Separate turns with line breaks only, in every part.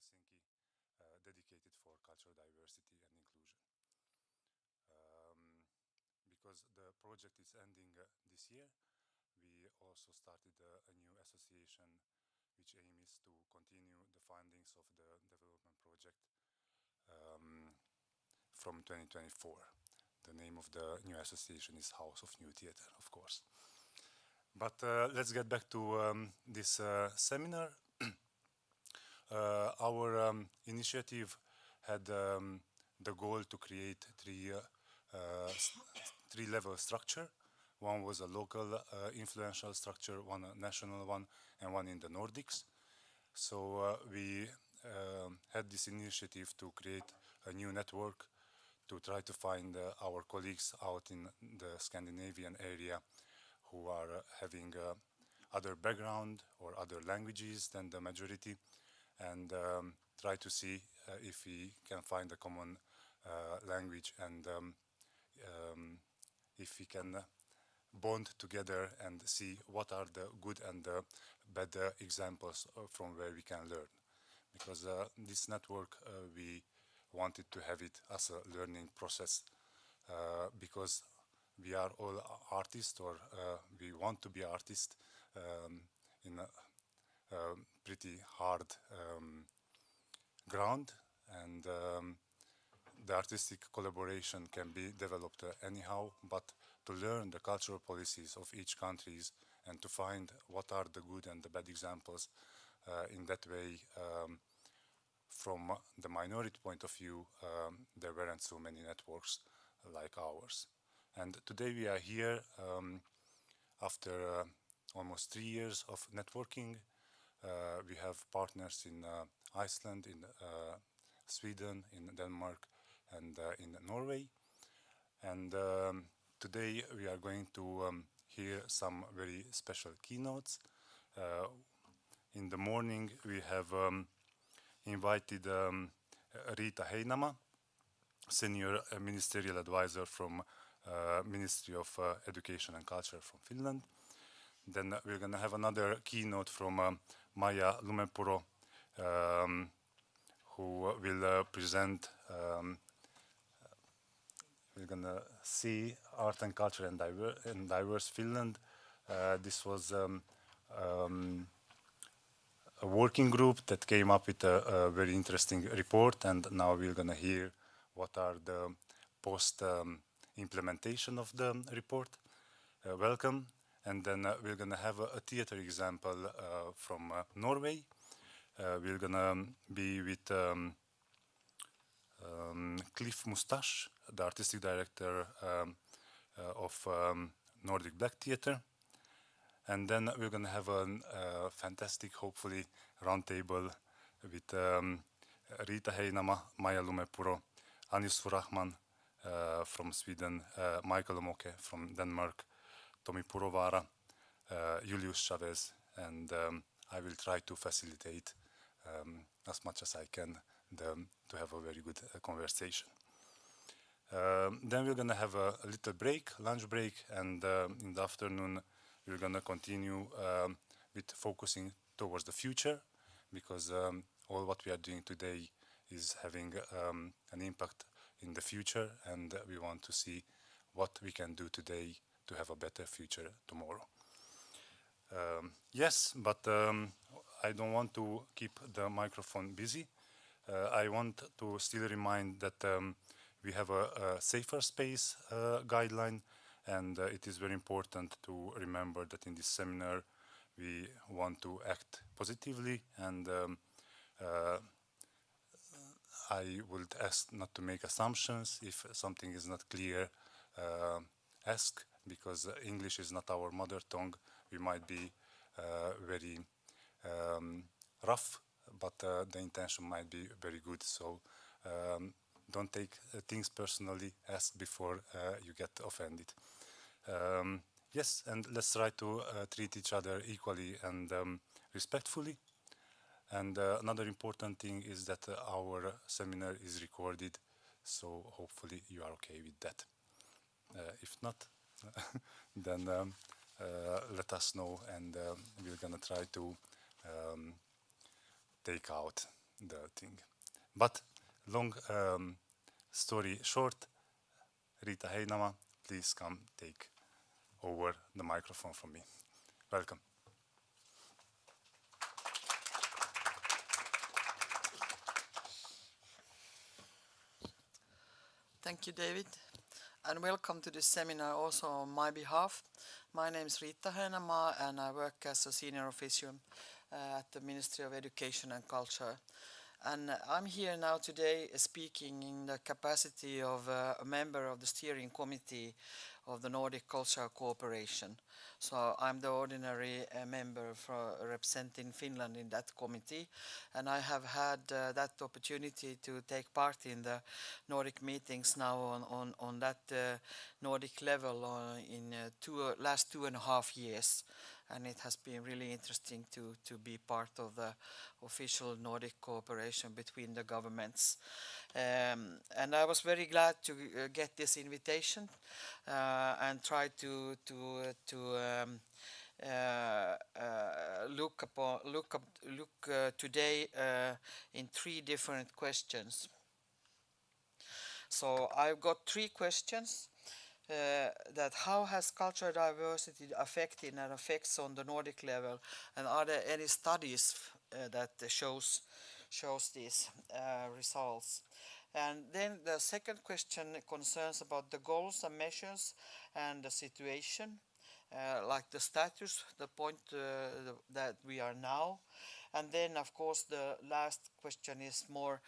Helsinki dedicated for cultural diversity and inclusion. Because the project is ending this year, we also started a new association which aim is to continue the findings of the development project from 2024. The name of the new association is House of New Theatre, of course. But let's get back to this seminar. Our initiative had the goal to create three-level structure. One was a local influential structure, one a national one, and one in the Nordics. So we had this initiative to create a new network to try to find our colleagues out in the Scandinavian area who are having other background or other languages than the majority, and try to see if we can find a common language and if we can bond together and see what are the good and the bad examples from where we can learn. Because this network, we wanted to have it as a learning process because we are all artists, or we want to be artists in a pretty hard ground, and the artistic collaboration can be developed anyhow, but to learn the cultural policies of each countries and to find what are the good and the bad examples in that way, from the minority point of view, there weren't so many networks like ours. And today we are here after almost 3 years of networking. We have partners in Iceland, in Sweden, in Denmark, and in Norway. And today we are going to hear some very special keynotes. In the morning we have invited Riita Heinama, Senior Ministerial Advisor from Ministry of Education and Culture from Finland. Then we're going to have another keynote from Maija Lumepuro, who will present, we're going to see Art and Culture and Diverse Finland. This was a working group that came up with a very interesting report, and now we're going to hear what are the post implementation of the report. Welcome. And then we're going to have a theater example from Norway. We're going to be with Cliff Mustache, the artistic director of Nordic Black Theatre. And then we're going to have a fantastic, hopefully, roundtable with Riita Heinama, Maija Lumepuro, Anis Surahman from Sweden, Michael Omoke from Denmark, Tomi Purovara, Julius Chavez, and I will try to facilitate as much as I can to have a very good conversation. Then we're going to have a little break, lunch break, and in the afternoon we're going to continue with focusing towards the future, because all what we are doing today is having an impact in the future, and we want to see what we can do today to have a better future tomorrow. Yes, but I don't want to keep the microphone busy. I want to still remind that we have a safer space guideline, and it is very important to remember that in this seminar we want to act positively, and I would ask not to make assumptions. If something is not clear, ask, because English is not our mother tongue. We might be very rough, but the intention might be very good. So don't take things personally. Ask before you get offended. Yes, and let's try to treat each other equally and respectfully. And another important thing is that our seminar is recorded, so hopefully you are okay with that. If not, then let us know, and we're gonna try to take out the thing. But long story short, Rita Heinama, please come take over the microphone from me. Welcome.
Thank you, David, and welcome to this seminar also on my behalf. My name is Rita Heinama, and I work as a senior official at the Ministry of Education and Culture. And I'm here now today speaking in the capacity of a member of the steering committee of the Nordic Cultural Cooperation. So I'm the ordinary member representing Finland in that committee, and I have had that opportunity to take part in the Nordic meetings now on that Nordic level in last 2.5 years. And it has been really interesting to be part of the official Nordic cooperation between the governments. And I was very glad to get this invitation and try to look today in 3 different questions. So I've got 3 questions. That how has cultural diversity affected and affects on the Nordic level, and are there any studies that shows these results? And then the second question concerns about the goals and measures and the situation, like the status, the point that we are now. And then, of course, the last question is more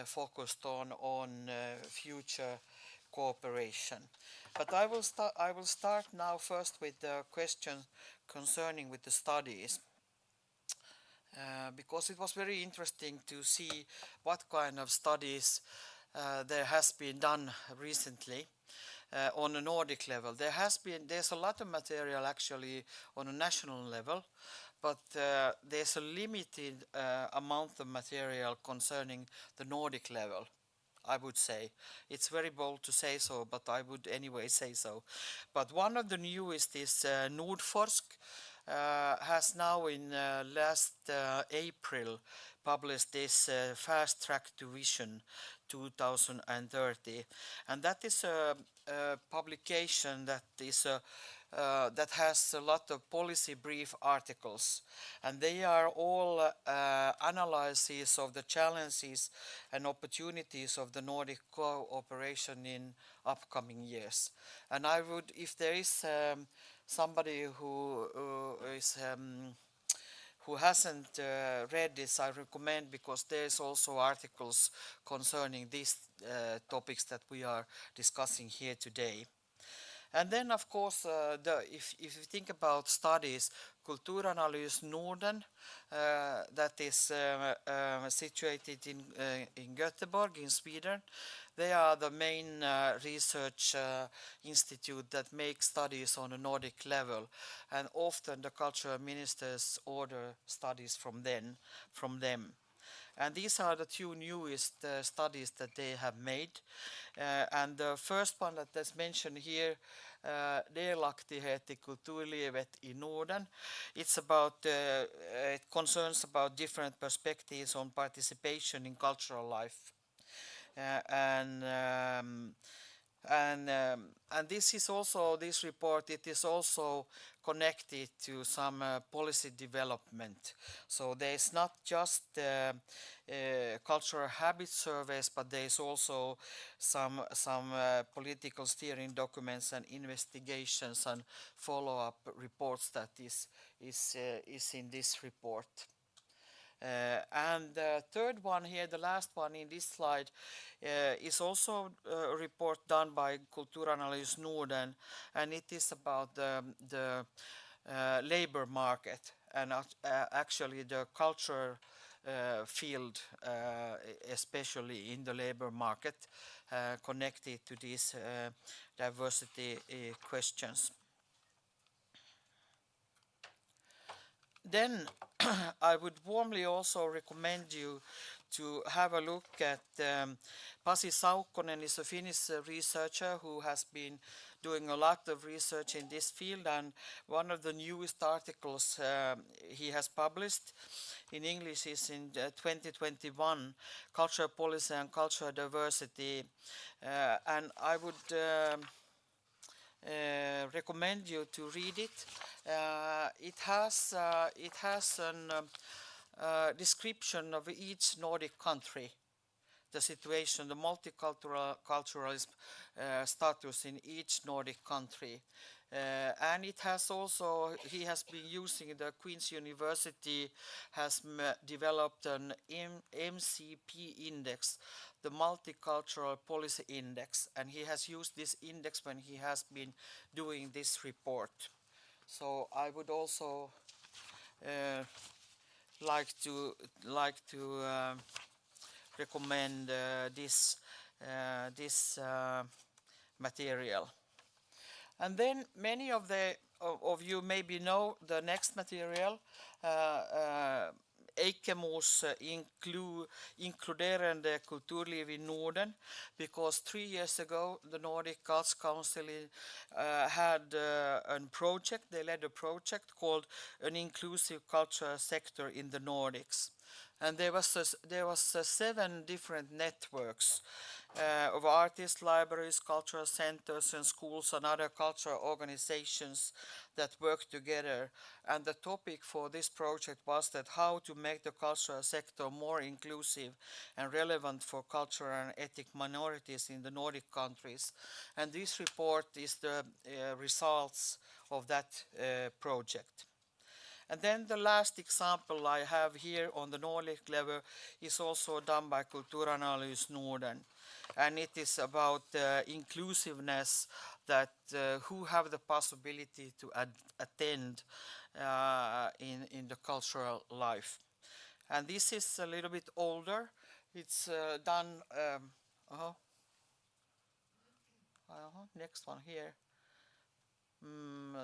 focused on future cooperation. But I will start now first with the question concerning with the studies. Because it was very interesting to see what kind of studies there has been done recently on a Nordic level. There's a lot of material actually on a national level, but there's a limited amount of material concerning the Nordic level. I would say. It's very bold to say so, but I would anyway say so. But one of the newest is Nordforsk has now in last April published this Fast Track to Vision 2030, and that is a publication that is that has a lot of policy brief articles, and they are all analyses of the challenges and opportunities of the Nordic cooperation in upcoming years. And I would, if there is somebody who hasn't read this, I recommend, because there's also articles concerning these topics that we are discussing here today. And then, of course, if you think about studies, Kulturanalys Norden, that is situated in Göteborg, in Sweden, they are the main research institute that makes studies on a Nordic level, and often the cultural ministers order studies from them. And these are the 2 newest studies that they have made. And the first one that is mentioned here, delaktighet i kulturlivet i Norden. It's about, it concerns about different perspectives on participation in cultural life. And this is also, this report, it is also connected to some policy development. So there's not just cultural habit surveys, but there's also some political steering documents and investigations and follow-up reports that is in this report. And the third one here, the last one in this slide, is also a report done by Kulturanalys Norden, and it is about the labor market and actually the culture field, especially in the labor market, connected to these diversity questions. Then I would warmly also recommend you to have a look at Pasi Saukkonen is a Finnish researcher who has been doing a lot of research in this field, and one of the newest articles he has published in English is in 2021, Cultural Policy and Cultural Diversity, and I would recommend you to read it. It has a description of each Nordic country, the situation, the multiculturalism status in each Nordic country. And it has also, he has been using, the Queen's University has developed an MCP index, the Multicultural Policy Index, and he has used this index when he has been doing this report. So I would also like to recommend this material. And then many of you maybe know the next material, Eikemus inkluderande kulturliv i Norden, because 3 years ago the Nordic Arts Council had a project, they led a project called an inclusive cultural sector in the Nordics. And there was 7 different networks of artists, libraries, cultural centers, and schools and other cultural organizations that work together. And the topic for this project was that how to make the cultural sector more inclusive and relevant for cultural and ethnic minorities in the Nordic countries. And this report is the results of that project. And then the last example I have here on the Nordic level is also done by Kulturanalys Norden. And it is about inclusiveness, that who have the possibility to attend in the cultural life. And this is a little bit older. It's done, next one here.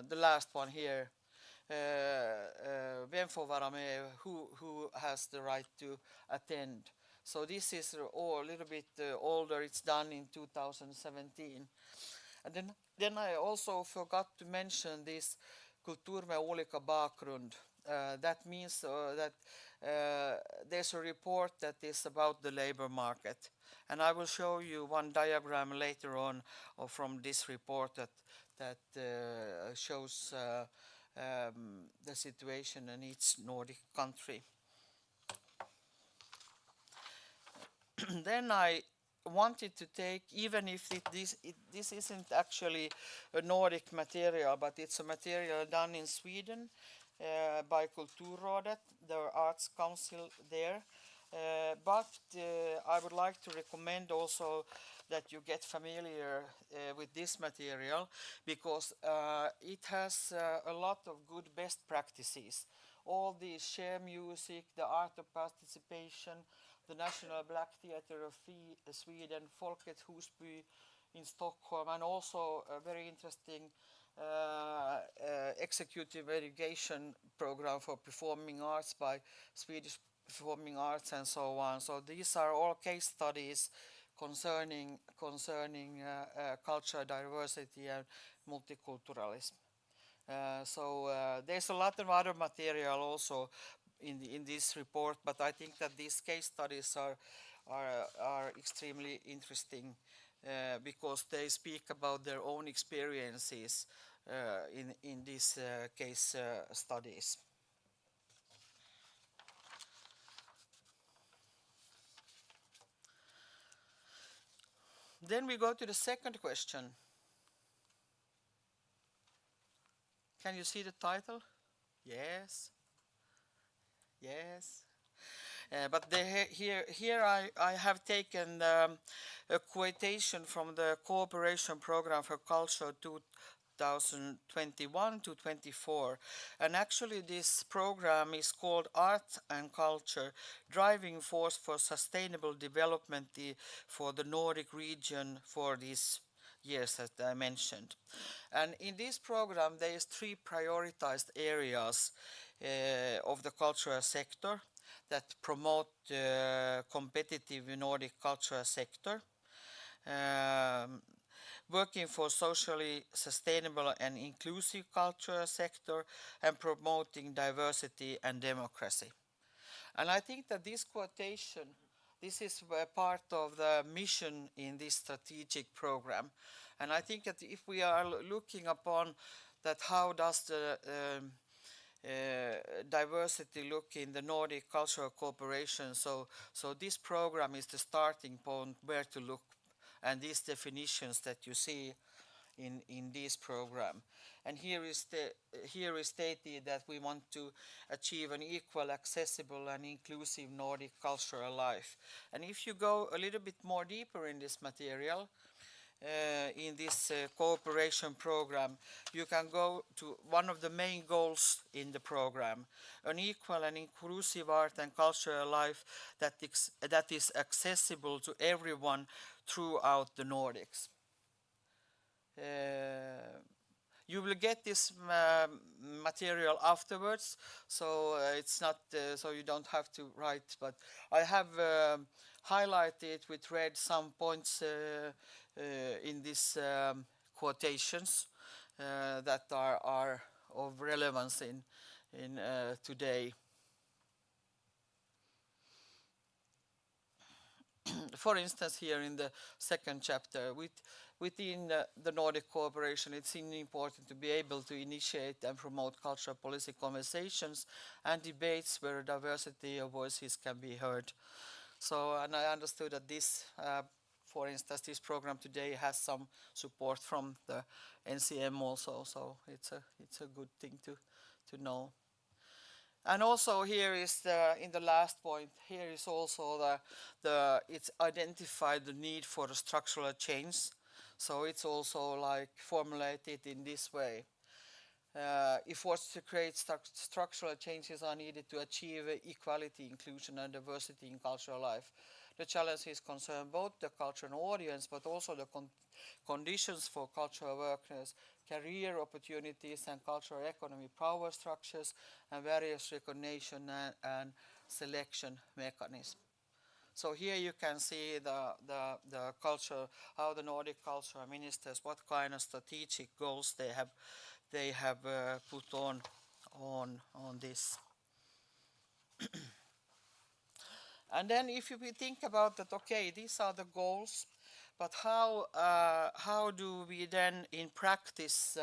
The last one here. Vem får vara med, who has the right to attend. So this is a little bit older, it's done in 2017. And then I also forgot to mention this kultur med olika bakgrund. That means that there's a report that is about the labor market. And I will show you one diagram later on from this report that shows the situation in each Nordic country. Then I wanted to take, even if this isn't actually a Nordic material, but it's a material done in Sweden by Kulturrådet, the Arts Council there. But I would like to recommend also that you get familiar with this material, because it has a lot of good best practices. All the share music, the art of participation, the National Black Theatre of Sweden, Folket Husby in Stockholm, and also a very interesting executive education program for performing arts by Swedish Performing Arts and so on. So these are all case studies concerning cultural diversity and multiculturalism. So there's a lot of other material also in this report, but I think that these case studies are extremely interesting because they speak about their own experiences in these case studies. Then we go to the second question. Can you see the title? Yes. Yes. But here I have taken a quotation from the Cooperation Program for Culture 2021 to 24. And actually this program is called Art and Culture, Driving Force for Sustainable Development for the Nordic region for these years that I mentioned. And in this program there is 3 prioritized areas of the cultural sector that promote competitive Nordic cultural sector. working for socially sustainable and inclusive cultural sector, and promoting diversity and democracy. And I think that this quotation, this is a part of the mission in this strategic program. And I think that if we are looking upon that, how does the diversity look in the Nordic cultural cooperation, so this program is the starting point where to look, and these definitions that you see in this program. And here is stated that we want to achieve an equal, accessible and inclusive Nordic cultural life. And if you go a little bit more deeper in this material, in this cooperation program, you can go to one of the main goals in the program: an equal and inclusive art and cultural life that is accessible to everyone throughout the Nordics. You will get this material afterwards, so it's not so you don't have to write, but I have highlighted with red some points in these quotations that are of relevance in today. For instance, here in the second chapter, within the Nordic cooperation, it's important to be able to initiate and promote cultural policy conversations and debates where a diversity of voices can be heard. So, and I understood that this, for instance, this program today has some support from the NCM also, so it's a good thing to know. And also here is in the last point, here is also it's identified the need for a structural change. So it's also like formulated in this way. Efforts to create structural changes are needed to achieve equality, inclusion and diversity in cultural life. The challenges concern both the cultural audience, but also the conditions for cultural workers, career opportunities and cultural economy, power structures and various recognition and selection mechanisms. So here you can see the culture, how the Nordic cultural ministers, what kind of strategic goals they have put on this. And then if we think about that, okay, these are the goals, but how do we then in practice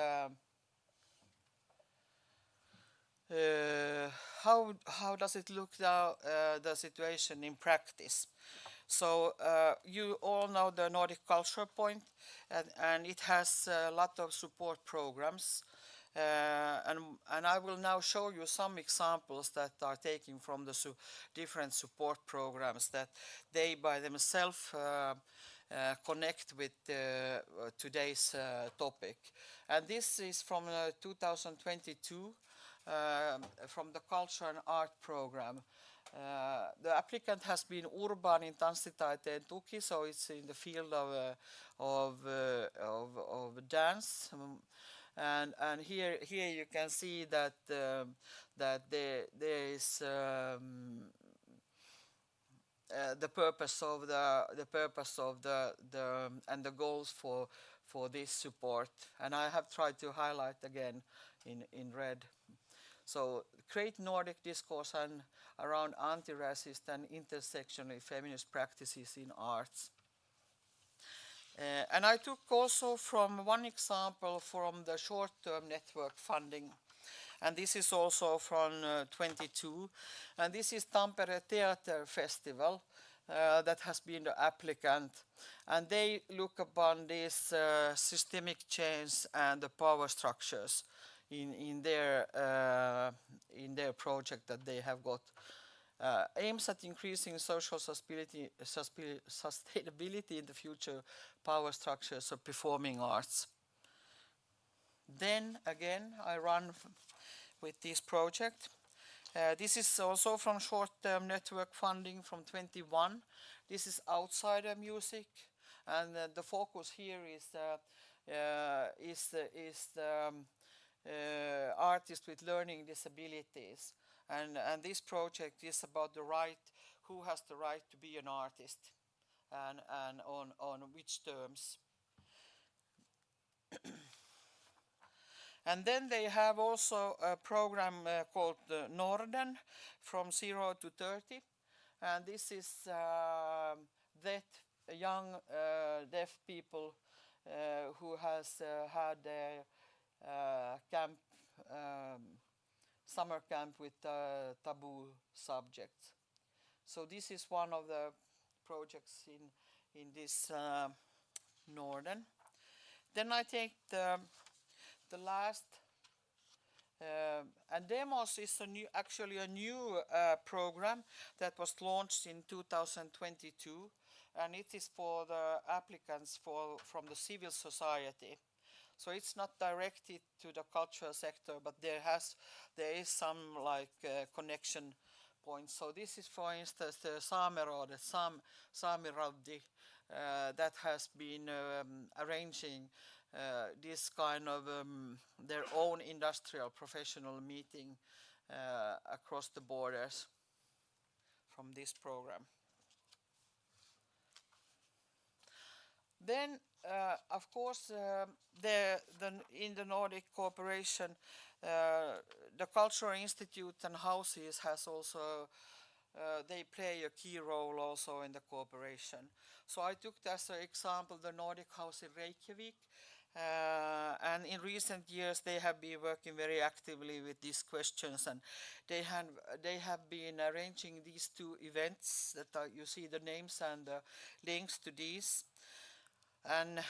how does it look now, the situation in practice? So you all know the Nordic Culture Point, and it has a lot of support programs. And I will now show you some examples that are taken from the different support programs that they by themselves connect with today's topic. And this is from 2022 from the Culture and Art program. The applicant has been Urban Intensitaiteen Tuki, so it's in the field of dance. And here you can see that there is the purpose of the and the goals for this support, and I have tried to highlight again in red. So create Nordic discourse and around anti-racist and intersectionally feminist practices in arts. And I took also from one example from the short-term network funding, and this is also from 22, and this is Tampere Theatre Festival that has been the applicant, and they look upon this systemic change and the power structures in their project that they have got. Aims at increasing social sustainability in the future power structures of performing arts. Then again, I run with this project. This is also from short-term network funding from 21. This is outsider music, and the focus here is the artists with learning disabilities. And this project is about the right, who has the right to be an artist, and on which terms. And then they have also a program called Norden from 0 to 30. And this is that young deaf people who has had a camp, summer camp with taboo subjects. So this is one of the projects in this Norden. Then I take the last, and Demos is actually a new program that was launched in 2022, and it is for the applicants from the civil society. So it's not directed to the cultural sector, but there is some like connection points. So this is, for instance, the Saameradi that has been arranging this kind of their own industrial professional meeting across the borders from this program. Then, of course, in the Nordic cooperation, the Cultural Institute and houses has also they play a key role also in the cooperation. So I took as an example the Nordic House in Reykjavik, and in recent years they have been working very actively with these questions, and they have been arranging these two events that you see the names and the links to these. And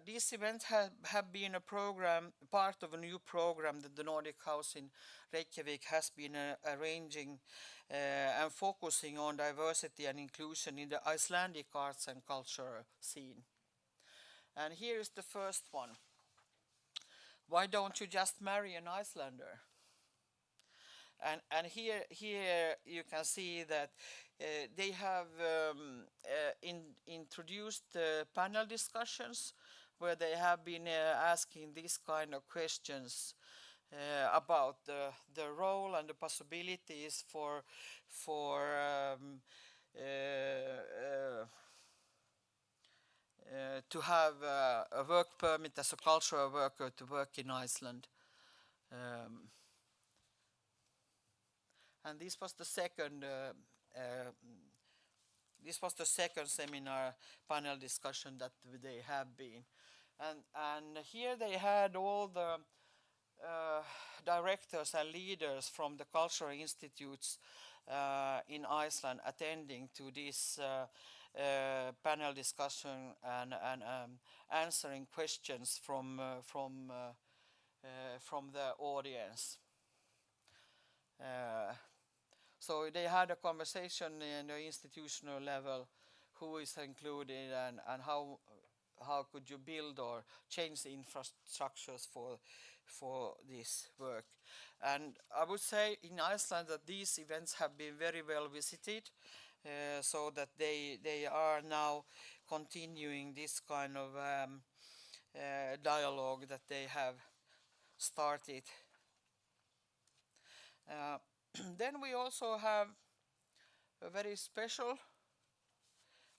these events have been a program, part of a new program that the Nordic House in Reykjavik has been arranging and focusing on diversity and inclusion in the Icelandic arts and culture scene. And here is the first one. Why don't you just marry an Icelander? And here you can see that they have introduced panel discussions where they have been asking these kind of questions about the role and the possibilities to have a work permit as a cultural worker to work in Iceland. And this was the second seminar panel discussion that they have been, and here they had all the directors and leaders from the cultural institutes in Iceland attending to this panel discussion and answering questions from the audience. So they had a conversation in the institutional level, who is included and how could you build or change the infrastructures for this work. And I would say in Iceland that these events have been very well visited, so that they are now continuing this kind of dialogue that they have started. Then we also have a very special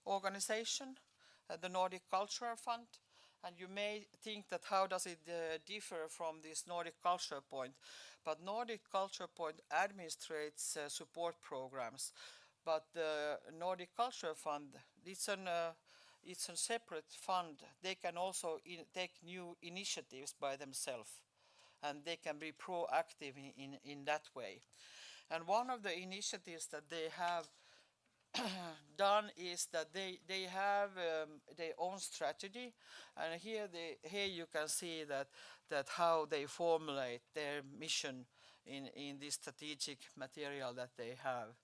organization, the Nordic Cultural Fund, and you may think that how does it differ from this Nordic Culture Point, but Nordic Culture Point administrates support programs, but the Nordic Culture Fund, it's a separate fund. They can also take new initiatives by themselves, and they can be proactive in that way. And one of the initiatives that they have done is that they have their own strategy, and here you can see that how they formulate their mission in this strategic material that they have.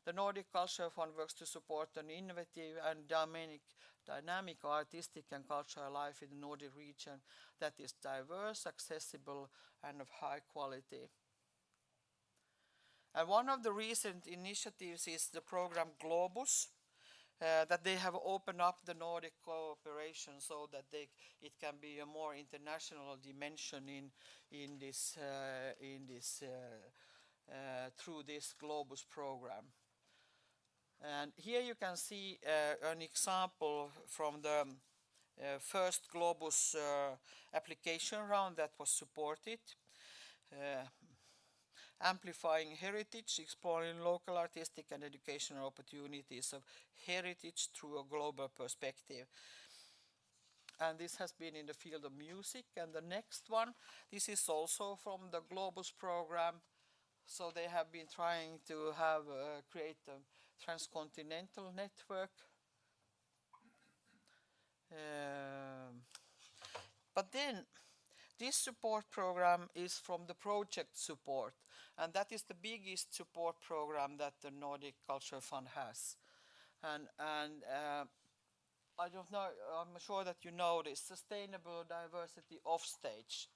The Nordic Cultural Fund works to support an innovative and dynamic artistic and cultural life in the Nordic region that is diverse, accessible, and of high quality. And one of the recent initiatives is the program Globus, that they have opened up the Nordic cooperation so that it can be a more international dimension in this through this Globus program. And here you can see an example from the first Globus application round that was supported. Amplifying heritage, exploring local artistic and educational opportunities of heritage through a global perspective. And this has been in the field of music. And the next one, this is also from the Globus program. So they have been trying to have create a transcontinental network. But then this support program is from the project support, and that is the biggest support program that the Nordic Cultural Fund has. And I don't know, I'm sure that you know this, sustainable diversity offstage.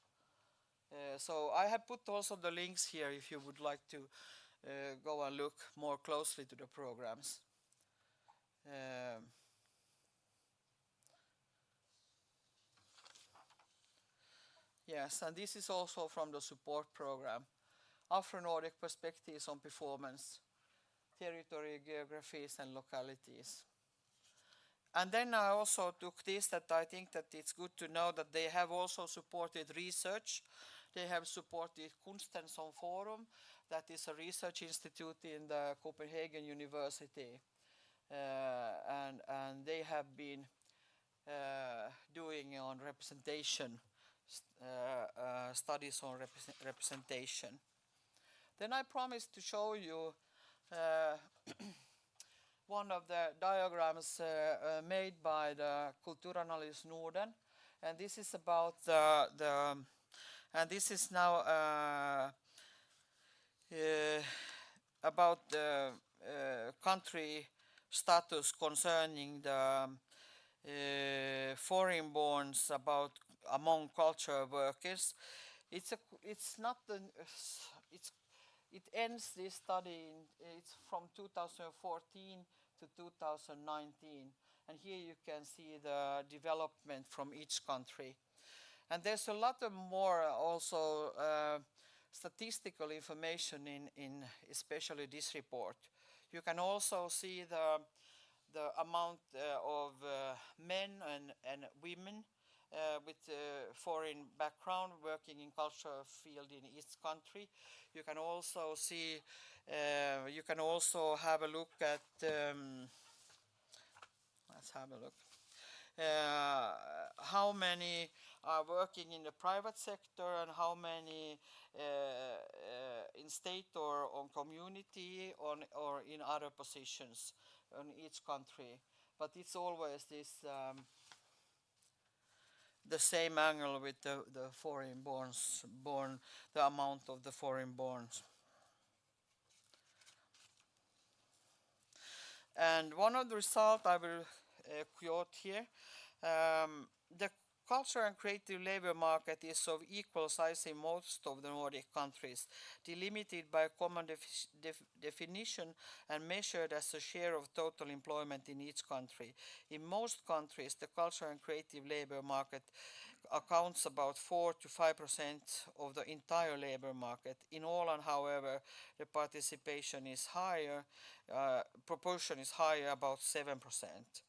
So I have put also the links here if you would like to go and look more closely to the programs. Yes, and this is also from the support program. Afro-Nordic perspectives on performance, territory, geographies and localities. And then I also took this, that I think that it's good to know that they have also supported research. They have supported Kunsten som Forum, that is a research institute in the Copenhagen University. And they have been doing on representation, studies on representation. Then I promised to show you one of the diagrams made by the Kulturanalyse Norden, and this is about and this is now about the country status concerning the foreign borns about among cultural workers. It's not the it ends this study it's from 2014 to 2019, and here you can see the development from each country. And there's a lot of more also statistical information in especially this report. You can also see the amount of men and women with foreign background working in cultural field in each country. You can also see, you can also have a look at, let's have a look, how many are working in the private sector and how many in state or on community or in other positions in each country. But it's always this the same angle with the foreign born, the amount of the foreign borns. And one of the results I will quote here, the culture and creative labor market is of equal size in most of the Nordic countries, delimited by a common definition and measured as a share of total employment in each country. In most countries, the culture and creative labor market accounts about 4 to 5% of the entire labor market. In Åland, however, the participation is higher, proportion is higher, about 7%.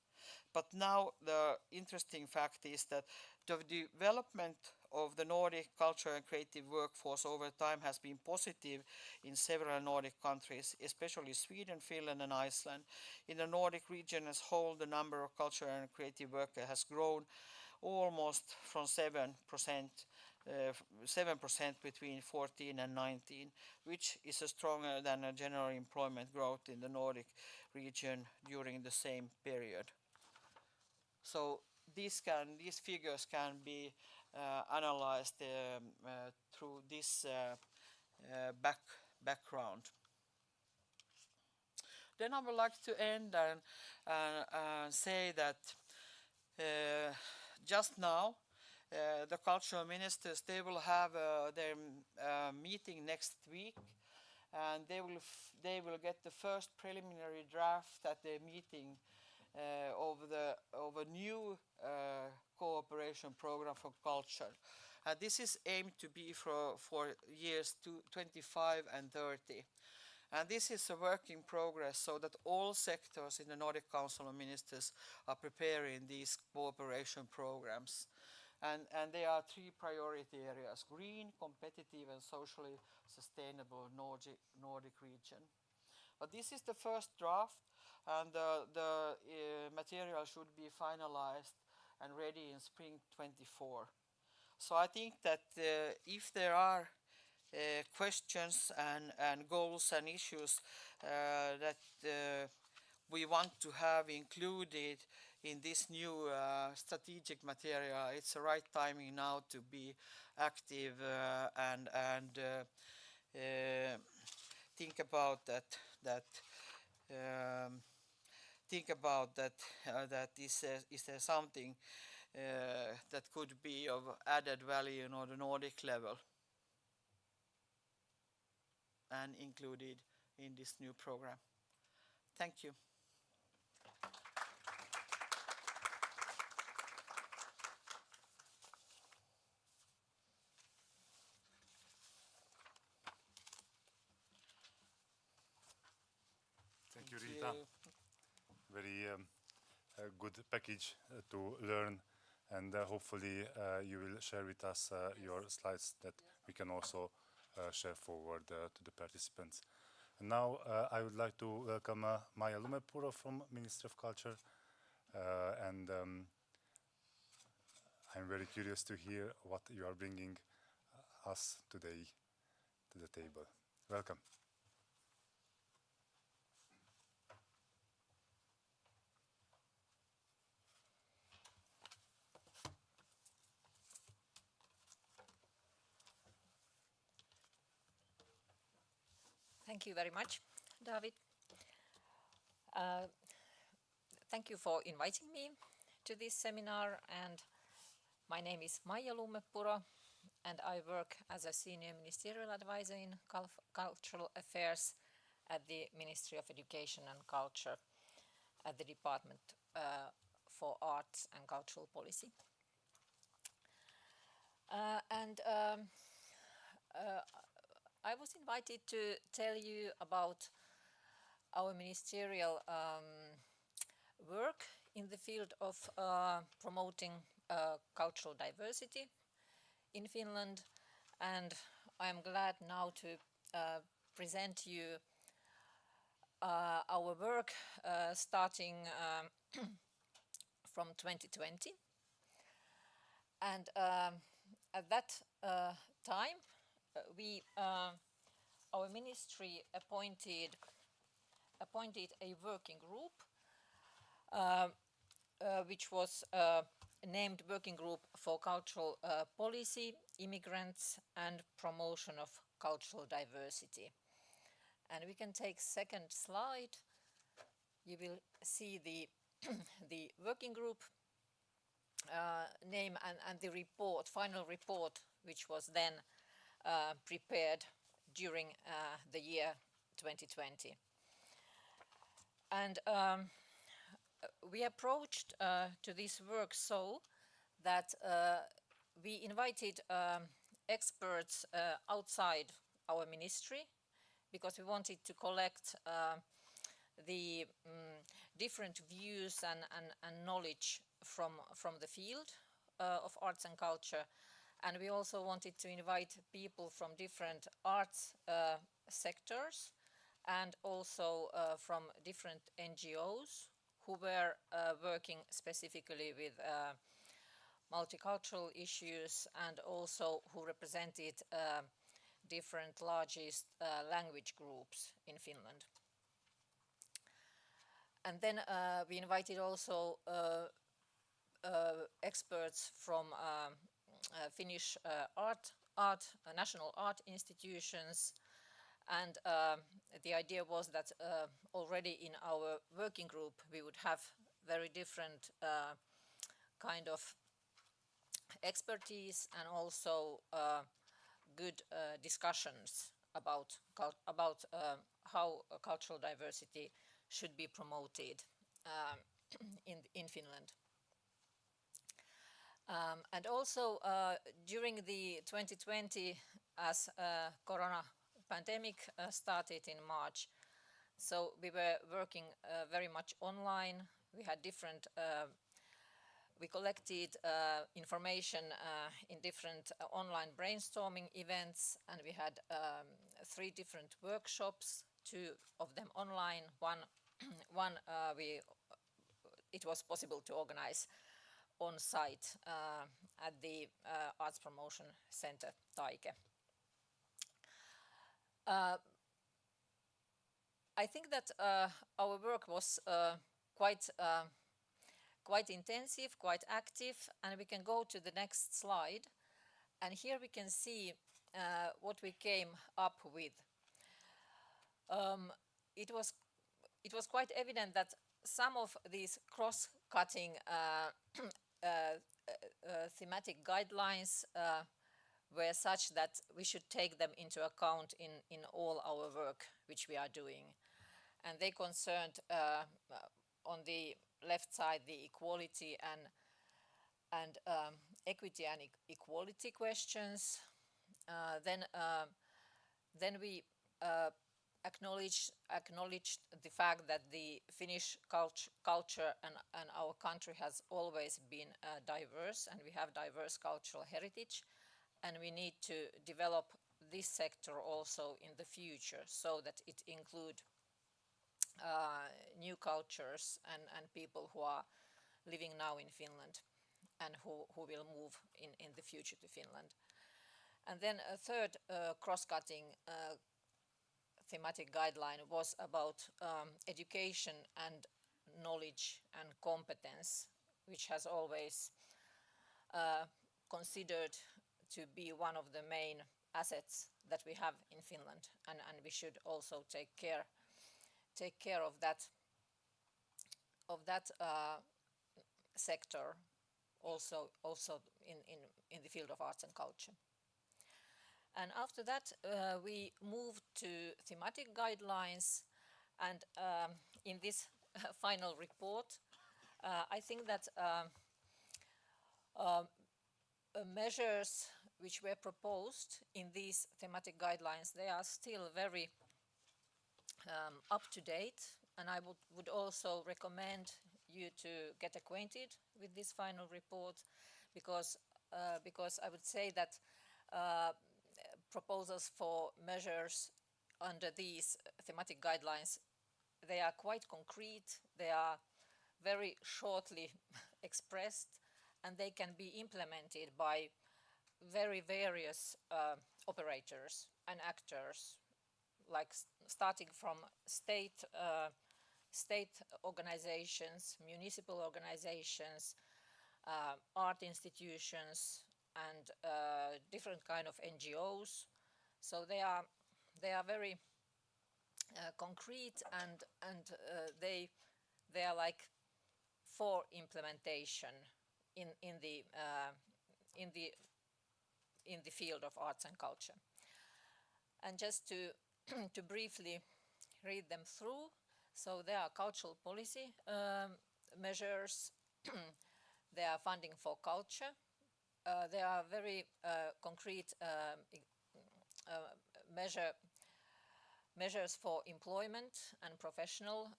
But now the interesting fact is that the development of the Nordic culture and creative workforce over time has been positive in several Nordic countries, especially Sweden, Finland and Iceland. In the Nordic region as a whole, the number of culture and creative workers has grown almost from 7% between 14 and 19, which is stronger than a general employment growth in the Nordic region during the same period. So these figures can be analyzed through this background. Then I would like to end and say that just now the cultural ministers, they will have their meeting next week, and they will get the first preliminary draft at their meeting of a new cooperation program for culture. This is aimed to be for years 25 and 30. And this is a work in progress so that all sectors in the Nordic Council of Ministers are preparing these cooperation programs. And there are three priority areas: green, competitive and socially sustainable Nordic region. But this is the first draft, and the material should be finalized and ready in spring 24. So I think that if there are questions and goals and issues that we want to have included in this new strategic material, it's the right timing now to be active and think about that think about that is there something that could be of added value on the Nordic level and included in this new program. Thank you.
Thank you, Rita. Very good package to learn, and hopefully you will share with us your slides that we can also share forward to the participants. And now I would like to welcome Maija Lumepuro from Ministry of Culture, and I'm very curious to hear what you are bringing us today to the table. Welcome.
Thank you very much, David. Thank you for inviting me to this seminar, and my name is Maija Lumepuro, and I work as a senior ministerial advisor in cultural affairs at the Ministry of Education and Culture at the Department for Arts and Cultural Policy. I was invited to tell you about our ministerial work in the field of promoting cultural diversity in Finland, and I'm glad now to present you our work starting from 2020. And at that time, our ministry appointed a working group, which was named Working Group for Cultural Policy, Immigrants and Promotion of Cultural Diversity. And we can take second slide. You will see the the working group name and the report, final report, which was then prepared during the year 2020. And we approached to this work so that we invited experts outside our ministry, because we wanted to collect the different views and knowledge from the field of arts and culture. And we also wanted to invite people from different arts sectors and also from different NGOs who were working specifically with multicultural issues, and also who represented different largest language groups in Finland. And then we invited also experts from Finnish national art institutions, and the idea was that already in our working group we would have very different kind of expertise and also good discussions about how cultural diversity should be promoted in Finland. And also during the 2020, as corona pandemic started in March. So we were working very much online. We had different, we collected information in different online brainstorming events, and we had 3 different workshops, 2 of them online. One it was possible to organize on site at the Arts Promotion Center, Taike. I think that our work was quite intensive, quite active, and we can go to the next slide. And here we can see what we came up with. It was quite evident that some of these cross-cutting thematic guidelines were such that we should take them into account in all our work which we are doing. And they concerned on the left side the equality and equity and equality questions. Then we acknowledged the fact that the Finnish culture and our country has always been diverse, and we have diverse cultural heritage, and we need to develop this sector also in the future so that it include new cultures and people who are living now in Finland and who will move in the future to Finland. And then a third cross-cutting thematic guideline was about education and knowledge and competence, which has always considered to be one of the main assets that we have in Finland, and we should also take care of that sector also in the field of arts and culture. And after that, we moved to thematic guidelines, and in this final report, I think that measures which were proposed in these thematic guidelines, they are still very up to date, and I would also recommend you to get acquainted with this final report, because I would say that proposals for measures under these thematic guidelines, they are quite concrete, they are very shortly expressed, and they can be implemented by very various operators and actors, like starting from state organizations, municipal organizations, art institutions, and different kind of NGOs. So they are very concrete, and they are like for implementation in the field of arts and culture. And just to briefly read them through. So there are cultural policy measures, there are funding for culture, there are very concrete measures for employment and professional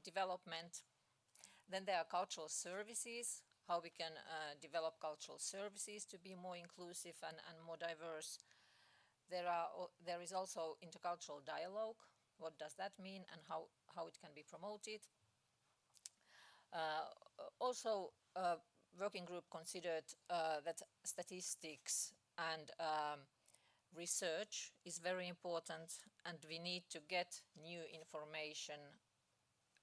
development. Then there are cultural services, how we can develop cultural services to be more inclusive and more diverse. There is also intercultural dialogue. What does that mean, and how it can be promoted? Also, working group considered that statistics and research is very important, and we need to get new information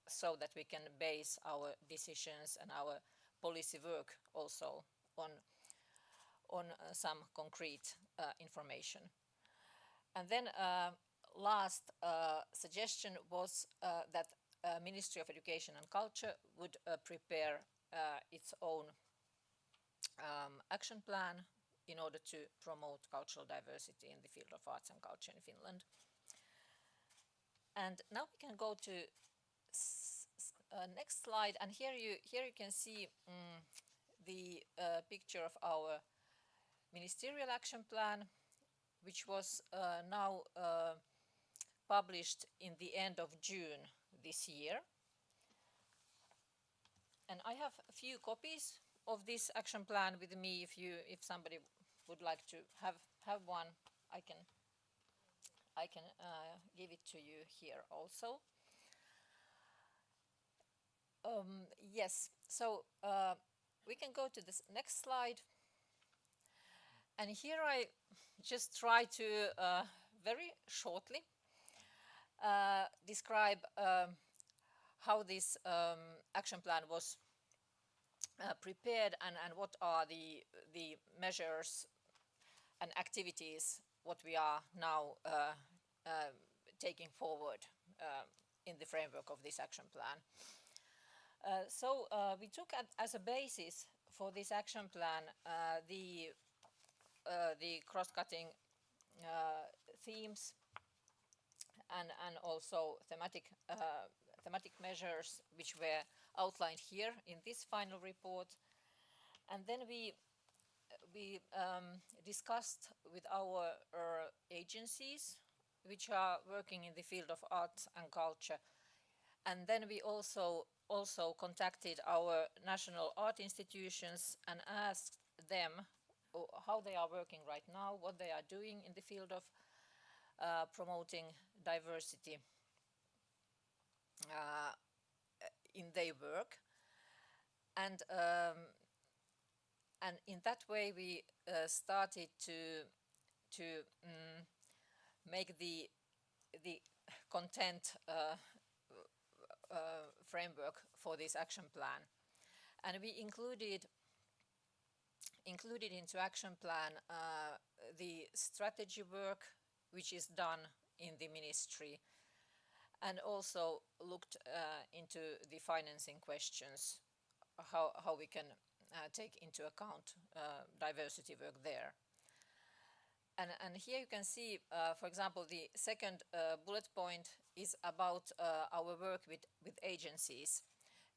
so that we can base our decisions and our policy work also on some concrete information. And then last suggestion was that Ministry of Education and Culture would prepare its own action plan in order to promote cultural diversity in the field of arts and culture in Finland. And now we can go to next slide, and here you can see the picture of our ministerial action plan. which was now published in the end of June this year. And I have a few copies of this action plan with me. If somebody would like to have one, I can give it to you here also. Yes, so we can go to this next slide. And here I just try to very shortly describe how this action plan was prepared and what are the measures and activities what we are now taking forward in the framework of this action plan. So we took as a basis for this action plan the cross-cutting themes and also thematic measures which were outlined here in this final report. And then we discussed with our agencies which are working in the field of art and culture. And then we also contacted our national art institutions and asked them how they are working right now, what they are doing in the field of promoting diversity in their work. And in that way we started to make the content framework for this action plan. And we included into action plan the strategy work which is done in the ministry, and also looked into the financing questions, how we can take into account diversity work there. And here you can see, for example, the second bullet point is about our work with agencies.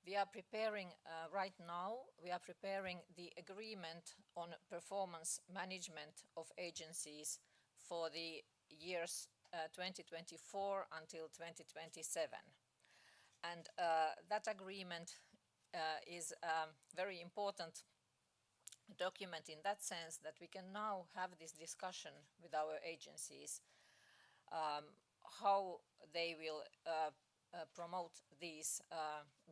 We are preparing right now, we are preparing the agreement on performance management of agencies for the years 2024 until 2027. And that agreement is a very important document in that sense that we can now have this discussion with our agencies, how they will promote these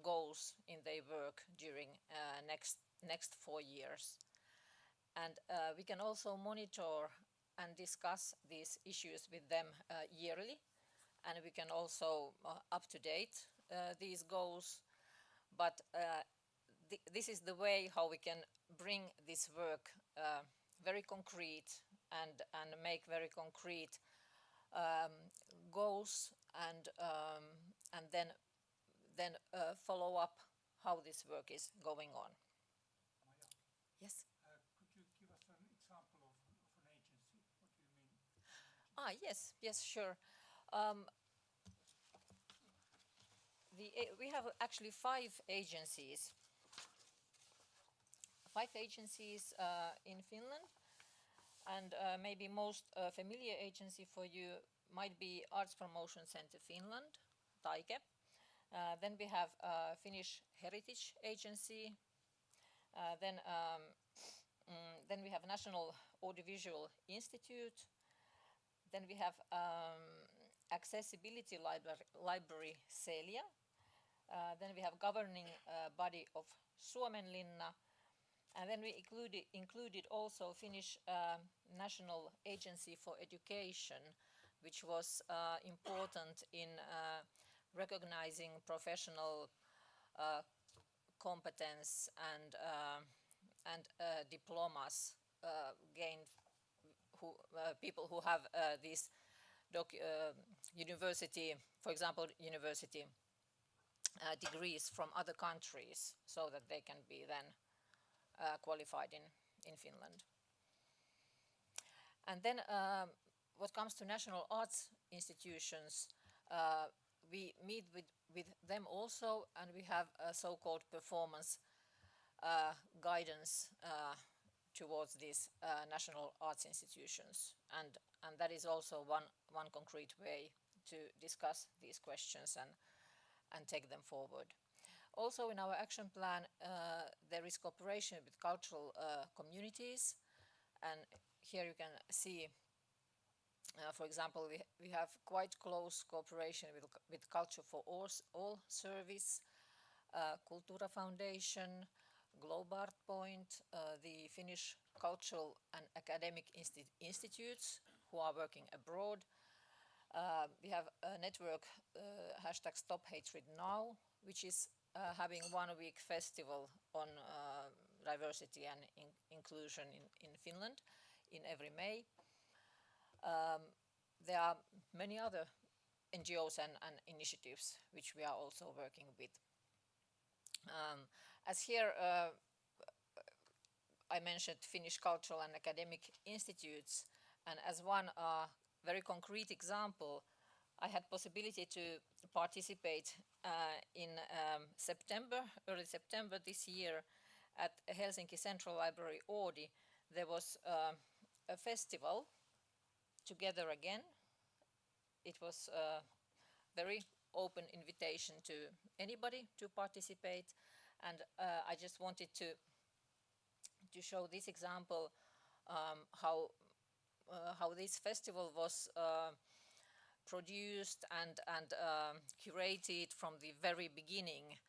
goals in their work during next 4 years. And we can also monitor and discuss these issues with them yearly, and we can also up to date these goals. But this is the way how we can bring this work very concrete and make very concrete goals, and then follow up how this work is going on.
Maja,
Yes.
could you give us an example of an agency? What do you mean?
Yes, sure. We have actually 5 agencies. 5 agencies in Finland, and maybe most familiar agency for you might be Arts Promotion Centre Finland, Taike. Then we have Finnish Heritage Agency. Then we have National Audiovisual Institute. Then we have Accessibility Library Celia. Then we have governing body of Suomenlinna. And then we included also Finnish National Agency for Education, which was important in recognizing professional competence and diplomas gained people who have these university, for example, university degrees from other countries, so that they can be then qualified in Finland. And then what comes to national arts institutions, we meet with them also, and we have a so-called performance guidance towards these national arts institutions. and that is also one concrete way to discuss these questions and take them forward. Also in our action plan there is cooperation with cultural communities, and here you can see for example we have quite close cooperation with Culture for All service, Kultura Foundation, Globart Point, the Finnish cultural and academic institutes who are working abroad. We have a network, hashtag Stop Hatred Now, which is having 1 week festival on diversity and inclusion in Finland in every May. There are many other NGOs and initiatives which we are also working with. As here I mentioned Finnish cultural and academic institutes, and as one very concrete example, I had possibility to participate in early September this year at Helsinki Central Library Oodi. There was a festival, Together Again. It was a very open invitation to anybody to participate, and I just wanted to show this example how this festival was produced and curated from the very beginning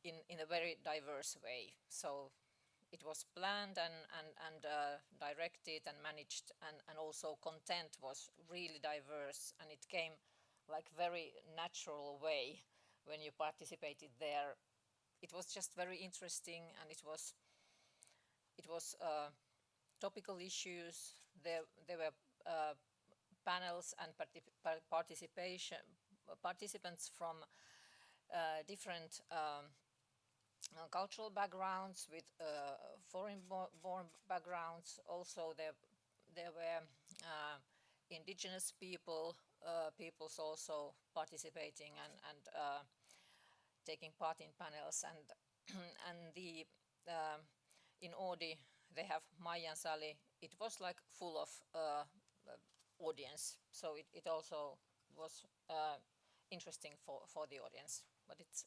in a very diverse way. So it was planned and directed and managed, and also content was really diverse, and it came like very natural way when you participated there. It was just very interesting, and it was topical issues. There were panels and participants from different cultural backgrounds with foreign-born backgrounds. Also there were indigenous peoples also participating and taking part in panels, and and the in Oodi they have Maijan Sali. It was like full of audience, so it also was interesting for the audience. But it's,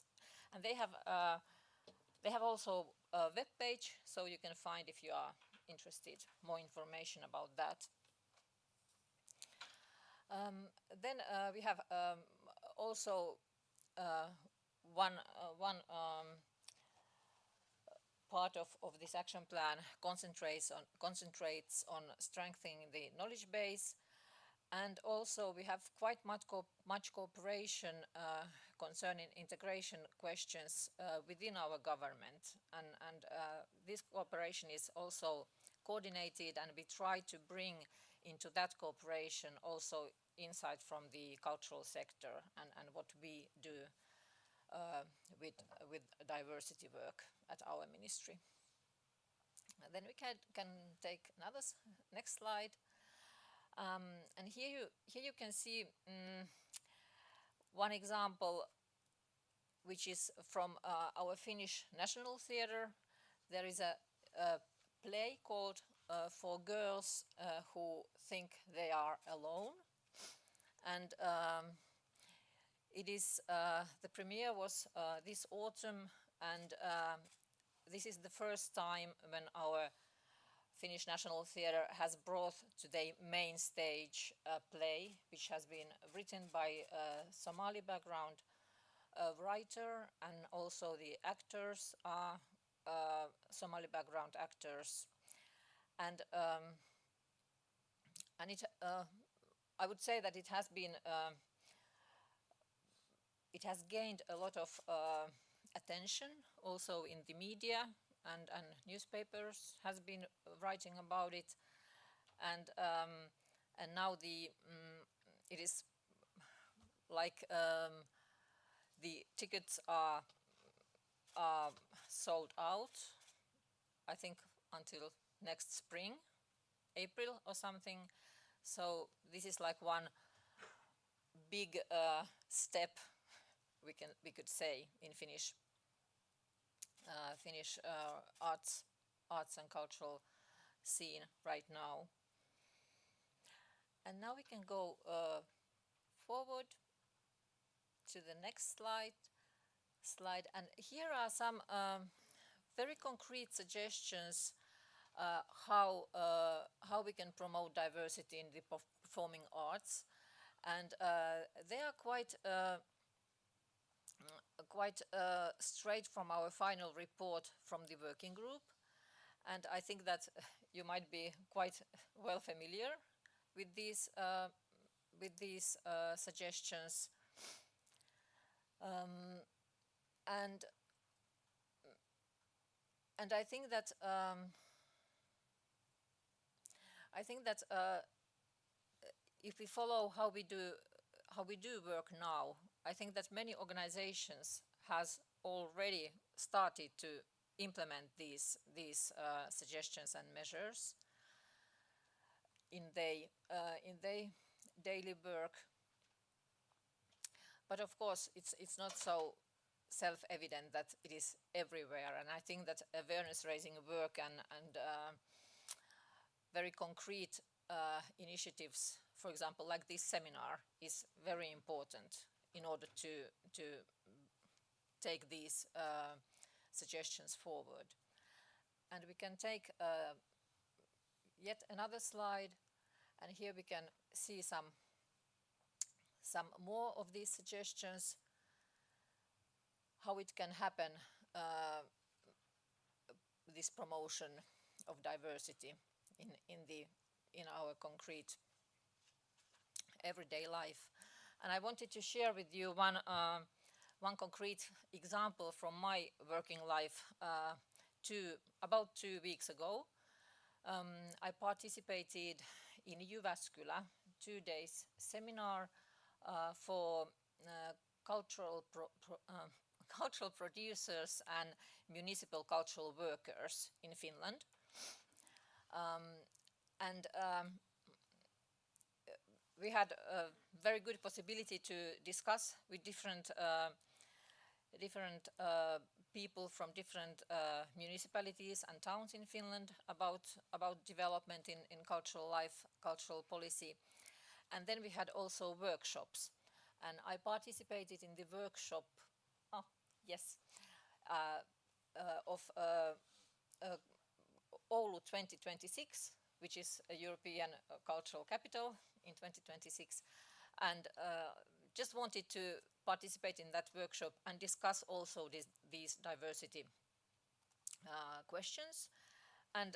and they have also a web page, so you can find, if you are interested, more information about that. Then we have also one part of this action plan concentrates on strengthening the knowledge base, and also we have quite much cooperation concerning integration questions within our government, and this cooperation is also coordinated, and we try to bring into that cooperation also insight from the cultural sector and what we do with diversity work at our ministry. And then we can take another next slide, and here you can see one example, which is from our Finnish National Theatre. There is a play called For Girls Who Think They Are Alone, and it is the premiere was this autumn, and this is the first time when our Finnish National Theatre has brought to the main stage a play which has been written by a Somali background writer, and also the actors are Somali background actors, and it I would say that it has been it has gained a lot of attention also in the media, and newspapers has been writing about it, and now the it is like the tickets are sold out, I think until next spring, April or something. So this is like one big step, we could say, in Finnish arts and cultural scene right now. And now we can go forward to the next slide. And here are some very concrete suggestions how we can promote diversity in the performing arts, and they are quite straight from our final report from the working group, and I think that you might be quite well familiar with these suggestions, and I think that if we follow how we do work now, I think that many organizations has already started to implement these suggestions and measures in their daily work. But of course, it's not so self-evident that it is everywhere, and I think that awareness-raising work and very concrete initiatives, for example, like this seminar, is very important in order to take these suggestions forward. And we can take yet another slide, and here we can see some more of these suggestions, how it can happen, this promotion of diversity in our concrete everyday life. And I wanted to share with you one concrete example from my working life. About 2 weeks ago, I participated in Jyväskylä 2 days seminar for cultural producers and municipal cultural workers in Finland. We had a very good possibility to discuss with different people from different municipalities and towns in Finland about development in cultural life, cultural policy. And then we had also workshops. And I participated in the workshop, of Oulu 2026, which is a European cultural capital in 2026. And just wanted to participate in that workshop and discuss also these diversity questions. And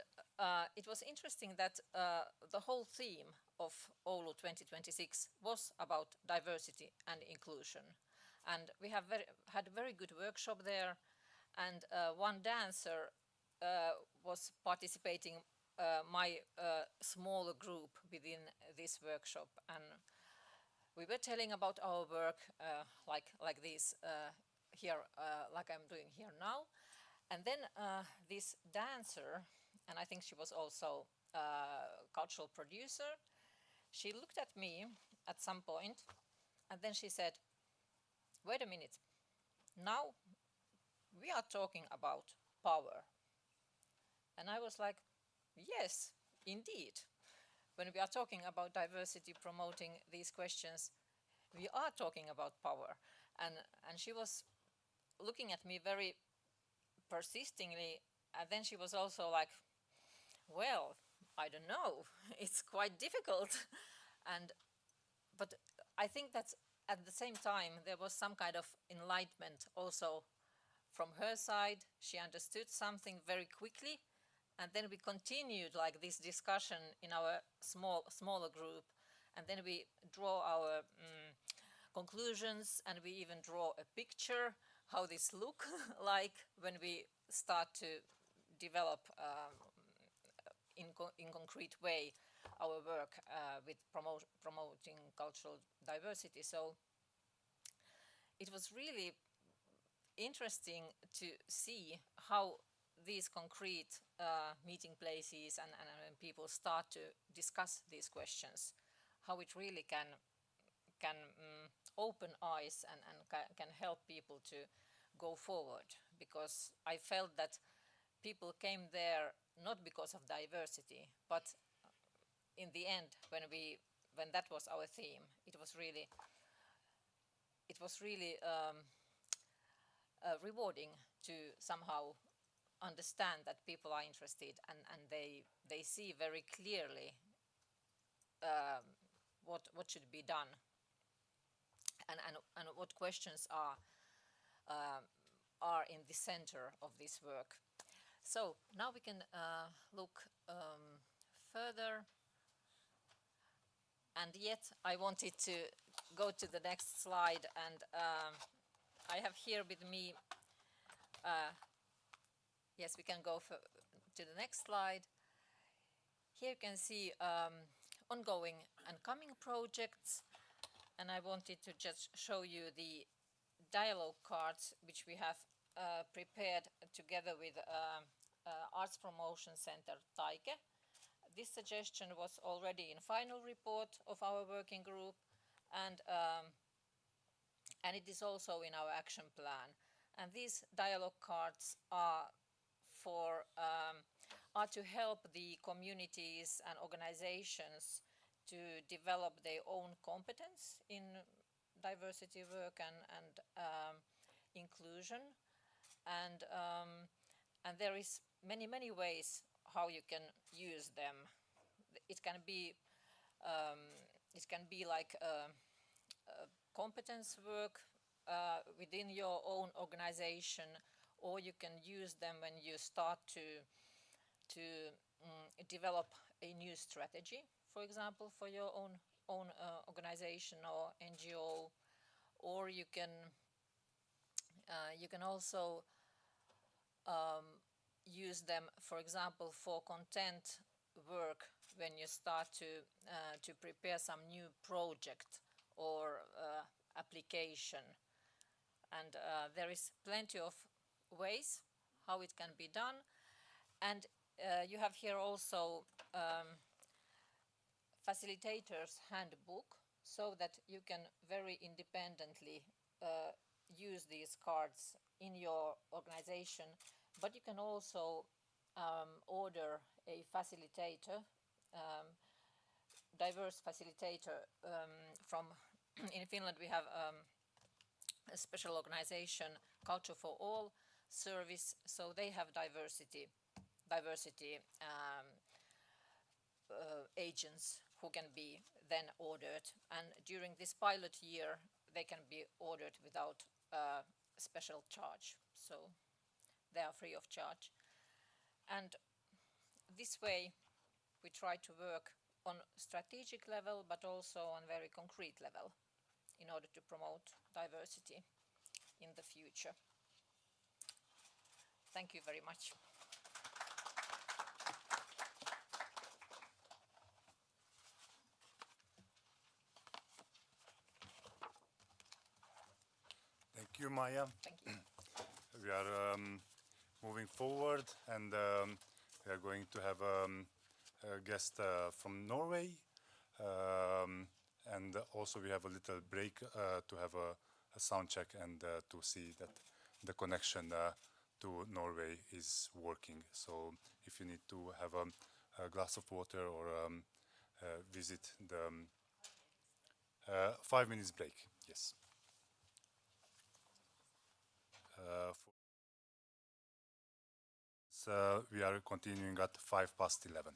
it was interesting that the whole theme of Oulu 2026 was about diversity and inclusion. And we have had a very good workshop there, and one dancer was participating my smaller group within this workshop, and we were telling about our work like this here, like I'm doing here now. And then this dancer, and I think she was also a cultural producer, she looked at me at some point, and then she said, "Wait a minute, now we are talking about power." And I was like, yes, indeed. When we are talking about diversity, promoting these questions, we are talking about power. And she was looking at me very persistingly, and then she was also like, well, I don't know, it's quite difficult. But I think that at the same time there was some kind of enlightenment also from her side. She understood something very quickly, and then we continued like this discussion in our smaller group, and then we draw our conclusions, and we even draw a picture how this look like when we start to develop in concrete way our work with promoting cultural diversity. So it was really interesting to see how these concrete meeting places and people start to discuss these questions, how it really can open eyes and can help people to go forward. Because I felt that people came there not because of diversity, but in the end, when we when that was our theme, it was really rewarding to somehow understand that people are interested and they see very clearly what should be done and what questions are in the center of this work. So now we can look further, and yet I wanted to go to the next slide, and I have here with me, yes, we can go to the next slide. Here you can see ongoing and coming projects, and I wanted to just show you the dialogue cards which we have prepared together with Arts Promotion Center Taike. This suggestion was already in final report of our working group, and it is also in our action plan. And these dialogue cards are to help the communities and organizations to develop their own competence in diversity work and inclusion. And there is many ways how you can use them. It can be like competence work within your own organization, or you can use them when you start to develop a new strategy, for example, for your own organization or NGO, or you can also use them, for example, for content work when you start to prepare some new project or application. And there is plenty of ways how it can be done. And you have here also facilitators handbook, so that you can very independently use these cards in your organization, but you can also order a facilitator, diverse facilitator from in Finland we have a special organization, Culture for All service, so they have diversity agents who can be then ordered, and during this pilot year they can be ordered without special charge, so they are free of charge. And this way we try to work on strategic level but also on very concrete level in order to promote diversity in the future. Thank you very much.
Thank you, Maya.
Thank you.
We are moving forward, and we are going to have a guest from Norway, and also we have a little break to have a sound check and to see that the connection to Norway is working. So if you need to have a glass of water or visit the 5 minutes break, yes. So we are continuing at 11:05.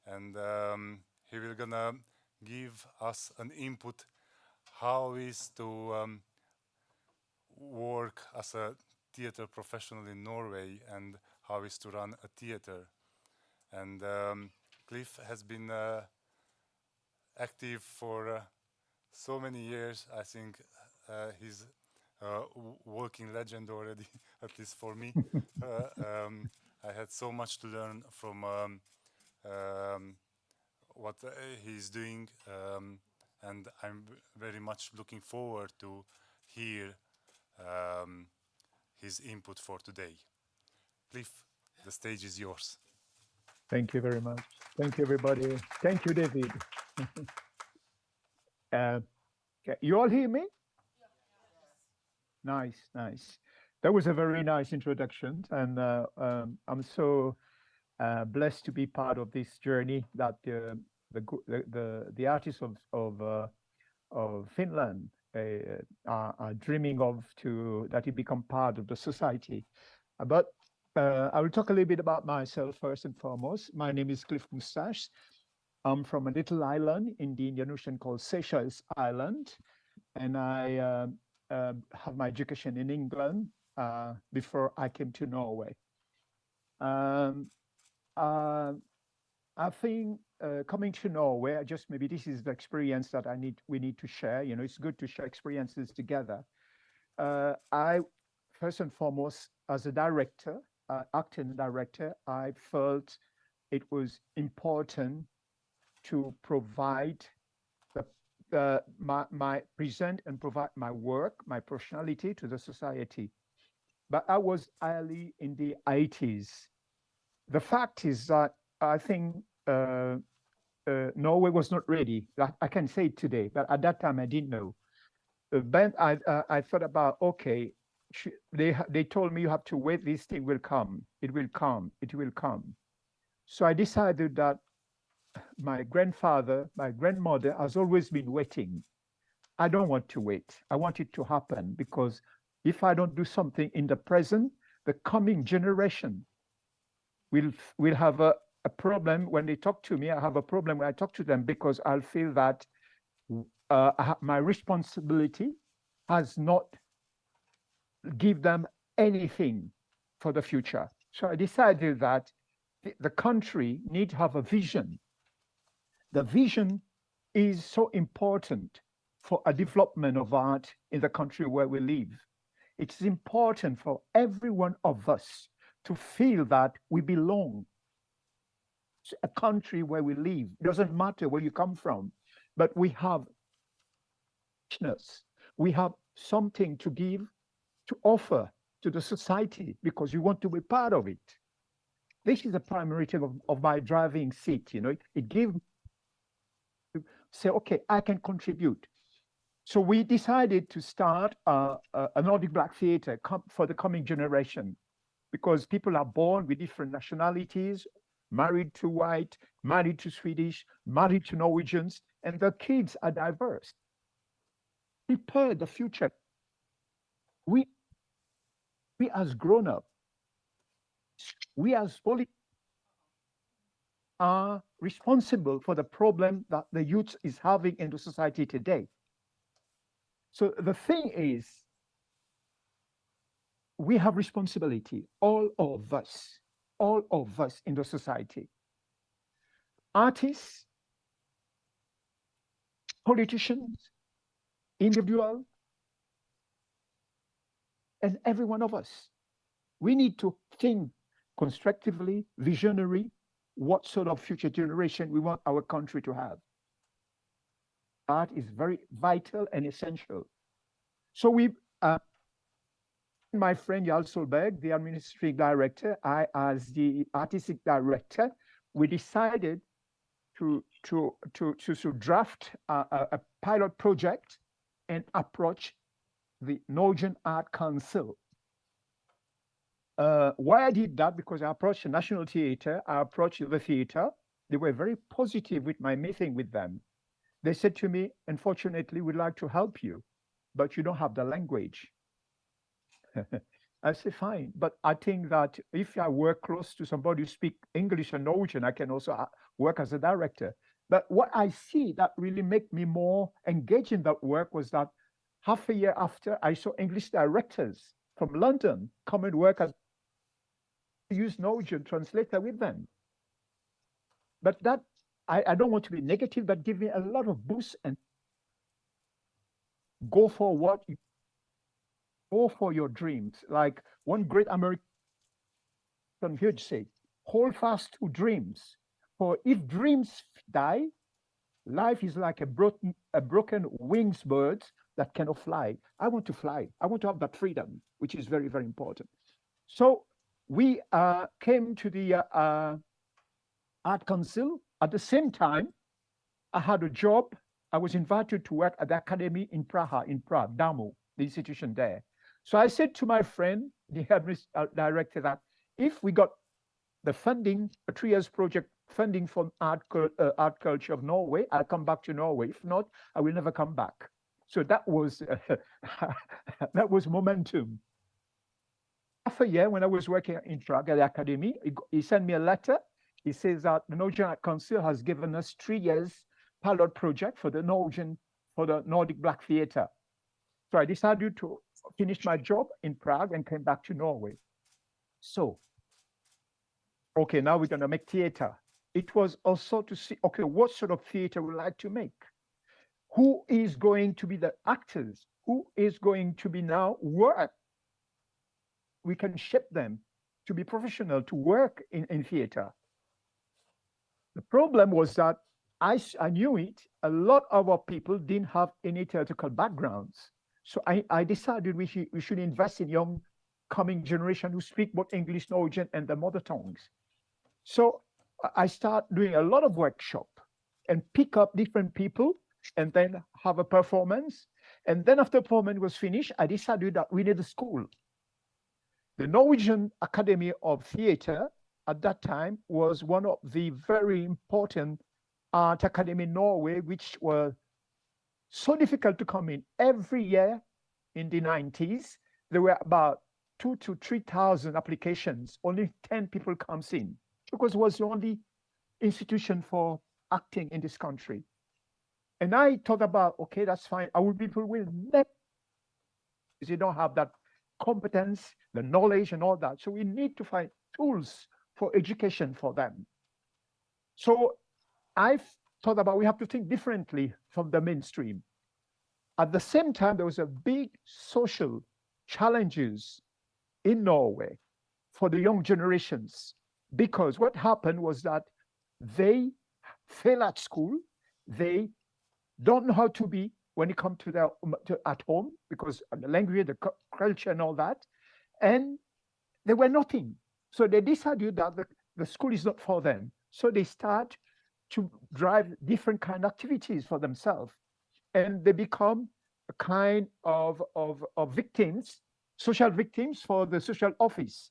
and he will gonna give us an input how is to work as a theater professional in Norway and how is to run a theater. And Cliff has been active for so many years. I think he's a walking legend already, at least for me. I had so much to learn from what he's doing, and I'm very much looking forward to hear his input for today. Cliff, the stage is yours.
Thank you very much. Thank you, everybody. Thank you, David. You all hear me? Nice, nice. That was a very nice introduction, and I'm so blessed to be part of this journey that the artists of Finland are dreaming of, to that it become part of the society. But I will talk a little bit about myself first and foremost. My name is Cliff Moustache. I'm from a little island in the Indian Ocean called Seychelles Island, and I have my education in England before I came to Norway. I think coming to Norway, maybe this is the experience that we need to share. You know, it's good to share experiences together. I, first and foremost, as a director, acting director, I felt it was important to provide my present and provide my work, my personality to the society. But I was early in the 80s. The fact is that I think Norway was not ready. I can say it today, but at that time I didn't know. Then I thought about, okay, they told me you have to wait, this thing will come, it will come, it will come. So I decided that my grandfather, my grandmother has always been waiting. I don't want to wait. I want it to happen, because if I don't do something in the present, the coming generation will have a problem when they talk to me. I have a problem when I talk to them, because I'll feel that my responsibility has not give them anything for the future. So I decided that the country need to have a vision. The vision is so important for a development of art in the country where we live. It's important for every one of us to feel that we belong to a country where we live. It doesn't matter where you come from, but we have richness. We have something to give, to offer to the society, because you want to be part of it. This is the primary thing of my driving seat. You know, it gives say, okay, I can contribute. So we decided to start a Nordic Black theater for the coming generation, because people are born with different nationalities, married to white, married to Swedish, married to Norwegians, and the kids are diverse. Prepare the future. We as grown-up, we as politicians are responsible for the problem that the youth is having in the society today. So the thing is, we have responsibility, all of us in the society. Artists, politicians, individuals, and every one of us. We need to think constructively, visionary, what sort of future generation we want our country to have. Art is very vital and essential. So my friend Jarl Solberg, the administrative director, I as the artistic director, we decided to draft a pilot project and approach the Norwegian Art Council. Why I did that? Because I approached the National Theatre, I approached the theatre. They were very positive with my meeting with them. They said to me, unfortunately, we'd like to help you, but you don't have the language. I said, fine, but I think that if I work close to somebody who speaks English and Norwegian, I can also work as a director. But what I see that really made me more engaged in that work was that half a year after, I saw English directors from London come and work as use Norwegian translator with them. But that, I don't want to be negative, but give me a lot of boost and go for what you go for your dreams. Like one great American huge said, hold fast to dreams. For if dreams die, life is like a broken wings bird that cannot fly. I want to fly. I want to have that freedom, which is very, very important. So we came to the Art Council. At the same time, I had a job. I was invited to work at the academy in Prague, DAMO, the institution there. So I said to my friend, the director, that if we got the funding, a 3 years project funding from art culture of Norway, I'll come back to Norway. If not, I will never come back. So that was that was momentum. Half a year when I was working in Prague at the academy, he sent me a letter. He says that the Norwegian Art Council has given us 3 years pilot project for the Nordic Black Theatre. So I decided to finish my job in Prague and came back to Norway. So, okay, now we're going to make theater. It was also to see, okay, what sort of theater we like to make? Who is going to be the actors? Who is going to be now work? We can shape them to be professional, to work in theater. The problem was that I knew it, a lot of our people didn't have any theatrical backgrounds. So I decided we should invest in young coming generation who speak both English, Norwegian, and the mother tongues. So I start doing a lot of workshop and pick up different people and then have a performance. And then after performance was finished, I decided that we need a school. The Norwegian Academy of Theatre at that time was one of the very important art academy in Norway, which were so difficult to come in. Every year in the 90s, there were about 2,000 to 3,000 applications. Only 10 people comes in because it was the only institution for acting in this country. And I thought about, okay, that's fine. Our people will never, because they don't have that competence, the knowledge and all that. So we need to find tools for education for them. So I thought about, we have to think differently from the mainstream. At the same time, there was a big social challenges in Norway for the young generations, because what happened was that they fail at school. They don't know how to be when it comes to at home, because of the language, the culture and all that. And they were nothing. So they decided that the school is not for them. So they start to drive different kind of activities for themselves. And they become a kind of victims, social victims for the social office.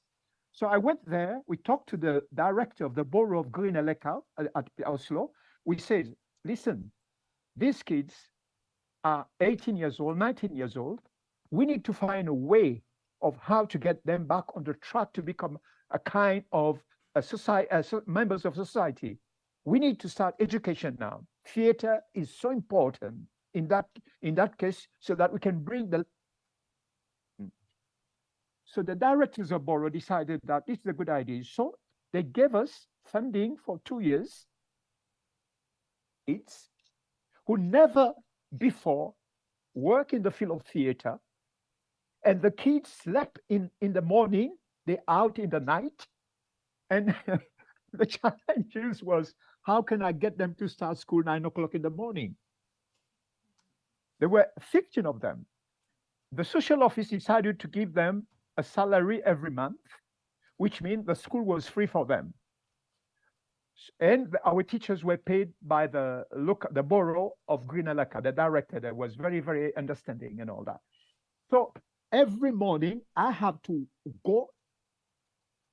So I went there, we talked to the director of the borough of Grünerløkka at Oslo. We said, listen, these kids are 18 years old, 19 years old. We need to find a way of how to get them back on the track to become a kind of members of society. We need to start education now. Theater is so important in that case, so that we can bring the. So the directors of borough decided that this is a good idea. So they gave us funding for 2 years. It's who never before worked in the field of theater, and the kids slept in the morning, they out in the night, and the challenges was, how can I get them to start school 9 o'clock in the morning? There were 15 of them. The social office decided to give them a salary every month, which means the school was free for them. And our teachers were paid by the borough of Grünerløkka, the director that was very, very understanding and all that. So every morning I have to go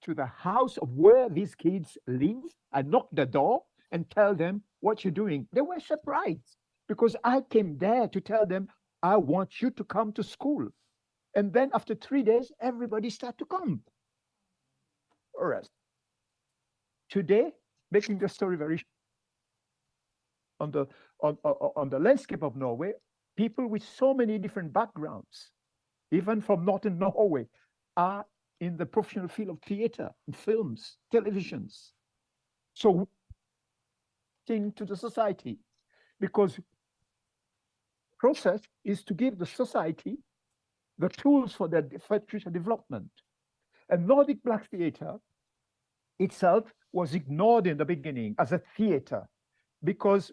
to the house of where these kids live. I knock the door and tell them what you're doing. They were surprised because I came there to tell them, I want you to come to school. And then after 3 days, everybody started to come. All right. Today, making the story very short, on the landscape of Norway, people with so many different backgrounds, even from northern Norway, are in the professional field of theater, films, televisions. So, to the society, because process is to give the society the tools for their future development. And Nordic Black Theatre itself was ignored in the beginning as a theater because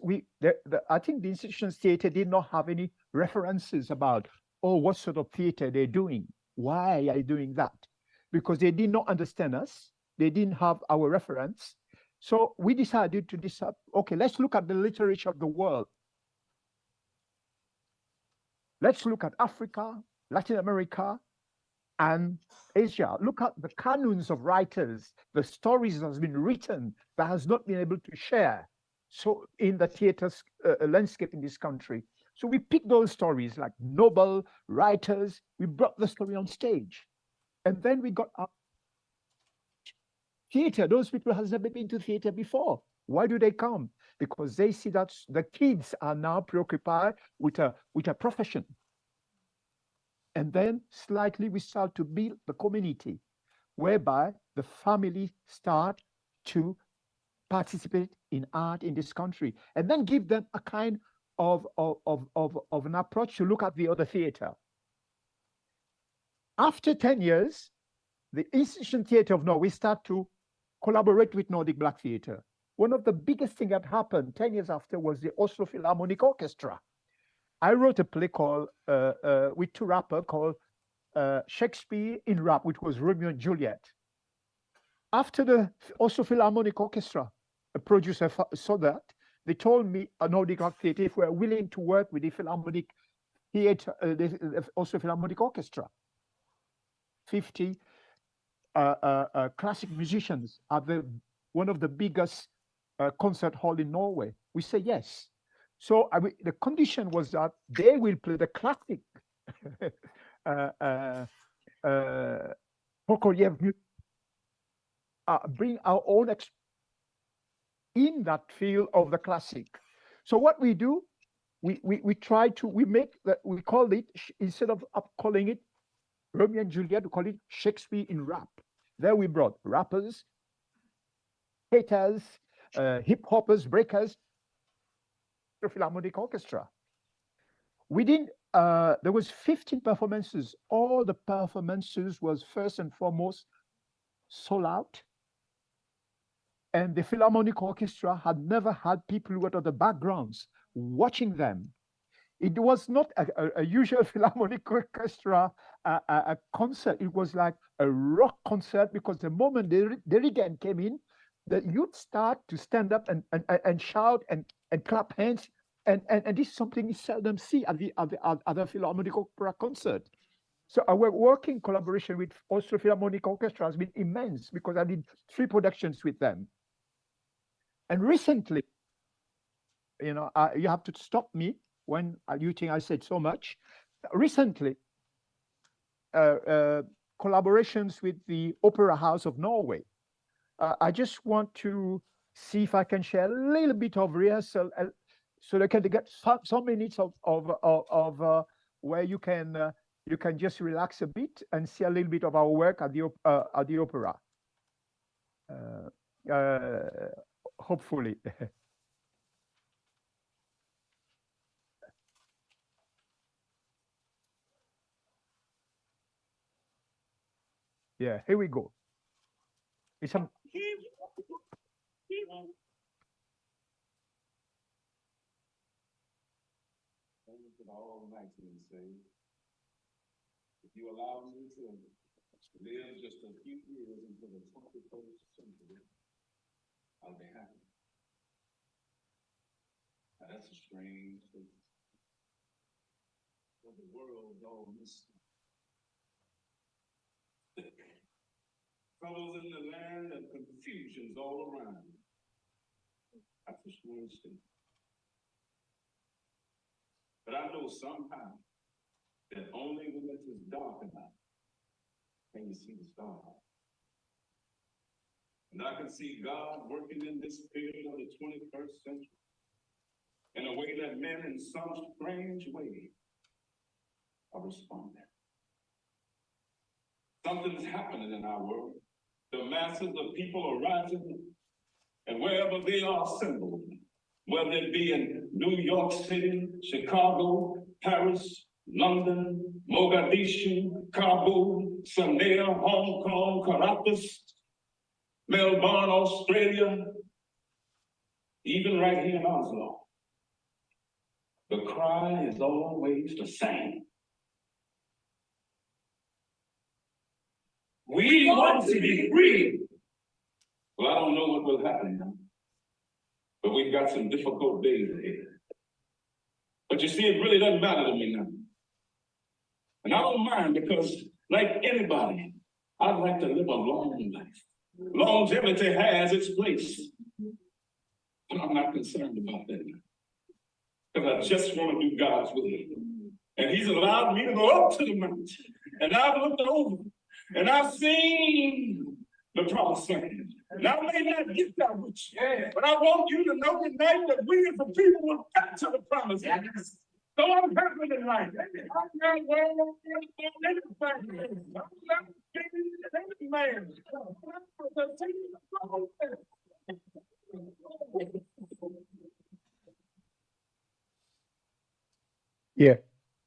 I think the institution's theater did not have any references about, oh, what sort of theater they're doing. Why are you doing that? Because they did not understand us. They didn't have our reference. So we decided to decide, okay, let's look at the literature of the world. Let's look at Africa, Latin America, and Asia. Look at the canons of writers, the stories that has been written that has not been able to share. So in the theater landscape in this country. So we picked those stories like noble writers, we brought the story on stage. And then we got our theater. Those people has never been to theater before. Why do they come? Because they see that the kids are now preoccupied with a profession. And then slightly we start to build the community, whereby the family start to participate in art in this country, and then give them a kind of an approach to look at the other theater. After 10 years, the Institution Theatre of Norway start to collaborate with Nordic Black Theatre. One of the biggest things that happened 10 years after was the Oslo Philharmonic Orchestra. I wrote a play called, with two rappers called Shakespeare in Rap, which was Romeo and Juliet. After the Oslo Philharmonic Orchestra, a producer saw that, they told me, a Nordic Black Theatre, if we are willing to work with the Philharmonic Theatre, the Oslo Philharmonic Orchestra. 50 classic musicians are one of the biggest concert hall in Norway. We say yes. So the condition was that they will play the classic Prokofiev music, bring our own in that field of the classic. So what we do, we try to, we call it, instead of calling it Romeo and Juliet, we call it Shakespeare in Rap. There we brought rappers, skaters, hip hoppers, breakers, the Philharmonic Orchestra. There was 15 performances. All the performances was first and foremost sold out. And the Philharmonic Orchestra had never had people who were other backgrounds watching them. It was not a usual Philharmonic Orchestra a concert. It was like a rock concert, because the moment the dirigent came in, the youth start to stand up and shout and clap hands. And this is something you seldom see at the other Philharmonic Opera concert. So our working collaboration with Oslo Philharmonic Orchestra has been immense, because I did 3 productions with them. And recently, you have to stop me when you think I said so much. Recently, collaborations with the Opera House of Norway. I just want to see if I can share a little bit of rehearsal, so they can get some minutes of where you can just relax a bit and see a little bit of our work at the opera. Hopefully. Yeah, here we go. It's some.
All night and say, if you allow me to live just a few years into the 21st century, I'll be happy. Now, that's a strange thing. For the world's all missing. Troubles in the land and confusions all around. That's a strange thing. But I know somehow that only when it is dark enough can you see the stars. And I can see God working in this period of the 21st century. in a way that men in some strange way are responding. Something's happening in our world. The masses of people are rising, and wherever they are assembled, whether it be in New York City, Chicago, Paris, London, Mogadishu, Kabul, Sanaa, Hong Kong, Caracas, Melbourne, Australia, even right here in Oslo, the cry is always the same. We want to be free. Well, I don't know what will happen now, but we've got some difficult days ahead. But you see, it really doesn't matter to me now. And I don't mind because, like anybody, I'd like to live a long life. Longevity has its place. But I'm not concerned about that now. Because I just want to do God's will. And He's allowed me to go up to the mountain. And I've looked over. And I've seen the promised land. And I may not get that with you. But I want you to know tonight that we as a people will get to the promised land. So I'm happy tonight. I'm not worried about anything. I'm not getting any man.
Yeah,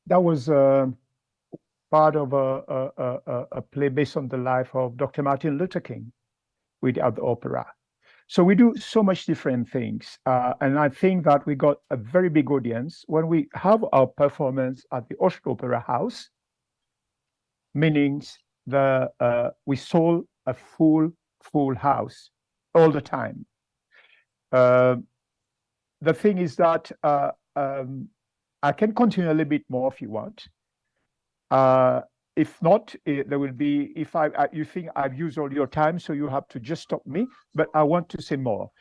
that was part of a play based on the life of Dr. Martin Luther King without the opera. So we do so much different things. And I think that we got a very big audience when we have our performance at the Oslo Opera House, meaning we sold a full house all the time. The thing is that I can continue a little bit more if you want. If not, there will be, if you think I've used all your time, so you have to just stop me, but I want to say more.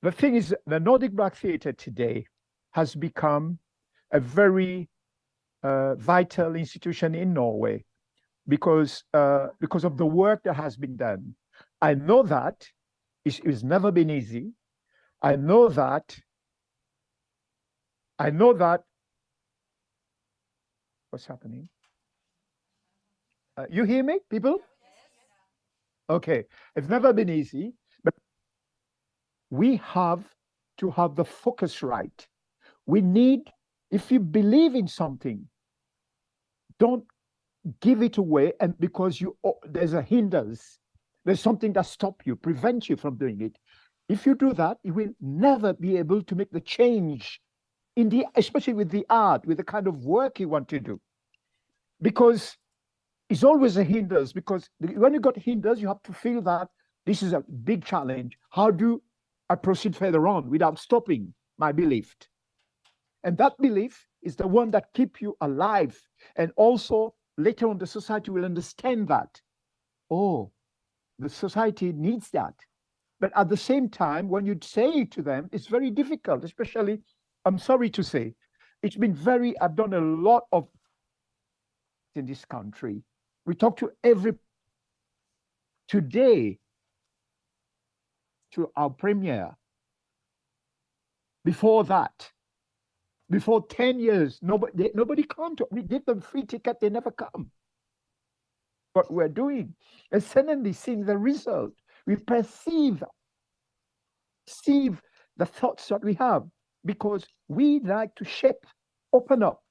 The thing is, the Nordic Black Theatre today has become a very vital institution in Norway because of the work that has been done. I know that it's never been easy. I know that what's happening? You hear me, people? Okay, it's never been easy, but we have to have the focus right. We need, if you believe in something, don't give it away, and because there's a hindrance, there's something that stops you, prevents you from doing it. If you do that, you will never be able to make the change especially with the art, with the kind of work you want to do, because it's always a hindrance. Because when you got hindrance, you have to feel that this is a big challenge. How do I proceed further on without stopping my belief? And that belief is the one that keeps you alive. And also later on, the society will understand that, oh, the society needs that. But at the same time, when you say it to them, it's very difficult, especially, I'm sorry to say, I've done a lot of in this country. We talk to today, to our premier. Before that, before 10 years, nobody come to, we give them free ticket, they never come. What we're doing, and suddenly seeing the result, we perceive the thoughts that we have, because we like to open up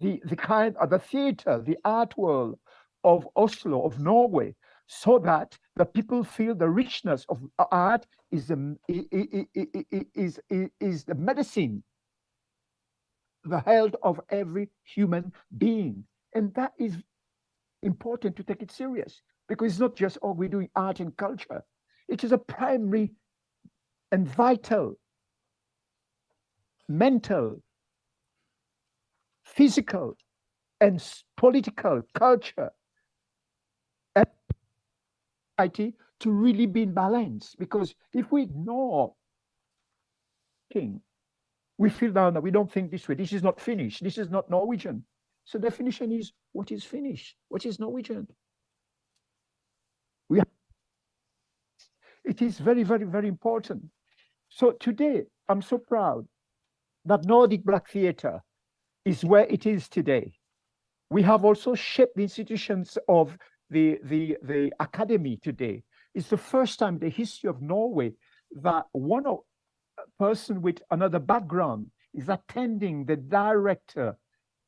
the kind of the theater, the art world of Oslo, of Norway, so that the people feel the richness of art is the medicine, the health of every human being. And that is important to take it serious, because it's not just, oh, we're doing art and culture. It is a primary and vital, mental, physical, and political culture and society to really be in balance. Because if we ignore things, we feel down that we don't think this way. This is not Finnish. This is not Norwegian. So definition is, what is Finnish? What is Norwegian? It is very, very, very important. So today, I'm so proud that Nordic Black theatre is where it is today. We have also shaped the institutions of the academy today. It's the first time in the history of Norway that one person with another background is attending the director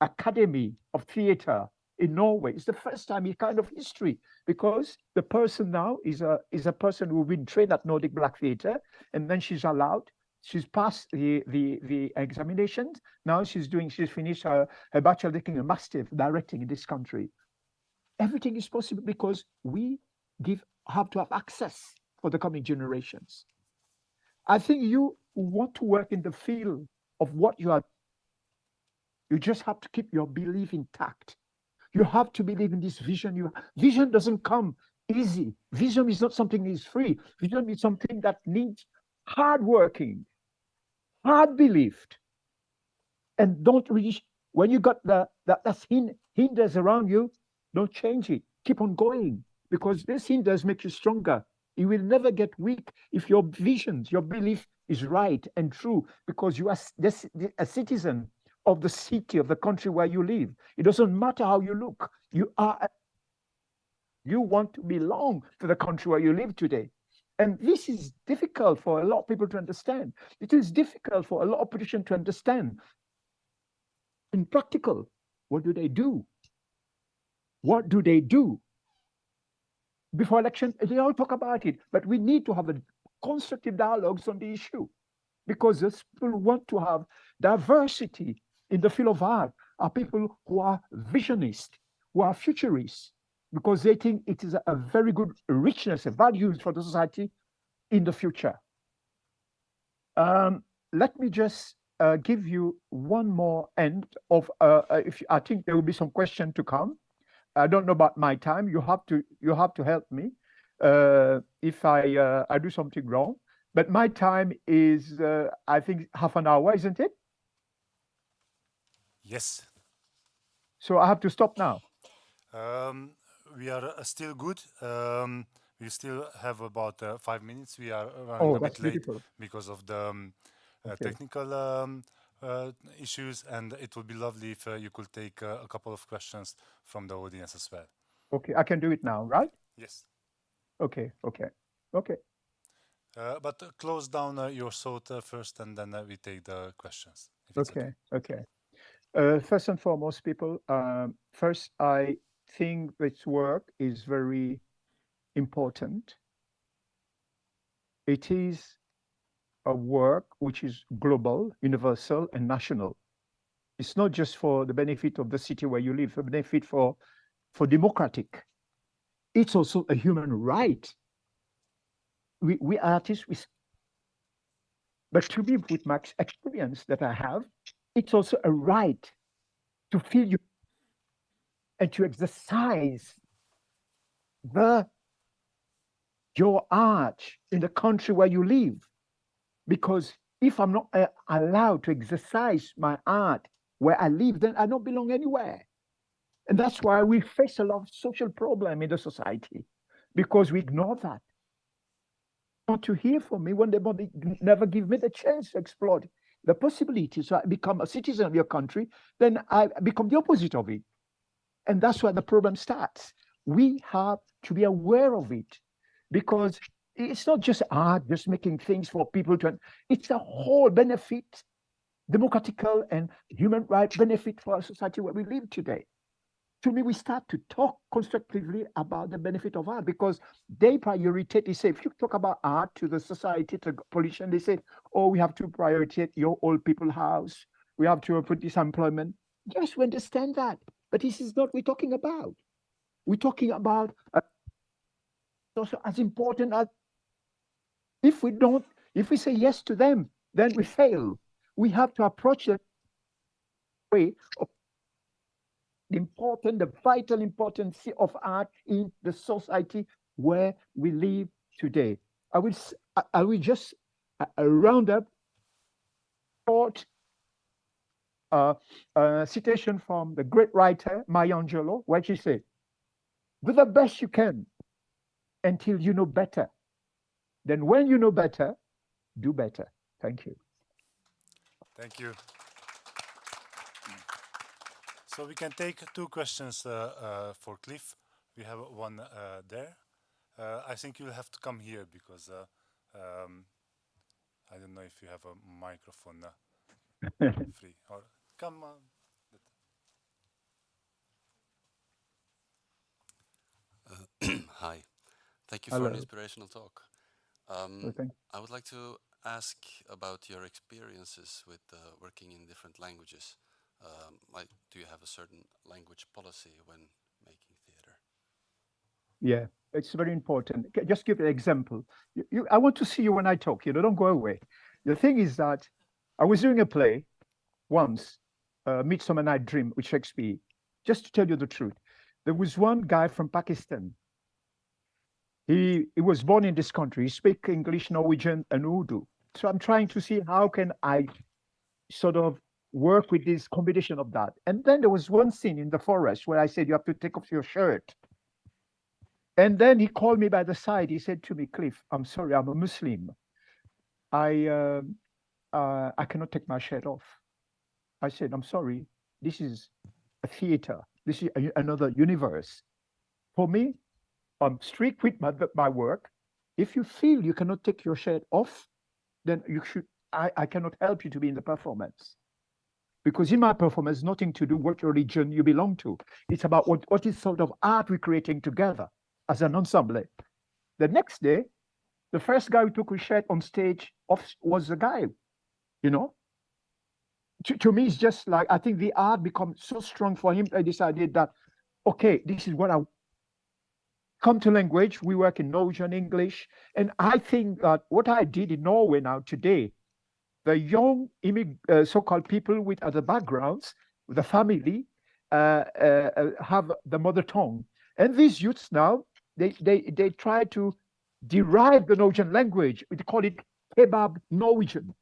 academy of theatre in Norway. It's the first time in kind of history, because the person now is a person who's been trained at Nordic Black Theatre, and then she's allowed. She's passed the examinations. Now she's finished her bachelor, taking a master of directing in this country. Everything is possible because we have to have access for the coming generations. I think you want to work in the field of what you are. You just have to keep your belief intact. You have to believe in this vision. Vision doesn't come easy. Vision is not something that is free. Vision is something that needs hard working, hard believed, and don't reach. When you got that's hinders around you, don't change it. Keep on going, because this hinders make you stronger. You will never get weak if your visions, your belief is right and true, because you are a citizen of the city, of the country where you live. It doesn't matter how you look. You want to belong to the country where you live today. And this is difficult for a lot of people to understand. It is difficult for a lot of politicians to understand. In practical, what do they do? What do they do? Before election, they all talk about it, but we need to have a constructive dialogues on the issue, because those people who want to have diversity in the field of art are people who are visionists, who are futurists, because they think it is a very good richness, a values for the society in the future. Let me just give you one more end of, I think there will be some question to come. I don't know about my time. You have to help me if I do something wrong. But my time is, I think, half an hour, isn't it?
Yes.
So I have to stop now.
We are still good. We still have about 5 minutes. We are running a bit late
beautiful.
because of the technical issues, and it would be lovely if you could take a couple of questions from the audience as well.
Okay, I can do it now, right?
Yes.
Okay.
But close down your thought first, and then we take the questions.
Okay. First and foremost, people, first, I think this work is very important. It is a work which is global, universal, and national. It's not just for the benefit of the city where you live, for benefit for democratic. It's also a human right. We artists, but to me, with my experience that I have, it's also a right to feel you and to exercise your art in the country where you live. Because if I'm not allowed to exercise my art where I live, then I don't belong anywhere. And that's why we face a lot of social problem in the society, because we ignore that. Want to hear from me when they never give me the chance to explore the possibilities. So I become a citizen of your country, then I become the opposite of it. And that's where the problem starts. We have to be aware of it, because it's not just art, just making things for people to, it's a whole benefit, democratical and human rights benefit for our society where we live today. To me, we start to talk constructively about the benefit of art, because they prioritize, they say, if you talk about art to the society, to politicians, they say, oh, we have to prioritize your old people house. We have to put this employment. Yes, we understand that. But this is not what we're talking about. We're talking about also as important as, if we say yes to them, then we fail. We have to approach the way of the vital importance of art in the society where we live today. I will just round up short citation from the great writer Maya Angelou, where she said, do the best you can until you know better. Then when you know better, do better. Thank you.
Thank you. So we can take two questions for Cliff. We have one there. I think you'll have to come here because I don't know if you have a microphone free. Or come on.
Hi, thank you for
Hello.
an inspirational talk.
Thank
I would like to ask about your experiences with working in different languages. Like, do you have a certain language policy when making theater?
Yeah, it's very important. Just give an example. I want to see you when I talk. Don't go away. The thing is that I was doing a play once, Midsummer Night Dream with Shakespeare. Just to tell you the truth, there was one guy from Pakistan. He was born in this country. He speaks English, Norwegian, and Urdu. So I'm trying to see how can I sort of work with this combination of that. And then there was one scene in the forest where I said, you have to take off your shirt. And then he called me by the side. He said to me, Cliff, I'm sorry, I'm a Muslim. I cannot take my shirt off. I said, I'm sorry, this is a theater. This is another universe. For me, I'm strict with my work. If you feel you cannot take your shirt off, then you should. I cannot help you to be in the performance. Because in my performance, nothing to do what religion you belong to. It's about what is sort of art we're creating together as an ensemble. The next day, the first guy who took his shirt on stage was the guy, To me, it's just like, I think the art becomes so strong for him. I decided that, okay, this is what I come to language. We work in Norwegian, English. And I think that what I did in Norway now today, the young so-called people with other backgrounds, the family, have the mother tongue. And these youths now, they try to derive the Norwegian language. We call it kebab Norwegian,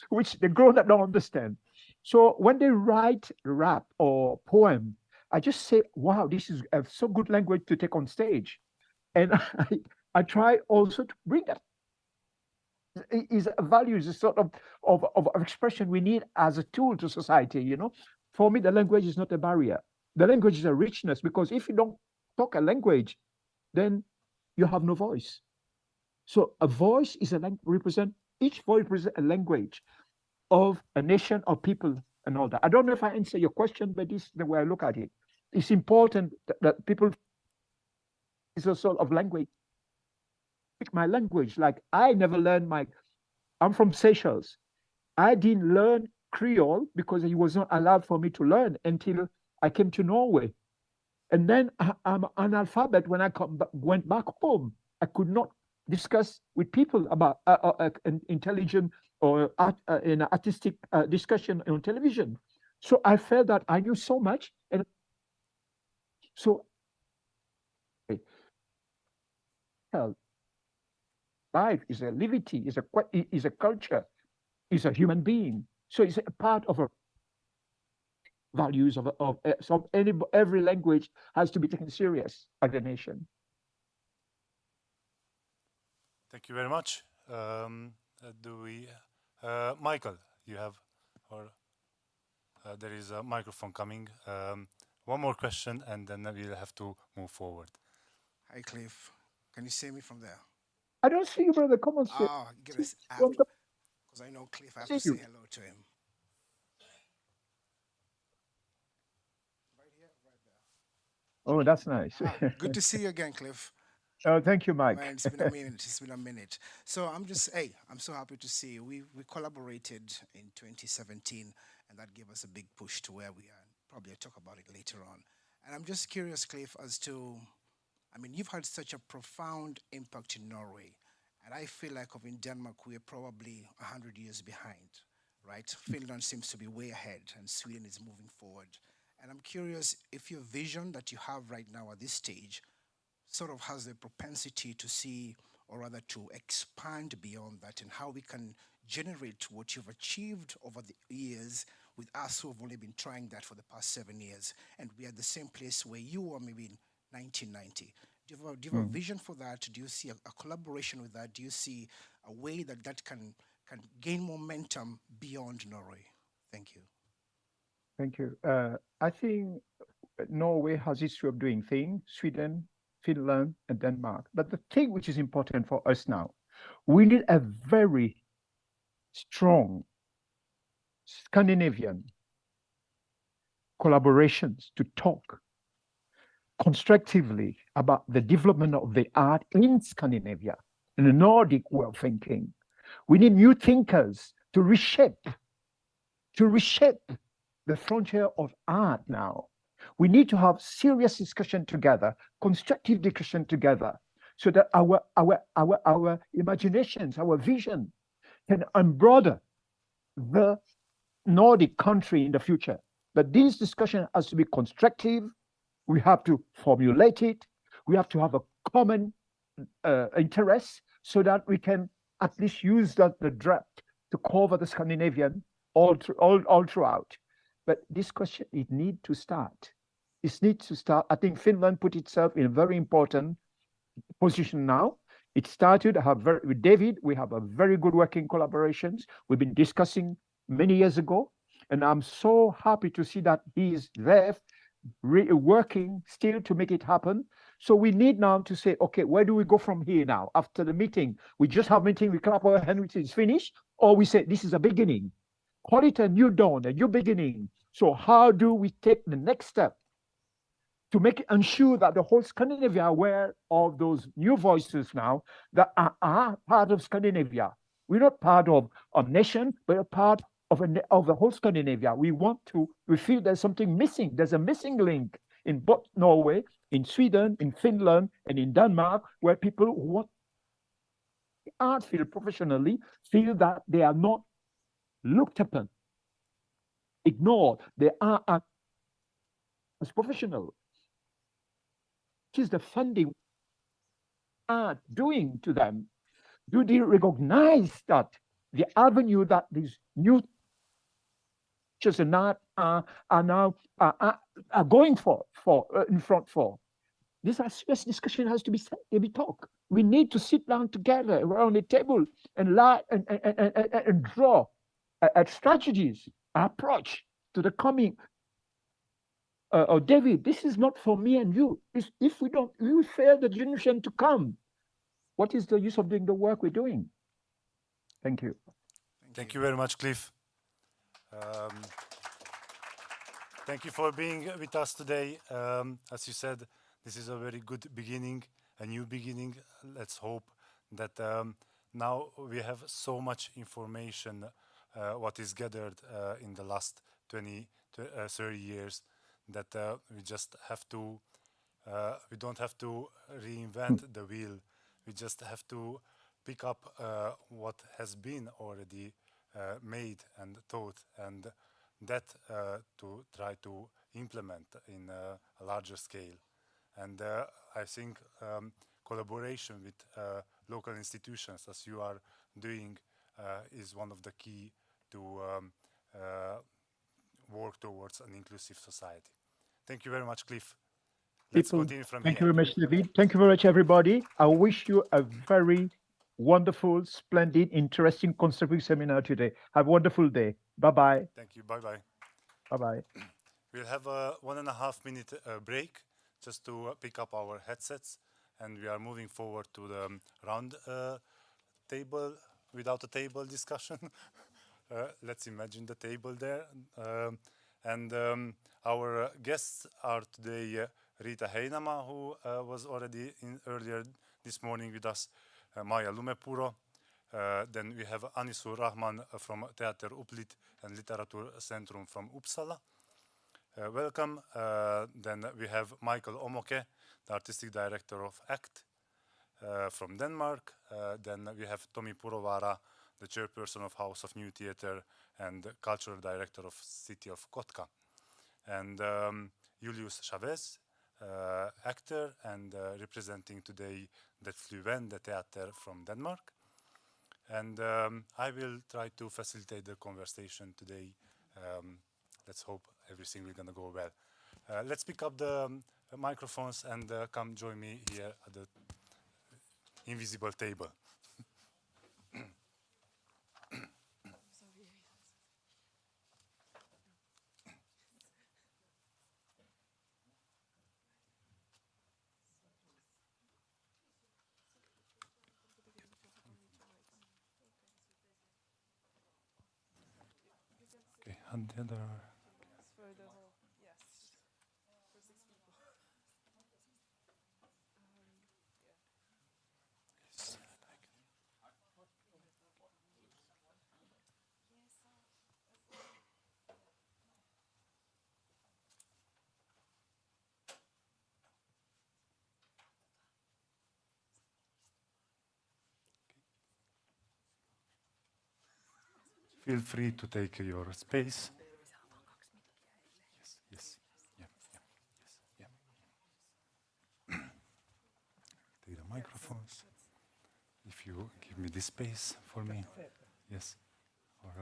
which the grown-up don't understand. So when they write rap or poem, I just say, wow, this is a so good language to take on stage. And I try also to bring that is a value, is a sort of expression we need as a tool to society. For me, the language is not a barrier. The language is a richness, because if you don't talk a language, then you have no voice. So a voice is each voice represents a language of a nation or people and all that. I don't know if I answer your question, but this is the way I look at it. It's important that people is a sort of language. Speak my language. Like I never learned I'm from Seychelles. I didn't learn Creole because it was not allowed for me to learn until I came to Norway. And then I'm an analphabet when I went back home. I could not discuss with people about an intelligent or an artistic discussion on television. So I felt that I knew so much. And so life is a livity, is a culture, is a human being. So it's a part of a values of every language has to be taken serious by the nation.
Thank you very much. Michael, you have, or there is a microphone coming. One more question, and then we'll have to move forward.
Hi, Cliff. Can you see me from there?
I don't see you, brother. Come on, sit.
Because I know Cliff. I have to say hello to him. Right here, right there.
Oh, that's nice.
Good to see you again, Cliff.
Oh, thank you, Mike.
Man, it's been a minute. It's been a minute. So I'm so happy to see you. We collaborated in 2017, and that gave us a big push to where we are. Probably I'll talk about it later on. And I'm just curious, Cliff, as to, you've had such a profound impact in Norway, and I feel like in Denmark we're probably 100 years behind, right? Finland seems to be way ahead, and Sweden is moving forward. And I'm curious if your vision that you have right now at this stage sort of has the propensity to see, or rather to expand beyond that, and how we can generate what you've achieved over the years with us who have only been trying that for the past 7 years, and we are at the same place where you were maybe in 1990. Do you have a vision for that? Do you see a collaboration with that? Do you see a way that can can gain momentum beyond Norway? Thank you.
Thank you. I think Norway has history of doing things, Sweden, Finland, and Denmark. But the thing which is important for us now, we need a very strong Scandinavian collaborations to talk constructively about the development of the art in Scandinavia, in the Nordic way of thinking. We need new thinkers to reshape the frontier of art now. We need to have serious discussion together, constructive discussion together, so that our imaginations, our vision can embroider the Nordic country in the future. But this discussion has to be constructive. We have to formulate it. We have to have a common interest so that we can at least use the draft to cover the Scandinavian all throughout. But this question, it needs to start. It needs to start. I think Finland put itself in a very important position now. It started with David. We have a very good working collaborations. We've been discussing many years ago, and I'm so happy to see that he's there working still to make it happen. So we need now to say, okay, where do we go from here now? After the meeting, we just have a meeting, we clap our hands, it's finished, or we say this is a beginning. Call it a new dawn, a new beginning. So how do we take the next step to ensure that the whole Scandinavia are aware of those new voices now that are part of Scandinavia? We're not part of a nation, but a part of the whole Scandinavia. We feel there's something missing. There's a missing link in both Norway, in Sweden, in Finland, and in Denmark, where people who want art field professionally feel that they are not looked upon, ignored. They are as professional. What is the funding art doing to them? Do they recognize that the avenue that these new teachers and art are now going in front for? This serious discussion has to be talked. We need to sit down together around the table and draw strategies, approach to the coming. David, this is not for me and you. If we don't, we will fail the generation to come. What is the use of doing the work we're doing? Thank you.
Thank you very much, Cliff. Thank you for being with us today. As you said, this is a very good beginning, a new beginning. Let's hope that now we have so much information, what is gathered in the last 20, 30 years, that we just have to, we don't have to reinvent the wheel. We just have to pick up what has been already made and taught, and that to try to implement in a larger scale. And I think collaboration with local institutions, as you are doing, is one of the key to work towards an inclusive society. Thank you very much, Cliff. Let's continue from here.
Thank you very much, David. Thank you very much, everybody. I wish you a very wonderful, splendid, interesting, constructive seminar today. Have a wonderful day. Bye-bye.
Thank you. Bye-bye.
Bye-bye.
We'll have a 1.5 minute break just to pick up our headsets, and we are moving forward to the round table, without a table discussion. Let's imagine the table there. And our guests are today Riita Heinama, who was already in earlier this morning with us, Maija Lumepuro. Then we have Anisur Rahman from Teater Upplit and Litteraturcentrum from Uppsala. Welcome. Then we have Michael Omoke, the artistic director of ACT from Denmark. Then we have Tomi Purovara, the chairperson of House of New Theatre and cultural director of City of Kotka. And Julius Chavez, actor and representing today Det Flyvende Theater from Denmark. And I will try to facilitate the conversation today. Let's hope everything will gonna go well. Let's pick up the microphones and come join me here at the invisible table. and the other. Feel free to take your space. Yes, yes, yeah, yeah, yes, yeah. Take the microphones. If you give me this space for me, yes. Or,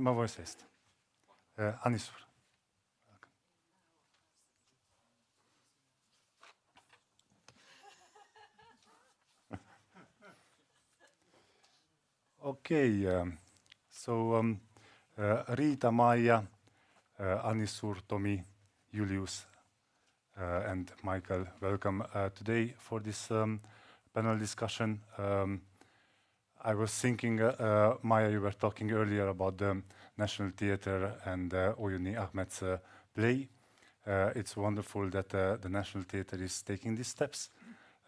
Mä voin seistä. Anisur. Okay, Riita, Maija, Anisur, Tomi, Julius, and Michael, welcome today for this panel discussion. I was thinking, Maija, you were talking earlier about the National Theatre and Oyuni Ahmed's play. It's wonderful that the National Theatre is taking these steps.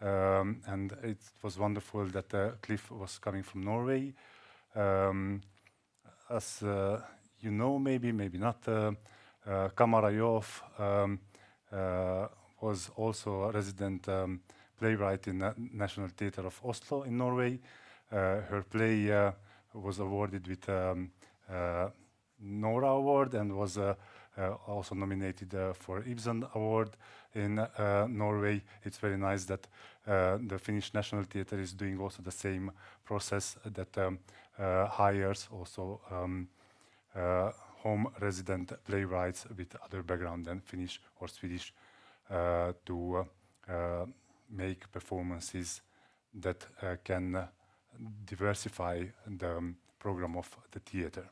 And it was wonderful that Cliff was coming from Norway. As you know, maybe not, Kamarajov was also a resident playwright in the National Theatre of Oslo in Norway. Her play was awarded with Nora Award and was also nominated for Ibsen Award in Norway. It's very nice that the Finnish National Theatre is doing also the same process, that hires also home resident playwrights with other background than Finnish or Swedish to make performances that can diversify the program of the theatre.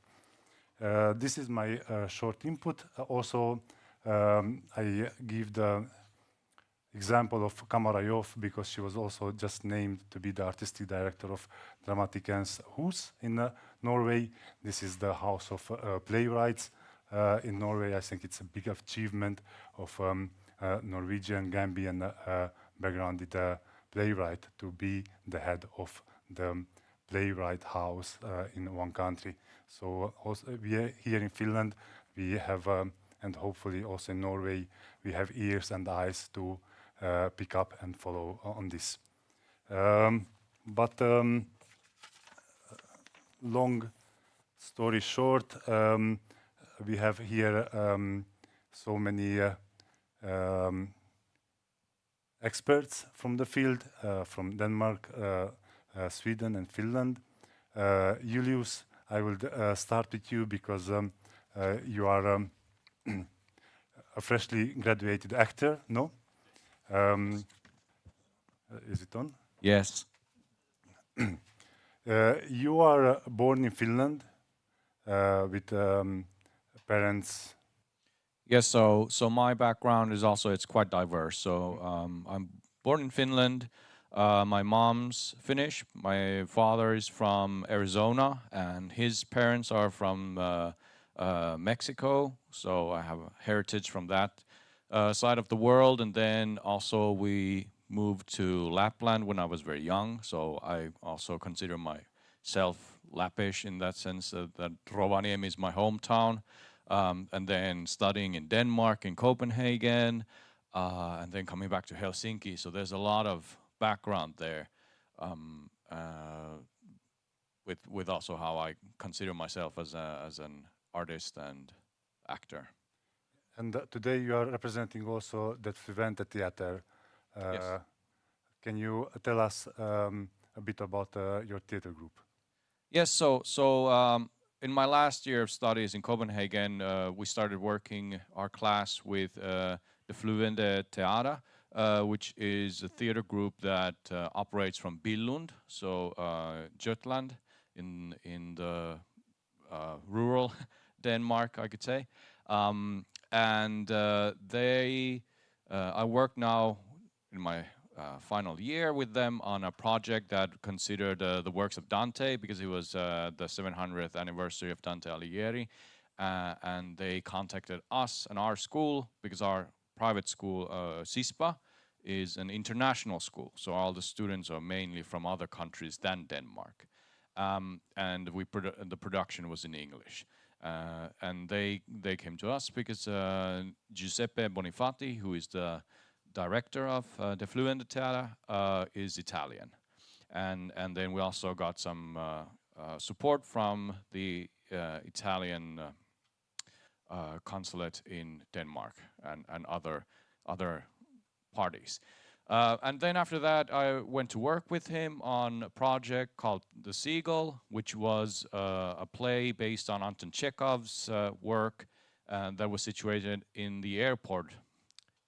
This is my short input. Also, I give the example of Kamarajov because she was also just named to be the artistic director of Dramatikens Hus in Norway. This is the house of playwrights in Norway. I think it's a big achievement of Norwegian, Gambian backgrounded playwright to be the head of the playwright house in one country. So also we here in Finland, we have, and hopefully also in Norway, we have ears and eyes to pick up and follow on this. But long story short, we have here so many experts from the field, from Denmark, Sweden and Finland. Julius, I will start with you because you are a freshly graduated actor, no? Is it on?
Yes.
You are born in Finland with parents.
Yes, so my background is also, it's quite diverse. So I'm born in Finland. My mom's Finnish. My father is from Arizona, and his parents are from Mexico. So I have heritage from that side of the world. And then also we moved to Lapland when I was very young. So I also consider myself Lappish in that sense, that Rovaniemi is my hometown. And then studying in Denmark, in Copenhagen, and then coming back to Helsinki. So there's a lot of background there, with also how I consider myself as an artist and actor.
And today you are representing also the Fluente Theater.
Yes.
Can you tell us a bit about your theater group?
Yes, so in my last year of studies in Copenhagen, we started working our class with the Fluente Theater, which is a theater group that operates from Billund, so Jutland in the rural Denmark, I could say. And I work now in my final year with them on a project that considered the works of Dante, because it was the 700th anniversary of Dante Alighieri. And they contacted us and our school, because our private school, CISPA, is an international school. So all the students are mainly from other countries than Denmark. And the production was in English. And they came to us because Giuseppe Bonifati, who is the director of the Fluent Theater, is Italian. And then we also got some support from the Italian consulate in Denmark and other parties. And then after that, I went to work with him on a project called The Seagull, which was a play based on Anton Chekhov's work that was situated in the airport,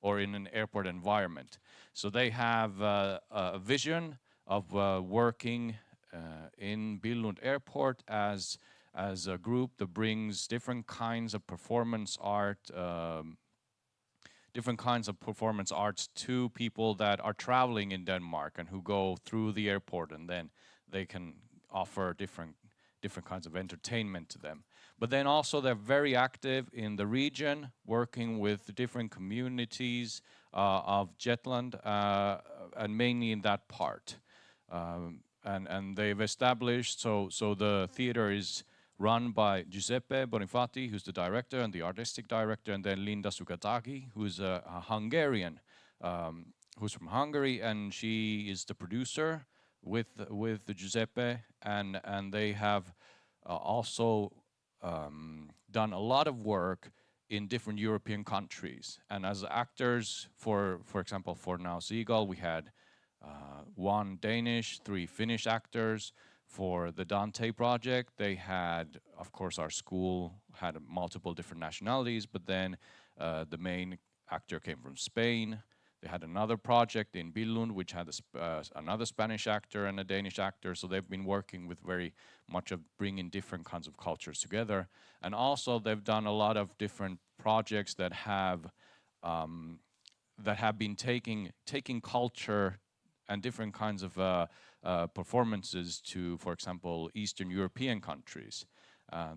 or in an airport environment. So they have a vision of working in Billund Airport as a group that brings different kinds of performance art, to people that are traveling in Denmark and who go through the airport, and then they can offer different kinds of entertainment to them. But then also they're very active in the region, working with different communities of Jutland, and mainly in that part. And they've established, so the theater is run by Giuseppe Bonifati, who's the director and the artistic director, and then Linda Sukatagi, who's a Hungarian, who's from Hungary, and she is the producer with Giuseppe, and they have also done a lot of work in different European countries. And as actors, for example, for Now Seagull, we had 1 Danish, 3 Finnish actors. For the Dante project, they had, of course, our school had multiple different nationalities, but then the main actor came from Spain. They had another project in Billund, which had another Spanish actor and a Danish actor. So they've been working with very much of bringing different kinds of cultures together. And also they've done a lot of different projects that have been taking culture and different kinds of performances to, for example, Eastern European countries.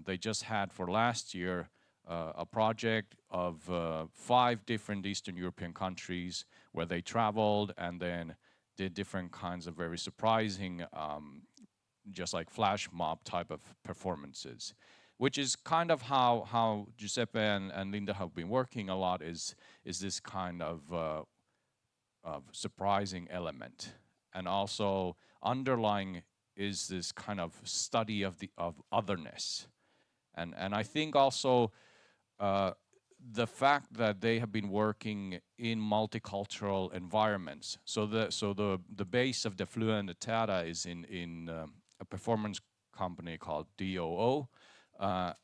They just had for last year a project of 5 different Eastern European countries where they traveled and then did different kinds of very surprising, just like flash mob type of performances, which is kind of how Giuseppe and Linda have been working a lot, is this kind of surprising element. And also underlying is this kind of study of otherness. And I think also the fact that they have been working in multicultural environments. So the base of the Fluent Theater is in a performance company called DOO,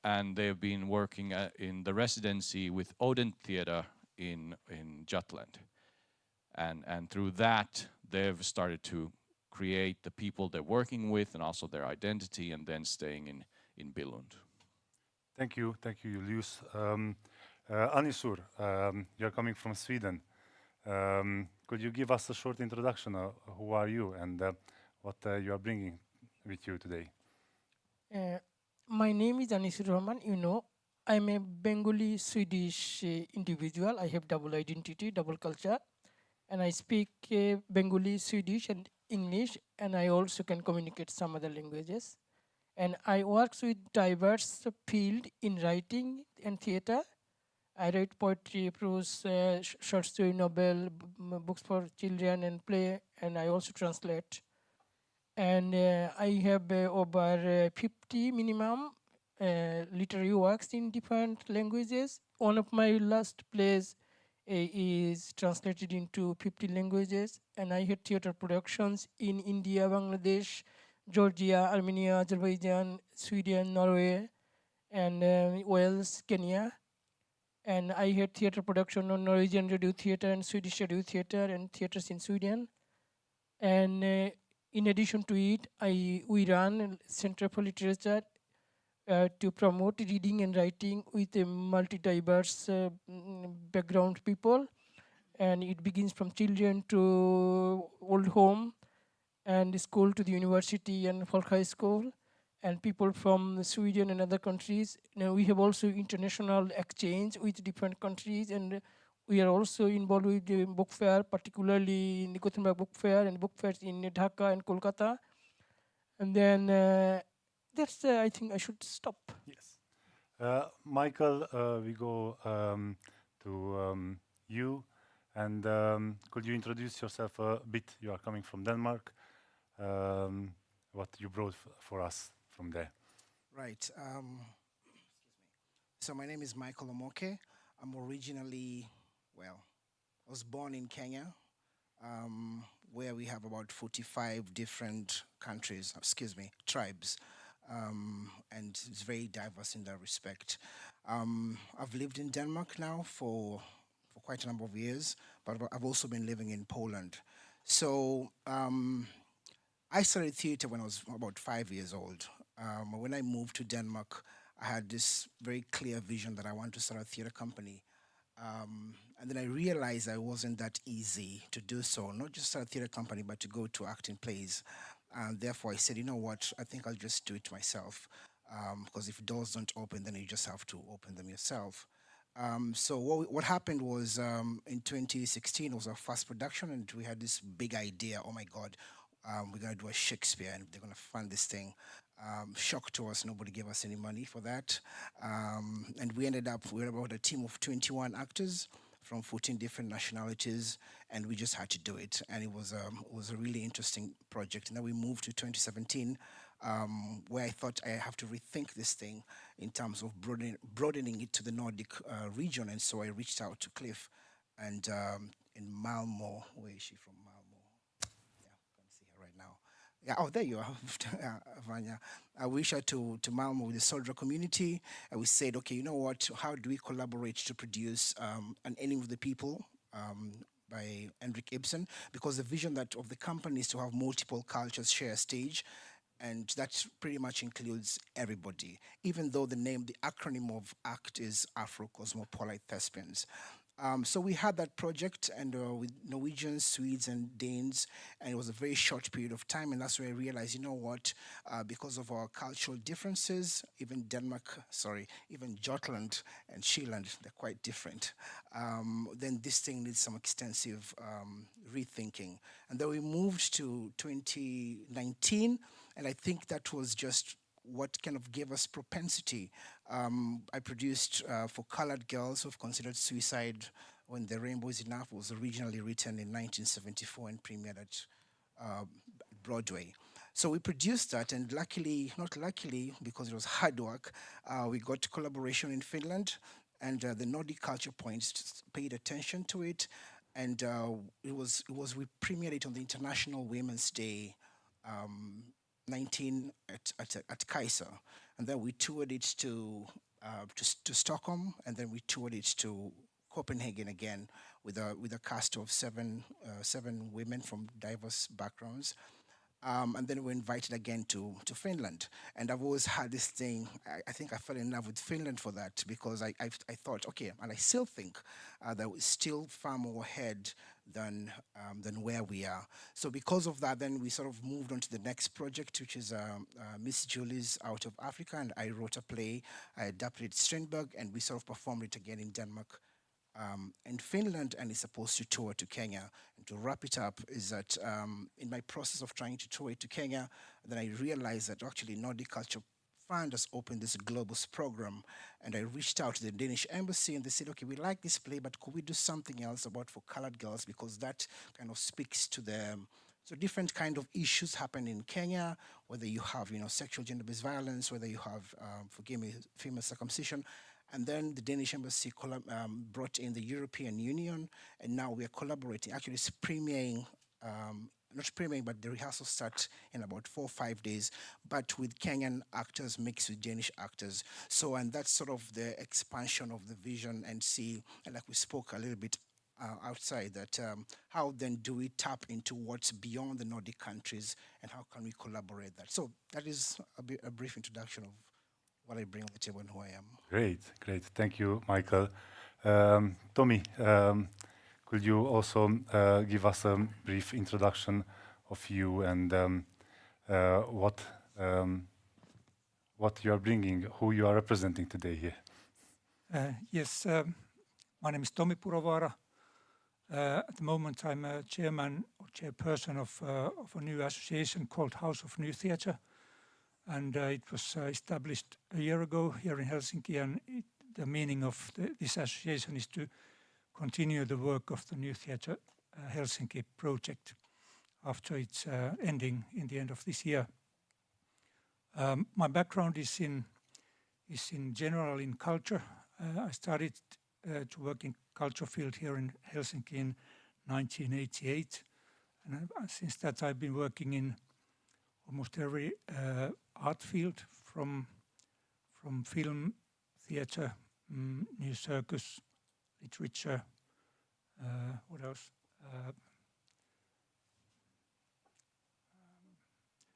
and they've been working in the residency with Oden Theater in Jutland. And through that, they've started to create the people they're working with and also their identity, and then staying in Billund.
Thank you, Julius. Anisur, you're coming from Sweden. Could you give us a short introduction of who are you and what you are bringing with you today?
My name is Anisur Rahman. You know, I'm a Bengali Swedish individual. I have double identity, double culture, and I speak Bengali, Swedish, and English, and I also can communicate some other languages. And I work with diverse field in writing and theater. I write poetry, prose, short story, novel, books for children, and play, and I also translate. And I have over 50 minimum literary works in different languages. One of my last plays is translated into 50 languages, and I had theater productions in India, Bangladesh, Georgia, Armenia, Azerbaijan, Sweden, Norway, and Wales, Kenya. And I had theater production on Norwegian Radio Theater and Swedish Radio Theater and theaters in Sweden. And in addition to it, we run a Center for Literature to promote reading and writing with a multi-diverse background people. and it begins from children to old home, and school to the university and folk high school, and people from Sweden and other countries. Now we have also international exchange with different countries, and we are also involved with the book fair, particularly in the Gothenburg Book Fair and book fairs in Dhaka and Kolkata. And then that's, I think I should stop.
Yes. Michael, we go to you. And could you introduce yourself a bit? You are coming from Denmark. What you brought for us from there?
Right. So my name is Michael Omoke. I'm originally, well, I was born in Kenya, where we have about 45 different countries, tribes, and it's very diverse in that respect. I've lived in Denmark now for quite a number of years, but I've also been living in Poland. So I started theater when I was about 5 years old. When I moved to Denmark, I had this very clear vision that I want to start a theater company. And then I realized it wasn't that easy to do so, not just start a theater company, but to go to acting plays. And therefore I said, you know what, I think I'll just do it myself. Because if doors don't open, then you just have to open them yourself. So what happened was in 2016, it was our first production, and we had this big idea, oh my God, we're going to do a Shakespeare, and they're going to fund this thing. Shock to us, nobody gave us any money for that. And we ended up, we were about a team of 21 actors from 14 different nationalities, and we just had to do it. And it was a really interesting project. And then we moved to 2017, where I thought I have to rethink this thing in terms of broadening it to the Nordic region. And so I reached out to Cliff, and in Malmo, where is she from? Malmo. Yeah, can't see her right now. Yeah, oh, there you are, Vanya. I reached out to Malmo with the soldier community, and we said, okay, you know what? How do we collaborate to produce An Ending of the People by Henrik Ibsen? Because the vision of the company is to have multiple cultures share a stage, and that pretty much includes everybody, even though the acronym of ACT is Afro Cosmopolite Thespians. So we had that project, and with Norwegians, Swedes, and Danes, and it was a very short period of time, and that's where I realized, you know what, because of our cultural differences, even Jutland and Sheeland, they're quite different. Then this thing needs some extensive rethinking. And then we moved to 2019, and I think that was just what kind of gave us propensity. I produced for colored girls who've considered suicide when the rainbow is enough. It was originally written in 1974 and premiered at Broadway. So we produced that, and luckily, not luckily, because it was hard work, we got collaboration in Finland, and the Nordic Culture Points paid attention to it, and we premiered it on the International Women's Day 19 at Kaiser, and then we toured it to Stockholm, and then we toured it to Copenhagen again with a cast of seven women from diverse backgrounds. And then we were invited again to Finland. And I've always had this thing, I think I fell in love with Finland for that, because I thought, okay, and I still think that we're still far more ahead than where we are. So because of that, then we sort of moved on to the next project, which is Miss Julie's Out of Africa, and I wrote a play, I adapted it to Strindberg, and we sort of performed it again in Denmark and Finland, and is supposed to tour to Kenya. And to wrap it up is that in my process of trying to tour it to Kenya, then I realized that actually Nordic Culture Fund has opened this Globus program, and I reached out to the Danish embassy, and they said, okay, we like this play, but could we do something else about for colored girls, because that kind of speaks to the different kind of issues happen in Kenya, whether you have sexual gender-based violence, whether you have forgive me, female circumcision. And then the Danish embassy brought in the European Union, and now we are collaborating. Actually, it's premiering, not premiering, but the rehearsal starts in about 4 or 5 days, but with Kenyan actors mixed with Danish actors. So, and that's sort of the expansion of the vision, and like we spoke a little bit outside, that how then do we tap into what's beyond the Nordic countries, and how can we collaborate that? So that is a brief introduction of what I bring on the table and who I am.
Great. Thank you, Michael. Tommy, Could you also give us a brief introduction of you and what you are bringing, who you are representing today here?
Yes, my name is Tomi Purovaara. At the moment, I'm a chairman or chairperson of a new association called House of New Theatre, and it was established a year ago here in Helsinki. And the meaning of this association is to continue the work of the New Theatre Helsinki project after its ending in the end of this year. My background is in general in culture. I started to work in culture field here in Helsinki in 1988, and since that I've been working in almost every art field, from film, theatre, new circus, literature, what else?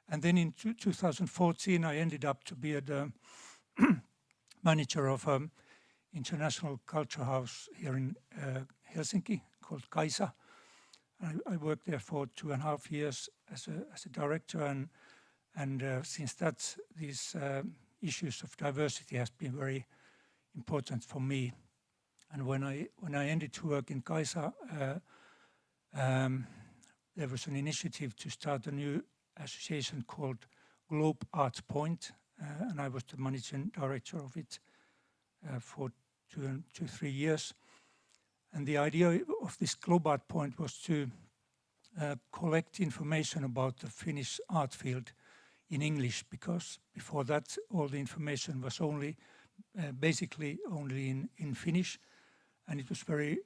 And then in 2014, I ended up to be the manager of international culture house here in Helsinki called Kaisa. I worked there for 2.5 years as a director, and since that, these issues of diversity has been very important for me. And when I ended to work in Kaisa, there was an initiative to start a new association called Globe Arts Point, and I was the managing director of it for 3 years. And the idea of this Globe Art Point was to collect information about the Finnish art field in English, because before that all the information was only basically only in Finnish, and it was very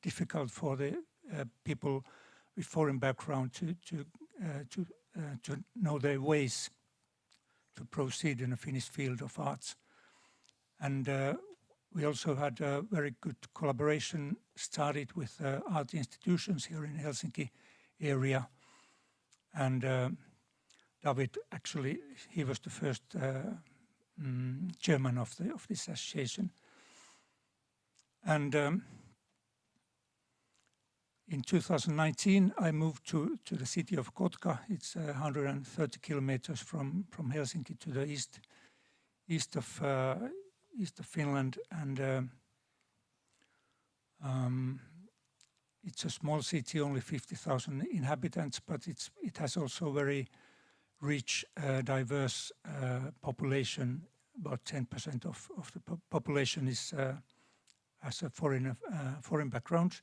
difficult for the people with foreign background to know their ways to proceed in the Finnish field of arts. And we also had a very good collaboration started with art institutions here in Helsinki area. And David, actually, he was the first chairman of this association. And in 2019, I moved to the city of Kotka. It's 130 kilometers from Helsinki to the east of Finland, and it's a small city, only 50,000 inhabitants, but it has also very rich, diverse population. About 10% of the population has a foreign background.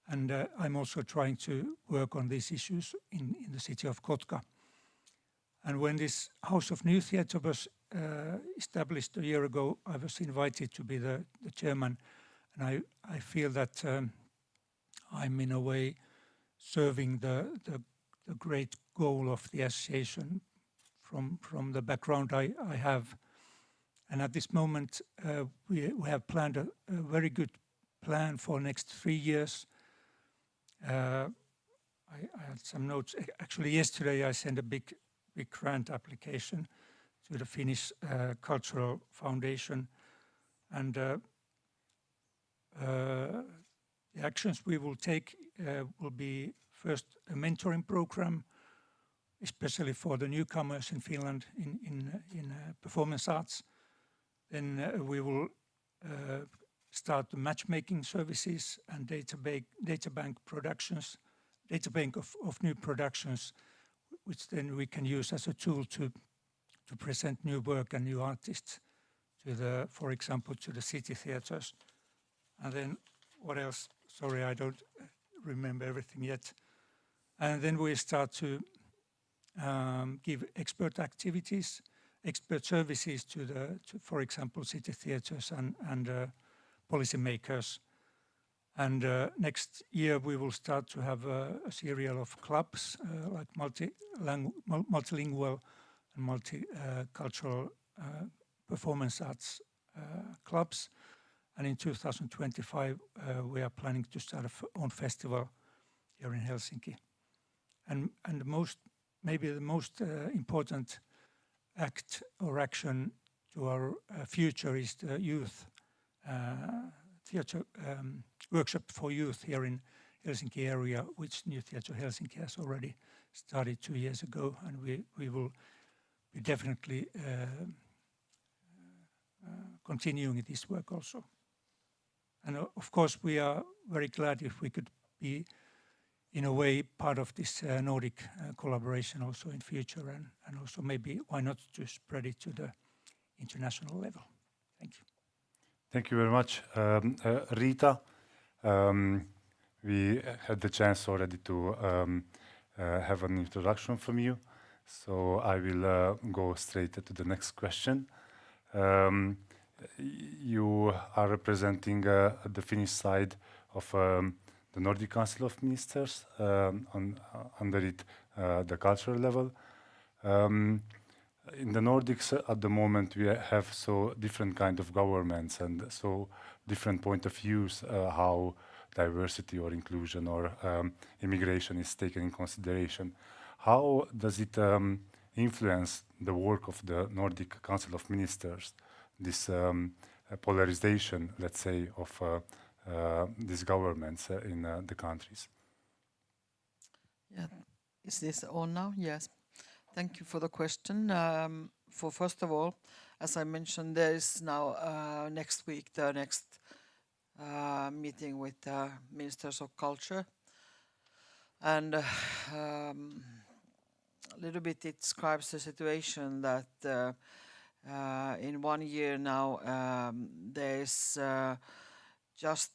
And I'm also trying to work on these issues in the city of Kotka. And when this House of New Theatre was established a year ago, I was invited to be the chairman. And I feel that I'm in a way serving the great goal of the association from the background I have. And at this moment, we have planned a very good plan for the next 3 years. I had some notes. Actually, yesterday I sent a big grant application to the Finnish Cultural Foundation, and the actions we will take will be first a mentoring program, especially for the newcomers in Finland in performance arts. Then we will start the matchmaking services and databank of new productions, which then we can use as a tool to present new work and new artists to for example, to the city theatres. And then what else? Sorry, I don't remember everything yet. And then we start to give expert activities, expert services to for example, city theatres and policymakers. And next year we will start to have a series of clubs like multilingual and multicultural performance arts clubs. And in 2025 we are planning to start our own festival here in Helsinki. And maybe the most important act or action to our future is the youth theatre workshop for youth here in Helsinki area, which New Theatre Helsinki has already started 2 years ago, and we will be definitely continuing this work also. And of course, we are very glad if we could be, in a way, part of this Nordic collaboration also in future, and also maybe why not to spread it to the international level. Thank you.
Thank you very much. Rita, we had the chance already to have an introduction from you, so I will go straight to the next question. You are representing the Finnish side of the Nordic Council of Ministers, under it the cultural level. In the Nordics at the moment we have so different kind of governments and so different point of views how diversity or inclusion or immigration is taken in consideration. How does it influence the work of the Nordic Council of Ministers, this polarization, let's say, of these governments in the countries?
Yeah, is this on now? Yes. Thank you for the question. For first of all, as I mentioned, there is now next week the next meeting with ministers of culture, and a little bit it describes the situation that in 1 year now there is just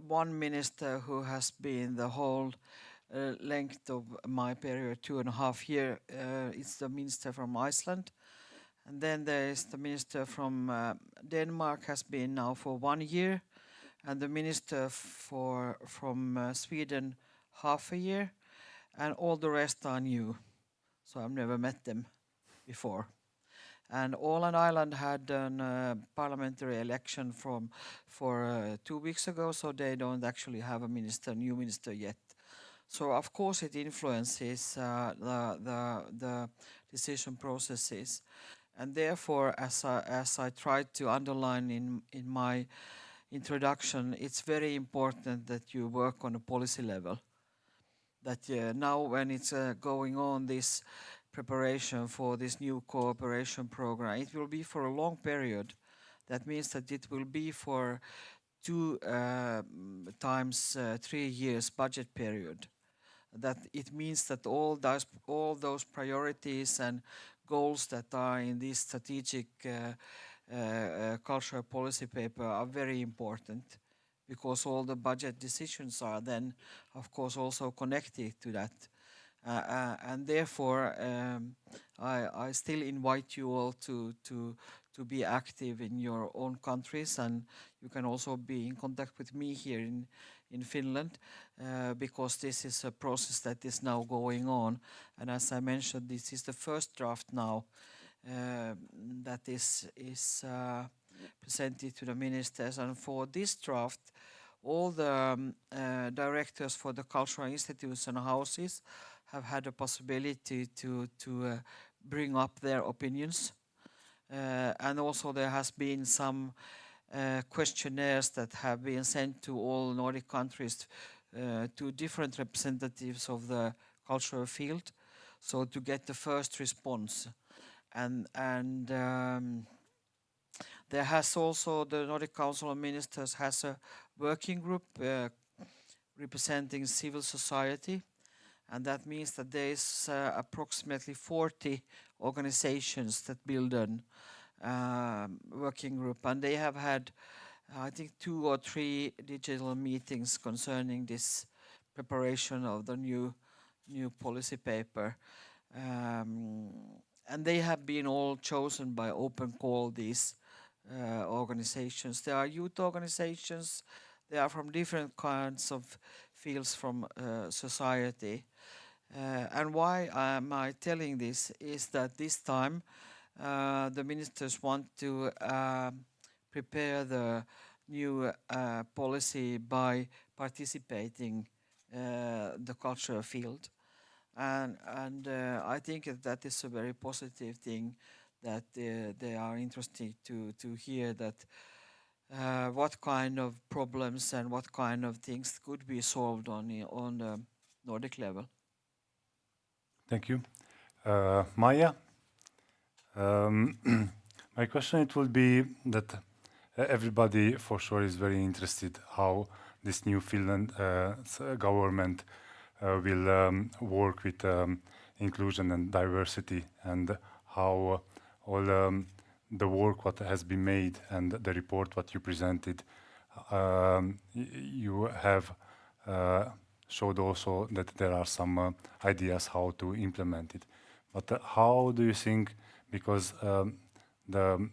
one minister who has been the whole length of my period, 2.5 years. It's the minister from Iceland, and then there is the minister from Denmark has been now for 1 year, and the minister from Sweden half a year, and all the rest are new, so I've never met them before. And Åland Island had a parliamentary election for 2 weeks ago, so they don't actually have a new minister yet. So of course it influences the decision processes, and therefore, as I tried to underline in my introduction, it's very important that you work on a policy level. That now when it's going on this preparation for this new cooperation program, it will be for a long period. That means that it will be for 2 times 3 years budget period. That it means that all those priorities and goals that are in this strategic cultural policy paper are very important, because all the budget decisions are then, of course, also connected to that. And therefore, I still invite you all to be active in your own countries, and you can also be in contact with me here in Finland, because this is a process that is now going on. And as I mentioned, this is the first draft now that is presented to the ministers. And for this draft, all the directors for the cultural institutes and houses have had a possibility to bring up their opinions. And also there has been some questionnaires that have been sent to all Nordic countries to different representatives of the cultural field, so to get the first response. And there has also the Nordic Council of Ministers has a working group representing civil society, and that means that there is approximately 40 organizations that build a working group, and they have had I think 2 or 3 digital meetings concerning this preparation of the new policy paper, and they have been all chosen by open call, these organizations. There are youth organizations, they are from different kinds of fields from society. And why am I telling this is that this time the ministers want to prepare the new policy by participating the cultural field. And I think that is a very positive thing, that they are interested to hear that what kind of problems and what kind of things could be solved on the Nordic level.
Thank you. Maya, my question it will be that everybody for sure is very interested how this new Finland government will work with inclusion and diversity, and how all the work what has been made and the report what you presented, you have showed also that there are some ideas how to implement it. But how do you think, because the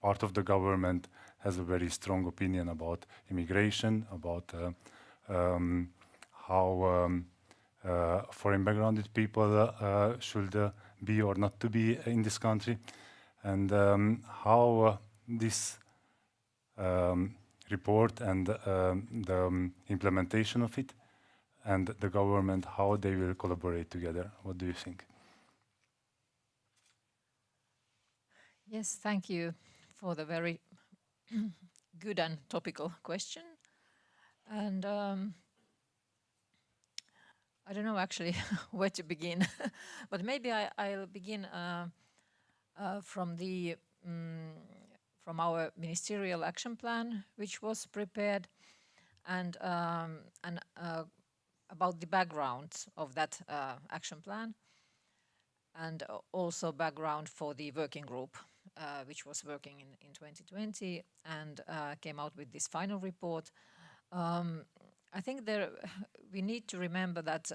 part of the government has a very strong opinion about immigration, about how foreign backgrounded people should be or not to be in this country, and how this report and the implementation of it and the government, how they will collaborate together. What do you think?
Yes, thank you for the very good and topical question. And I don't know actually where to begin, but maybe I'll begin from our ministerial action plan, which was prepared, and about the background of that action plan, and also background for the working group, which was working in 2020 and came out with this final report. I think we need to remember that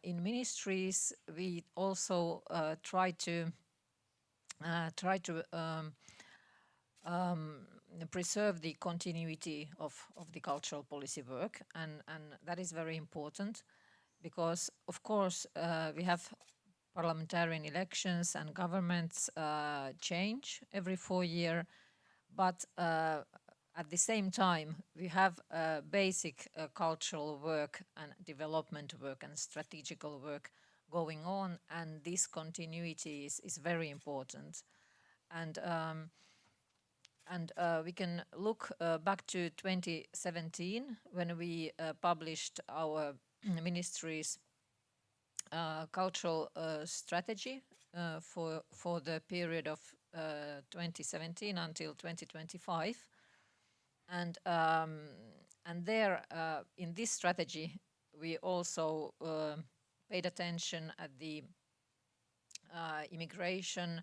in ministries we also try to preserve the continuity of the cultural policy work, and that is very important, because of course we have parliamentarian elections and governments change every 4 years, but at the same time we have basic cultural work and development work and strategical work going on, and this continuity is very important. And we can look back to 2017 when we published our ministry's cultural strategy for the period of 2017 until 2025, and there in this strategy we also paid attention at the immigration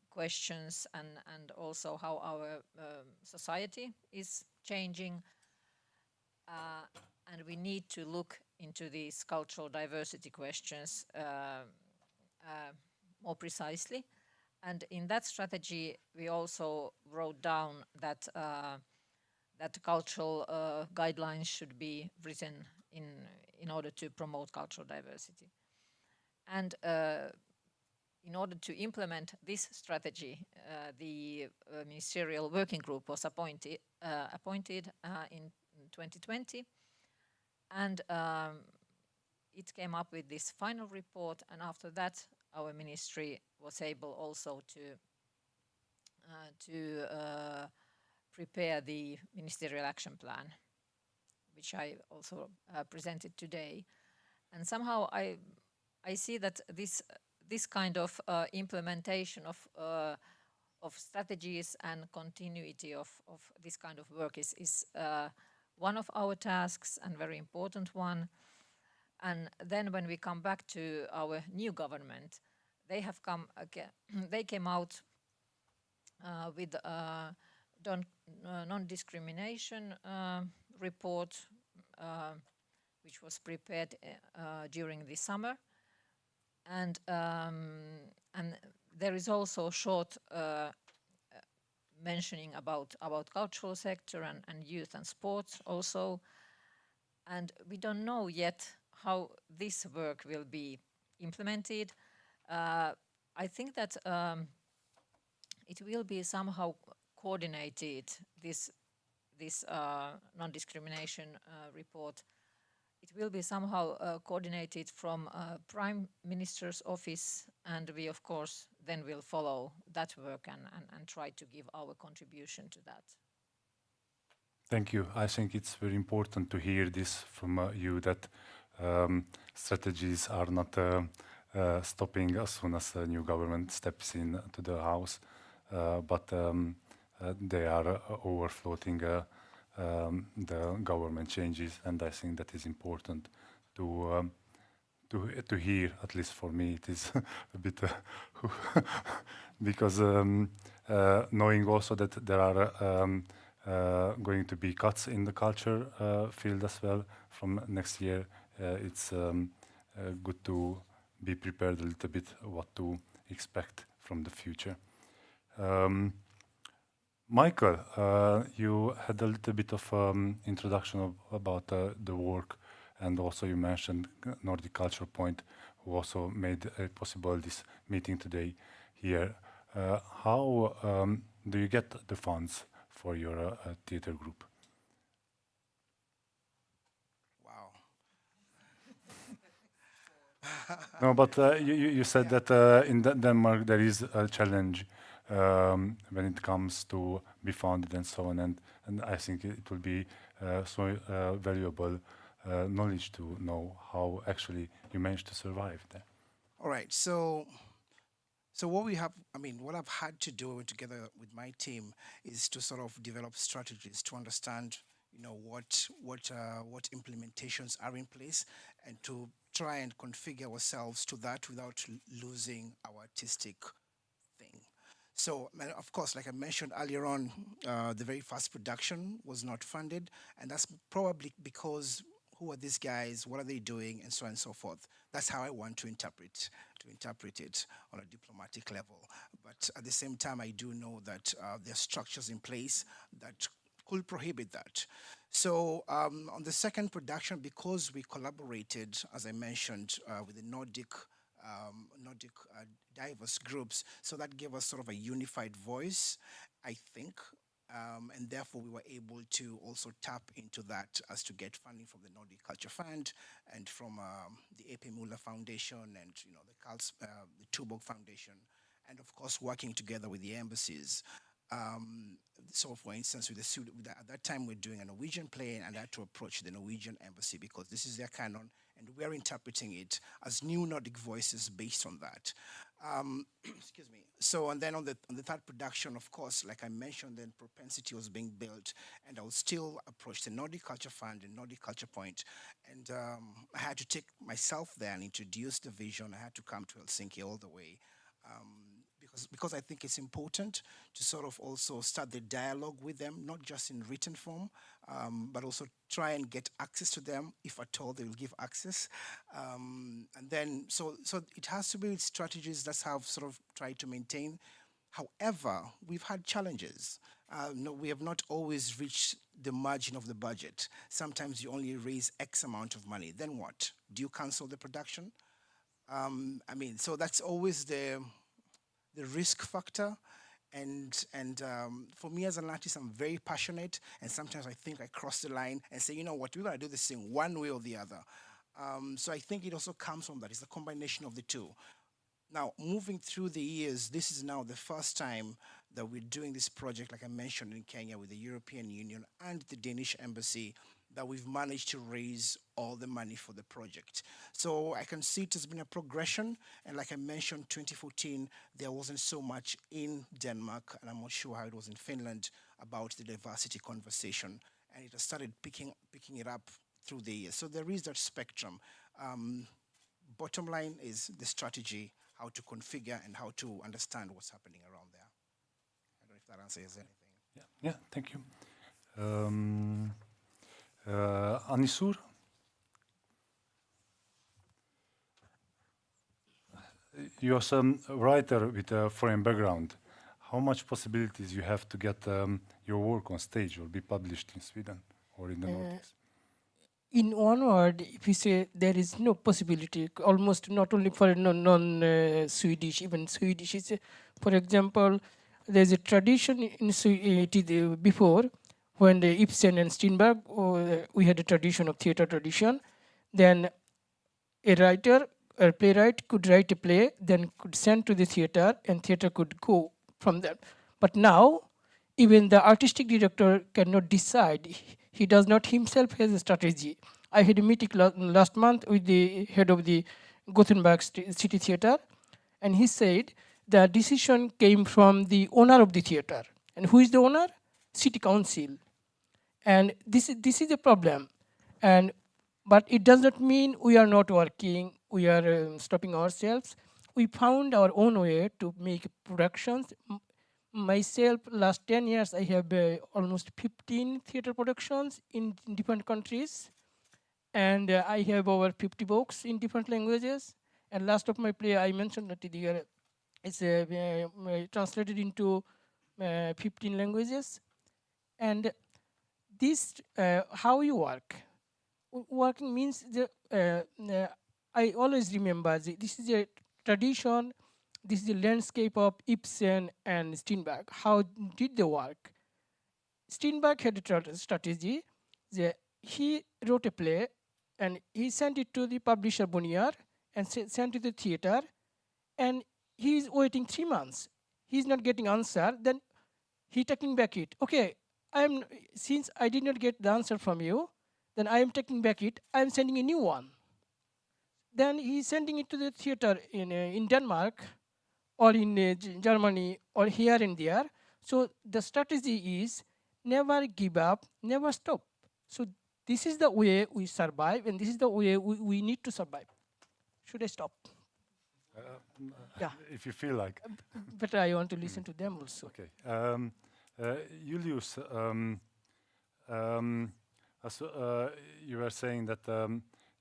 questions and also how our society is changing, and we need to look into these cultural diversity questions more precisely. And in that strategy we also wrote down that that cultural guidelines should be written in order to promote cultural diversity. And in order to implement this strategy, the ministerial working group was appointed in 2020, and it came up with this final report, and after that our ministry was able also to prepare the ministerial action plan, which I also presented today. And somehow I see that this kind of implementation of strategies and continuity of this kind of work is one of our tasks, and very important one. And then when we come back to our new government, they came out with non-discrimination report, which was prepared during the summer, and there is also a short mentioning about cultural sector and youth and sports also, and we don't know yet how this work will be implemented. I think that it will be somehow coordinated, this non-discrimination report. It will be somehow coordinated from Prime Minister's office and we of course then will follow that work and try to give our contribution to that.
Thank you. I think it's very important to hear this from you, that strategies are not stopping as soon as a new government steps in to the house, but they are overfloating the government changes, and I think that is important to hear. At least for me, it is a bit because knowing also that there are going to be cuts in the culture field as well from next year. It's good to be prepared a little bit what to expect from the future. Michael, you had a little bit of introduction about the work, and also you mentioned Nordic Cultural Point, who also made possible this meeting today here. How do you get the funds for your theater group?
Wow.
No, but you said that in Denmark there is a challenge when it comes to be founded and so on, and I think it will be so valuable knowledge to know how actually you managed to survive there.
All right. So what we have, I mean, what I've had to do together with my team is to sort of develop strategies to understand, what implementations are in place, and to try and configure ourselves to that without losing our artistic thing. So, and of course, like I mentioned earlier on, the very first production was not funded, and that's probably because who are these guys, what are they doing, and so on and so forth. That's how I want to interpret it on a diplomatic level. But at the same time, I do know that there are structures in place that could prohibit that. So on the second production, because we collaborated, as I mentioned, with the Nordic diverse groups, so that gave us sort of a unified voice, I think. And therefore, we were able to also tap into that as to get funding from the Nordic Culture Fund and from the AP Muller Foundation and the Tuborg Foundation, and of course working together with the embassies. So, for instance, at that time we're doing a Norwegian play, and I had to approach the Norwegian embassy because this is their canon, and we're interpreting it as new Nordic voices based on that. Excuse me. So, and then on the third production, of course, like I mentioned, then propensity was being built, and I would still approach the Nordic Culture Fund and Nordic Culture Point, and I had to take myself there and introduce the vision. I had to come to Helsinki all the way. Because I think it's important to sort of also start the dialogue with them, not just in written form, but also try and get access to them, if at all they will give access. And then, so it has to be with strategies that have sort of tried to maintain. However, we've had challenges. No, we have not always reached the margin of the budget. Sometimes you only raise X amount of money. Then what? Do you cancel the production? So that's always the risk factor, and for me as an artist, I'm very passionate, and sometimes I think I cross the line and say, you know what, we're gonna do this thing one way or the other. So I think it also comes from that. It's a combination of the two. Now, moving through the years, this is now the first time that we're doing this project, like I mentioned, in Kenya with the European Union and the Danish Embassy, that we've managed to raise all the money for the project. So I can see it has been a progression, and like I mentioned, 2014, there wasn't so much in Denmark, and I'm not sure how it was in Finland, about the diversity conversation, and it has started picking it up through the years. So there is that spectrum. Bottom line is the strategy, how to configure and how to understand what's happening around there. I don't know if that answers anything.
Yeah, thank you. Anisur? You're some writer with a foreign background. How much possibilities you have to get your work on stage or be published in Sweden or in the Nordics?
In one word, if you say there is no possibility, almost not only for non-Swedish, even Swedish. For example, there's a tradition in before, when the Ibsen and Strindberg, we had a tradition of theater tradition. Then a writer a playwright could write a play, then could send to the theater, and theater could go from there. But now, even the artistic director cannot decide. He does not himself has a strategy. I had a meeting last month with the head of the Gothenburg City Theater, and he said the decision came from the owner of the theater. And who is the owner? City Council. And this is a problem. But it does not mean we are not working, we are stopping ourselves. We found our own way to make productions. Myself, last 10 years, I have almost 15 theater productions in different countries. And I have over 50 books in different languages. And last of my play, I mentioned that it's translated into 15 languages. And this, how you work. Working means, I always remember, this is a tradition, this is the landscape of Ibsen and Steinbeck. How did they work? Steinbeck had a strategy. He wrote a play and he sent it to the publisher Bonnier and sent it to the theater, and he is waiting 3 months. He's not getting answer. Then he taking back it. Okay, since I did not get the answer from you, then I am taking back it. I am sending a new one. Then he's sending it to the theater in Denmark or in Germany or here and there. So the strategy is never give up, never stop. So this is the way we survive, and this is the way we need to survive. Should I stop? Yeah.
If you feel like.
But I want to listen to them also.
Okay. Julius, you were saying that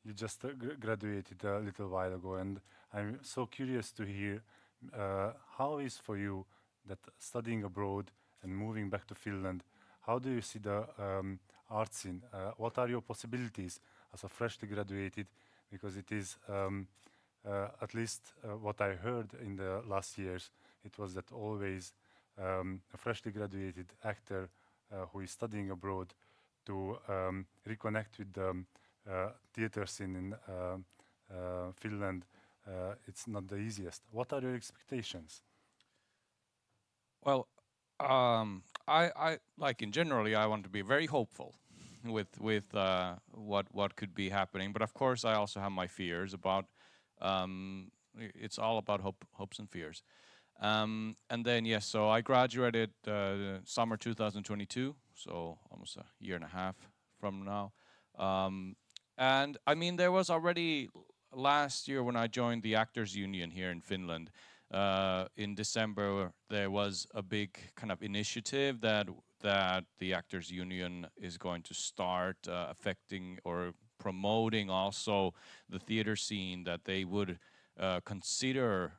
you just graduated a little while ago, and I'm so curious to hear how is for you that studying abroad and moving back to Finland, how do you see the art scene? What are your possibilities as a freshly graduated? Because it is, at least what I heard in the last years, it was that always a freshly graduated actor who is studying abroad to reconnect with the theater scene in Finland, it's not the easiest. What are your expectations?
Well, I like in generally I want to be very hopeful with what could be happening, but of course I also have my fears about. It's all about hopes and fears. And then yes, so I graduated summer 2022, so almost a year and a half from now. And I mean, there was already last year when I joined the Actors Union here in Finland. In December, there was a big kind of initiative that the Actors Union is going to start affecting or promoting also the theater scene, that they would consider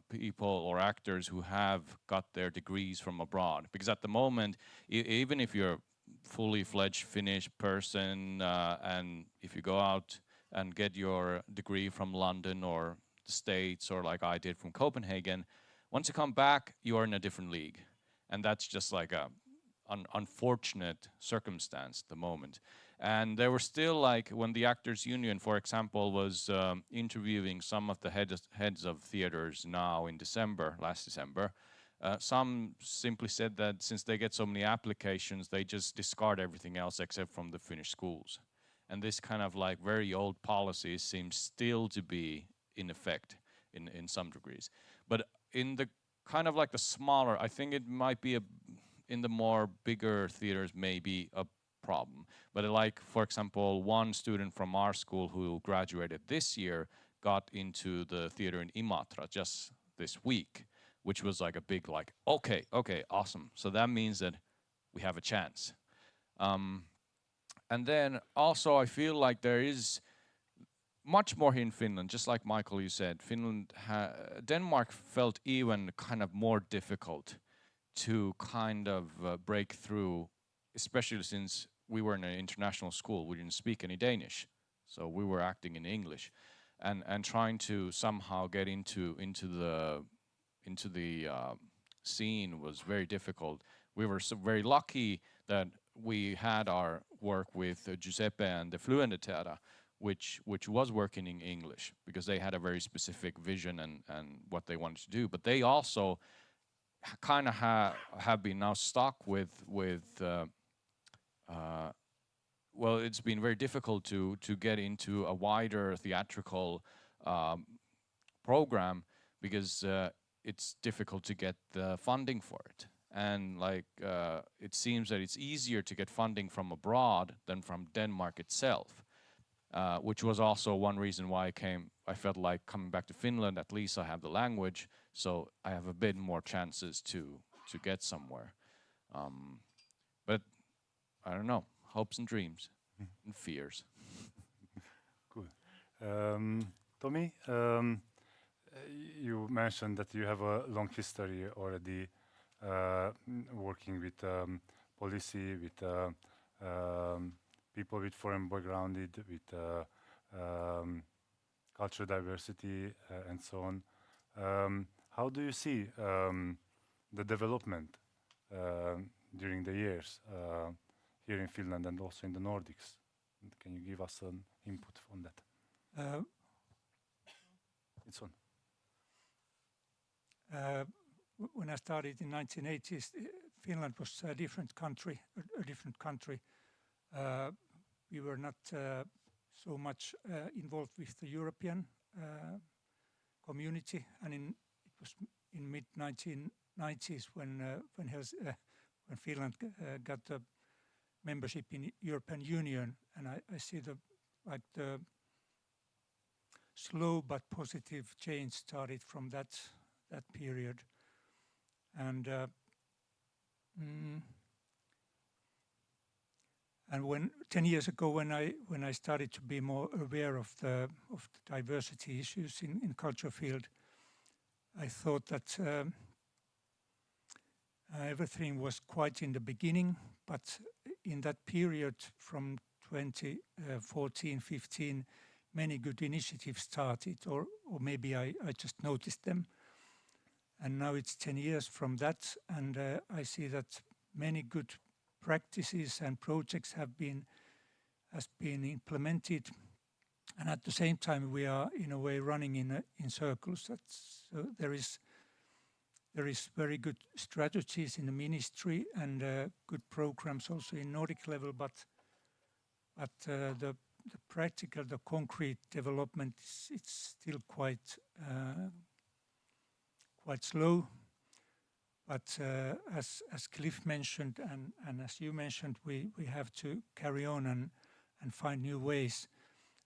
people or actors who have got their degrees from abroad. Because at the moment, even if you're a fully fledged Finnish person, and if you go out and get your degree from London or the States, or like I did from Copenhagen, once you come back, you are in a different league. And that's just like an unfortunate circumstance at the moment. And there were still, like, when the Actors Union, for example, was interviewing some of the heads of theaters now in December, last December, some simply said that since they get so many applications, they just discard everything else except from the Finnish schools. And this kind of like very old policy seems still to be in effect in some degrees. But in the kind of like the smaller, I think it might be in the more bigger theaters maybe a problem. But like, for example, one student from our school who graduated this year got into the theater in Imatra just this week, which was like a big like, okay, awesome. So that means that we have a chance. And then also I feel like there is much more here in Finland, just like Michael, you said, Denmark felt even kind of more difficult to kind of break through, especially since we were in an international school. We didn't speak any Danish, so we were acting in English, and trying to somehow get into the scene was very difficult. We were so very lucky that we had our work with Giuseppe and the Fluenteatera, which was working in English because they had a very specific vision and what they wanted to do. But they also kind of have been now stuck with well, it's been very difficult to get into a wider theatrical program because it's difficult to get the funding for it. And like it seems that it's easier to get funding from abroad than from Denmark itself, which was also one reason why I felt like coming back to Finland. At least I have the language, so I have a bit more chances to get somewhere. But I don't know, hopes and dreams and fears.
Cool. Tommy, you mentioned that you have a long history already working with policy, with people with foreign background, with cultural diversity, and so on. How do you see the development during the years here in Finland and also in the Nordics? Can you give us an input on that? It's on.
When I started in 1980s, Finland was a different country. We were not so much involved with the European community, and it was in mid 1990s when Finland got the membership in European Union, and I see the slow but positive change started from that period. And when 10 years ago, when I started to be more aware of the diversity issues in culture field, I thought that everything was quite in the beginning, but in that period from 2014-15, many good initiatives started, or maybe I just noticed them. And now it's 10 years from that, and I see that many good practices and projects has been implemented, and at the same time we are in a way running in circles. So there is very good strategies in the ministry and good programs also in Nordic level, but the practical, the concrete development it's still quite slow. But as Cliff mentioned and as you mentioned, we have to carry on and find new ways.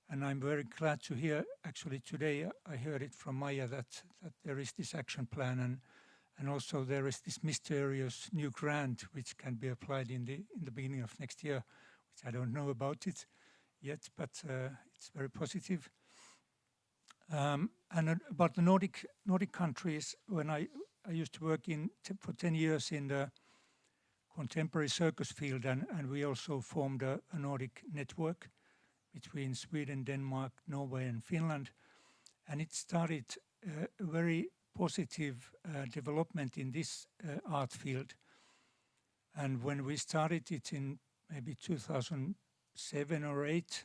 And I'm very glad to hear, actually today I heard it from Maya that there is this action plan and also there is this mysterious new grant which can be applied in the beginning of next year, which I don't know about it yet, but it's very positive. And about the Nordic countries, when I used to work for 10 years in the contemporary circus field, and we also formed a Nordic network between Sweden, Denmark, Norway and Finland. And it started a very positive development in this art field. And when we started it in maybe 2007 or 8,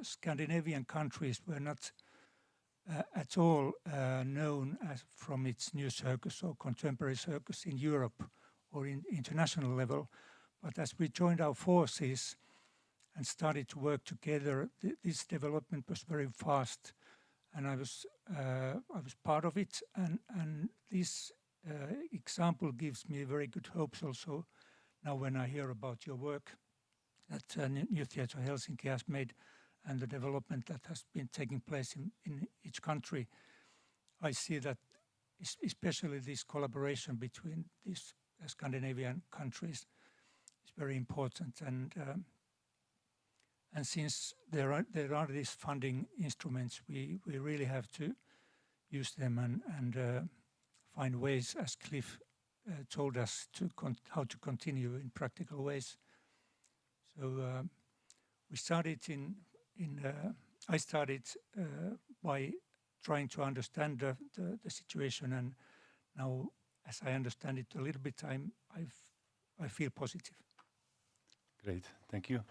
Scandinavian countries were not at all known as from its new circus or contemporary circus in Europe or in international level. But as we joined our forces and started to work together, this development was very fast, and I was part of it. And this example gives me very good hopes also now when I hear about your work that New Theatre Helsinki has made and the development that has been taking place in each country. I see that especially this collaboration between these Scandinavian countries is very important, and since there are these funding instruments, we really have to use them and find ways, as Cliff told us, how to continue in practical ways. So we started I started by trying to understand the situation, and now, as I understand it a little bit, I feel positive.
Great, thank you.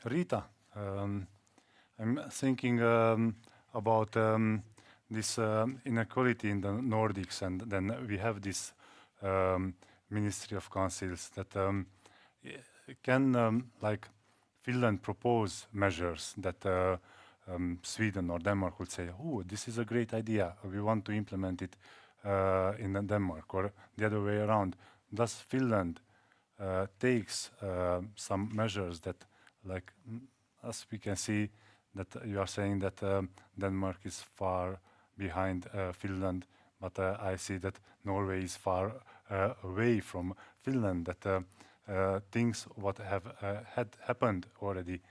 Rita, I'm thinking about this inequality in the Nordics, and then we have this Ministry of Councils that can like Finland propose measures that Sweden or Denmark would say, oh, this is a great idea, we want to implement it in Denmark, or the other way around. Does Finland takes some measures that, like, as we can see, that you are saying that Denmark is far behind Finland, but I see that Norway is far away from Finland, that things what have had happened already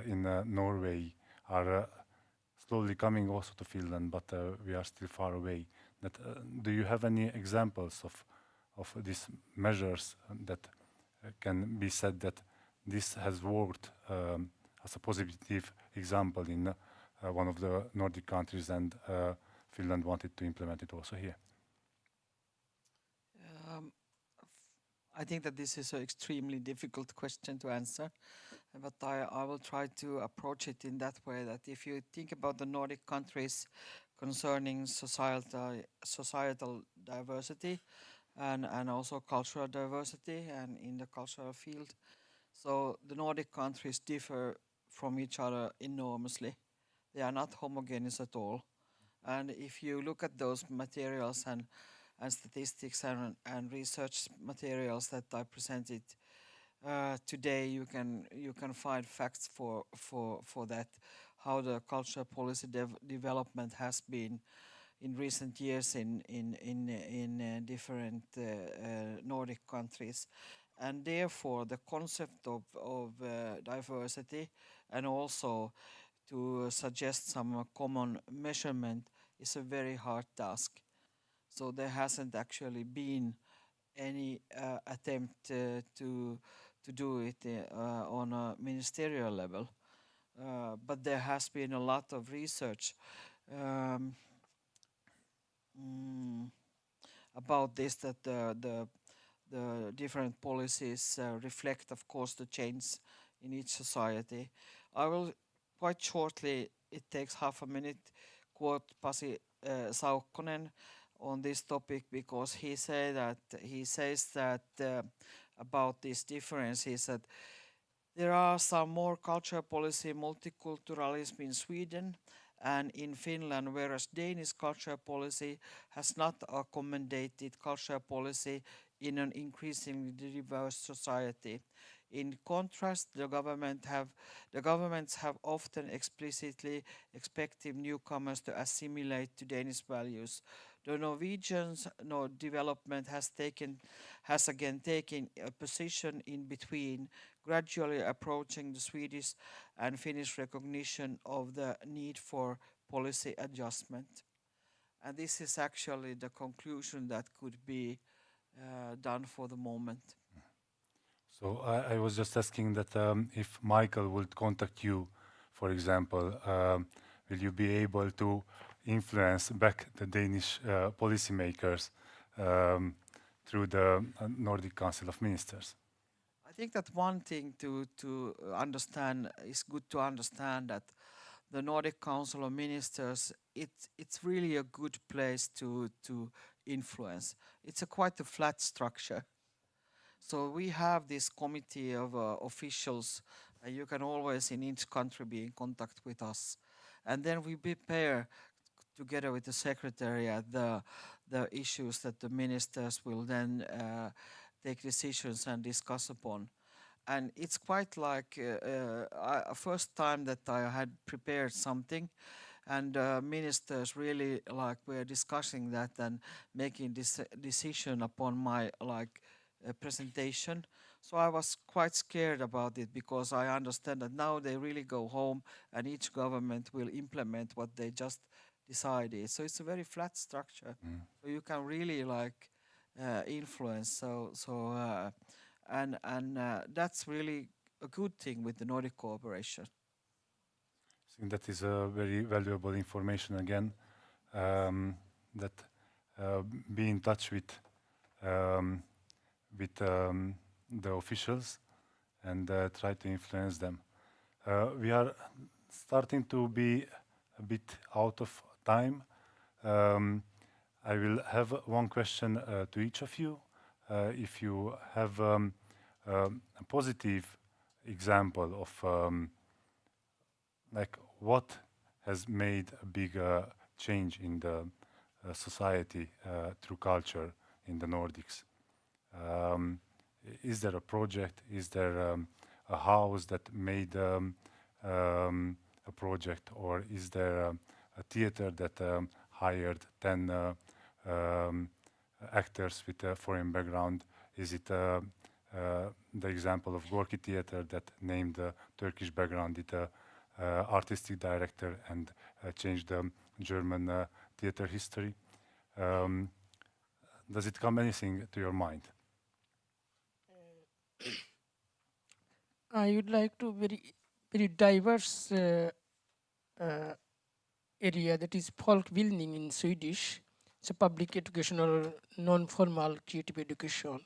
in Norway are slowly coming also to Finland, but we are still far away. That, do you have any examples of these measures that can be said that this has worked as a positive example in one of the Nordic countries, and Finland wanted to implement it also here?
I think that this is an extremely difficult question to answer, but I will try to approach it in that way, that if you think about the Nordic countries concerning societal diversity and also cultural diversity and in the cultural field, so the Nordic countries differ from each other enormously. They are not homogeneous at all. And if you look at those materials and statistics and research materials that I presented today, you can find facts for that, how the cultural policy development has been in recent years in different Nordic countries. And therefore the concept of diversity and also to suggest some common measurement is a very hard task. So there hasn't actually been any attempt to do it on a ministerial level, but there has been a lot of research about this, that the different policies reflect, of course, the change in each society. I will quite shortly, it takes half a minute, quote Pasi Saukkonen on this topic, because he says that about this difference is that there are some more cultural policy multiculturalism in Sweden and in Finland, whereas Danish cultural policy has not accommodated cultural policy in an increasingly diverse society. In contrast, the governments have often explicitly expected newcomers to assimilate to Danish values. The Norwegians development has again taken a position in between, gradually approaching the Swedish and Finnish recognition of the need for policy adjustment. And this is actually the conclusion that could be done for the moment.
So I was just asking that if Michael would contact you, for example, will you be able to influence back the Danish policymakers through the Nordic Council of Ministers?
I think that one thing to understand is good to understand that the Nordic Council of Ministers, it's really a good place to influence. It's quite a flat structure. So we have this committee of officials, and you can always in each country be in contact with us. And then we prepare together with the secretariat the issues that the ministers will then take decisions and discuss upon. And it's quite like a first time that I had prepared something, and ministers really were discussing that and making this decision upon my presentation. So I was quite scared about it, because I understand that now they really go home and each government will implement what they just decided. So it's a very flat structure. So you can really influence. And that's really a good thing with the Nordic cooperation.
I think that is a very valuable information again, that be in touch with the officials and try to influence them. We are starting to be a bit out of time. I will have one question to each of you. If you have a positive example of like what has made a big change in the society through culture in the Nordics. Is there a project? Is there a house that made a project, or is there a theater that hired 10 actors with a foreign background? Is it the example of Gorki Theater that named a Turkish background it artistic director and changed the German theater history? Does it come anything to your mind?
I would like to very diverse area, that is folkbildning in Swedish. It's a public educational non-formal creative education.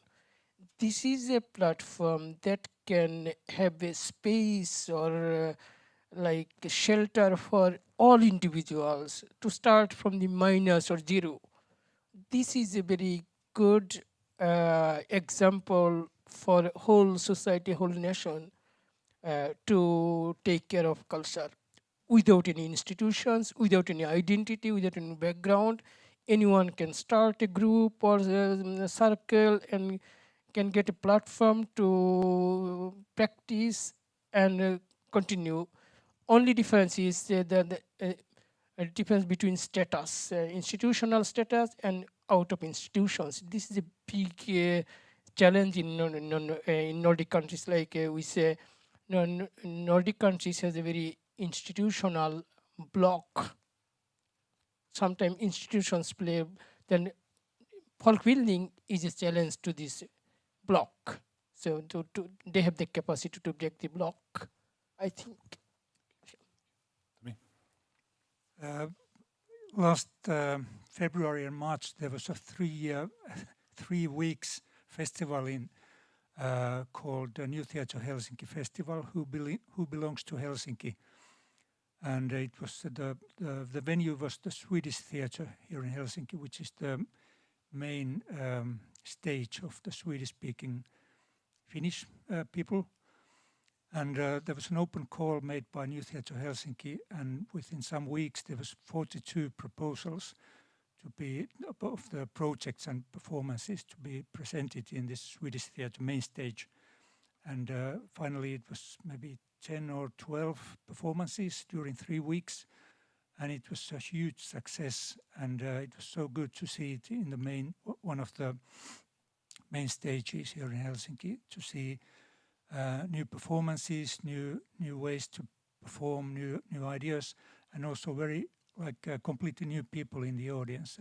This is a platform that can have a space or like a shelter for all individuals to start from the minus or zero. This is a very good example for whole society, whole nation to take care of culture without any institutions, without any identity, without any background. Anyone can start a group or a circle and can get a platform to practice and continue. Only difference is the difference between status, institutional status and out of institutions. This is a big challenge in Nordic countries. Like we say, Nordic countries has a very institutional block. Sometimes institutions play, then folk building is a challenge to this block. So they have the capacity to break the block, I think.
Last February and March, there was a 3 weeks festival in called New Theatre Helsinki Festival, who belongs to Helsinki, and it was the venue was the Swedish theatre here in Helsinki, which is the main stage of the Swedish-speaking Finnish people. And there was an open call made by New Theatre Helsinki, and within some weeks there was 42 proposals to be of the projects and performances to be presented in this Swedish theatre main stage. And finally it was maybe 10 or 12 performances during 3 weeks, and it was a huge success, and it was so good to see it in the one of the main stages here in Helsinki, to see new performances, new ways to perform, new ideas, and also very completely new people in the audience.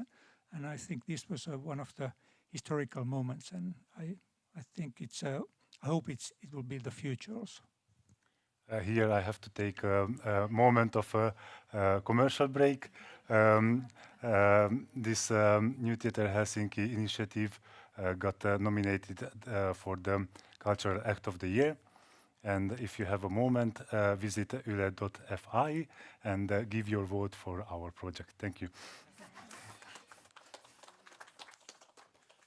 And I think this was one of the historical moments, and I think I hope it will be the future also.
Here I have to take a moment of a commercial break. This New Theatre Helsinki initiative got nominated for the Cultural Act of the Year. And if you have a moment, visit yle.fi and give your vote for our project. Thank you.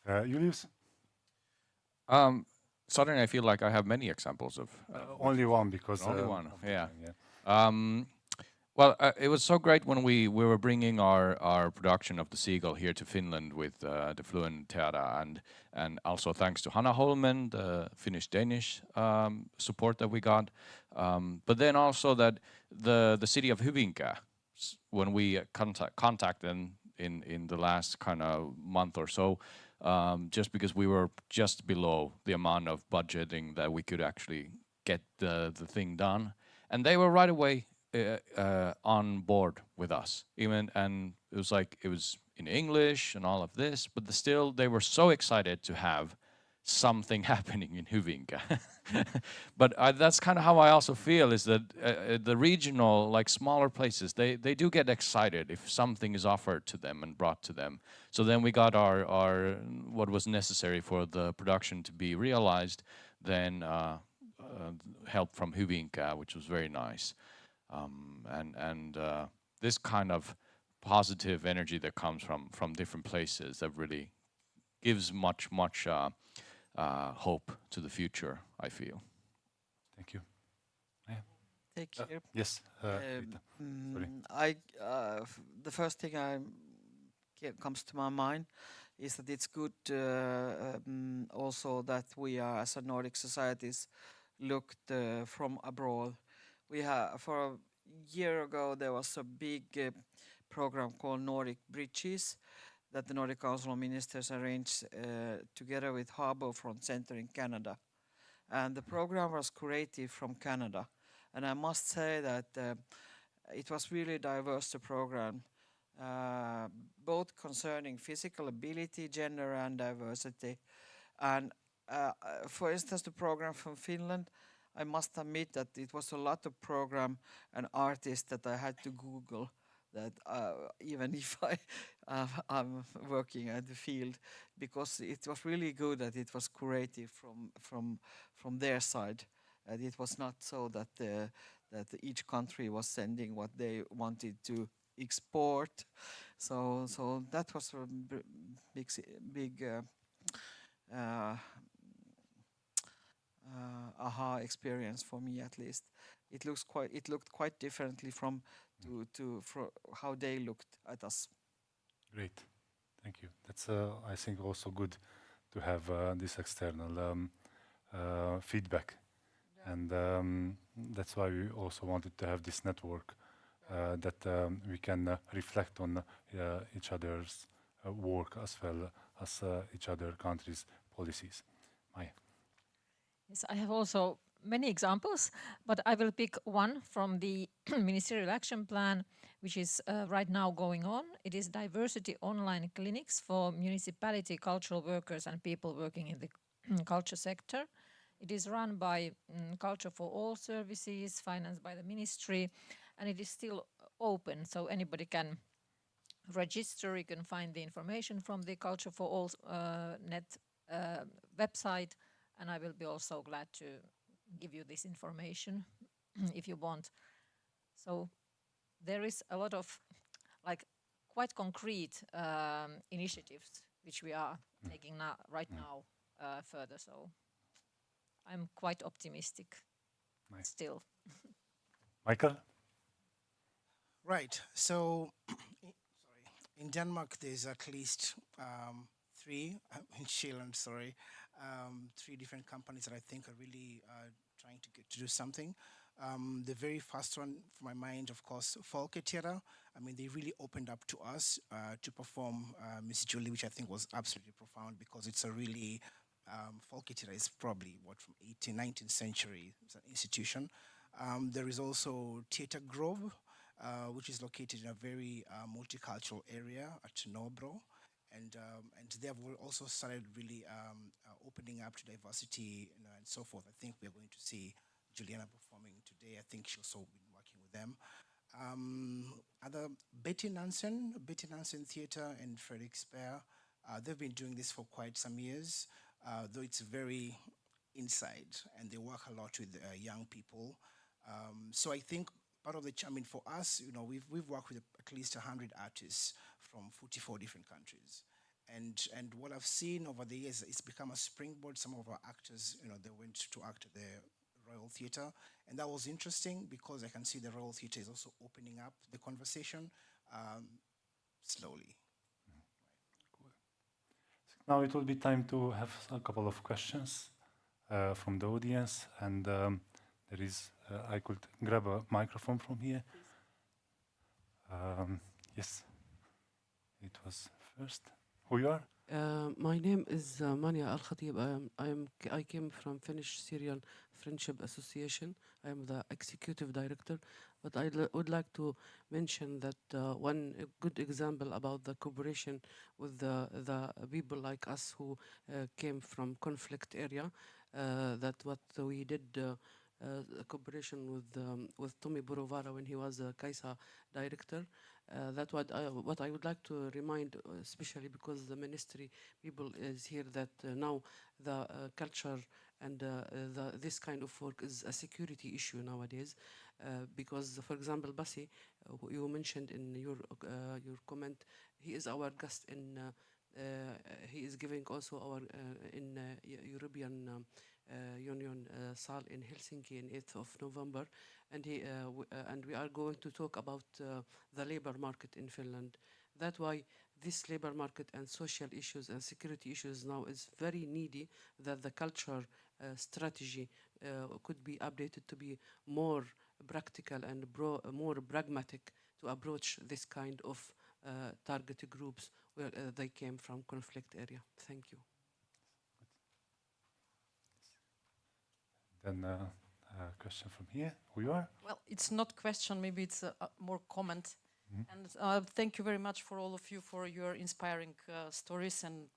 Julius?
Suddenly I feel like I have many examples of...
only one, because...
Only one, yeah. Well, it was so great when we were bringing our production of The Seagull here to Finland with the Fluent Theater, and also thanks to Hanaholmen, the Finnish-Danish support that we got. But then also that the city of Hyvinkää, when we contact them in the last kind of month or so, just because we were just below the amount of budgeting that we could actually get the thing done. And they were right away on board with us, and it was in English and all of this, but still they were so excited to have something happening in Hyvinkää. But that's kind of how I also feel, is that the regional, like smaller places, they do get excited if something is offered to them and brought to them. So then we got our what was necessary for the production to be realized, then help from Hyvinkää, which was very nice. and this kind of positive energy that comes from different places that really gives much hope to the future, I feel.
Thank you.
Take care.
Yes. Rita. Sorry.
The first thing comes to my mind is that it's good also that we are, as a Nordic societies, looked from abroad. We have, for a year ago, there was a big program called Nordic Bridges that the Nordic Council of Ministers arranged together with Harbourfront Centre in Canada. And the program was created from Canada. And I must say that it was really diverse, the program, both concerning physical ability, gender and diversity. And for instance, the program from Finland, I must admit that it was a lot of program and artists that I had to Google, that even if I'm working at the field, because it was really good that it was creative from their side. And it was not so that each country was sending what they wanted to export. So that was a big aha experience for me, at least. It looked quite differently from how they looked at us.
Great, thank you. That's I think also good to have this external feedback, and that's why we also wanted to have this network that we can reflect on each other's work as well as each other countries' policies. Maya.
Yes, I have also many examples, but I will pick one from the Ministerial Action Plan, which is right now going on. It is diversity online clinics for municipality cultural workers and people working in the culture sector. It is run by Culture for All Services, financed by the ministry, and it is still open, so anybody can register. You can find the information from the Culture for All net website, and I will be also glad to give you this information if you want. So there is a lot of quite concrete initiatives which we are taking right now further. So I'm quite optimistic. Nice. Still.
Michael?
Right. So, in Denmark, there's at least three, in Finland, three different companies that I think are really trying to do something. The very first one, for my mind, of course, Folketeater. I mean, they really opened up to us to perform Miss Julie, which I think was absolutely profound, because it's a really, Folketeater is probably, from 18th, 19th century, it's an institution. There is also Theatre Grove, which is located in a very multicultural area at Nobro. And they have also started really opening up to diversity, and so forth. I think we're going to see Juliana performing today. I think she's also been working with them. Other Betty Nansen Theatre and Frederick Speer, they've been doing this for quite some years, though it's very inside, and they work a lot with young people. So I think part of the, for us, we've worked with at least 100 artists from 44 different countries. And what I've seen over the years, it's become a springboard. Some of our actors, they went to act at the Royal Theatre. And that was interesting because I can see the Royal Theatre is also opening up the conversation slowly.
Cool. Now it will be time to have a couple of questions from the audience. And there is, I could grab a microphone from here. Yes, it was first. Who you are?
My name is Mania Al Khatib. I came from Finnish Syrian Friendship Association. I am the executive director. But I would like to mention that one good example about the cooperation with the people like us who came from conflict area. That what we did. Cooperation with Tommy Borovara when he was a Kaisa director. That's what I would like to remind, especially because the ministry people is here, that now the culture and this kind of work is a security issue nowadays, because, for example, Basi, who you mentioned in your comment, he is our guest in. He is giving also our in European Union SAL in Helsinki in 8th of November, and and we are going to talk about the labor market in Finland. That's why this labor market and social issues and security issues now is very needy, that the culture strategy could be updated to be more practical and more pragmatic to approach this kind of targeted groups where they came from conflict area. Thank you.
Then a question from here. Who you are?
Well, it's not question, maybe it's a more comment. And thank you very much for all of you for your inspiring stories and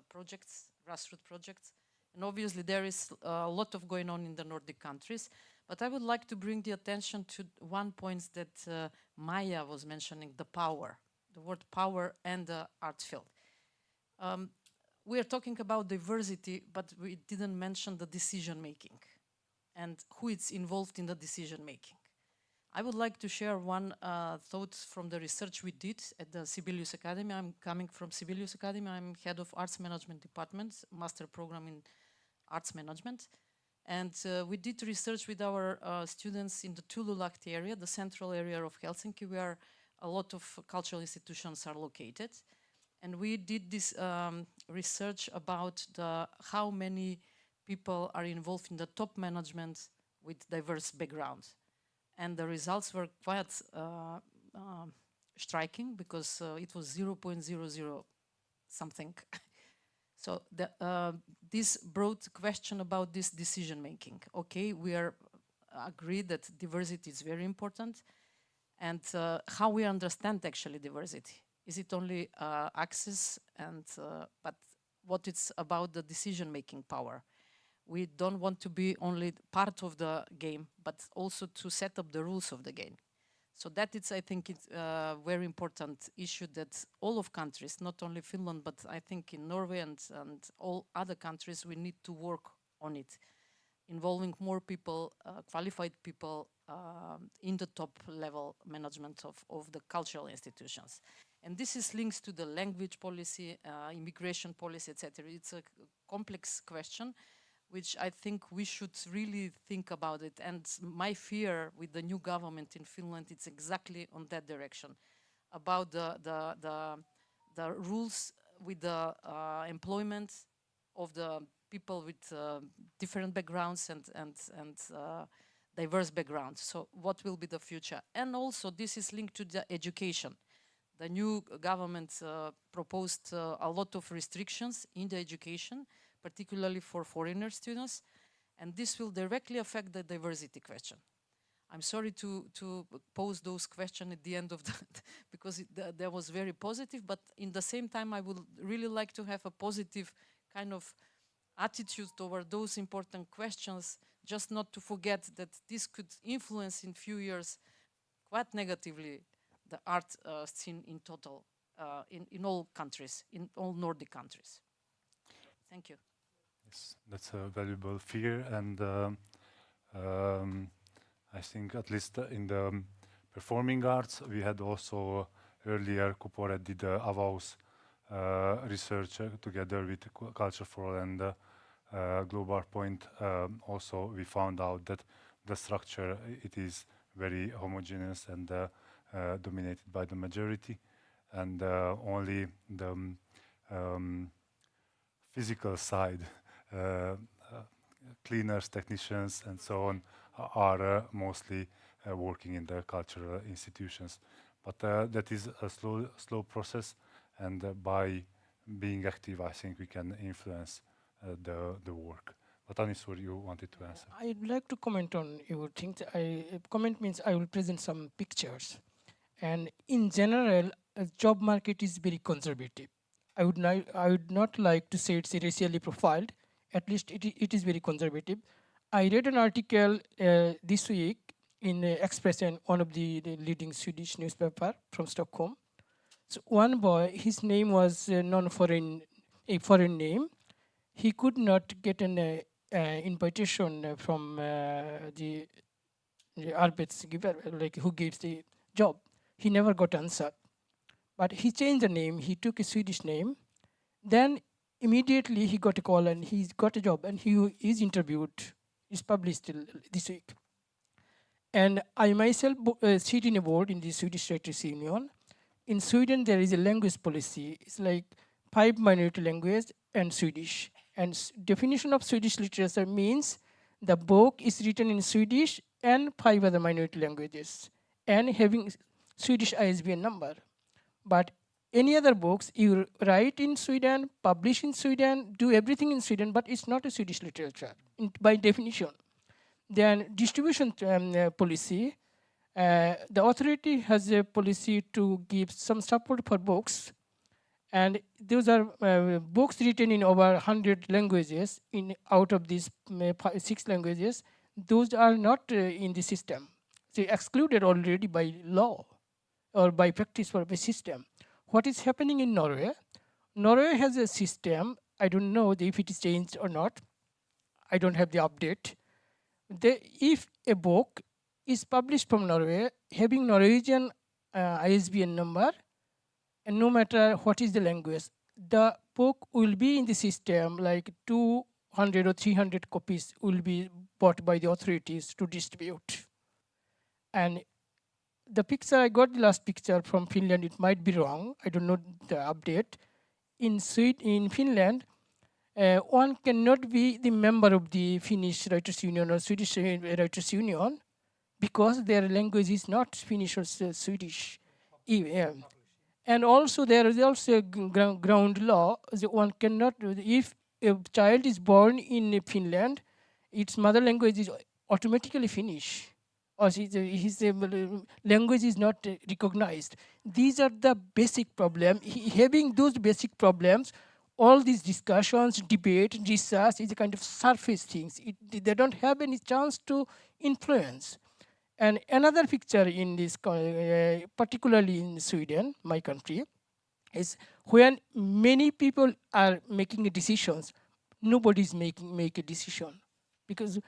projects, grassroots projects. And obviously there is a lot of going on in the Nordic countries. But I would like to bring the attention to one point that Maya was mentioning, the power, the word power and the art field. We are talking about diversity, but we didn't mention the decision making and who is involved in the decision making. I would like to share one thought from the research we did at the Sibelius Academy. I'm coming from Sibelius Academy. I'm head of Arts Management Department, master program in Arts Management. And we did research with our students in the Tululahti area, the central area of Helsinki, where a lot of cultural institutions are located. And we did this research about how many people are involved in the top management with diverse backgrounds. And the results were quite striking, because it was 0.00 something. So this brought question about this decision making. Okay, we are agreed that diversity is very important, and how we understand actually diversity. Is it only access, and but what it's about the decision making power? We don't want to be only part of the game, but also to set up the rules of the game. So that is, I think, it's a very important issue that all of countries, not only Finland, but I think in Norway and all other countries, we need to work on it, involving more people, qualified people in the top level management of the cultural institutions. And this is links to the language policy, immigration policy, etc. It's a complex question, which I think we should really think about it. And my fear with the new government in Finland, it's exactly on that direction, about the rules with the employment of the people with different backgrounds and diverse backgrounds. So what will be the future? And also this is linked to the education. The new government proposed a lot of restrictions in the education, particularly for foreigner students, and this will directly affect the diversity question. I'm sorry to pose those questions at the end of that, because that was very positive, but in the same time I would really like to have a positive kind of attitude toward those important questions, just not to forget that this could influence in few years quite negatively the art scene in total, in all countries, in all Nordic countries. Thank you.
Yes, that's a valuable fear, and I think at least in the performing arts, we had also earlier Kupore did Avaus research together with Culture for All and Global Point. Also, we found out that the structure, it is very homogeneous and dominated by the majority, and only the physical side, cleaners, technicians, and so on, are mostly working in the cultural institutions. But that is a slow process, and by being active, I think we can influence the work. But Anisur, you wanted to answer.
I'd like to comment on your things. Comment means I will present some pictures. And in general, a job market is very conservative. I would not like to say it's racially profiled. At least it is very conservative. I read an article this week in Expressen, one of the leading Swedish newspaper from Stockholm. So one boy, his name was a foreign name. He could not get an invitation from the Arbetsgiver, like who gives the job. He never got answer. But he changed the name. He took a Swedish name. Then immediately he got a call and he got a job and he is interviewed. It's published this week. And I myself sit in a board in the Swedish Writers Union. In Sweden, there is a language policy. It's like 5 minority languages and Swedish. And definition of Swedish literature means the book is written in Swedish and 5 other minority languages and having Swedish ISBN number. But any other books you write in Sweden, publish in Sweden, do everything in Sweden, but it's not a Swedish literature by definition. Then distribution policy, the authority has a policy to give some support for books, and those are books written in over 100 languages. Out of these 6 languages, those are not in the system. They excluded already by law or by practice or by system. What is happening in Norway? Norway has a system. I don't know if it is changed or not. I don't have the update. If a book is published from Norway, having Norwegian ISBN number, and no matter what is the language, the book will be in the system, like 200 or 300 copies will be bought by the authorities to distribute. And the picture, I got the last picture from Finland, it might be wrong, I don't know the update. In Finland, one cannot be the member of the Finnish Writers Union or Swedish Writers Union because their language is not Finnish or Swedish. And also there is also a ground law. One cannot, if a child is born in Finland, its mother language is automatically Finnish, or his language is not recognized. These are the basic problems. Having those basic problems, all these discussions, debate, research is a kind of surface things. They don't have any chance to influence. And another picture in this, particularly in Sweden, my country, is when many people are making decisions, nobody's make a decision, because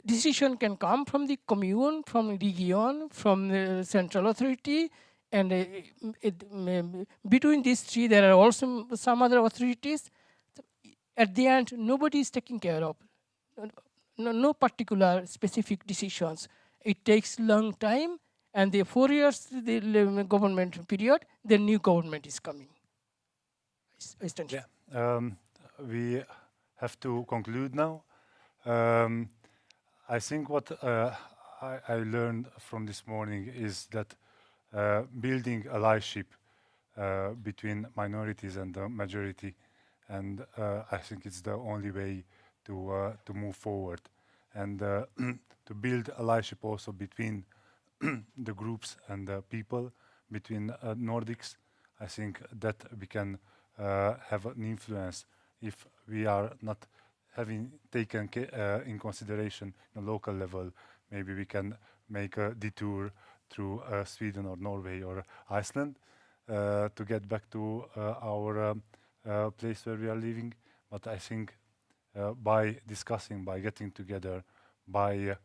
decision can come from the commune, from the region, from the central authority, and between these three there are also some other authorities. At the end, nobody is taking care of. No particular specific decisions. It takes long time, and the 4 years the government period, the new government is coming.
We have to conclude now. I think what I learned from this morning is that building allyship between minorities and the majority, and I think it's the only way to move forward, and to build allyship also between the groups and the people, between Nordics. I think that we can have an influence if we are not having taken in consideration the local level. Maybe we can make a detour through Sweden or Norway or Iceland to get back to our place where we are living. But I think by discussing, by getting together, by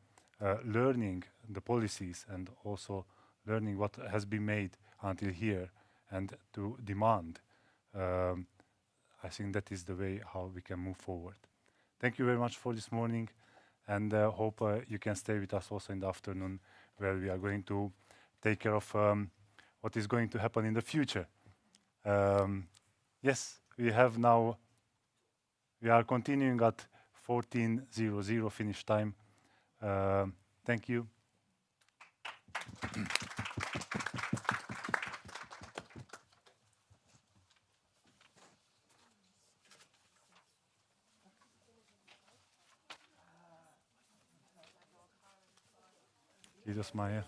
learning the policies and also learning what has been made until here and to demand, I think that is the way how we can move forward. Thank you very much for this morning, and hope you can stay with us also in the afternoon, where we are going to take care of what is going to happen in the future. Yes, we are continuing at 14:00 Finnish time. Thank you. Kiitos Maija.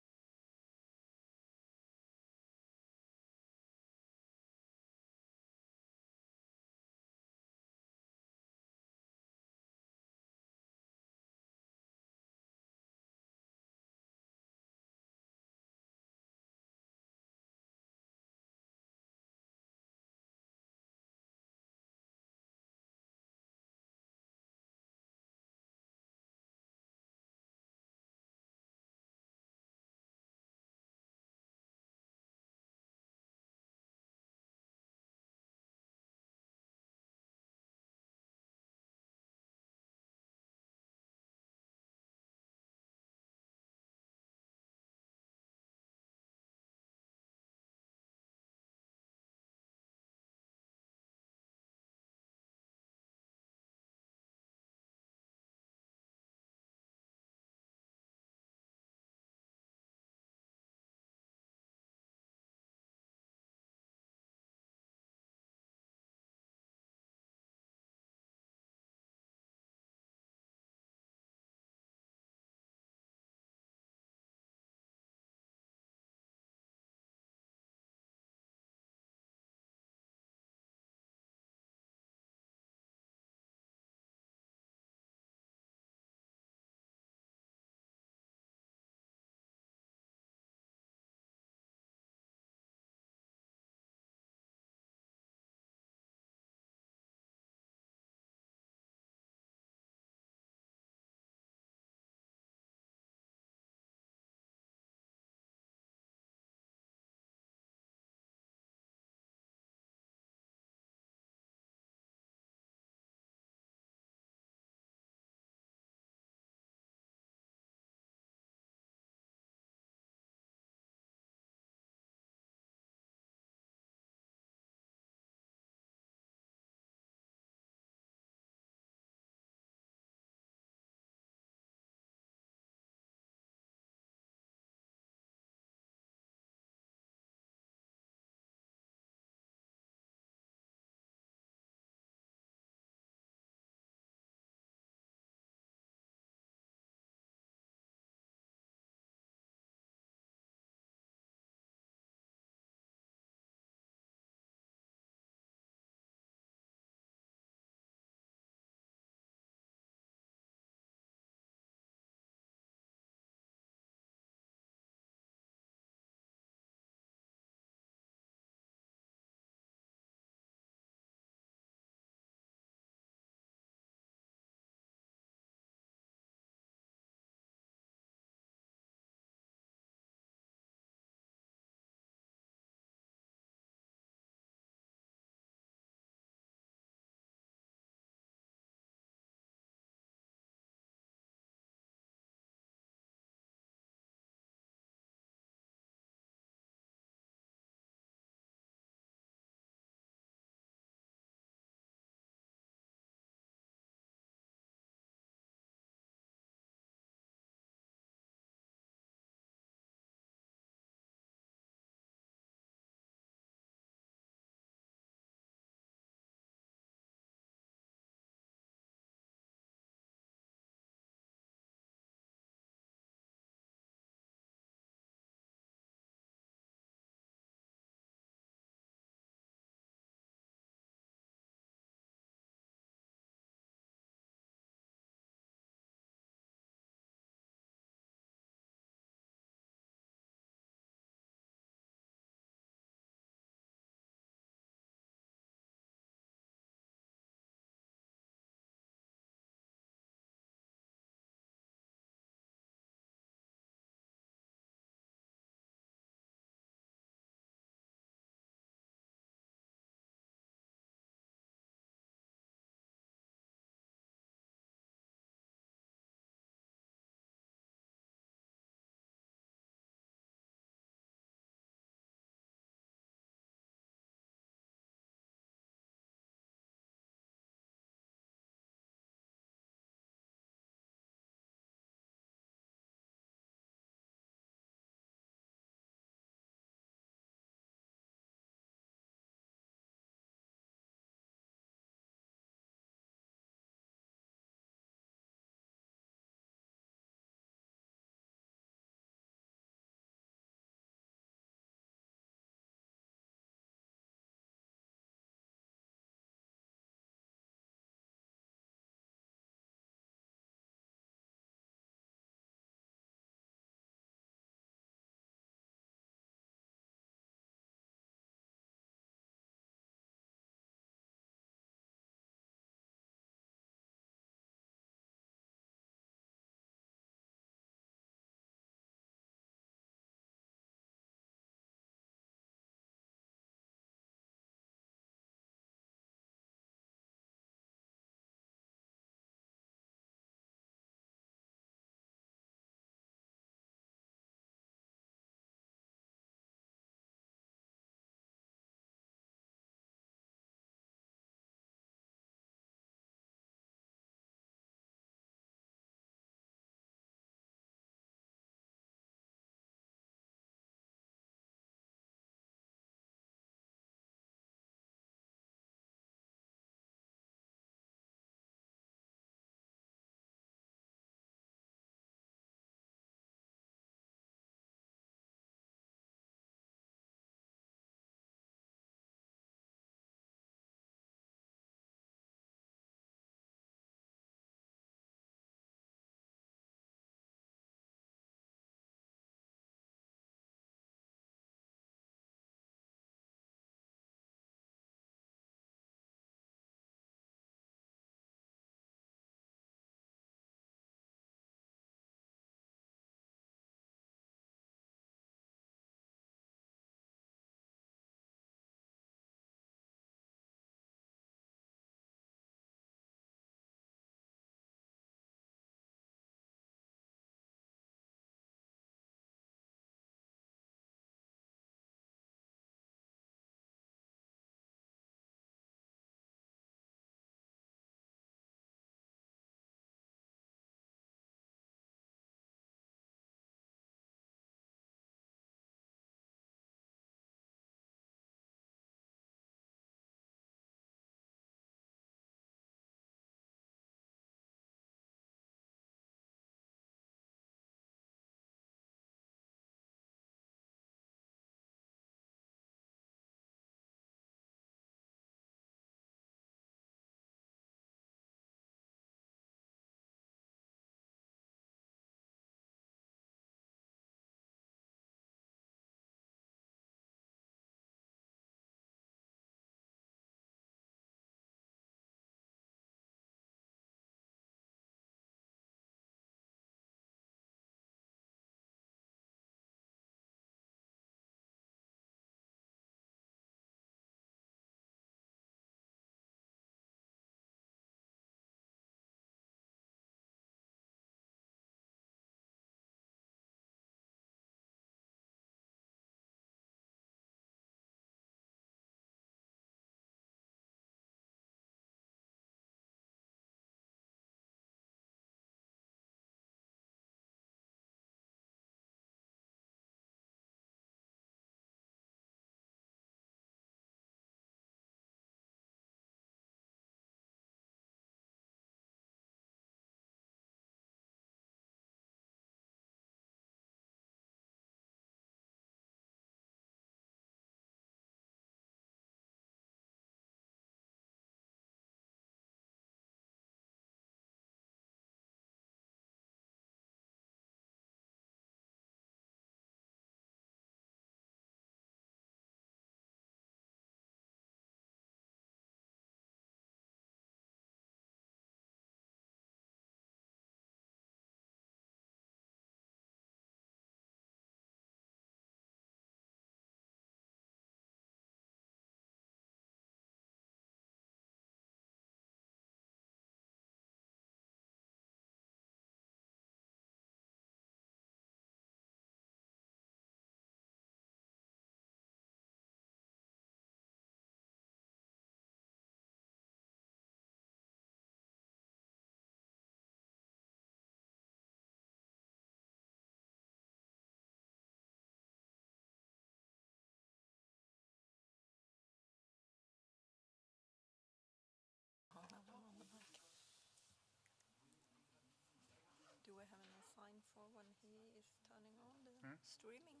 streaming?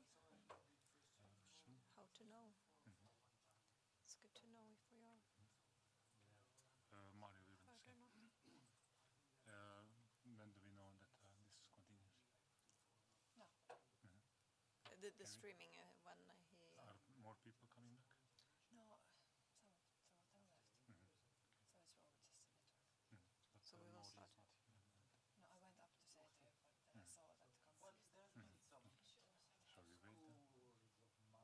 How to know? It's good to know if we are.
Mario, we will
I
say.
don't know.
When do we know that this continues?
No. The streaming when he.
Are more people coming back?
No, some of them left. So it's over just a network.
But
So we will
Mauri
start.
is not here.
No, I went up to say to him, but I saw that
Shall we wait then?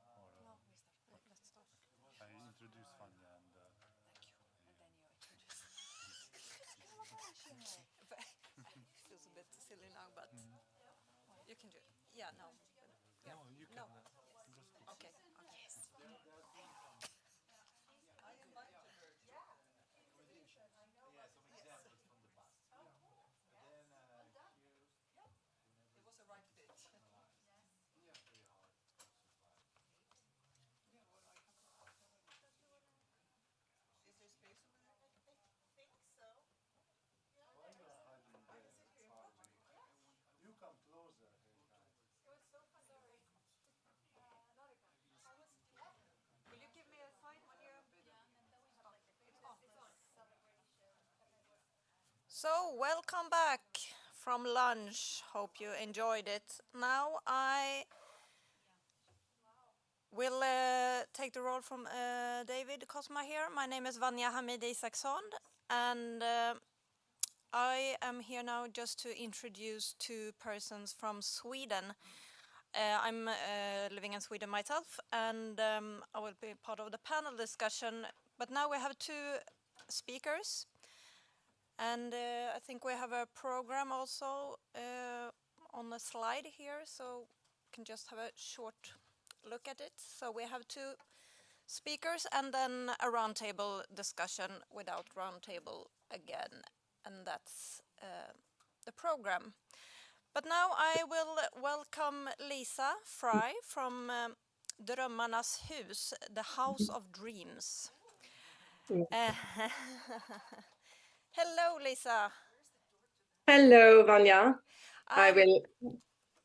Or,
No, we start. Let's start.
I introduce Vanya and
Thank you. And then you introduce. It feels a bit silly now, but you can do it. Yeah, no. Yeah.
no, you can
No.
just speak.
Okay. Okay. It was a right fit. Is there space over there?
You come closer, hey guys.
Will you give me a sign when you... So, welcome back from lunch. Hope you enjoyed it. Now I will take the role from David Cosma here. My name is Vanya Hamid Isaksson, and I am here now just to introduce two persons from Sweden. I'm living in Sweden myself, and I will be part of the panel discussion. But now we have two speakers, and I think we have a program also on the slide here, so we can just have a short look at it. So we have two speakers and then a roundtable discussion without roundtable again, and that's the program. But now I will welcome Lisa Fry from Drömmarnas hus, the House of Dreams. Hello, Lisa.
Hello, Vanya.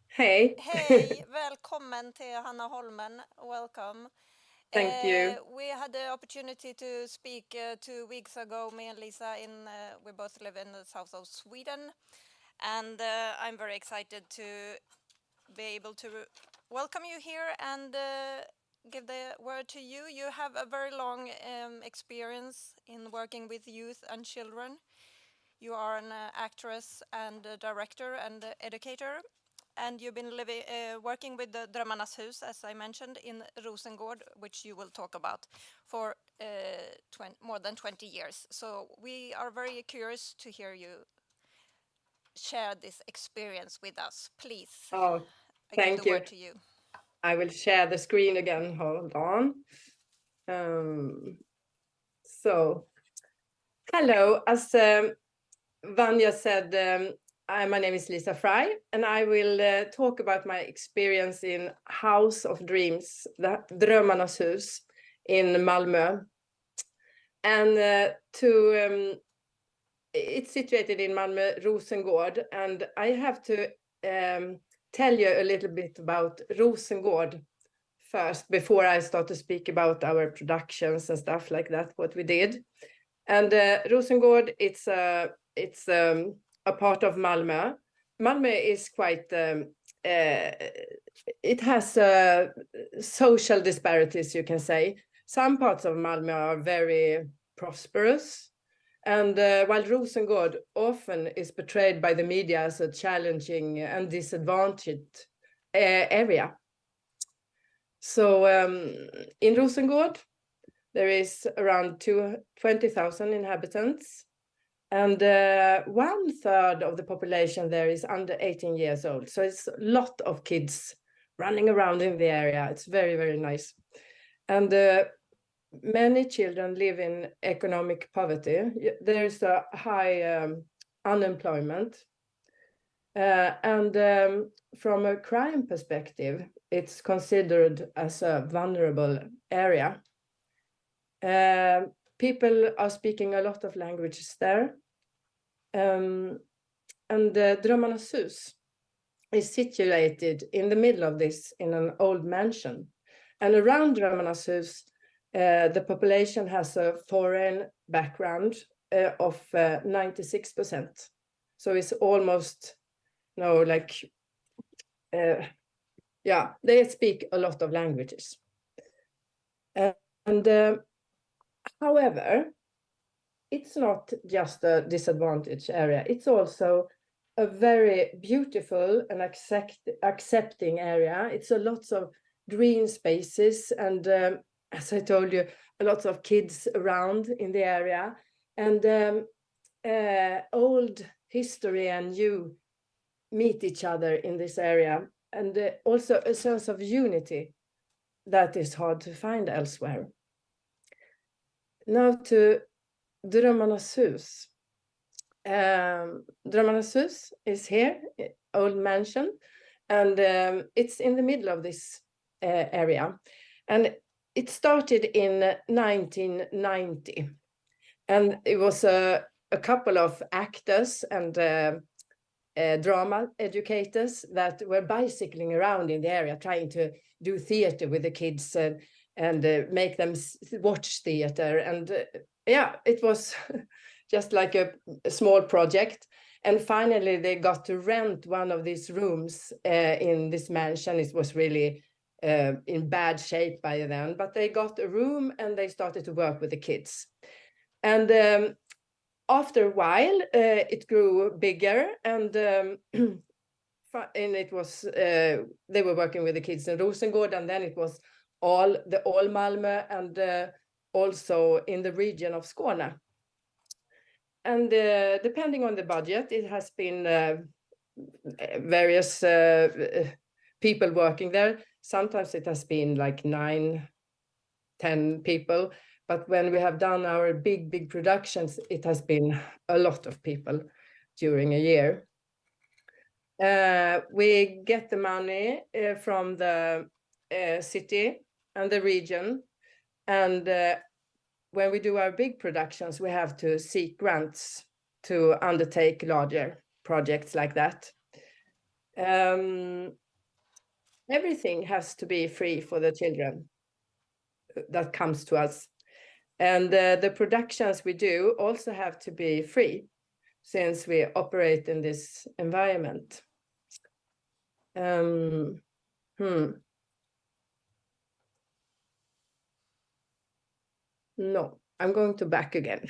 Hey.
Hey, välkommen till Hanaholmen. Welcome.
Thank you.
We had the opportunity to speak 2 weeks ago, me and Lisa, we both live in the south of Sweden. And I'm very excited to be able to welcome you here and give the word to you. You have a very long experience in working with youth and children. You are an actress and a director and educator. And you've been working with the Drömmarnas hus, as I mentioned, in Rosengård, which you will talk about, for more than 20 years. So we are very curious to hear you share this experience with us. Please,
Oh,
I
thank
give the
you.
word to you.
I will share the screen again. Hold on. So, hello. As Vanya said, my name is Lisa Fry, and I will talk about my experience in House of Dreams, the Drömmarnas hus in Malmö. And it's situated in Malmö, Rosengård, and I have to tell you a little bit about Rosengård first before I start to speak about our productions and stuff like that, what we did. And Rosengård, it's a part of Malmö. Malmö is quite, it has social disparities, you can say. Some parts of Malmö are very prosperous. And while Rosengård often is portrayed by the media as a challenging and disadvantaged area. So in Rosengård, there is around 20,000 inhabitants. And 1/3 of the population there is under 18 years old. So it's a lot of kids running around in the area. It's very, very nice. And many children live in economic poverty. There's a high unemployment. And from a crime perspective, it's considered as a vulnerable area. People are speaking a lot of languages there. And Drömmarnas hus is situated in the middle of this in an old mansion. And around Drömmarnas the population has a foreign background of 96%. So it's almost, yeah, they speak a lot of languages. However, it's not just a disadvantaged area. It's also a very beautiful and accepting area. It's a lots of green spaces and, as I told you, a lot of kids around in the area, and old history and new meet each other in this area, and also a sense of unity that is hard to find elsewhere. Now to Drömmarnas hus. Drömmarnas hus is here, old mansion, and it's in the middle of this area. And it started in 1990. And it was a couple of actors and drama educators that were bicycling around in the area, trying to do theater with the kids and make them watch theater. And yeah, it was just like a small project. And finally, they got to rent one of these rooms in this mansion. It was really in bad shape by then, but they got a room and they started to work with the kids. And after a while, it grew bigger, and it was they were working with the kids in Rosengård, and then it was all Malmö, and also in the region of Skåne. And depending on the budget, it has been various people working there. Sometimes it has been like 9-10 people. But when we have done our big productions, it has been a lot of people during a year. We get the money from the city and the region. And when we do our big productions, we have to seek grants to undertake larger projects like that. Everything has to be free for the children that comes to us. And the productions we do also have to be free, since we operate in this environment. No, I'm going to back again.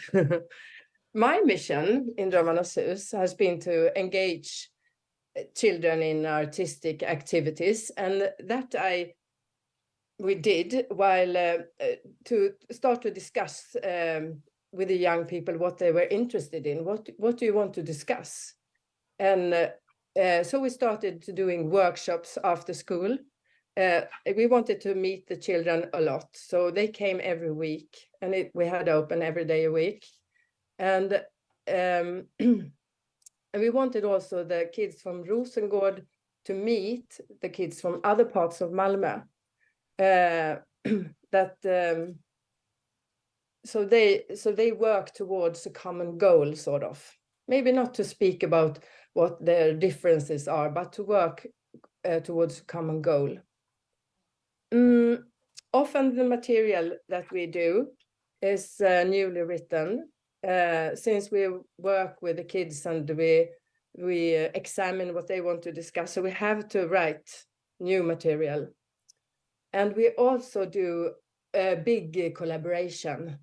My mission in Drömmarnas hus has been to engage children in artistic activities, and that we did while to start to discuss with the young people what they were interested in. What do you want to discuss? And so we started doing workshops after school. We wanted to meet the children a lot, so they came every week, and we had open every day a week. And and we wanted also the kids from Rosengård to meet the kids from other parts of Malmö. So they work towards a common goal, sort of. Maybe not to speak about what their differences are, but to work towards a common goal. Often the material that we do is newly written, since we work with the kids and we examine what they want to discuss. So we have to write new material. And we also do a big collaboration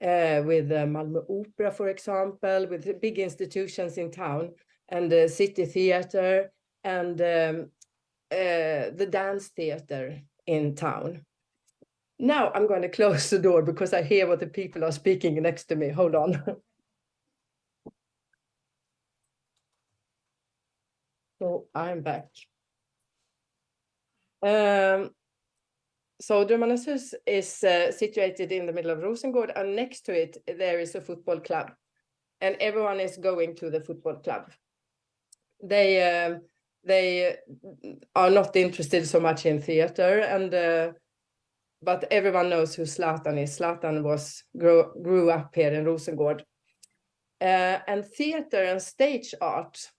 with Malmö Opera, for example, with big institutions in town, and the City Theatre, and the dance theatre in town. Now I'm going to close the door because I hear what the people are speaking next to me. Hold on. So I'm back. So Drömmarnas hus is situated in the middle of Rosengård, and next to it there is a football club, and everyone is going to the football club. They are not interested so much in theater, and but everyone knows who Zlatan is. Zlatan grew up here in Rosengård, and theater and stage art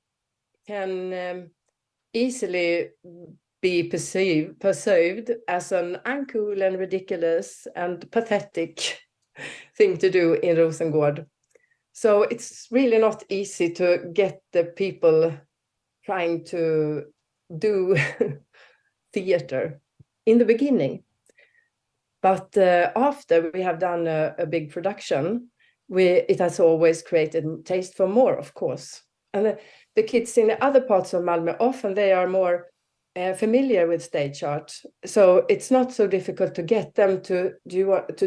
can easily be perceived as an uncool and ridiculous and pathetic thing to do in Rosengård. So it's really not easy to get the people trying to do theater in the beginning. But after we have done a big production, it has always created taste for more, of course. And the kids in the other parts of Malmö, often they are more familiar with stage art. So it's not so difficult to get them to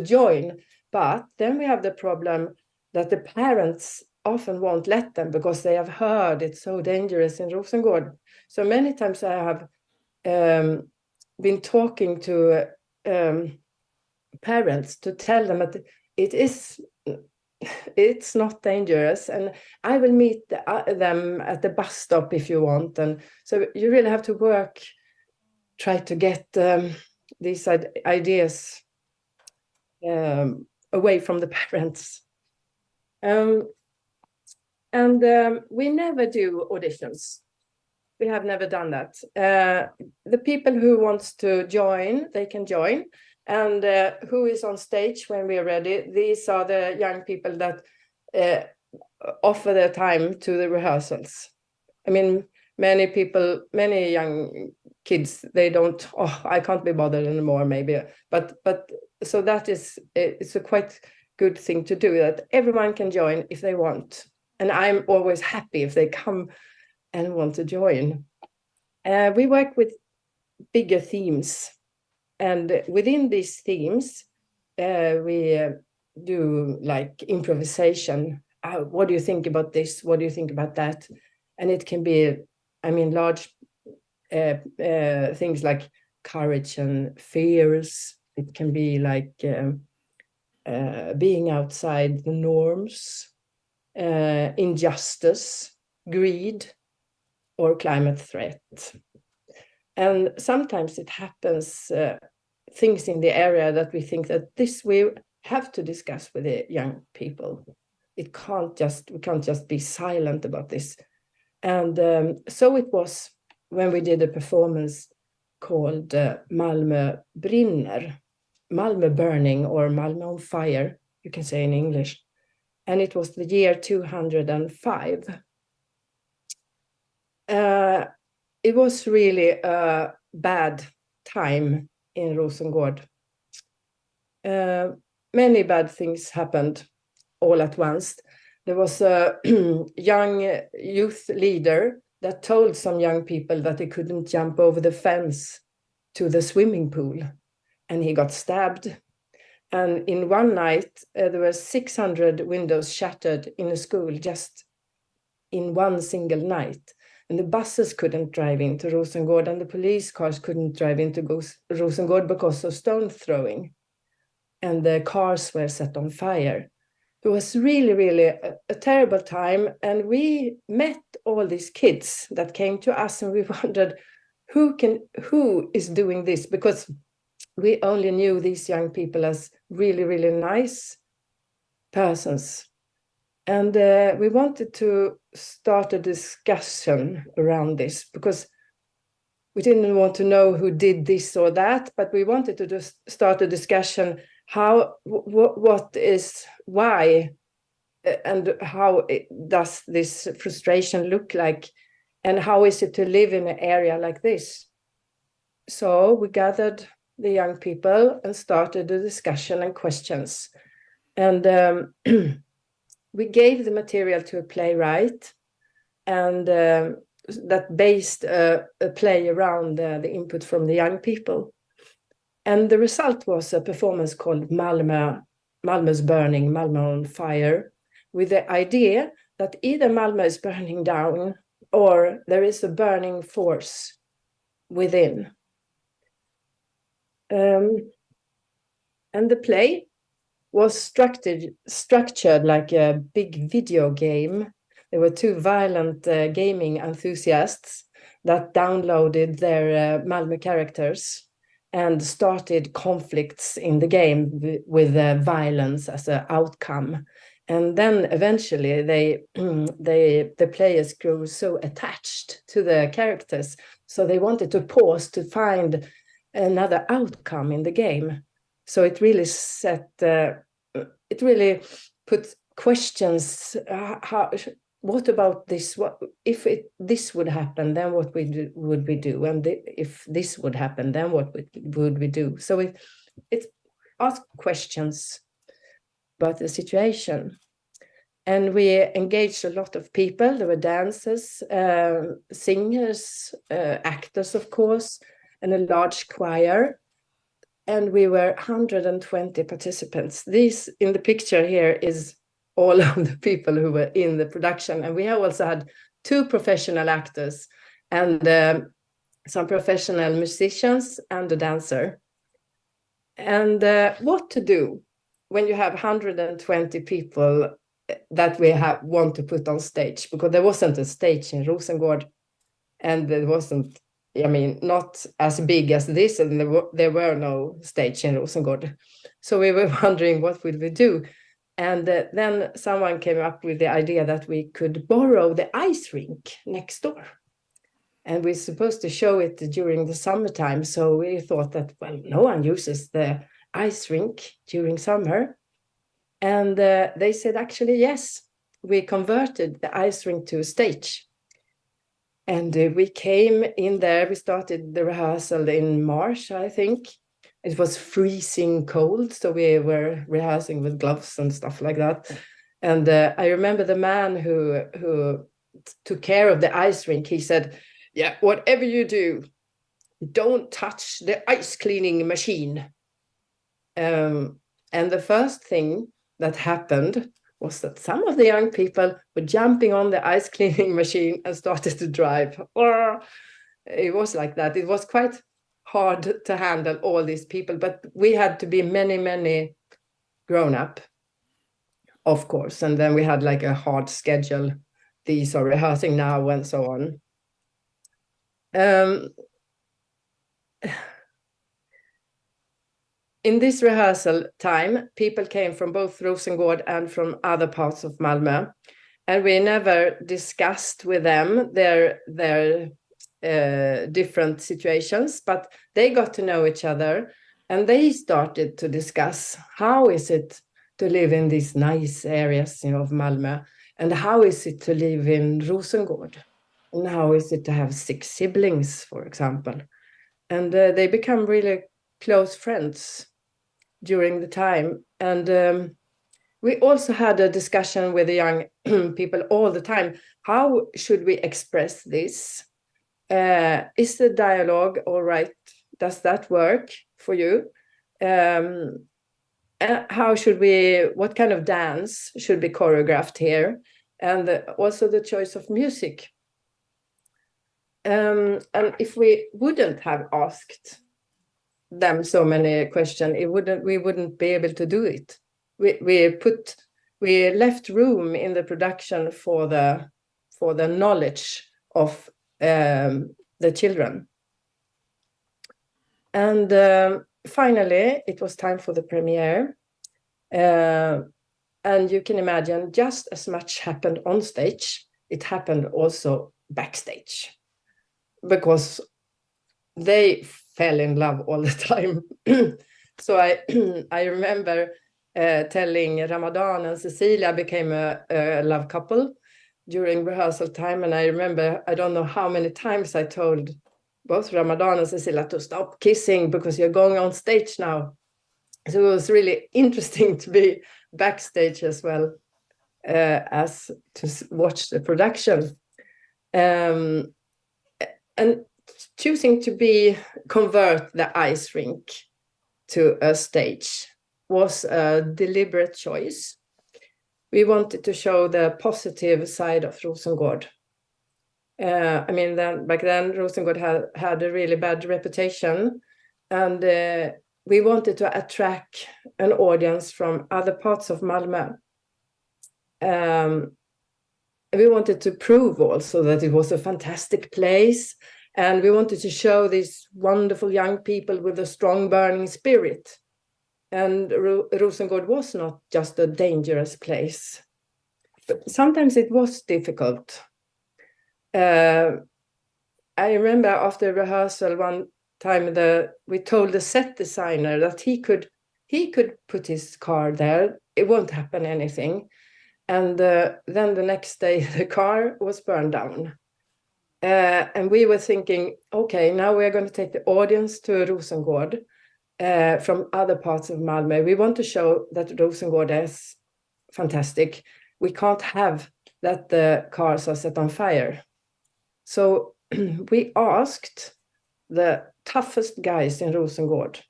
join. But then we have the problem that the parents often won't let them because they have heard it's so dangerous in Rosengård. So many times I have been talking to parents to tell them that it's not dangerous, and I will meet them at the bus stop if you want. And so you really have to try to get these ideas away from the parents. We never do auditions. We have never done that. The people who wants to join, they can join. And who is on stage when we are ready? These are the young people that offer their time to the rehearsals. I mean, many young kids, they don't, I can't be bothered anymore, maybe. But so that it's a quite good thing to do, that everyone can join if they want. And I'm always happy if they come and want to join. We work with bigger themes. And within these themes, we do like improvisation. What do you think about this? What do you think about that? And it can be, I mean, large things like courage and fears. It can be like being outside the norms, injustice, greed, or climate threat. And sometimes it happens things in the area that we think that this we have to discuss with the young people. We can't just be silent about this. And so it was when we did a performance called Malmö brinner, Malmö burning, or Malmö on fire, you can say in English. And it was the year 205. It was really a bad time in Rosengård. Many bad things happened all at once. There was a young youth leader that told some young people that they couldn't jump over the fence to the swimming pool, and he got stabbed. And in one night, there were 600 windows shattered in a school just in one single night. And the buses couldn't drive into Rosengård, and the police cars couldn't drive into Rosengård because of stone throwing. And the cars were set on fire. It was really, really a terrible time. And we met all these kids that came to us, and we wondered, who is doing this? Because we only knew these young people as really, really nice persons. And we wanted to start a discussion around this, because we didn't want to know who did this or that, but we wanted to just start a discussion why, and how does this frustration look like, and how is it to live in an area like this? So we gathered the young people and started a discussion and questions. And we gave the material to a playwright, and that based a play around the input from the young people. And the result was a performance called Malmö's burning, Malmö on fire, with the idea that either Malmö is burning down or there is a burning force within. And the play was structured like a big video game. There were two violent gaming enthusiasts that downloaded their Malmö characters and started conflicts in the game with violence as an outcome. And then eventually the players grew so attached to the characters, so they wanted to pause to find another outcome in the game. So it really it really put questions. What about this? What if this would happen? Then what would we do? And if this would happen, then what would we do? So it asked questions about the situation. And we engaged a lot of people. There were dancers, singers, actors, of course, and a large choir. And we were 120 participants. This in the picture here is all of the people who were in the production. And we also had 2 professional actors and some professional musicians and a dancer. And what to do when you have 120 people that we want to put on stage, because there wasn't a stage in Rosengård, and there wasn't, I mean, not as big as this, and there were no stage in Rosengård. So we were wondering, what would we do? And then someone came up with the idea that we could borrow the ice rink next door. And we're supposed to show it during the summertime. So we thought that, well, no one uses the ice rink during summer. And they said, actually, yes, we converted the ice rink to a stage. And we came in there. We started the rehearsal in March, I think. It was freezing cold, so we were rehearsing with gloves and stuff like that. And I remember the man who took care of the ice rink. He said, yeah, whatever you do, don't touch the ice cleaning machine. And the first thing that happened was that some of the young people were jumping on the ice cleaning machine and started to drive. It was like that. It was quite hard to handle all these people, but we had to be many grown up, of course. And then we had like a hard schedule. These are rehearsing now and so on. In this rehearsal time, people came from both Rosengård and from other parts of Malmö, and we never discussed with them their different situations, but they got to know each other, and they started to discuss how is it to live in these nice areas, of Malmö, and how is it to live in Rosengård, and how is it to have 6 siblings, for example. And they become really close friends during the time. And we also had a discussion with the young people all the time. How should we express this? Is the dialogue all right? Does that work for you? What kind of dance should be choreographed here? And also the choice of music. And if we wouldn't have asked them so many questions, we wouldn't be able to do it. We left room in the production for the knowledge of the children. And finally, it was time for the premiere. And you can imagine, just as much happened on stage, it happened also backstage, because they fell in love all the time. So I remember telling Ramadan and Cecilia became a love couple during rehearsal time. And I remember, I don't know how many times I told both Ramadan and Cecilia to stop kissing because you're going on stage now. So it was really interesting to be backstage as well as to watch the production. And choosing to convert the ice rink to a stage was a deliberate choice. We wanted to show the positive side of Rosengård. Back then Rosengård had a really bad reputation, and we wanted to attract an audience from other parts of Malmö. We wanted to prove also that it was a fantastic place, and we wanted to show these wonderful young people with a strong burning spirit. And Rosengård was not just a dangerous place, but sometimes it was difficult. I remember after rehearsal one time we told the set designer that he could put his car there. It won't happen anything. And then the next day the car was burned down. And we were thinking, okay, now we're going to take the audience to Rosengård from other parts of Malmö. We want to show that Rosengård is fantastic. We can't have that the cars are set on fire. So we asked the toughest guys in Rosengård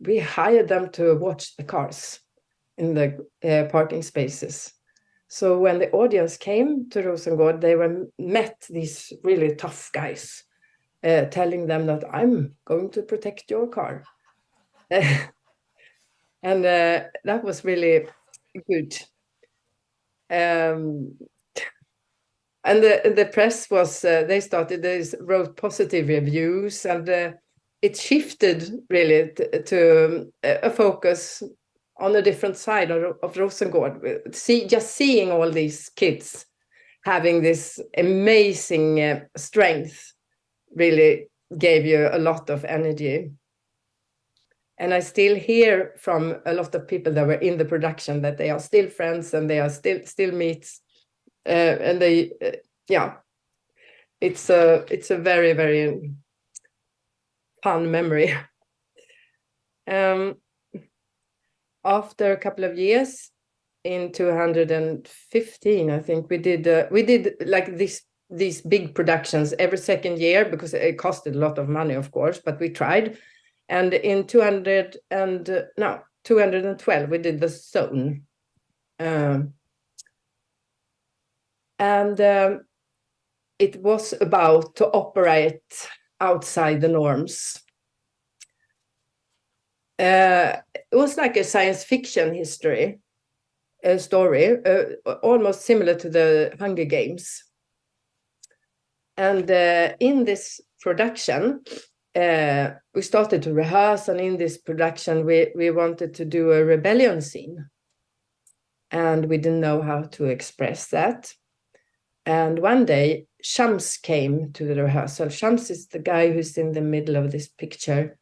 we hired them to watch the cars in the parking spaces. So when the audience came to Rosengård, they met these really tough guys, telling them that I'm going to protect your car. And that was really good. And the press was, they wrote positive reviews, and it shifted really to a focus on a different side of Rosengård. Just seeing all these kids having this amazing strength really gave you a lot of energy. And I still hear from a lot of people that were in the production that they are still friends and they are still meets. And they, yeah, it's a very, very fun memory. After a couple of years, in 2015, I think we did like these big productions every second year, because it costed a lot of money, of course, but we tried. And in 212, we did the Zone. It was about to operate outside the norms. It was like a science fiction story, almost similar to the Hunger Games. And in this production, we started to rehearse, and in this production, we wanted to do a rebellion scene. And we didn't know how to express that. And one day, Shams came to the rehearsal. Shams is the guy who's in the middle of this picture.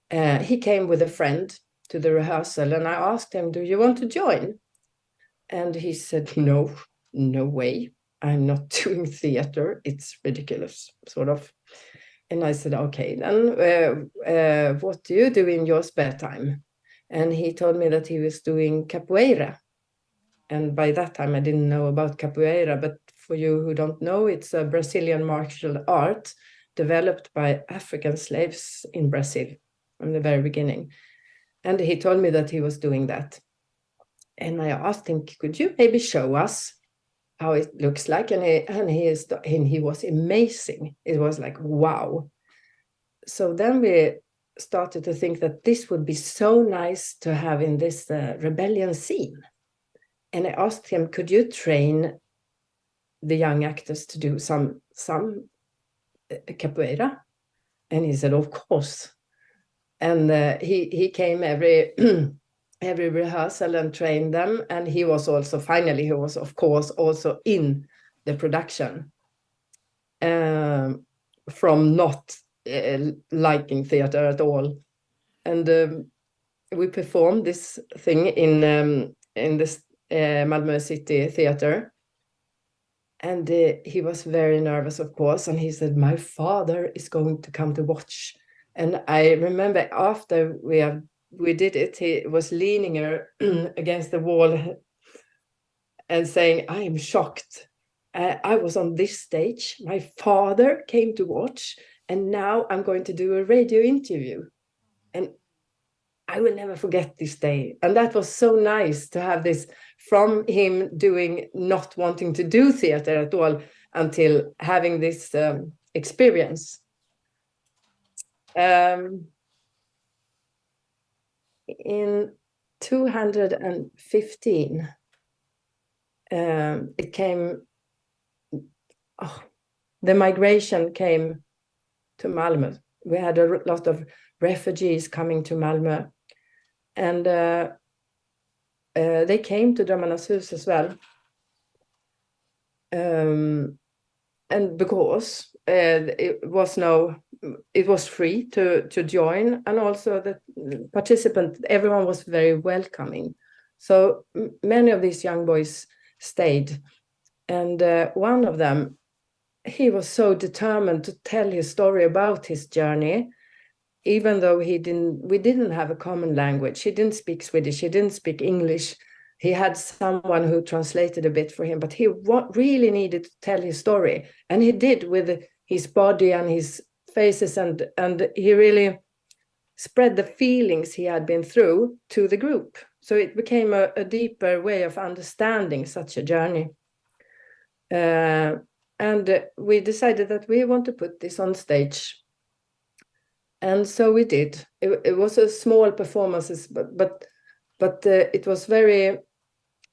He came with a friend to the rehearsal, and I asked him, do you want to join? And he said, no way. I'm not doing theater. It's ridiculous, sort of. And I said, okay, then what do you do in your spare time? And he told me that he was doing capoeira. And by that time, I didn't know about capoeira, but for you who don't know, it's a Brazilian martial art developed by African slaves in Brazil from the very beginning. And he told me that he was doing that. And I asked him, could you maybe show us how it looks like? And he was amazing. It was like, wow. So then we started to think that this would be so nice to have in this rebellion scene. And I asked him, could you train the young actors to do some capoeira? And he said, of course. And he came every rehearsal and trained them. And he was of course also in the production, from not liking theater at all. And we performed this thing in this Malmö City Theater. And he was very nervous, of course. And he said, my father is going to come to watch. And I remember after we did it, he was leaning against the wall and saying, I am shocked. I was on this stage. My father came to watch. And now I'm going to do a radio interview. And I will never forget this day. And that was so nice to have this from him not wanting to do theater at all until having this experience. In 215, it came, the migration came to Malmö. We had a lot of refugees coming to Malmö. and they came to Drömmarnas hus as well. And because it was free to join, and also the participant, everyone was very welcoming. So many of these young boys stayed, and one of them, he was so determined to tell his story about his journey, even though we didn't have a common language. He didn't speak Swedish, he didn't speak English. He had someone who translated a bit for him, but he really needed to tell his story. And he did with his body and his faces, and he really spread the feelings he had been through to the group. So it became a deeper way of understanding such a journey. And we decided that we want to put this on stage. And so we did. It was a small performances, but it was very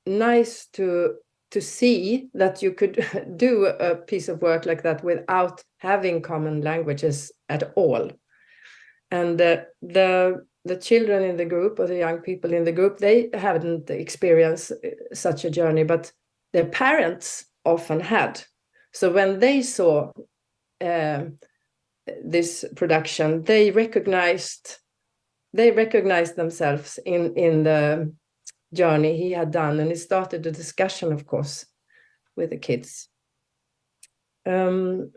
nice to see that you could do a piece of work like that without having common languages at all. And the children in the group, or the young people in the group, they hadn't experienced such a journey, but their parents often had. So when they saw this production, they recognized themselves in the journey he had done, and it started a discussion, of course, with the kids. To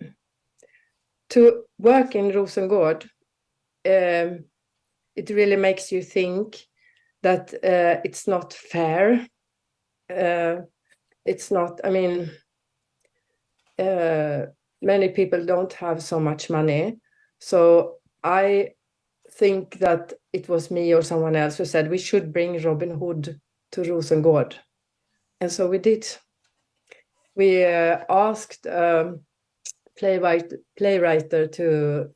work in Rosengård, it really makes you think that it's not fair. It's not, I mean, many people don't have so much money. So I think that it was me or someone else who said we should bring Robin Hood to Rosengård. And so we did. We asked a playwright to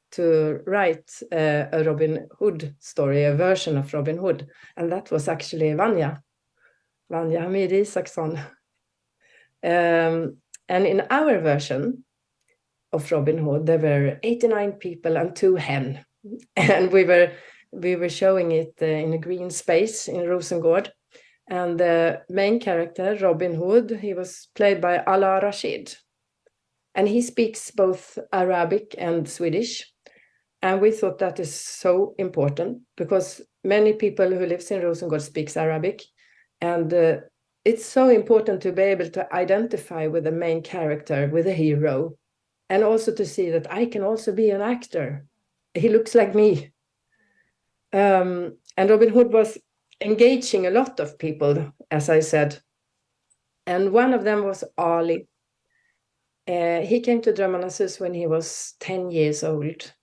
write a Robin Hood story, a version of Robin Hood. And that was actually Vanja Hamid Isaksson. And in our version of Robin Hood, there were 89 people and 2 hen. And we were showing it in a green space in Rosengård. And the main character, Robin Hood, he was played by Ala Rashid. And he speaks both Arabic and Swedish. And we thought that is so important because many people who live in Rosengård speaks Arabic. And it's so important to be able to identify with the main character, with the hero. And also to see that I can also be an actor. He looks like me. And Robin Hood was engaging a lot of people, as I said. And one of them was Ali. He came to Drömmarnas hus when he was 10 years old.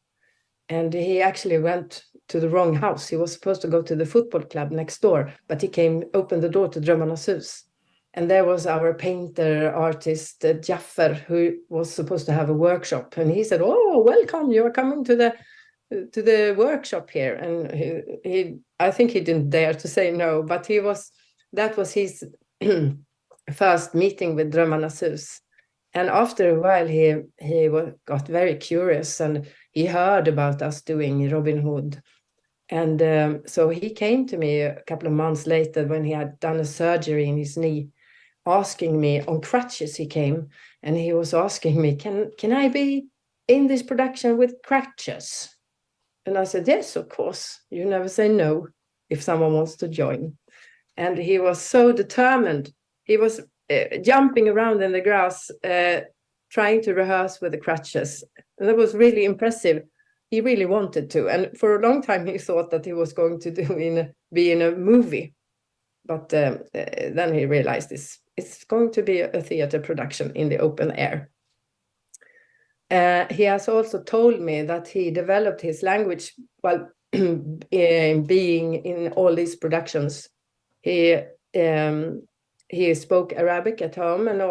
And he actually went to the wrong house. He was supposed to go to the football club next door, but he opened the door to Drömmarnas hus. And there was our painter, artist, Jaffer, who was supposed to have a workshop. And he said, "Oh, welcome, you are coming to the workshop here." And I think he didn't dare to say no, but that was his first meeting with Drömmarnas hus. And after a while, he got very curious, and he heard about us doing Robin Hood. And so he came to me a couple of months later when he had done a surgery in his knee, asking me, on crutches he came, and he was asking me, can I be in this production with crutches? And I said, yes, of course. You never say no if someone wants to join. And he was so determined. He was jumping around in the grass, trying to rehearse with the crutches. And that was really impressive. He really wanted to. And for a long time, he thought that he was going to be in a movie. But then he realized it's going to be a theater production in the open air. He has also told me that he developed his language while being in all these productions. He spoke Arabic at home, and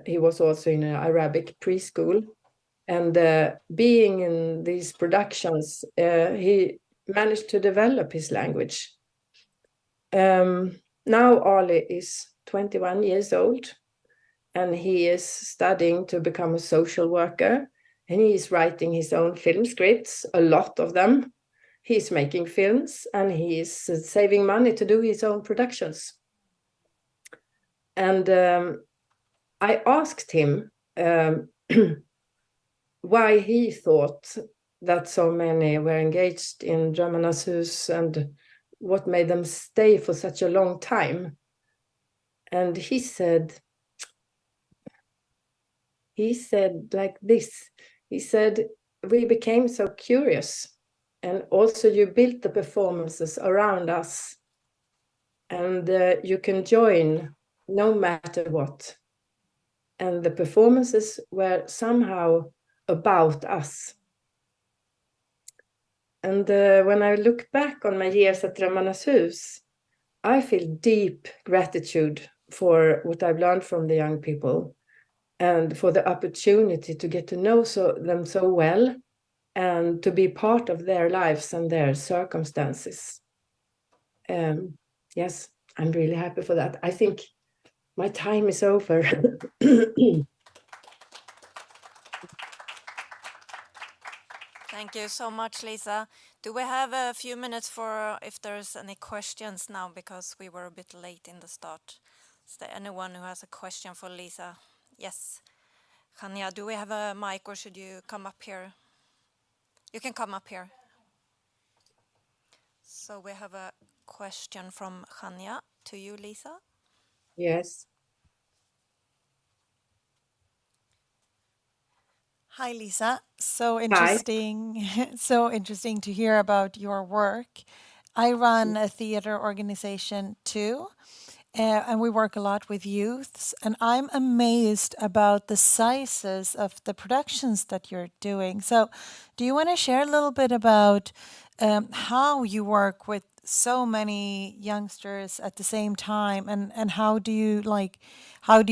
he was also in an Arabic preschool. And being in these productions, he managed to develop his language. Now Ali is 21 years old, and he is studying to become a social worker, and he is writing his own film scripts, a lot of them. he's making films and he's saving money to do his own productions. And I asked him why he thought that so many were engaged in Drömmarnas hus and what made them stay for such a long time. And he said like this. He said, we became so curious, and also you built the performances around us, and you can join no matter what. And the performances were somehow about us. And when I look back on my years at Drömmarnas hus, I feel deep gratitude for what I've learned from the young people and for the opportunity to get to know them so well and to be part of their lives and their circumstances. Yes, I'm really happy for that. I think my time is over.
Thank you so much, Lisa. Do we have a few minutes for if there's any questions now, because we were a bit late in the start? Is there anyone who has a question for Lisa? Yes. Hania, do we have a mic, or should you come up here? You can come up here. So we have a question from Hania to you, Lisa.
Yes.
Hi, Lisa. So interesting. So interesting to hear about your work. I run a theater organization too, and we work a lot with youths. And I'm amazed about the sizes of the productions that you're doing. So, do you want to share a little bit about how you work with so many youngsters at the same time, and how do you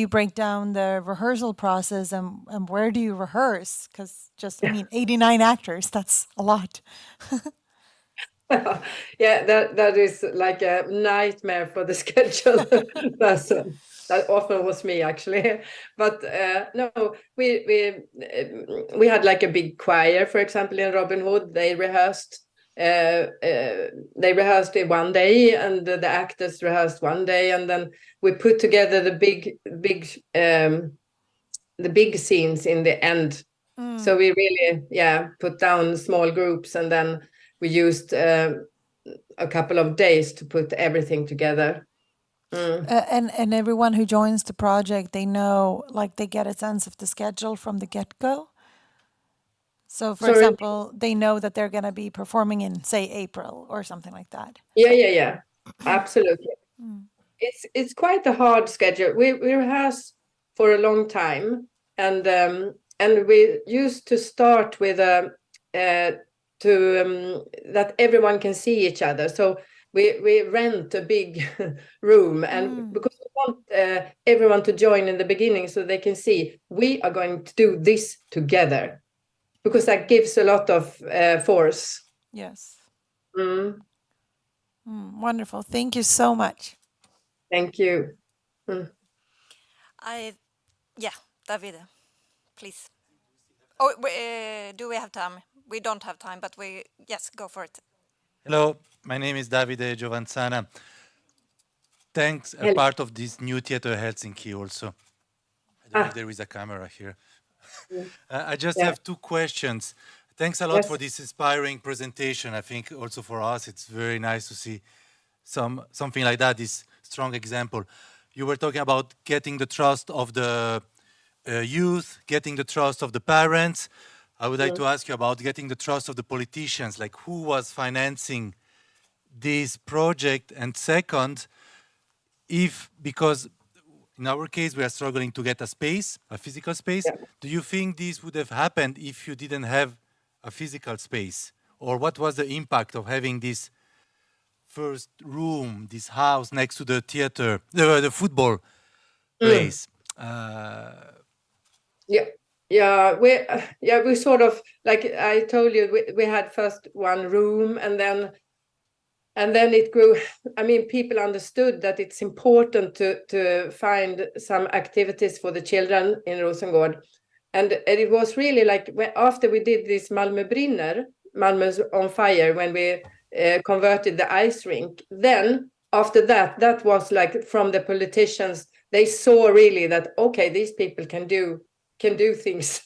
break down the rehearsal process, and where do you rehearse? Because I mean, 89 actors, that's a lot.
Yeah, that is like a nightmare for the schedule person. That often was me, actually. But no, we had like a big choir, for example, in Robin Hood. They rehearsed it one day, and the actors rehearsed one day, and then we put together the big scenes in the end. So we really put down small groups, and then we used a couple of days to put everything together.
And everyone who joins the project, they know, like, they get a sense of the schedule from the get-go. So, for example, they know that they're going to be performing in, say, April or something like that.
Yeah. Absolutely. It's quite a hard schedule. We rehearse for a long time, and we used to start with that everyone can see each other. So we rent a big room, and because we want everyone to join in the beginning, so they can see we are going to do this together, because that gives a lot of force.
Yes. Wonderful. Thank you so much.
Thank you.
Davide, please. Oh, do we have time? We don't have time, but yes, go for it.
Hello, my name is Davide Giovanzana. Thanks, a part of this new theater Helsinki also. I don't know if there is a camera here. I just have two questions. Thanks a lot for this inspiring presentation. I think also for us, it's very nice to see something like that, this strong example. You were talking about getting the trust of the youth, getting the trust of the parents. I would like to ask you about getting the trust of the politicians, like who was financing this project? And second, because in our case, we are struggling to get a space, a physical space. Do you think this would have happened if you didn't have a physical space? Or what was the impact of having this first room, this house next to the theater, the football place?
We sort of, like I told you, we had first one room, and then it grew. I mean, people understood that it's important to find some activities for the children in Rosengård. And it was really like after we did this Malmö Brinner Malmö's on fire when we converted the ice rink. Then after that, that was like from the politicians, they saw really that, okay, these people can do things.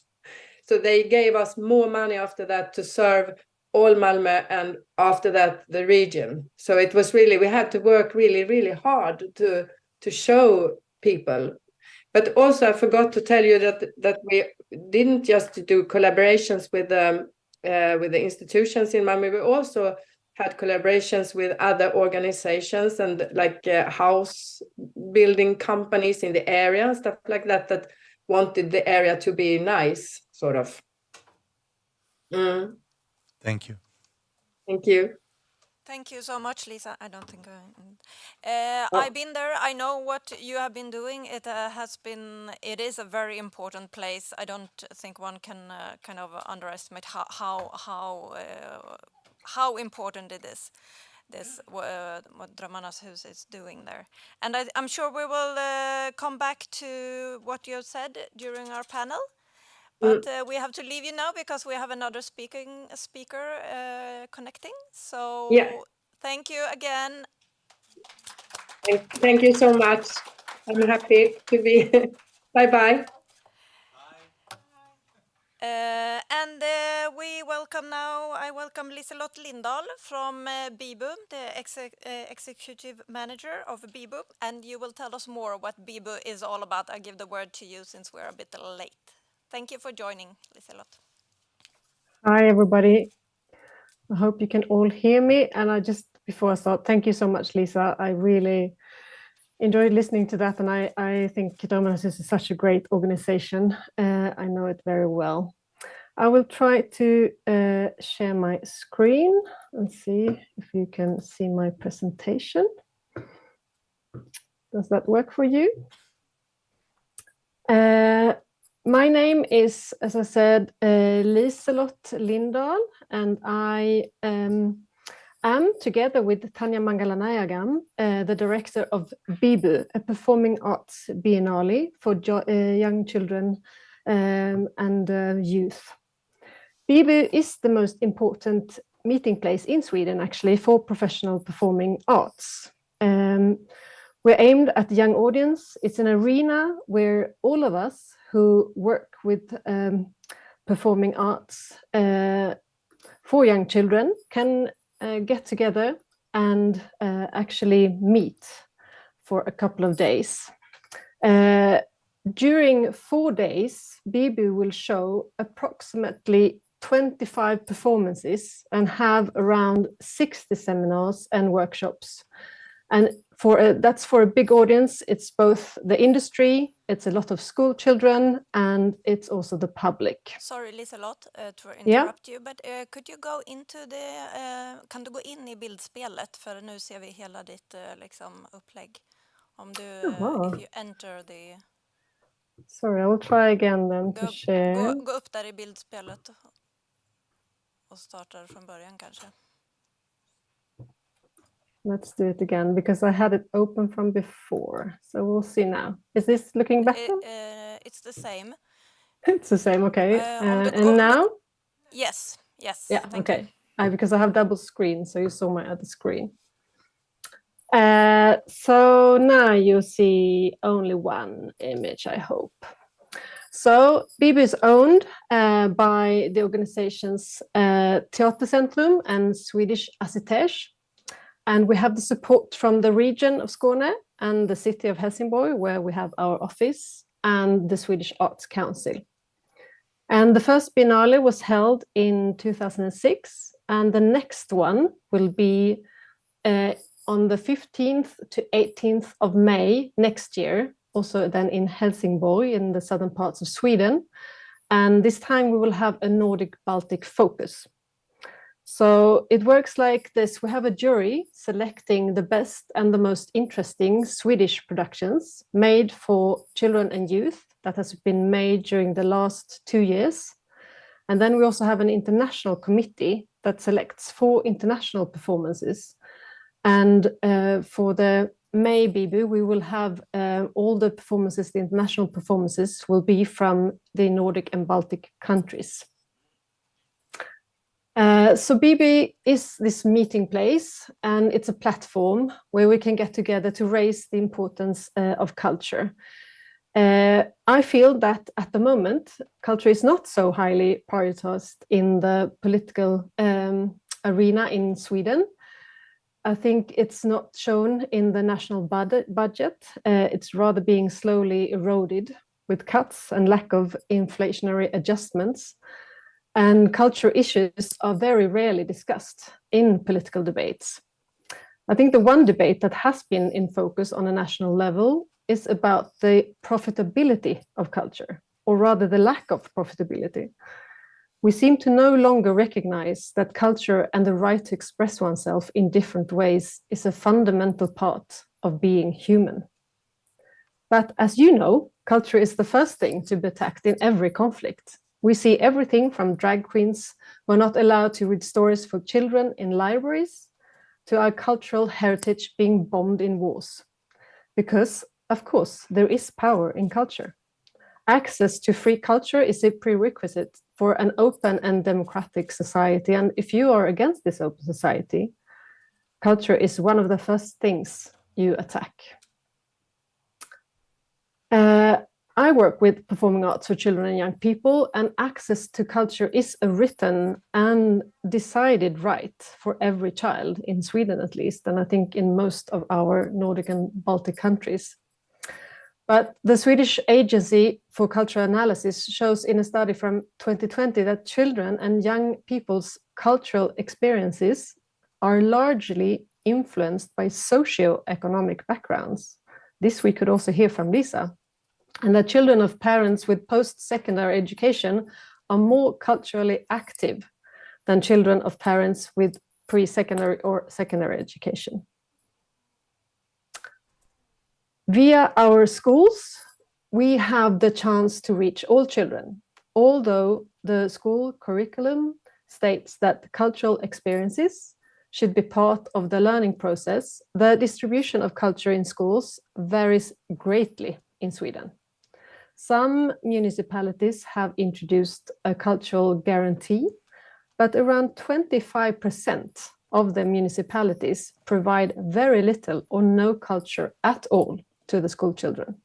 So they gave us more money after that to serve all Malmö, and after that the region. So it was really, we had to work really, really hard to show people. But also I forgot to tell you that we didn't just do collaborations with the institutions in Malmö. We also had collaborations with other organizations and like house building companies in the area, stuff like that, that wanted the area to be nice, sort of.
Thank you.
Thank you.
Thank you so much, Lisa. I don't think I've been there. I know what you have been doing. It is a very important place. I don't think one can kind of underestimate how important it is. This what Drömmarnas hus is doing there, and I'm sure we will come back to what you said during our panel. But we have to leave you now because we have another speaker connecting. So thank you again.
Thank you so much. I'm happy to be. Bye-bye.
And I welcome Liselott Lindahl from Bibu, the executive manager of Bibu. And you will tell us more what Bibu is all about. I give the word to you since we're a bit late. Thank you for joining, Liselott.
Hi, everybody. I hope you can all hear me. And before I start, thank you so much, Lisa. I really enjoyed listening to that. And I think Drömmarnas hus is such a great organization. I know it very well. I will try to share my screen and see if you can see my presentation. Does that work for you? My name is, as I said, Liselott Lindahl, and I am together with Tanya Mangalanayagan, the director of Bibu, a performing arts biennale for young children and youth. Bibu is the most important meeting place in Sweden, actually, for professional performing arts. We're aimed at the young audience. It's an arena where all of us who work with performing arts for young children can get together and actually meet for a couple of days. During 4 days, Bibu will show approximately 25 performances and have around 60 seminars and workshops. And that's for a big audience. It's both the industry, it's a lot of school children, and it's also the public.
Sorry, Liselott, to interrupt you, but could you go into kan du gå in i bildspelet? För nu ser vi hela ditt liksom upplägg. Om du, if you enter the...
Sorry, I will try again then to share.
Gå upp där i bildspelet och starta från början kanske.
Let's do it again because I had it open from before. So we'll see now. Is this looking better?
It's the same.
It's the same, okay. And now?
Yes.
Yeah, okay. Because I have double screen, so you saw my other screen. So now you see only one image, I hope. So Bibu is owned by the organizations Teatercentrum and Swedish Assitesh. And we have the support from the region of Skåne and the city of Helsingborg, where we have our office, and the Swedish Arts Council. And the first biennale was held in 2006, and the next one will be on the 15th to 18th of May next year, also then in Helsingborg in the southern parts of Sweden. And this time we will have a Nordic-Baltic focus. So it works like this. We have a jury selecting the best and the most interesting Swedish productions made for children and youth that has been made during the last 2 years. And then we also have an international committee that selects 4 international performances. And for the May Bibu, we will have all the performances, the international performances will be from the Nordic and Baltic countries. So BB is this meeting place, and it's a platform where we can get together to raise the importance of culture. I feel that at the moment, culture is not so highly prioritized in the political arena in Sweden. I think it's not shown in the national budget. It's rather being slowly eroded with cuts and lack of inflationary adjustments. And cultural issues are very rarely discussed in political debates. I think the one debate that has been in focus on a national level is about the profitability of culture, or rather the lack of profitability. We seem to no longer recognize that culture and the right to express oneself in different ways is a fundamental part of being human. But as you know, culture is the first thing to be attacked in every conflict. We see everything from drag queens who are not allowed to read stories for children in libraries to our cultural heritage being bombed in wars. Because, of course, there is power in culture. Access to free culture is a prerequisite for an open and democratic society. And if you are against this open society, culture is one of the first things you attack. I work with performing arts for children and young people, and access to culture is a written and decided right for every child, in Sweden at least, and I think in most of our Nordic and Baltic countries. But the Swedish Agency for Cultural Analysis shows in a study from 2020 that children and young people's cultural experiences are largely influenced by socio-economic backgrounds. This we could also hear from Lisa. And that children of parents with post-secondary education are more culturally active than children of parents with pre-secondary or secondary education. Via our schools, we have the chance to reach all children, although the school curriculum states that cultural experiences should be part of the learning process. The distribution of culture in schools varies greatly in Sweden. Some municipalities have introduced a cultural guarantee, but around 25% of the municipalities provide very little or no culture at all to the school children.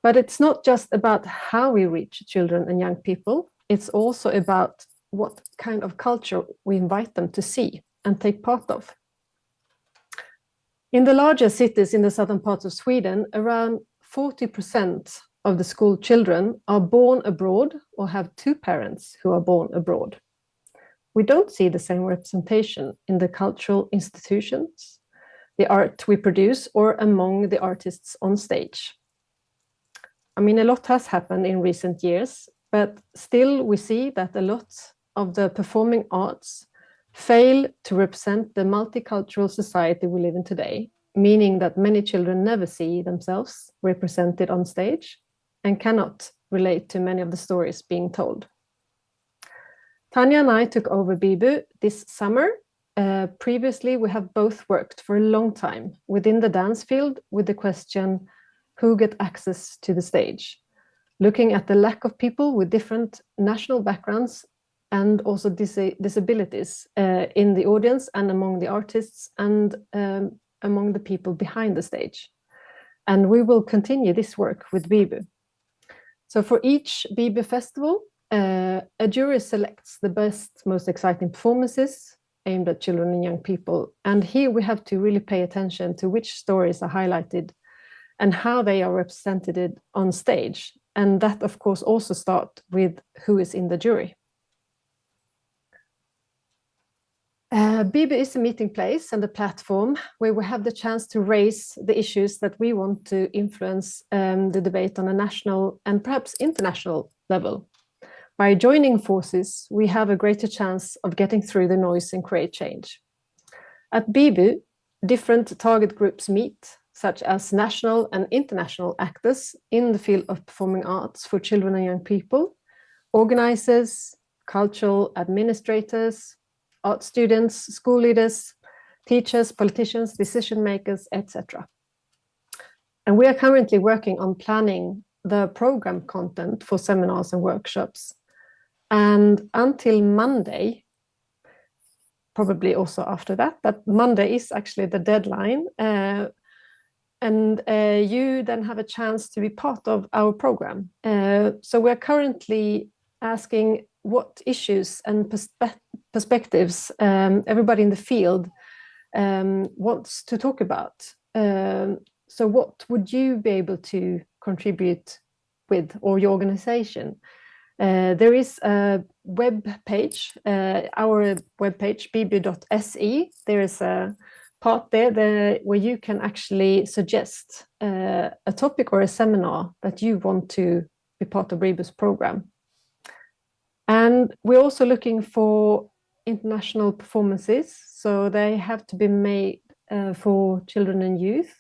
But it's not just about how we reach children and young people, it's also about what kind of culture we invite them to see and take part of. In the larger cities in the southern parts of Sweden, around 40% of the school children are born abroad or have two parents who are born abroad. We don't see the same representation in the cultural institutions, the art we produce, or among the artists on stage. I mean, a lot has happened in recent years, but still we see that a lot of the performing arts fail to represent the multicultural society we live in today, meaning that many children never see themselves represented on stage and cannot relate to many of the stories being told. Tanya and I took over Bibu this summer. Previously, we have both worked for a long time within the dance field with the question, who get access to the stage? Looking at the lack of people with different national backgrounds and also disabilities in the audience and among the artists and among the people behind the stage. And we will continue this work with Bibu. So for each Bibu festival, a jury selects the best, most exciting performances aimed at children and young people. And here we have to really pay attention to which stories are highlighted and how they are represented on stage. And that, of course, also starts with who is in the jury. Bibu is a meeting place and a platform where we have the chance to raise the issues that we want to influence the debate on a national and perhaps international level. By joining forces, we have a greater chance of getting through the noise and create change. At Bibu, different target groups meet, such as national and international actors in the field of performing arts for children and young people, organizers, cultural administrators, art students, school leaders, teachers, politicians, decision makers, etc. And we are currently working on planning the program content for seminars and workshops. And until Monday, probably also after that, but Monday is actually the deadline. And you then have a chance to be part of our program. So we're currently asking what issues and perspectives everybody in the field wants to talk about. So what would you be able to contribute with, or your organization? There is a web page, our web page, bibu.se. There is a part there where you can actually suggest a topic or a seminar that you want to be part of Bibu's program. And we're also looking for international performances, so they have to be made for children and youth.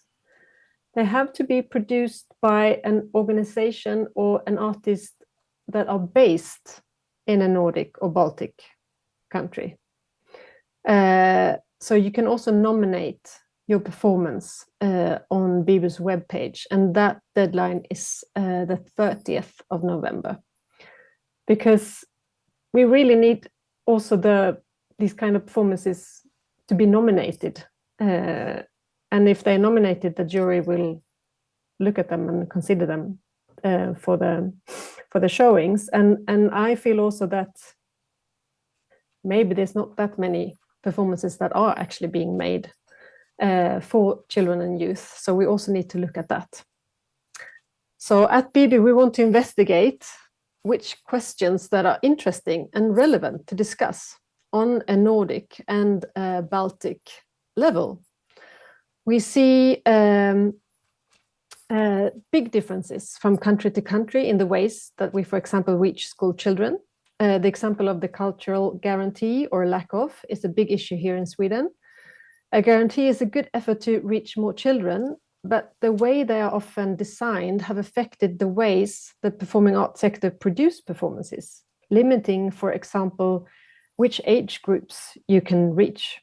They have to be produced by an organization or an artist that are based in a Nordic or Baltic country. So you can also nominate your performance on Bibu's webpage, and that deadline is the 30th of November. Because we really need also these kind of performances to be nominated. And if they're nominated, the jury will look at them and consider them for the showings. And I feel also that maybe there's not that many performances that are actually being made for children and youth. So we also need to look at that. So at Bibu, we want to investigate which questions that are interesting and relevant to discuss on a Nordic and a Baltic level. We see big differences from country to country in the ways that we, for example, reach school children. The example of the cultural guarantee or lack of is a big issue here in Sweden. A guarantee is a good effort to reach more children, but the way they are often designed have affected the ways the performing arts sector produce performances, limiting, for example, which age groups you can reach.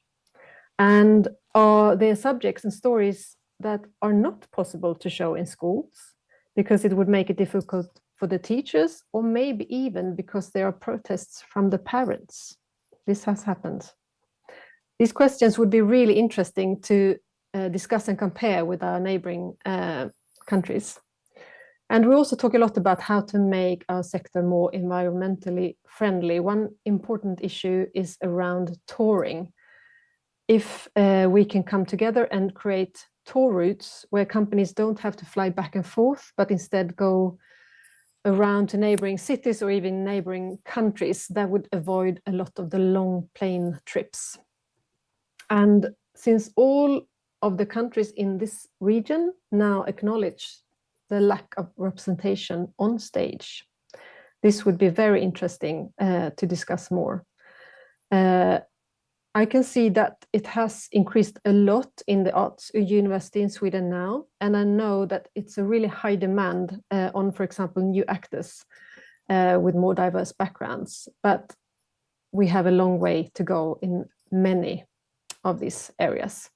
And there are subjects and stories that are not possible to show in schools because it would make it difficult for the teachers, or maybe even because there are protests from the parents. This has happened. These questions would be really interesting to discuss and compare with our neighboring countries. And we also talk a lot about how to make our sector more environmentally friendly. One important issue is around touring. If we can come together and create tour routes where companies don't have to fly back and forth, but instead go around to neighboring cities or even neighboring countries, that would avoid a lot of the long plane trips. And since all of the countries in this region now acknowledge the lack of representation on stage, this would be very interesting to discuss more. I can see that it has increased a lot in the arts university in Sweden now, and I know that it's a really high demand on, for example, new actors with more diverse backgrounds, but we have a long way to go in many of these areas.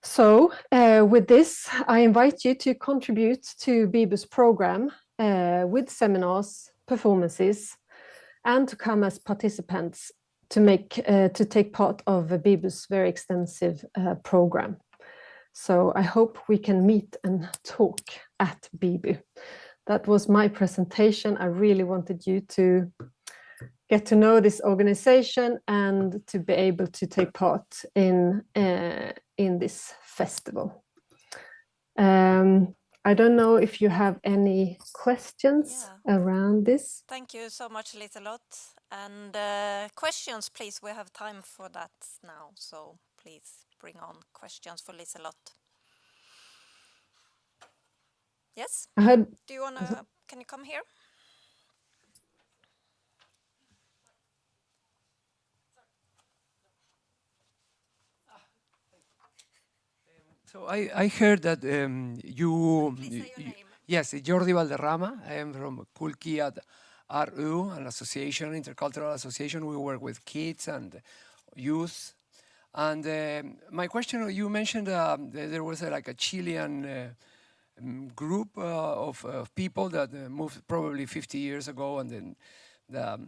So with this, I invite you to contribute to Bibu's program with seminars, performances, and to come as participants to take part of Bibu's very extensive program. So I hope we can meet and talk at Bibu. That was my presentation. I really wanted you to get to know this organization and to be able to take part in this festival. I don't know if you have any questions around this.
Thank you so much, Liselott. And questions, please. We have time for that now. So please bring on questions for Liselott. Yes? Do you want to, can you come here?
So I heard that you, yes, Jordi Valderrama. I am from Kulki at RU, an association, intercultural association. We work with kids and youth. And my question, you mentioned there was like a Chilean group of people that moved probably 50 years ago, and then the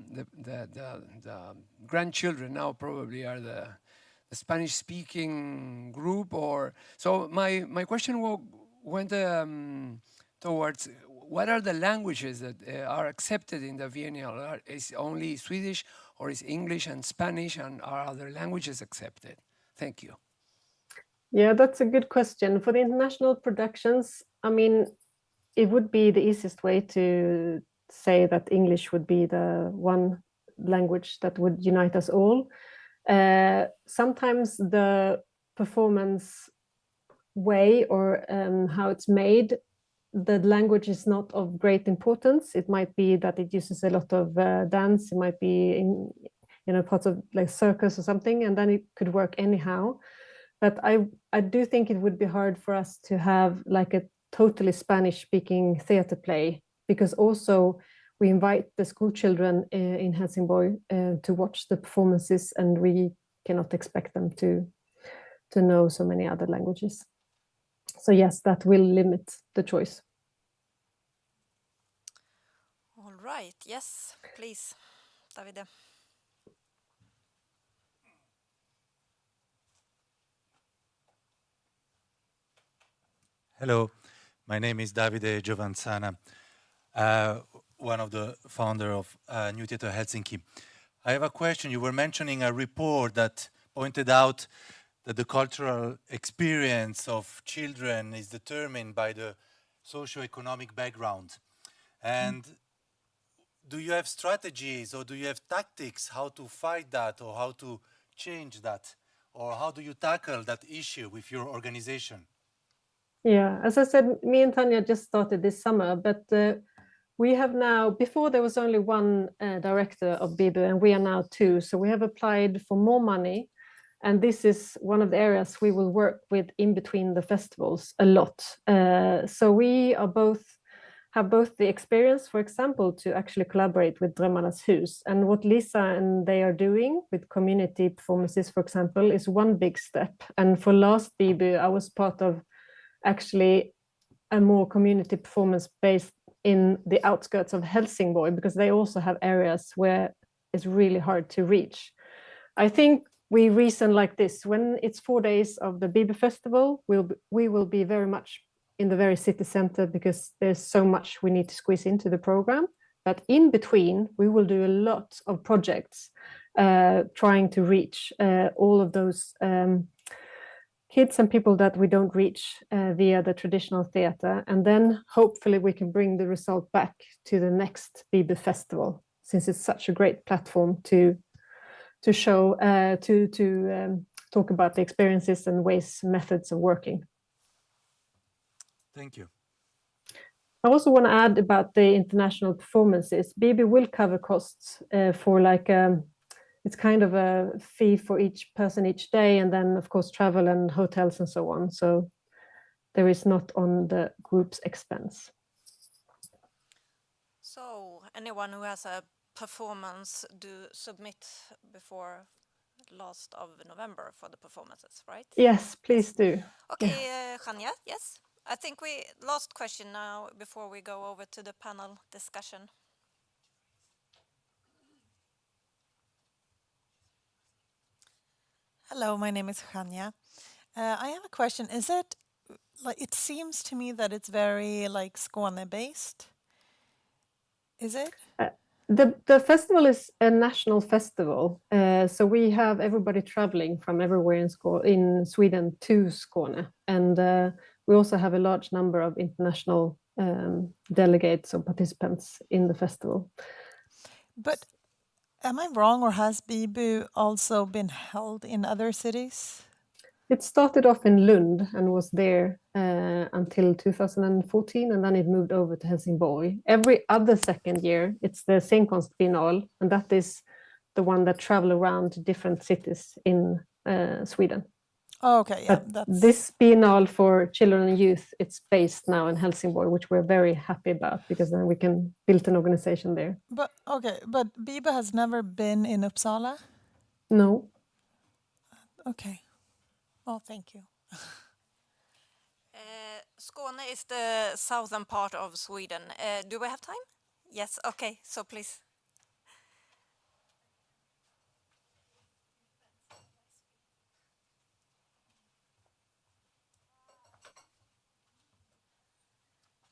grandchildren now probably are the Spanish-speaking group. Or so my question went towards what are the languages that are accepted in the biennial? Is only Swedish, or is English and Spanish, and are other languages accepted? Thank you.
Yeah, that's a good question. For the international productions, I mean, it would be the easiest way to say that English would be the one language that would unite us all. Sometimes the performance way or how it's made, the language is not of great importance. It might be that it uses a lot of dance. It might be in, parts of like circus or something, and then it could work anyhow. But I do think it would be hard for us to have like a totally Spanish-speaking theater play, because also we invite the school children in Helsingborg to watch the performances, and we cannot expect them to know so many other languages. So yes, that will limit the choice.
All right. Yes, please, Davide.
Hello, my name is Davide Giovanzana, one of the founder of New Theatre Helsinki. I have a question. You were mentioning a report that pointed out that the cultural experience of children is determined by the socio-economic background. And do you have strategies or do you have tactics how to fight that or how to change that? Or how do you tackle that issue with your organization?
Yeah, as I said, me and Tanya just started this summer, but we have now, before there was only one director of BIBU, and we are now two. So we have applied for more money. And this is one of the areas we will work with in between the festivals a lot. So we are have both the experience, for example, to actually collaborate with Drömmarnas hus. And what Lisa and they are doing with community performances, for example, is one big step. And for last BIBU, I was part of actually a more community performance based in the outskirts of Helsingborg, because they also have areas where it's really hard to reach. I think we reason like this: when it's 4 days of the BIBU festival, we will be very much in the very city center, because there's so much we need to squeeze into the program. But in between, we will do a lot of projects trying to reach all of those kids and people that we don't reach via the traditional theater. And then hopefully we can bring the result back to the next BIBU festival, since it's such a great platform to show, to talk about the experiences and ways, methods of working.
Thank you.
I also want to add about the international performances. BIBU will cover costs for like, it's kind of a fee for each person each day, and then of course travel and hotels and so on. So there is not on the group's expense.
So anyone who has a performance, do submit before last of November for the performances, right?
Yes, please do.
Okay, Hania, yes. I think last question now before we go over to the panel discussion.
Hello, my name is Hania. I have a question. Is it like, it seems to me that it's very like Skåne based? Is it?
The festival is a national festival, so we have everybody traveling from everywhere in Sweden to Skåne, and we also have a large number of international delegates or participants in the festival.
But am I wrong, or has BIBU also been held in other cities?
It started off in Lund and was there until 2014, and then it moved over to Helsingborg. Every other second year, it's the scenkonstbiennal, and that is the one that travel around to different cities in Sweden.
Oh, okay, yeah.
This biennal for children and youth, it's based now in Helsingborg, which we're very happy about, because then we can build an organization there.
But okay, but BIBU has never been in Uppsala?
No.
Okay. Well, thank you.
Skåne is the southern part of Sweden. Do we have time? Yes, okay, so please.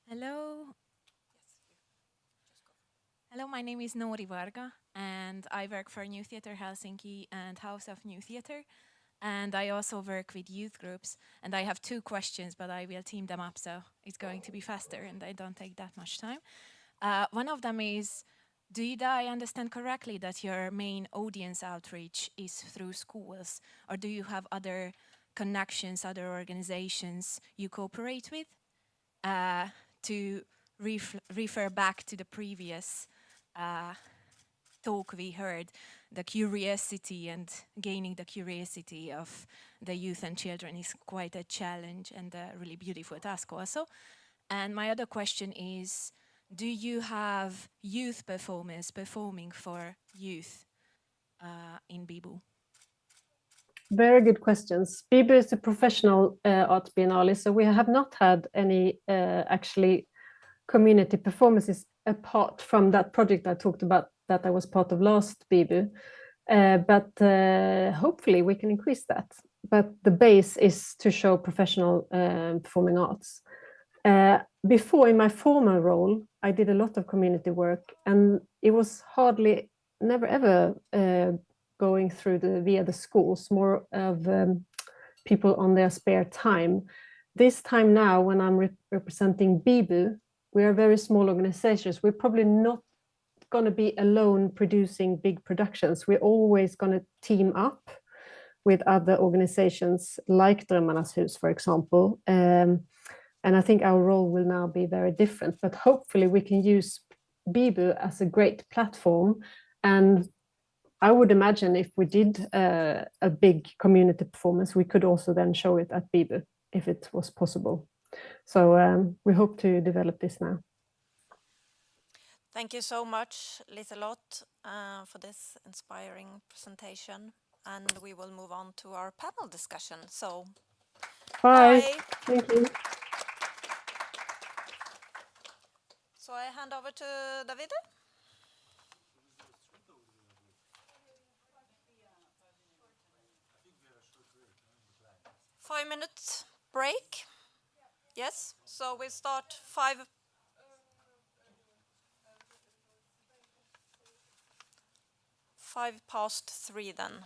Hello. Hello, my name is Nori Varga, and I work for New Theatre Helsinki and House of New Theatre. And I also work with youth groups. And I have two questions, but I will team them up, so it's going to be faster and I don't take that much time. One of them is, did I understand correctly that your main audience outreach is through schools? Or do you have other connections, other organizations you cooperate with? To refer back to the previous talk we heard, the curiosity and gaining the curiosity of the youth and children is quite a challenge and a really beautiful task also. And my other question is, do you have youth performers performing for youth in Bibu?
Very good questions. Bibu is a professional art biennale, so we have not had any actually community performances apart from that project I talked about that I was part of last Bibu. But hopefully we can increase that. But the base is to show professional performing arts. Before, in my former role, I did a lot of community work, and it was never ever going through via the schools, more of people on their spare time. This time now, when I'm representing Bibu, we are very small organizations. We're probably not going to be alone producing big productions. We're always going to team up with other organizations like Drömmarnas hus, for example. And I think our role will now be very different, but hopefully we can use Bibu as a great platform. And I would imagine if we did a big community performance, we could also then show it at Bibu if it was possible. So we hope to develop this now.
Thank you so much, Liselott, for this inspiring presentation. And we will move on to our panel discussion. So,
bye.
Bye.
Thank you.
So I hand over to Davide. Five-minute break. Yes, so we start 3:05 then.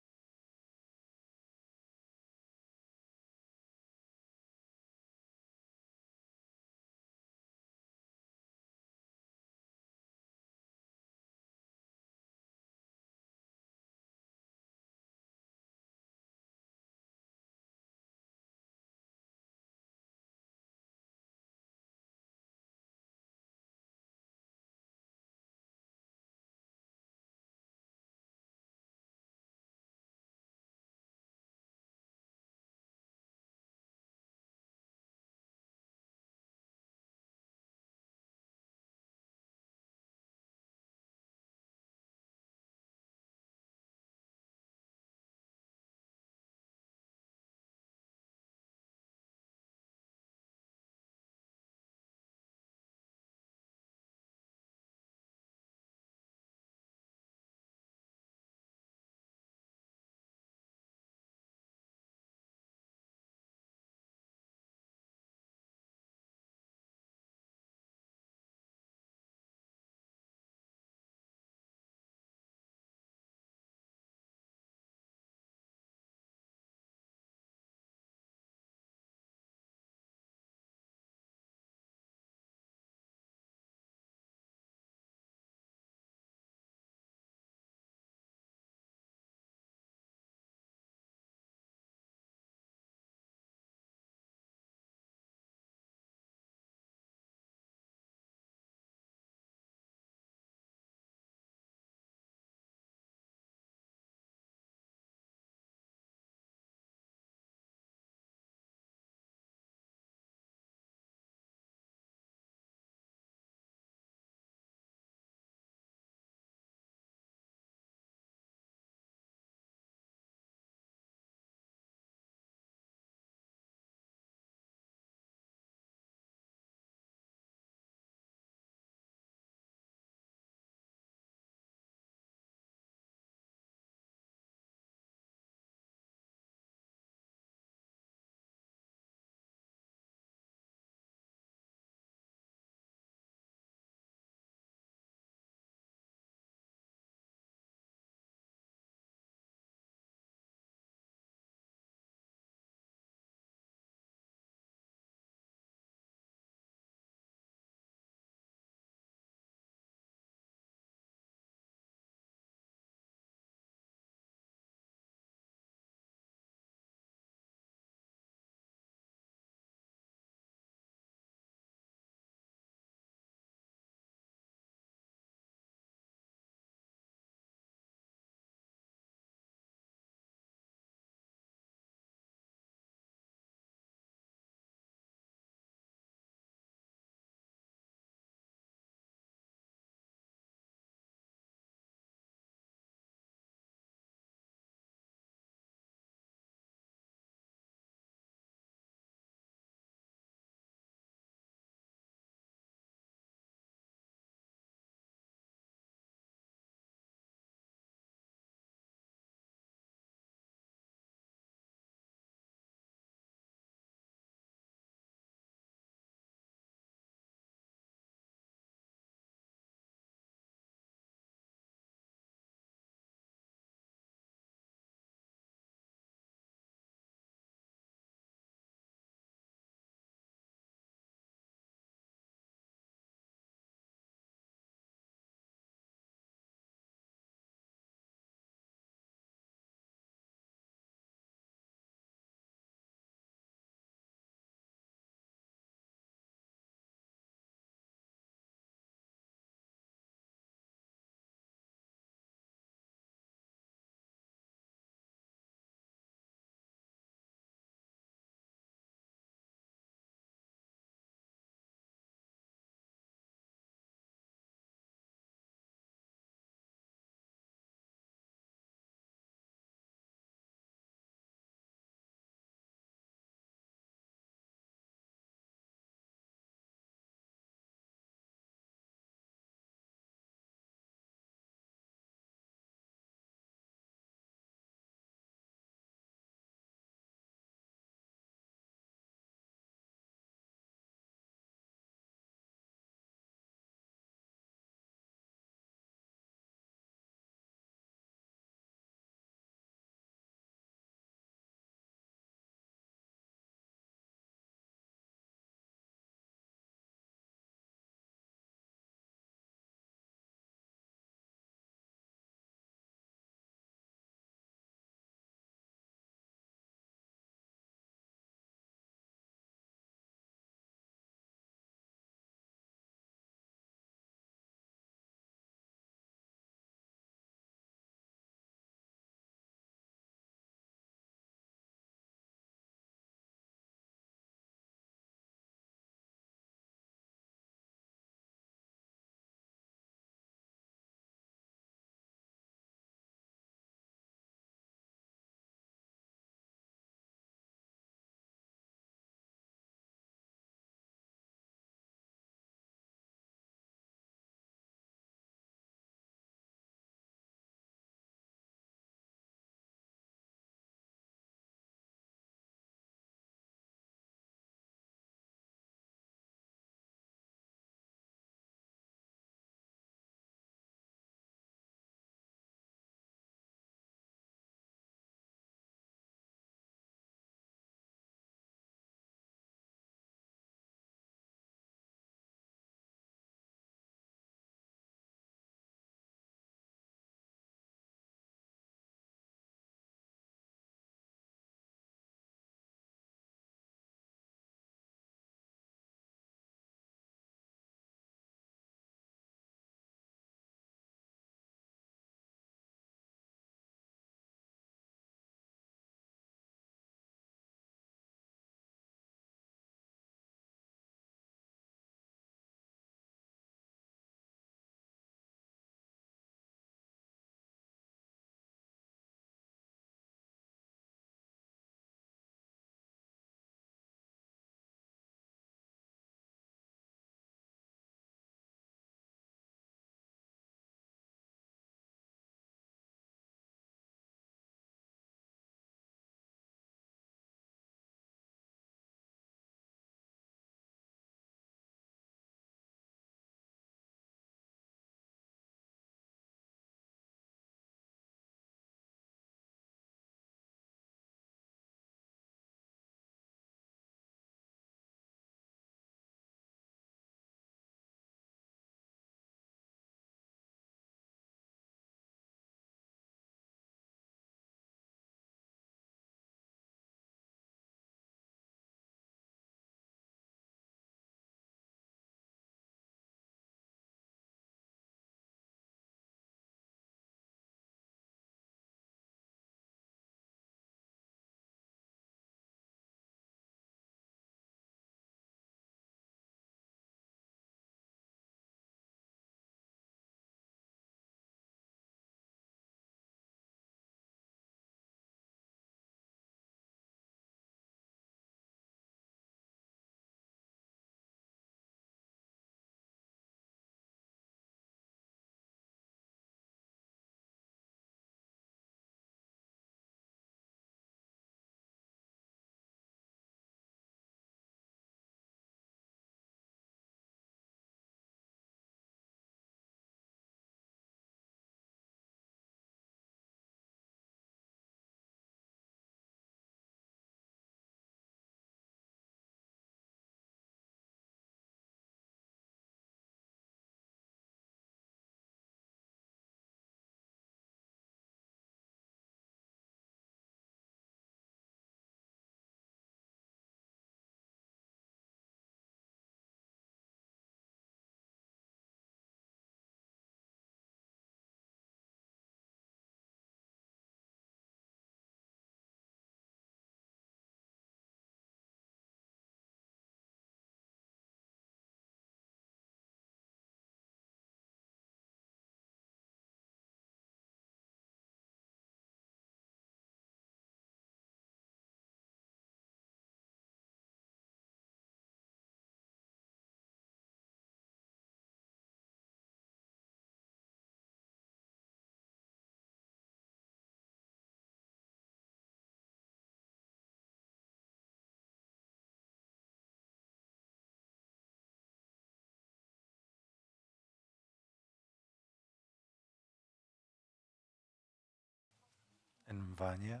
And Vanya.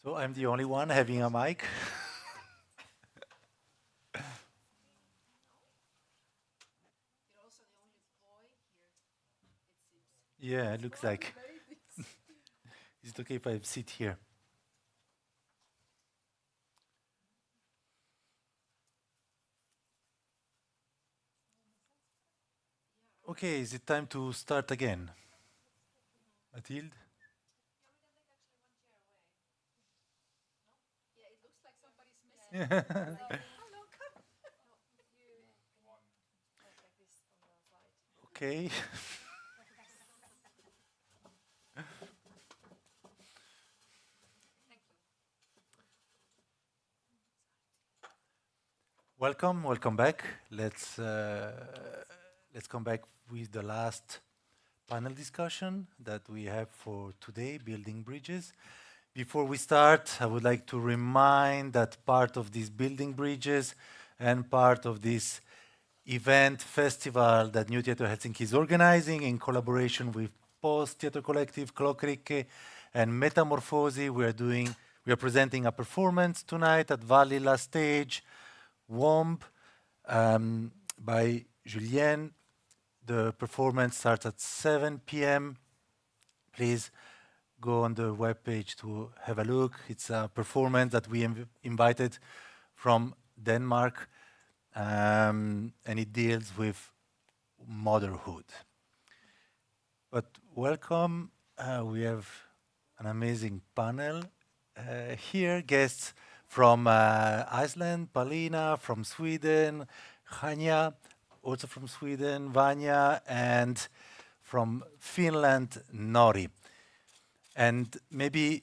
So I'm the only one having a mic. Yeah, it looks like. Is it okay if I sit here? Okay, is it time to start again? Mathilde? Yeah. Okay. Welcome back. Let's come back with the last panel discussion that we have for today, building bridges. Before we start, I would like to remind that part of these building bridges and part of this event festival that New Theatre Helsinki is organizing in collaboration with Post Theatre Collective, Klokrikke, and Metamorphosi, we are presenting a performance tonight at Vallila Stage, Womb, by Julien. The performance starts at 7 p.m. Please go on the webpage to have a look. It's a performance that we invited from Denmark, and it deals with motherhood. But welcome, we have an amazing panel here, guests from Iceland, Paulina, from Sweden, Hanya, also from Sweden, Vanya, and from Finland, Nori. And maybe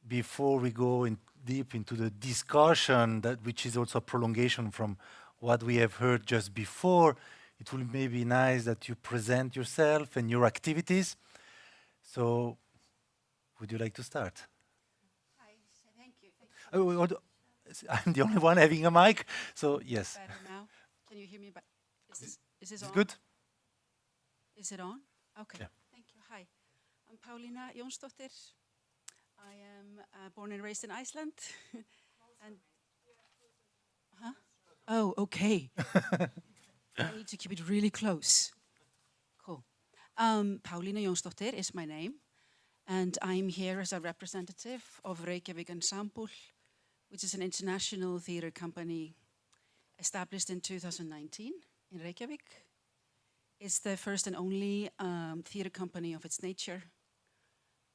before we go deep into the discussion, which is also a prolongation from what we have heard just before, it will maybe be nice that you present yourself and your activities. So, would you like to start?
Hi, thank you.
I'm the only one having a mic, so yes.
Better now? Can you hear me? Is this on?
Good?
Is it on? Okay,
yeah.
Thank you. Hi, I'm Paulina Jónsdóttir. I am born and raised in Iceland. And oh, okay. I need to keep it really close. Cool. Paulina Jónsdóttir is my name, and I'm here as a representative of Reykjavik Ensemble, which is an international theater company established in 2019 in Reykjavik. It's the first and only theater company of its nature.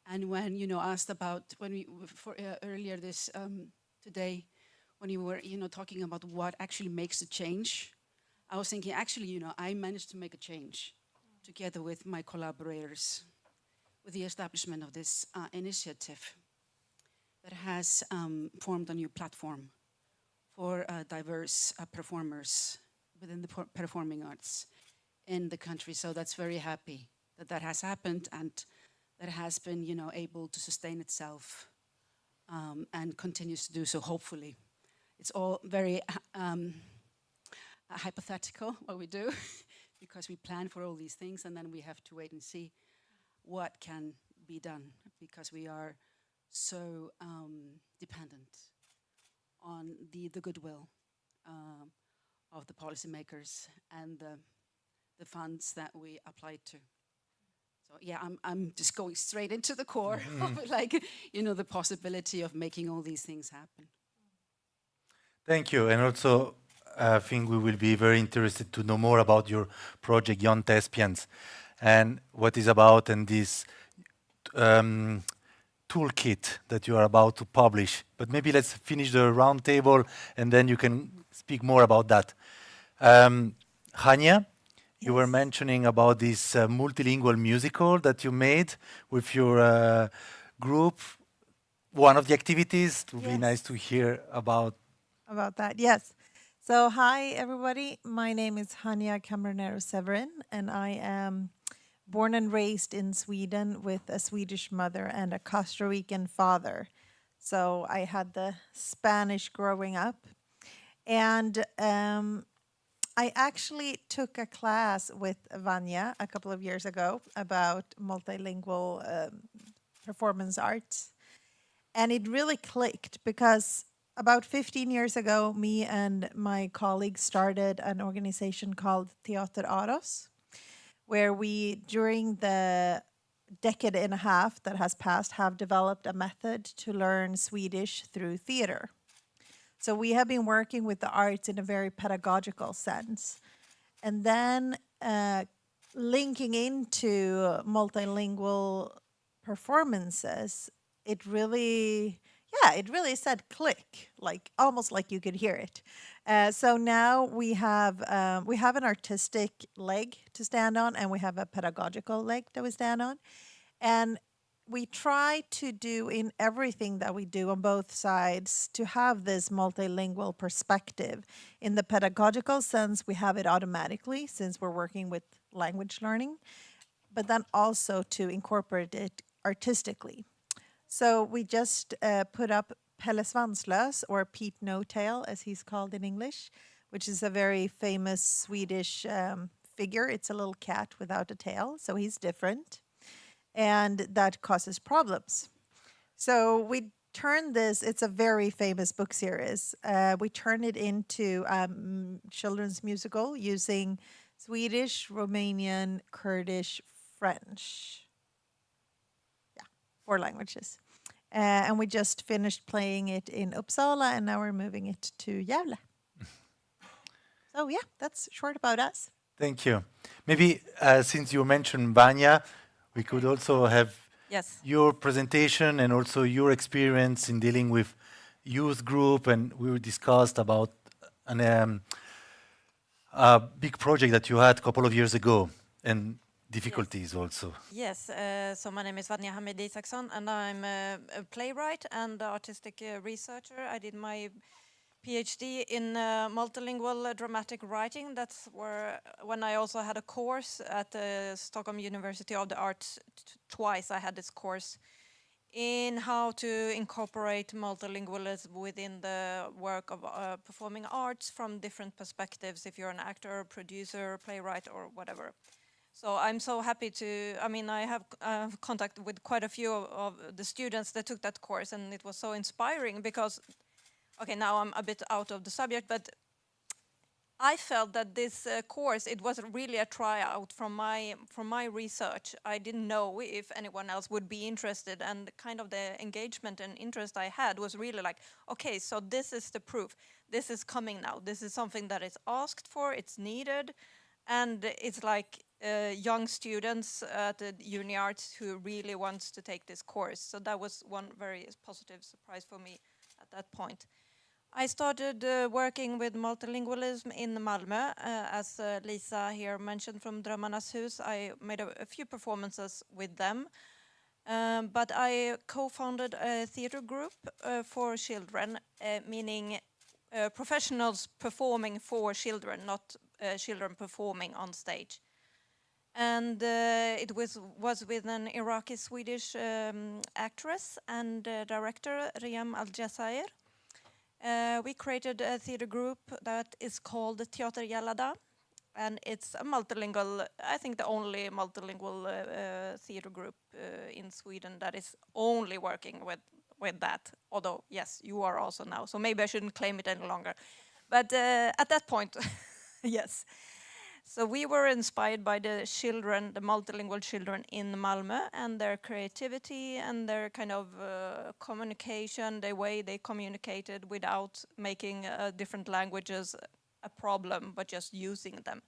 And when asked about earlier this today, when you were talking about what actually makes a change, I was thinking actually I managed to make a change together with my collaborators with the establishment of this initiative that has formed a new platform for diverse performers within the performing arts in the country. So that's very happy that has happened and that has been, able to sustain itself and continues to do so, hopefully. It's all very hypothetical, what we do, because we plan for all these things and then we have to wait and see what can be done, because we are so dependent on the goodwill of the policymakers and the funds that we apply to. So yeah, I'm just going straight into the core of the possibility of making all these things happen.
Thank you, and also I think we will be very interested to know more about your project Young Thespians and what is about and this toolkit that you are about to publish. But maybe let's finish the round table and then you can speak more about that. Hanya, you were mentioning about this multilingual musical that you made with your group. One of the activities, it would be nice to hear about
that. Yes. So hi, everybody. My name is Hanya Kamranero-Severin, and I am born and raised in Sweden with a Swedish mother and a Costa Rican father. So I had the Spanish growing up. And I actually took a class with Vanya a couple of years ago about multilingual performance arts. And it really clicked because about 15 years ago, me and my colleagues started an organization called Teater Aros, where we, during the decade and a half that has passed, have developed a method to learn Swedish through theater. So we have been working with the arts in a very pedagogical sense. And then linking into multilingual performances, it really said click, like almost like you could hear it. So now we have an artistic leg to stand on, and we have a pedagogical leg that we stand on. And we try to do in everything that we do on both sides to have this multilingual perspective. In the pedagogical sense, we have it automatically since we're working with language learning, but then also to incorporate it artistically. So we just put up Pelle Svanslös, or Pete No Tail, as he's called in English, which is a very famous Swedish figure. It's a little cat without a tail, so he's different. And that causes problems. So we turned this, it's a very famous book series. We turned it into children's musical using Swedish, Romanian, Kurdish, French. Yeah, 4 languages. And we just finished playing it in Uppsala, and now we're moving it to Gävle. So yeah, that's short about us.
Thank you. Maybe since you mentioned Vanya, we could also have your presentation and also your experience in dealing with youth group, and we discussed about a big project that you had a couple of years ago and difficulties also.
Yes, so my name is Vanya Hamid Isaksson, and I'm a playwright and artistic researcher. I did my PhD in multilingual dramatic writing. That's when I also had a course at the Stockholm University of the Arts. Twice I had this course in how to incorporate multilingualism within the work of performing arts from different perspectives, if you're an actor, producer, playwright, or whatever. So I'm so happy I have contact with quite a few of the students that took that course, and it was so inspiring because, okay, now I'm a bit out of the subject, but I felt that this course, it was really a tryout from my research. I didn't know if anyone else would be interested, and kind of the engagement and interest I had was really like, okay, so this is the proof. This is coming now. This is something that is asked for, it's needed, and it's like young students at the Uni Arts who really wants to take this course. So that was one very positive surprise for me at that point. I started working with multilingualism in Malmö, as Lisa here mentioned from Drömmarnas hus. I made a few performances with them, but I co-founded a theater group for children, meaning professionals performing for children, not children performing on stage. And it was with an Iraqi-Swedish actress and director, Riyam Al-Jazair. We created a theater group that is called Teater Yalada, and it's a multilingual, I think the only multilingual theater group in Sweden that is only working with that. Although, yes, you are also now, so maybe I shouldn't claim it any longer. But at that point, yes. So we were inspired by the children, the multilingual children in Malmö, and their creativity and their kind of communication, the way they communicated without making different languages a problem, but just using them.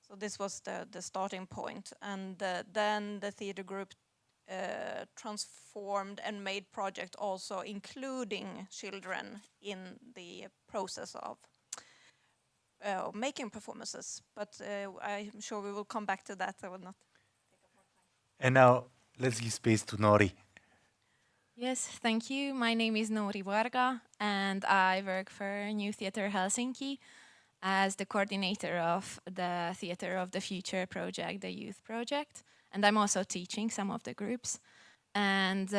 So this was the starting point. And then the theater group transformed and made project also including children in the process of making performances, but I'm sure we will come back to that. I will not take up more time.
And now let's give space to Nori.
Yes, thank you. My name is Nori Varga, and I work for New Theatre Helsinki as the coordinator of the Theatre of the Future project, the youth project, and I'm also teaching some of the groups. And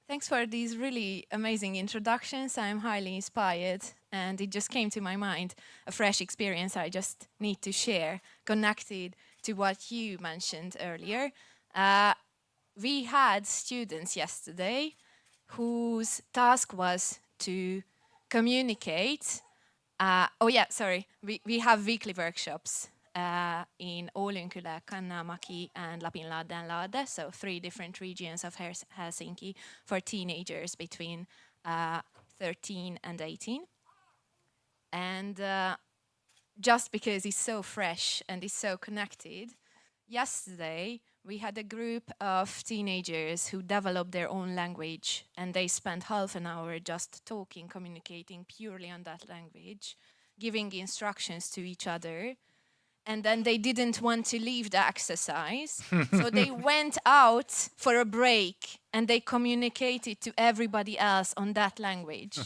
thanks for these really amazing introductions. I'm highly inspired, and it just came to my mind, a fresh experience I just need to share, connected to what you mentioned earlier. We had students yesterday whose task was to communicate. We have weekly workshops in Oulunkylä, Kannamaki, and Lapinlahdenlahde, so 3 different regions of Helsinki for teenagers between 13 and 18. And just because it's so fresh and it's so connected, yesterday we had a group of teenagers who developed their own language, and they spent half an hour just talking, communicating purely on that language, giving instructions to each other. And then they didn't want to leave the exercise, so they went out for a break and they communicated to everybody else on that language,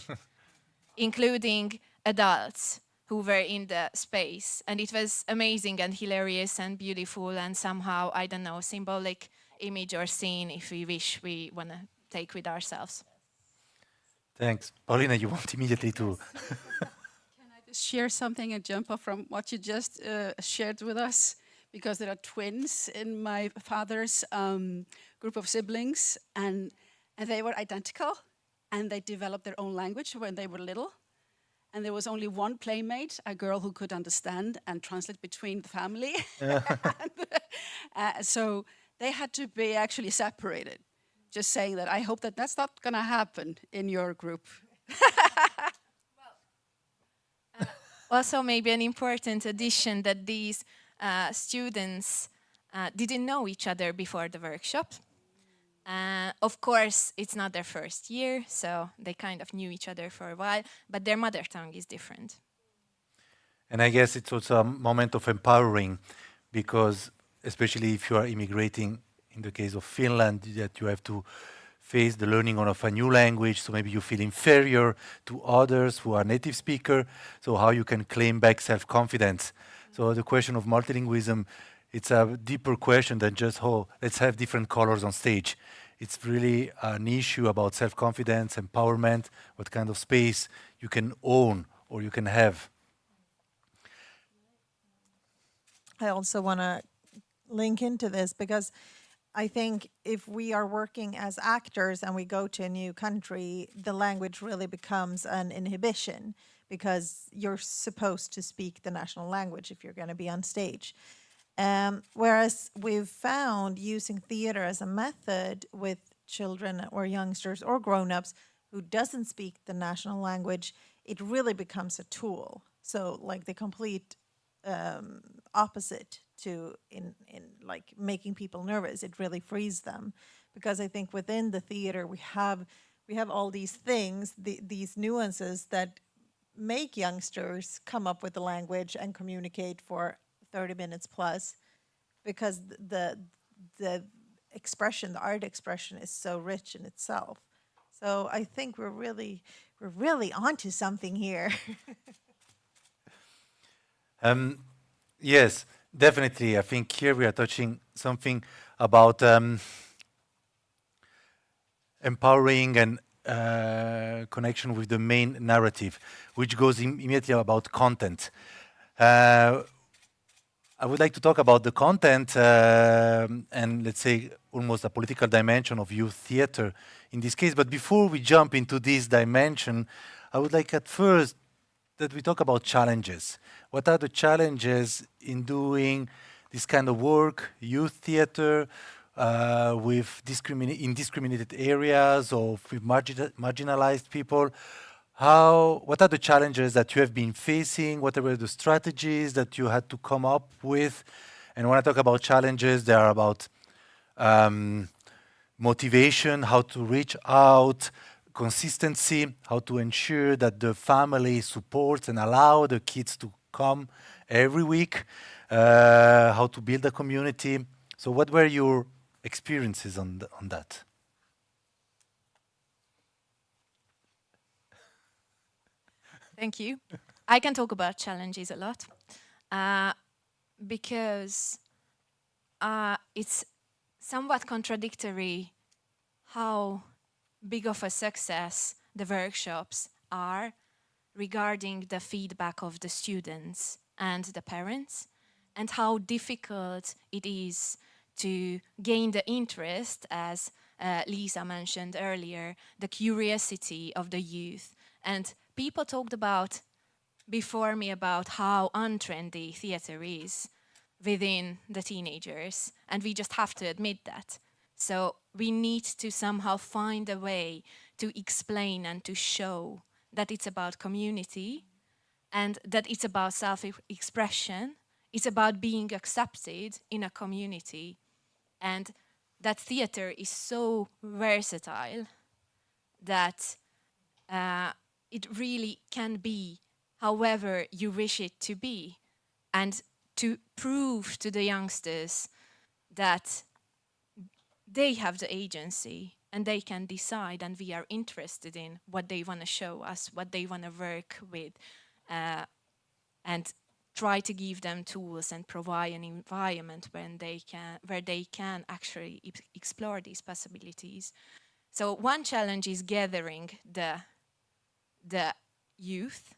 including adults who were in the space. And it was amazing and hilarious and beautiful and somehow, I don't know, symbolic image or scene, if we wish, we want to take with ourselves.
Thanks. Paulina, you want immediately to...
Share something and jump off from what you just shared with us, because there are twins in my father's group of siblings, and they were identical, and they developed their own language when they were little, and there was only one playmate, a girl who could understand and translate between the family. So they had to be actually separated. Just saying that, I hope that that's not going to happen in your group.
Also, maybe an important addition that these students didn't know each other before the workshop. Of course, it's not their first year, so they kind of knew each other for a while, but their mother tongue is different.
And I guess it's also a moment of empowering, because especially if you are immigrating, in the case of Finland, that you have to face the learning of a new language, so maybe you feel inferior to others who are native speaker, so how you can claim back self-confidence. So the question of multilingualism, it's a deeper question than just, oh, let's have different colors on stage. It's really an issue about self-confidence, empowerment, what kind of space you can own or you can have.
I also want to link into this because I think if we are working as actors and we go to a new country, the language really becomes an inhibition because you're supposed to speak the national language if you're going to be on stage. Whereas we've found using theater as a method with children or youngsters or grown-ups who doesn't speak the national language, it really becomes a tool. So like the complete opposite to in like making people nervous. It really frees them, because I think within the theater we have all these things, these nuances that make youngsters come up with the language and communicate for 30 minutes plus, because the expression, the art expression, is so rich in itself. So I think we're really onto something here.
Yes, definitely. I think here we are touching something about empowering and connection with the main narrative, which goes immediately about content. I would like to talk about the content and let's say almost a political dimension of youth theater in this case. But before we jump into this dimension, I would like at first that we talk about challenges. What are the challenges in doing this kind of work, youth theater, with indiscriminated areas or with marginalized people? What are the challenges that you have been facing? What were the strategies that you had to come up with? And when I talk about challenges, they are about motivation, how to reach out, consistency, how to ensure that the family supports and allow the kids to come every week, how to build a community. So what were your experiences on that?
Thank you. I can talk about challenges a lot because it's somewhat contradictory how big of a success the workshops are regarding the feedback of the students and the parents, and how difficult it is to gain the interest, as Lisa mentioned earlier, the curiosity of the youth. And people talked about before me about how untrendy theater is within the teenagers, and we just have to admit that. So we need to somehow find a way to explain and to show that it's about community and that it's about self-expression. It's about being accepted in a community, and that theater is so versatile that it really can be however you wish it to be, and to prove to the youngsters that they have the agency and they can decide, and we are interested in what they want to show us, what they want to work with, and try to give them tools and provide an environment where they can actually explore these possibilities. So one challenge is gathering the youth,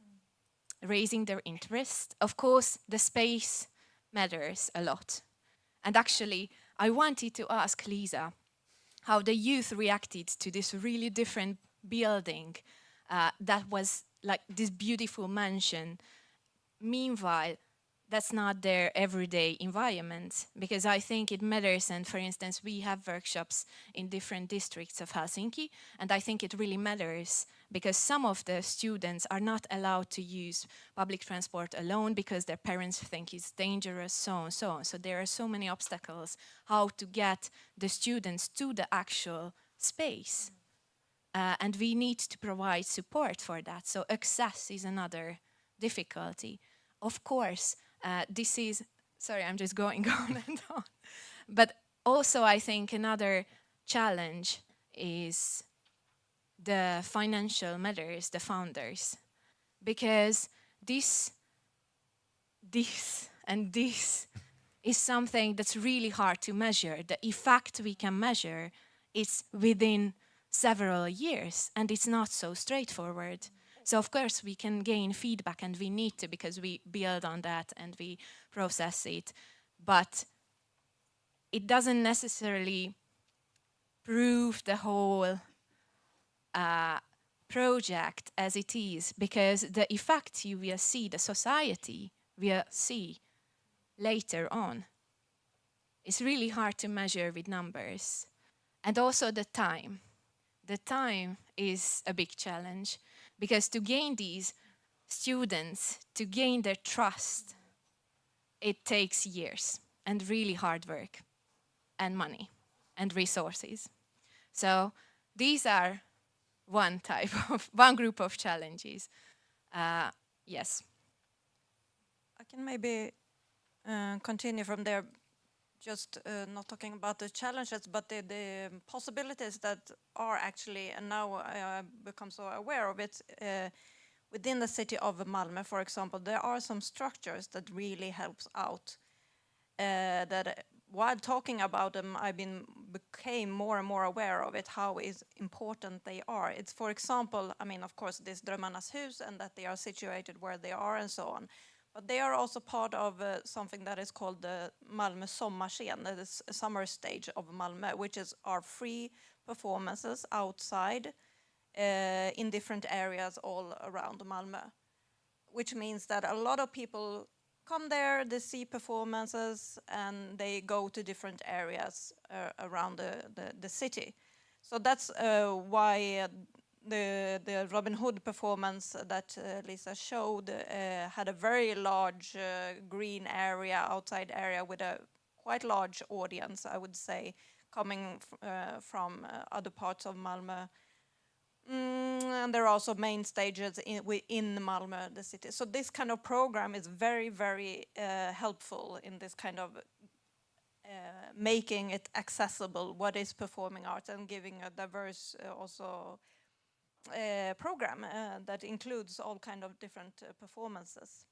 raising their interest. Of course, the space matters a lot. And actually, I wanted to ask Lisa how the youth reacted to this really different building that was like this beautiful mansion. Meanwhile, that's not their everyday environment, because I think it matters. And for instance, we have workshops in different districts of Helsinki, and I think it really matters because some of the students are not allowed to use public transport alone because their parents think it's dangerous, so on, so on. So there are so many obstacles how to get the students to the actual space. And we need to provide support for that. So access is another difficulty. Of course, this is, sorry, I'm just going on and on. But also I think another challenge is the financial matters, the founders. Because this and this is something that's really hard to measure. The effect we can measure is within several years, and it's not so straightforward. So of course we can gain feedback, and we need to, because we build on that and we process it. But it doesn't necessarily prove the whole project as it is, because the effect you will see, the society will see later on. It's really hard to measure with numbers. And also the time. The time is a big challenge, because to gain these students, to gain their trust, it takes years and really hard work and money and resources. So these are one group of challenges. Yes.
I can maybe continue from there, just not talking about the challenges, but the possibilities that are actually, and now I become so aware of it, within the city of Malmö, for example, there are some structures that really helps out. That while talking about them, became more and more aware of it, how important they are. It's, for example, I mean, of course, this Drömmarnas hus, and that they are situated where they are and so on. But they are also part of something that is called the Malmö Sommarscen, that is a summer stage of Malmö, which is our free performances outside in different areas all around Malmö. Which means that a lot of people come there, they see performances, and they go to different areas around the city. So that's why the Robin Hood performance that Lisa showed had a very large green area, outside area, with a quite large audience, I would say, coming from other parts of Malmö. And there are also main stages within Malmö, the city. So this kind of program is very, very helpful in this kind of making it accessible, what is performing arts, and giving a diverse also program that includes all kind of different performances.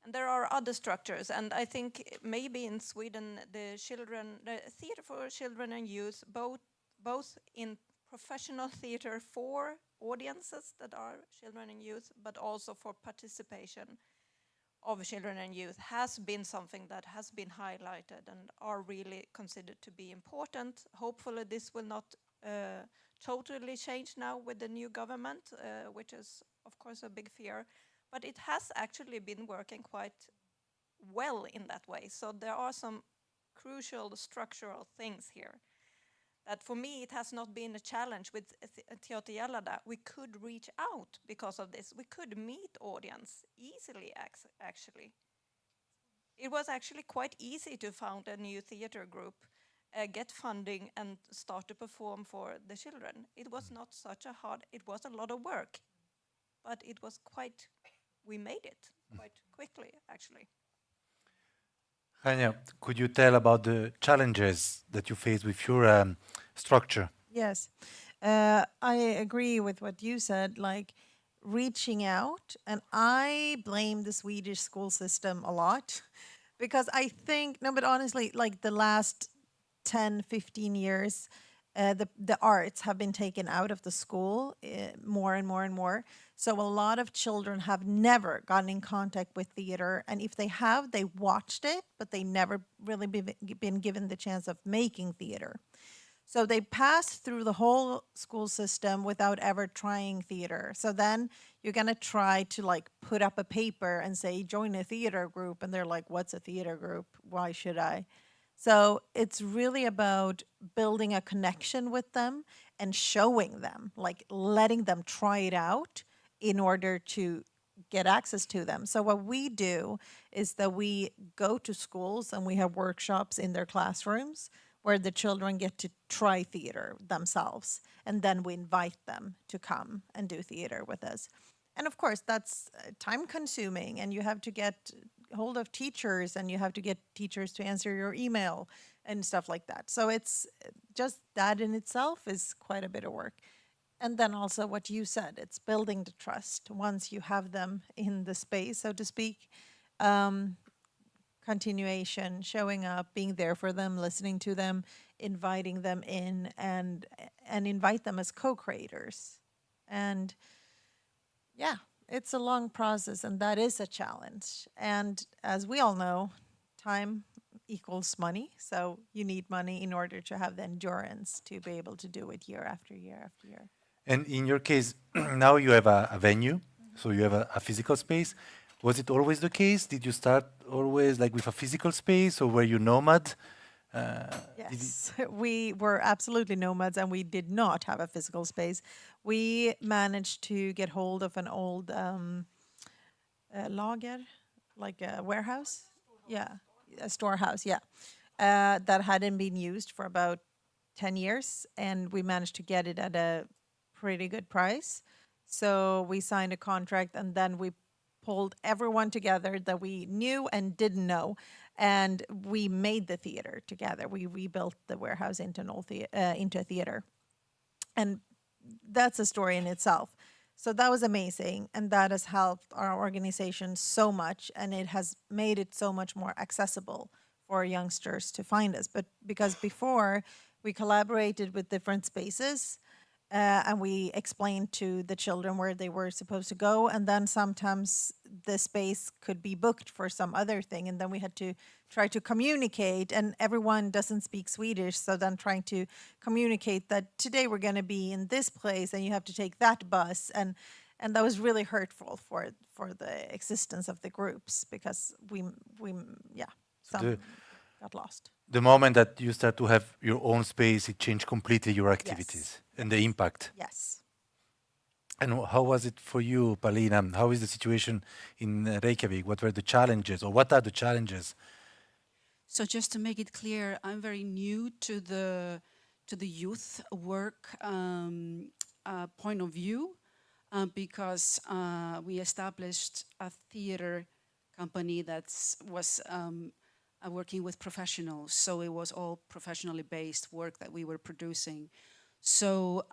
And there are other structures, and I think maybe in Sweden the theatre for children and youth, both in professional theater for audiences that are children and youth, but also for participation of children and youth has been something that has been highlighted and are really considered to be important. Hopefully this will not totally change now with the new government, which is of course a big fear, but it has actually been working quite well in that way. So there are some crucial structural things here that for me it has not been a challenge with Teater Jallada. We could reach out because of this. We could meet audience easily actually. It was actually quite easy to found a new theater group, get funding and start to perform for the children. It was not such a hard, it was a lot of work, but it was quite, we made it quite quickly actually.
Hanya, could you tell about the challenges that you face with your structure?
Yes, I agree with what you said, like reaching out, and I blame the Swedish school system a lot because I think, no, but honestly, like the last 10, 15 years, the arts have been taken out of the school more and more and more. So a lot of children have never gotten in contact with theater. And if they have, they watched it, but they never really been given the chance of making theater. So they passed through the whole school system without ever trying theater. So then you're going to try to like put up a paper and say, join a theater group. And they're like, what's a theater group? Why should I? So it's really about building a connection with them and showing them, like letting them try it out in order to get access to them. So what we do is that we go to schools and we have workshops in their classrooms where the children get to try theater themselves. And then we invite them to come and do theater with us. And of course, that's time consuming, and you have to get hold of teachers and you have to get teachers to answer your email and stuff like that. So it's just that in itself is quite a bit of work. And then also what you said, it's building the trust once you have them in the space, so to speak. Continuation, showing up, being there for them, listening to them, inviting them in, and invite them as co-creators. And yeah, it's a long process, and that is a challenge. And as we all know, time equals money. So you need money in order to have the endurance to be able to do it year after year after year.
And in your case, now you have a venue, so you have a physical space. Was it always the case? Did you start always like with a physical space, or were you nomad?
Yes, we were absolutely nomads, and we did not have a physical space. We managed to get hold of an old lager, like a warehouse. Yeah, a storehouse, yeah, that hadn't been used for about 10 years, and we managed to get it at a pretty good price. So we signed a contract, and then we pulled everyone together that we knew and didn't know, and we made the theater together. We rebuilt the warehouse into into a theater, and that's a story in itself. So that was amazing, and that has helped our organization so much, and it has made it so much more accessible for youngsters to find us. But because before we collaborated with different spaces, and we explained to the children where they were supposed to go, and then sometimes the space could be booked for some other thing, and then we had to try to communicate, and everyone doesn't speak Swedish, so then trying to communicate that today we're going to be in this place and you have to take that bus, and that was really hurtful for the existence of the groups, because we some got lost.
The moment that you start to have your own space, it changed completely your activities and the impact.
Yes.
And how was it for you, Palina? How is the situation in Reykjavik? What were the challenges, or what are the challenges?
So just to make it clear, I'm very new to the youth work point of view, because we established a theater company that was working with professionals. So it was all professionally based work that we were producing. So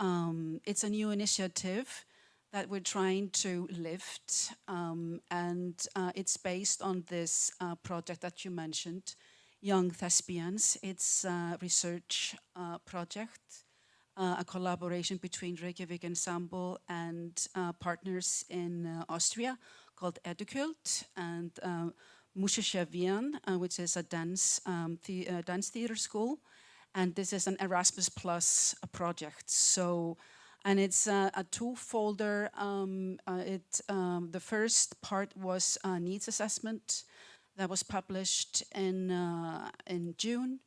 it's a new initiative that we're trying to lift, and it's based on this project that you mentioned, Young Thespians. It's a research project a collaboration between Reykjavik Ensemble and partners in Austria called Educult and Musische Wien, which is a dance theater school. And this is an Erasmus Plus project. So, and it's a two-folder. The first part was a needs assessment that was published in June,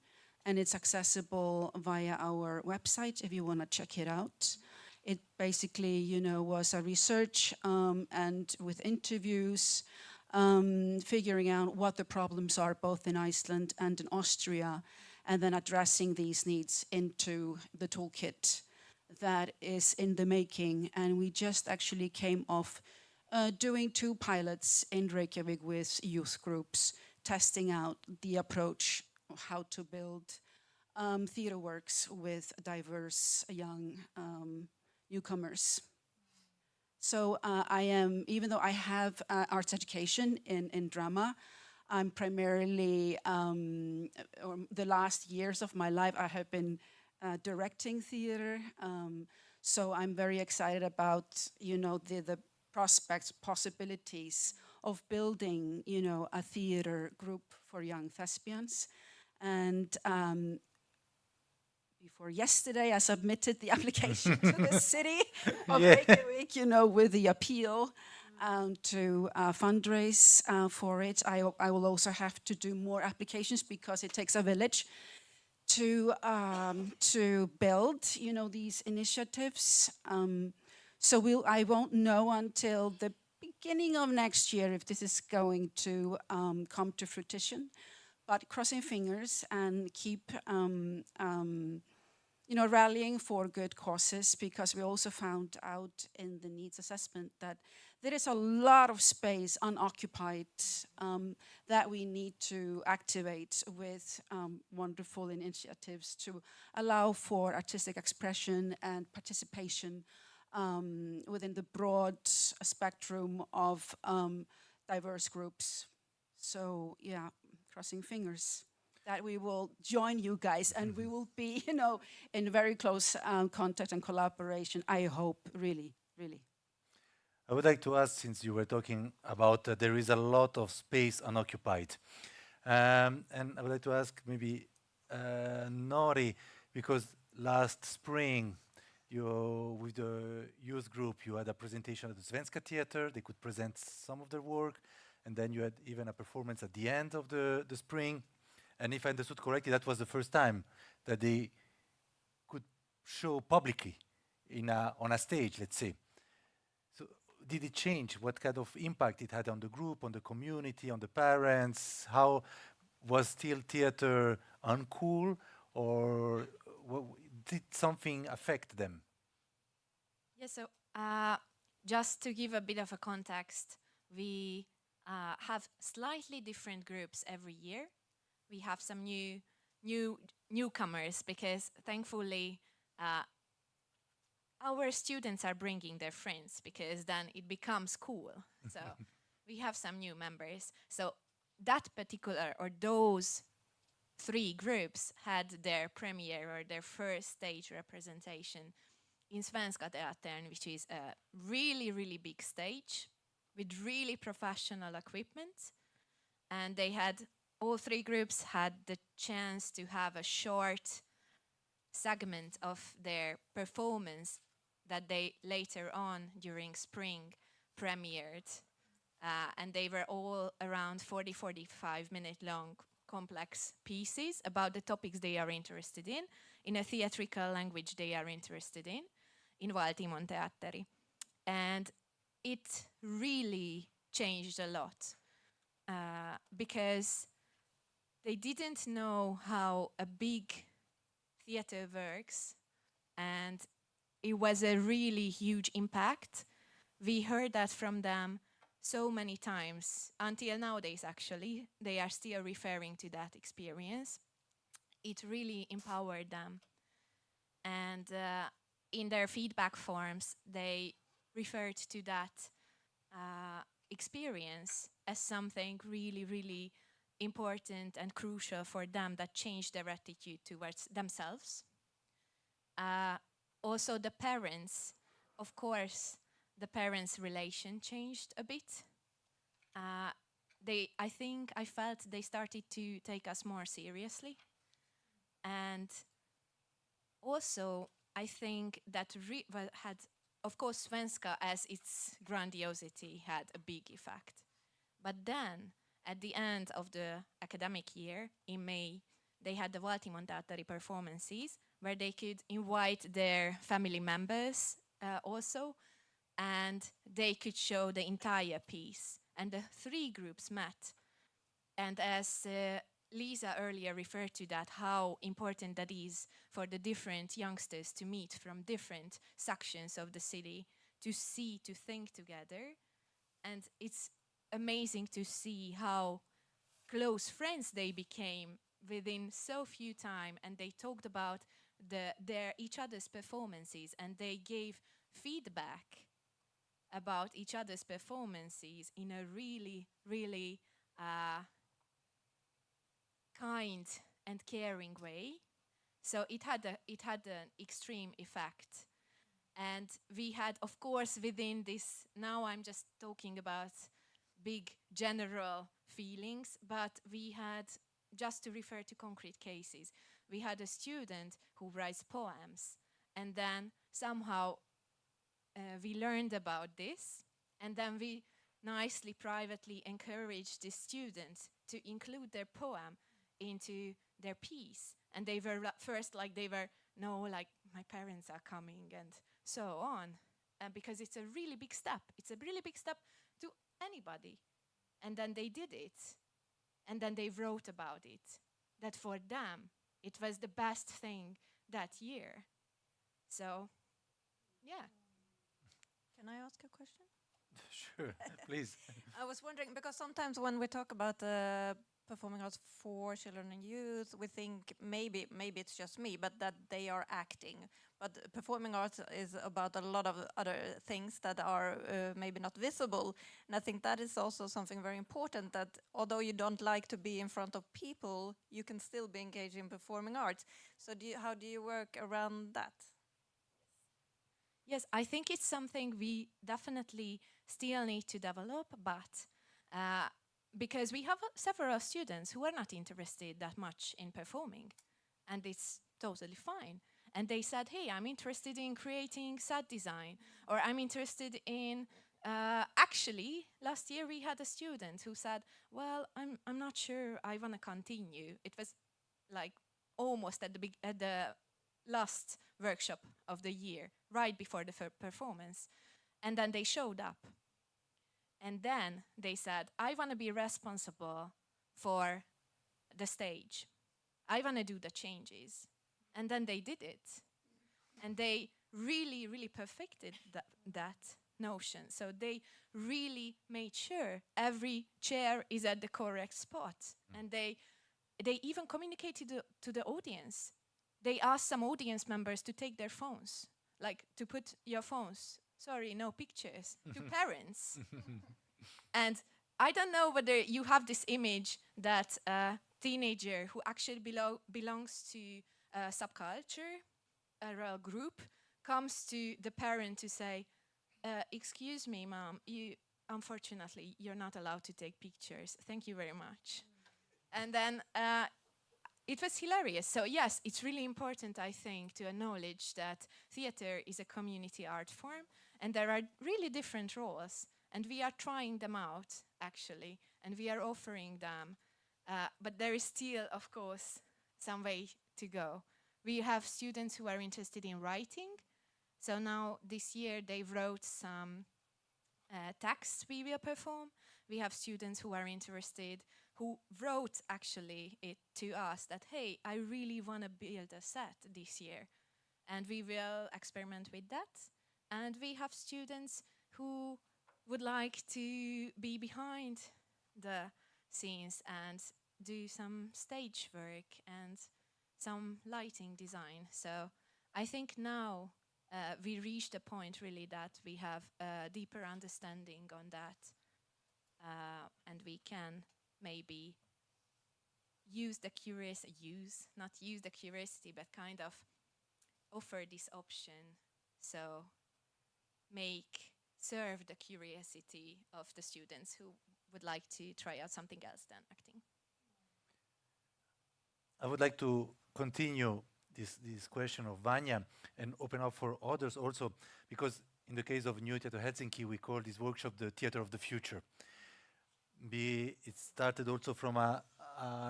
and it's accessible via our website if you want to check it out. It basically, you know, was a research and with interviews, figuring out what the problems are both in Iceland and in Austria, and then addressing these needs into the toolkit that is in the making. And we just actually came off doing 2 pilots in Reykjavik with youth groups, testing out the approach of how to build theater works with diverse young newcomers. So I am, even though I have arts education in drama, I'm primarily, the last years of my life, I have been directing theater. So I'm very excited about, you know, the prospects, possibilities of building, you know, a theater group for young thespians. And before yesterday, I submitted the application to the city of Reykjavik, you know, with the appeal to fundraise for it. I will also have to do more applications because it takes a village to build, you know, these initiatives. So I won't know until the beginning of next year if this is going to come to fruition. But crossing fingers and keep you know, rallying for good causes, because we also found out in the needs assessment that there is a lot of space unoccupied that we need to activate with wonderful initiatives to allow for artistic expression and participation within the broad spectrum of diverse groups. So yeah, crossing fingers that we will join you guys and we will be, you know, in very close contact and collaboration, I hope, really, really.
I would like to ask, since you were talking about there is a lot of space unoccupied, and I would like to ask maybe Nori, because last spring, with the youth group, you had a presentation at the Svenska Theater. They could present some of their work, and then you had even a performance at the end of the spring. And if I understood correctly, that was the first time that they could show publicly on a stage, let's say. So did it change? What kind of impact it had on the group, on the community, on the parents? How was still theater uncool, or did something affect them?
Yeah, so just to give a bit of a context, we have slightly different groups every year. We have some newcomers because thankfully our students are bringing their friends because then it becomes cool. So we have some new members. So that particular or those 3 groups had their premiere or their first stage representation in Svenska Teatern, which is a really, really big stage with really professional equipment. And they had all 3 groups had the chance to have a short segment of their performance that they later on during spring premiered. And they were all around 40-45 minute long complex pieces about the topics they are interested in a theatrical language they are interested in Valtimon Teatteri. And it really changed a lot because they didn't know how a big theater works, and it was a really huge impact. We heard that from them so many times, until nowadays actually, they are still referring to that experience. It really empowered them. And in their feedback forms, they referred to that experience as something really, really important and crucial for them that changed their attitude towards themselves. also the parents, of course, the parents' relation changed a bit. I felt they started to take us more seriously. And also, I think that had, of course, Svenska as its grandiosity had a big effect. But then, at the end of the academic year, in May, they had the Valtimonteatteri performances, where they could invite their family members also, and they could show the entire piece. And the three groups met. And as Lisa earlier referred to that, how important that is for the different youngsters to meet from different sections of the city, to see, to think together. And it's amazing to see how close friends they became within so few time, and they talked about each other's performances, and they gave feedback about each other's performances in a really, really kind and caring way. So it had an extreme effect. And we had, of course, within this, now I'm just talking about big general feelings, but we had, just to refer to concrete cases, we had a student who writes poems, and then somehow we learned about this, and then we nicely, privately encouraged the students to include their poem into their piece. And they were first like, no, like my parents are coming and so on. Because it's a really big step. It's a really big step to anybody. And then they did it. And then they wrote about it. That for them, it was the best thing that year. So, yeah.
Can I ask a question?
Sure, please.
I was wondering, because sometimes when we talk about performing arts for children and youth, we think maybe it's just me, but that they are acting. But performing arts is about a lot of other things that are maybe not visible. And I think that is also something very important, that although you don't like to be in front of people, you can still be engaged in performing arts. So how do you work around that?
Yes, I think it's something we definitely still need to develop, but because we have several students who are not interested that much in performing, and it's totally fine. And they said, hey, I'm interested in creating set design, or I'm interested in, actually, last year we had a student who said, well, I'm not sure I want to continue. It was like almost at the last workshop of the year, right before the performance. And then they showed up. And then they said, I want to be responsible for the stage. I want to do the changes. And then they did it. And they really, really perfected that notion. So they really made sure every chair is at the correct spot. And they even communicated to the audience. They asked some audience members to take their phones, like to put your phones, sorry, no pictures, to parents. And I don't know whether you have this image that a teenager who actually belongs to a subculture, a real group, comes to the parent to say, excuse me, mom, unfortunately, you're not allowed to take pictures. Thank you very much. And then it was hilarious. So yes, it's really important, I think, to acknowledge that theater is a community art form, and there are really different roles, and we are trying them out, actually, and we are offering them. But there is still, of course, some way to go. We have students who are interested in writing. So now, this year, they wrote some texts we will perform. We have students who are interested, who wrote actually it to us that, hey, I really want to build a set this year. And we will experiment with that. And we have students who would like to be behind the scenes and do some stage work and some lighting design. So I think now we reached a point really that we have a deeper understanding on that. And we can maybe use the curiosity, but kind of offer this option, so serve the curiosity of the students who would like to try out something else than acting.
I would like to continue this question of Vanya and open up for others also, because in the case of New Theatre Helsinki, we call this workshop the Theatre of the Future. It started also from a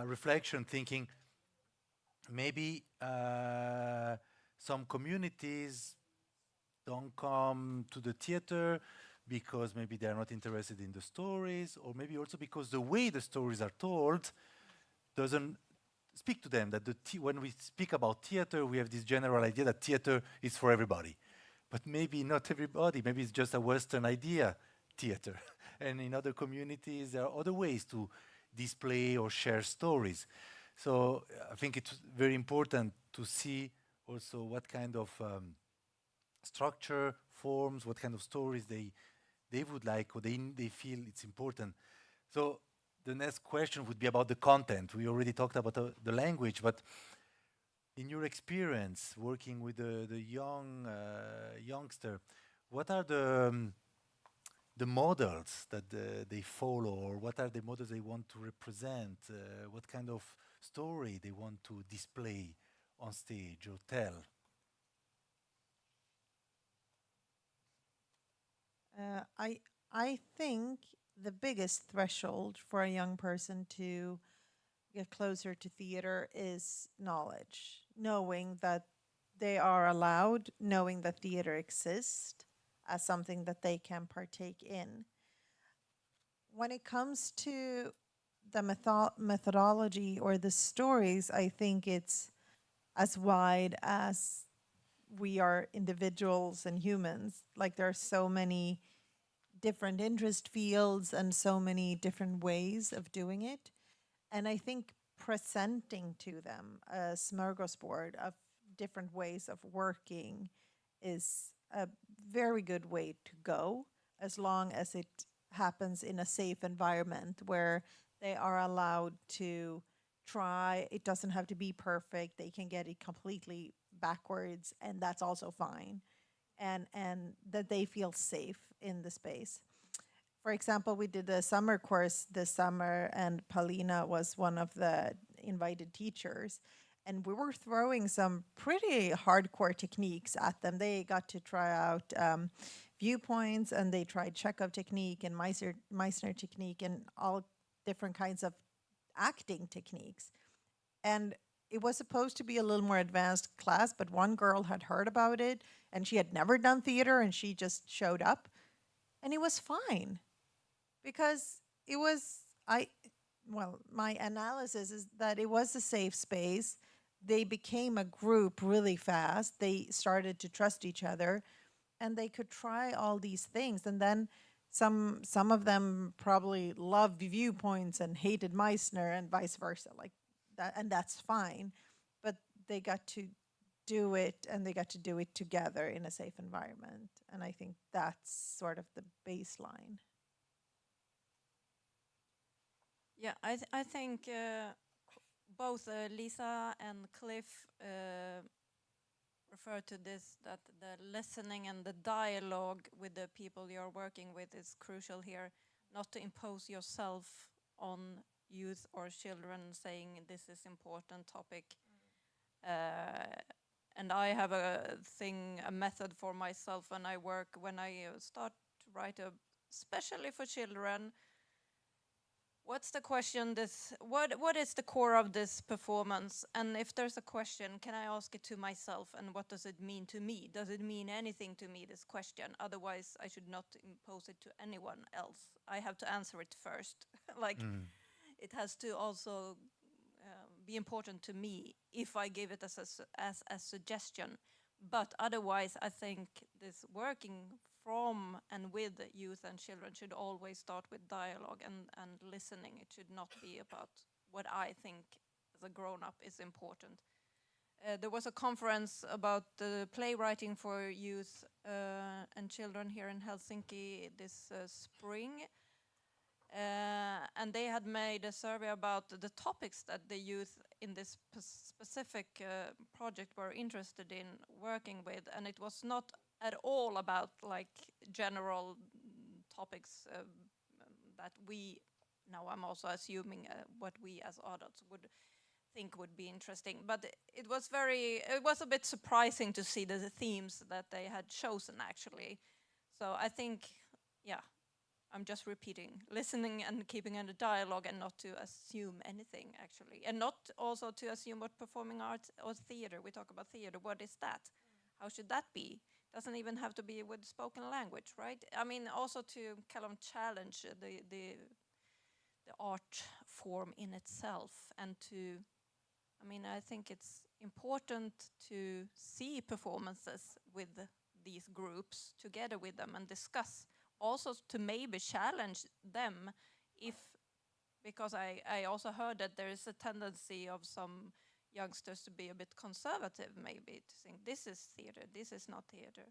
reflection, thinking maybe some communities don't come to the theater because maybe they're not interested in the stories, or maybe also because the way the stories are told doesn't speak to them. That when we speak about theater, we have this general idea that theater is for everybody. But maybe not everybody, maybe it's just a Western idea, theater. And in other communities, there are other ways to display or share stories. So I think it's very important to see also what kind of structure, forms, what kind of stories they would like, or they feel it's important. So the next question would be about the content. We already talked about the language, but in your experience working with the youngster, what are the models that they follow, or what are the models they want to represent? What kind of story they want to display on stage or tell?
I think the biggest threshold for a young person to get closer to theater is knowledge, knowing that they are allowed, knowing that theater exists as something that they can partake in. When it comes to the methodology or the stories, I think it's as wide as we are individuals and humans. Like there are so many different interest fields and so many different ways of doing it. And I think presenting to them a smorgasbord of different ways of working is a very good way to go, as long as it happens in a safe environment where they are allowed to try. It doesn't have to be perfect. They can get it completely backwards, and that's also fine. And that they feel safe in the space. For example, we did a summer course this summer, and Paulina was one of the invited teachers. And we were throwing some pretty hardcore techniques at them. They got to try out viewpoints, and they tried Chekhov technique and Meissner technique and all different kinds of acting techniques. And it was supposed to be a little more advanced class, but one girl had heard about it, and she had never done theater, and she just showed up. And it was fine, because it was, my analysis is that it was a safe space. They became a group really fast. They started to trust each other, and they could try all these things. And then some of them probably loved viewpoints and hated Meissner, and vice versa, like that, and that's fine. But they got to do it, and they got to do it together in a safe environment. And I think that's sort of the baseline.
Yeah, I think both Lisa and Cliff refer to this, that the listening and the dialogue with the people you're working with is crucial here, not to impose yourself on youth or children saying this is important topic. And I have a method for myself when I start to write, especially for children. What's the question? What is the core of this performance? And if there's a question, can I ask it to myself? And what does it mean to me? Does it mean anything to me, this question? Otherwise, I should not impose it to anyone else. I have to answer it first. It has to also be important to me if I give it as a suggestion. But otherwise, I think this working from and with youth and children should always start with dialogue and listening. It should not be about what I think as a grown-up is important. There was a conference about the playwriting for youth and children here in Helsinki this spring. and they had made a survey about the topics that the youth in this specific project were interested in working with, and it was not at all about like general topics that we, now I'm also assuming what we as adults would think would be interesting, but it was a bit surprising to see the themes that they had chosen actually. So I think, yeah, I'm just repeating, listening and keeping in a dialogue and not to assume anything actually, and not also to assume what performing arts or theater, we talk about theater, what is that? How should that be? Doesn't even have to be with spoken language, right? I mean, also to kind of challenge the art form in itself, and to, I mean, I think it's important to see performances with these groups together with them and discuss, also to maybe challenge them if, because I also heard that there is a tendency of some youngsters to be a bit conservative, maybe to think this is theater, this is not theater.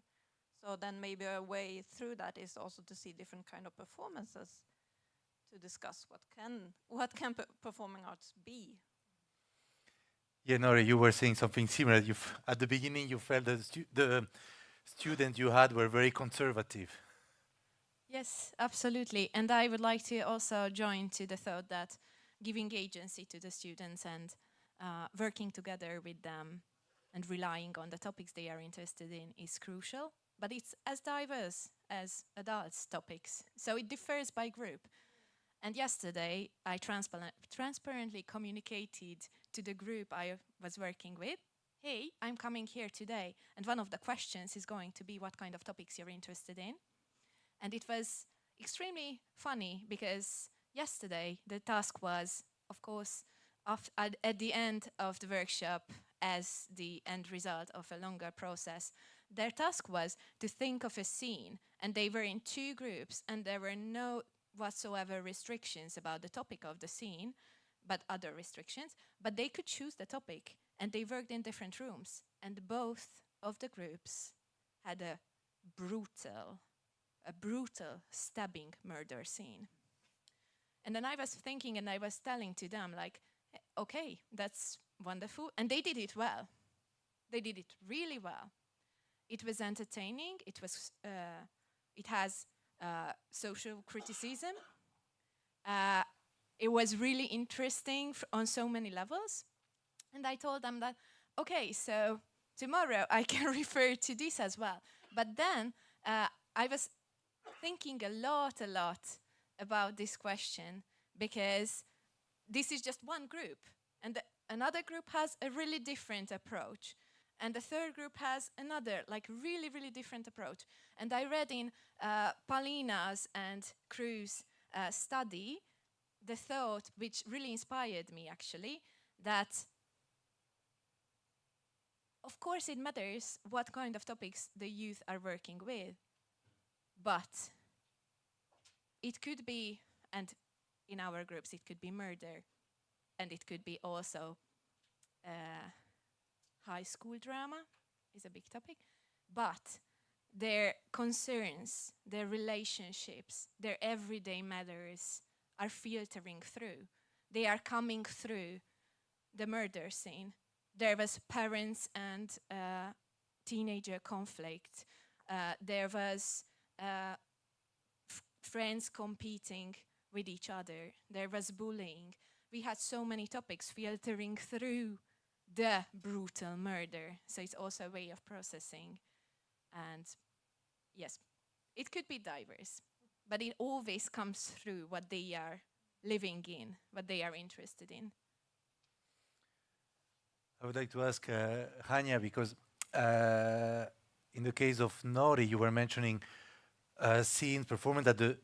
So then maybe a way through that is also to see different kind of performances, to discuss what can performing arts be.
Yeah, Nori, you were saying something similar. At the beginning, you felt that the students you had were very conservative.
Yes, absolutely. And I would like to also join to the thought that giving agency to the students and working together with them and relying on the topics they are interested in is crucial. But it's as diverse as adults' topics, so it differs by group. And yesterday, I transparently communicated to the group I was working with, hey, I'm coming here today, and one of the questions is going to be what kind of topics you're interested in. And it was extremely funny because yesterday the task was, of course, at the end of the workshop, as the end result of a longer process, their task was to think of a scene, and they were in 2 groups, and there were no whatsoever restrictions about the topic of the scene, but other restrictions, but they could choose the topic, and they worked in different rooms, and both of the groups had a brutal stabbing murder scene. And then I was thinking, and I was telling to them, like, okay, that's wonderful. And they did it well. They did it really well. It was entertaining. It has social criticism. It was really interesting on so many levels. And I told them that, okay, so tomorrow I can refer to this as well. But then I was thinking a lot about this question, because this is just one group, and another group has a really different approach, and the third group has another, like, really different approach. And I read in Paulina's and Cruz's study the thought, which really inspired me actually, that of course it matters what kind of topics the youth are working with, but it could be, and in our groups it could be murder, and it could be also high school drama is a big topic, but their concerns, their relationships, their everyday matters are filtering through. They are coming through the murder scene. There was parents and teenager conflict. There was friends competing with each other. There was bullying. We had so many topics filtering through the brutal murder. So it's also a way of processing. And yes, it could be diverse, but it always comes through what they are living in, what they are interested in.
I would like to ask Hanya, because in the case of Nori, you were mentioning scenes, performance that the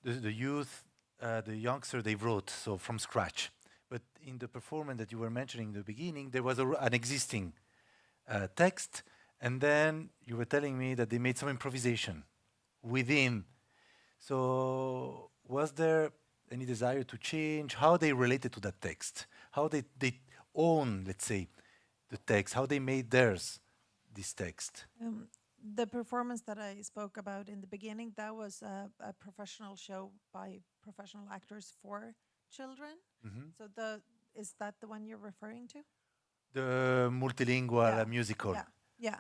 youth, the youngster, they wrote, so from scratch. But in the performance that you were mentioning in the beginning, there was an existing text, and then you were telling me that they made some improvisation within. So was there any desire to change how they related to that text, how they own, let's say, the text, how they made theirs, this text?
the performance that I spoke about in the beginning, that was a professional show by professional actors for children. So is that the one you're referring to?
The multilingual
Yeah.
musical.
Yeah, yeah.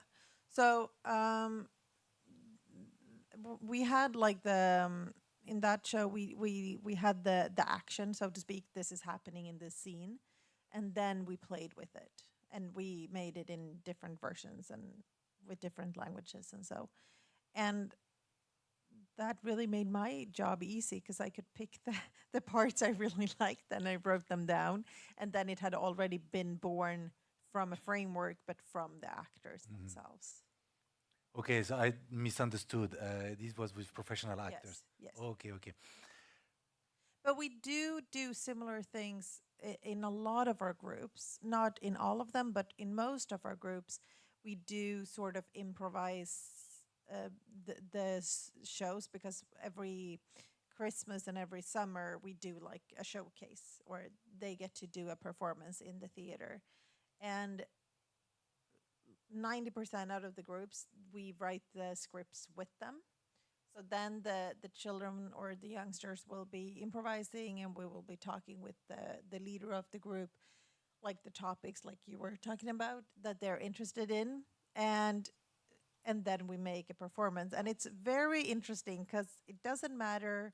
So we had like in that show we had the action, so to speak. This is happening in this scene, and then we played with it, and we made it in different versions and with different languages and so. And that really made my job easy because I could pick the parts I really liked and I wrote them down. And then it had already been born from a framework, but from the actors themselves.
Okay, so I misunderstood. This was with professional actors.
Yes.
Okay, okay.
But we do similar things in a lot of our groups, not in all of them, but in most of our groups, we do sort of improvise the shows, because every Christmas and every summer we do like a showcase where they get to do a performance in the theater. And 90% out of the groups, we write the scripts with them. So then the children or the youngsters will be improvising, and we will be talking with the leader of the group, like the topics like you were talking about that they're interested in, and then we make a performance. And it's very interesting because it doesn't matter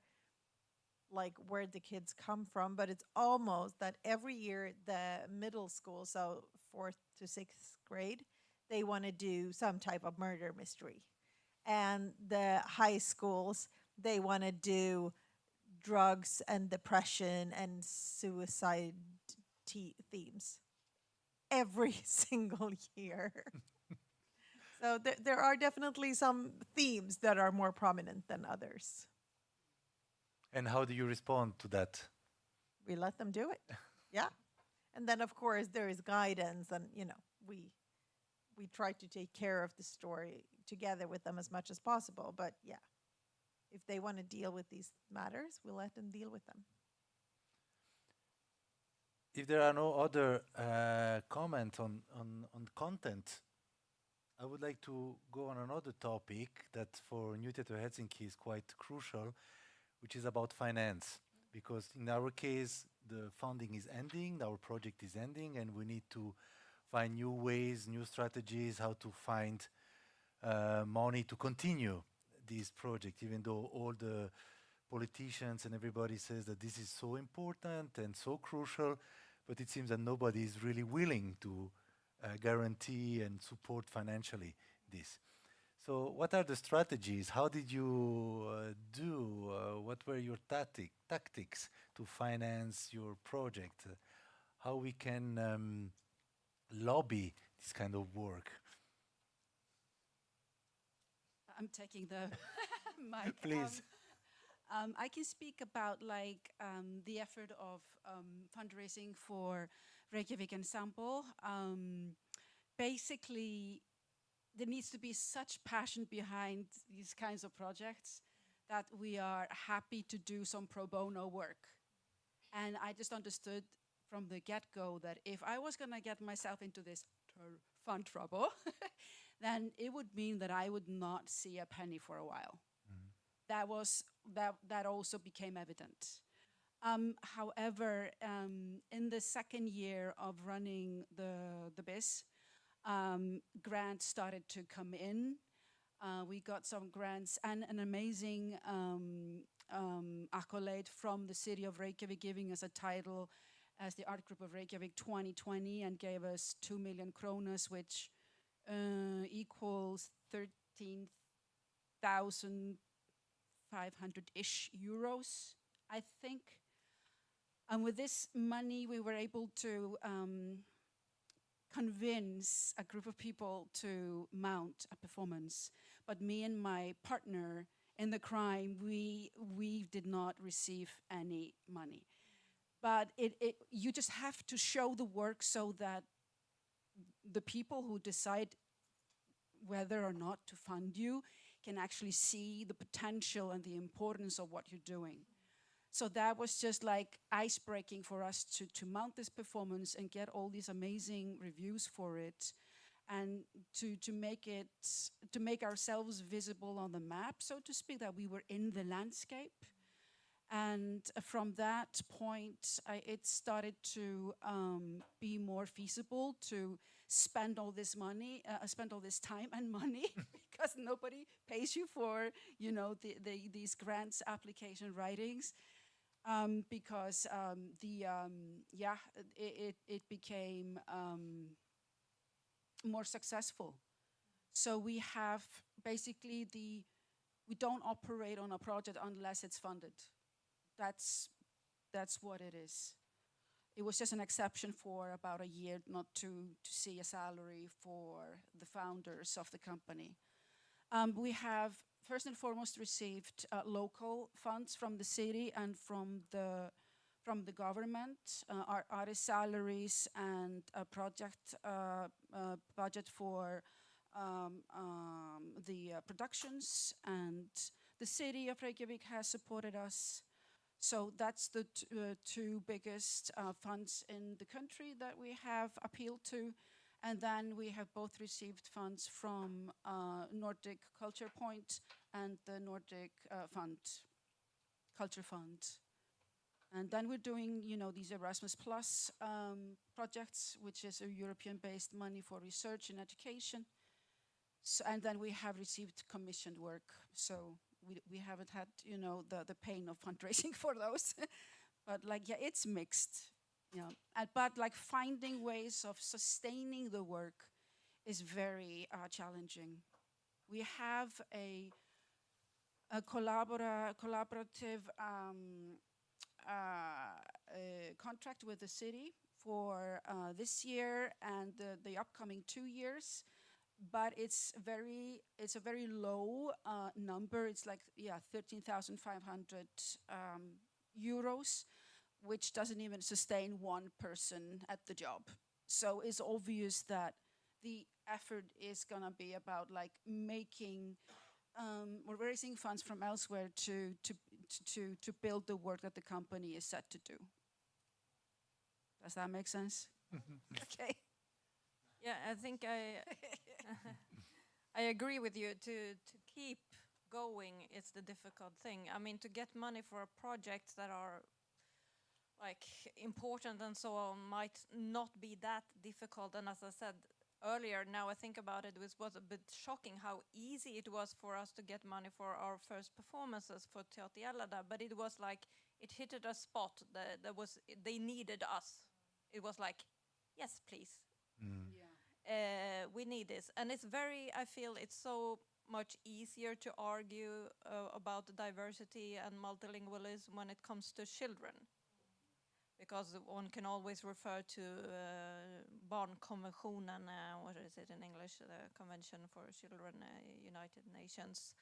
like where the kids come from, but it's almost that every year the middle school, so 4th to 6th grade, they want to do some type of murder mystery. And the high schools, they want to do drugs and depression and suicide themes every single year. So there are definitely some themes that are more prominent than others.
And how do you respond to that?
We let them do it. Yeah. And then of course there is guidance, and we try to take care of the story together with them as much as possible. But yeah, if they want to deal with these matters, we let them deal with them.
If there are no other comments on content, I would like to go on another topic that for New Theatre Helsinki is quite crucial, which is about finance. Because in our case, the funding is ending, our project is ending, and we need to find new ways, new strategies, how to find money to continue this project, even though all the politicians and everybody says that this is so important and so crucial, but it seems that nobody is really willing to guarantee and support financially this. So what are the strategies? How did you do? What were your tactics to finance your project? How we can lobby this kind of work?
I'm taking the mic.
Please.
I can speak about the effort of fundraising for Reykjavik Ensemble. Basically, there needs to be such passion behind these kinds of projects that we are happy to do some pro bono work. And I just understood from the get-go that if I was going to get myself into this fund trouble, then it would mean that I would not see a penny for a while. That also became evident. However, in the second year of running the BIS, grants started to come in. We got some grants and an amazing accolade from the city of Reykjavik, giving us a title as the Art Group of Reykjavik 2020, and gave us 2 million kronas, which equals 13,500-ish euros, I think. And with this money, we were able to convince a group of people to mount a performance. But me and my partner in the crime, we did not receive any money. But you just have to show the work so that the people who decide whether or not to fund you can actually see the potential and the importance of what you're doing. So that was just like ice-breaking for us to mount this performance and get all these amazing reviews for it. and to make ourselves visible on the map, so to speak, that we were in the landscape. And from that point, it started to be more feasible to spend all this money, spend all this time and money, because nobody pays you for, you know, these grants application writings, because it became more successful. So we have basically we don't operate on a project unless it's funded. That's what it is. It was just an exception for about a year not to see a salary for the founders of the company. We have first and foremost received local funds from the city and from the government, our artist salaries and a project budget for the productions, and the city of Reykjavik has supported us. So that's the two biggest funds in the country that we have appealed to. And then we have both received funds from Nordic Culture Point and the Nordic Culture Fund. And then we're doing, you know, these Erasmus Plus projects, which is a European-based money for research and education. So, and then we have received commissioned work. So we haven't had, you know, the pain of fundraising for those. But like, yeah, it's mixed. Yeah, but like finding ways of sustaining the work is very challenging. We have a collaborative contract with the city for this year and the upcoming 2 years, but it's a very low number. It's like 13,500 euros, which doesn't even sustain one person at the job. So it's obvious that the effort is gonna be about like making or raising funds from elsewhere to build the work that the company is set to do. Does that make sense? Okay.
Yeah, I think I agree with you. To keep going is the difficult thing. I mean, to get money for projects that are like important and so on might not be that difficult. And as I said earlier, now I think about it, it was a bit shocking how easy it was for us to get money for our first performances for Teater Gällada, but it was like it hit at a spot that they needed us. It was like, yes, please. We need this. And it's I feel it's so much easier to argue about diversity and multilingualism when it comes to children. Because one can always refer to Barnkonventionen, what is it in English, the Convention for Children, United Nations,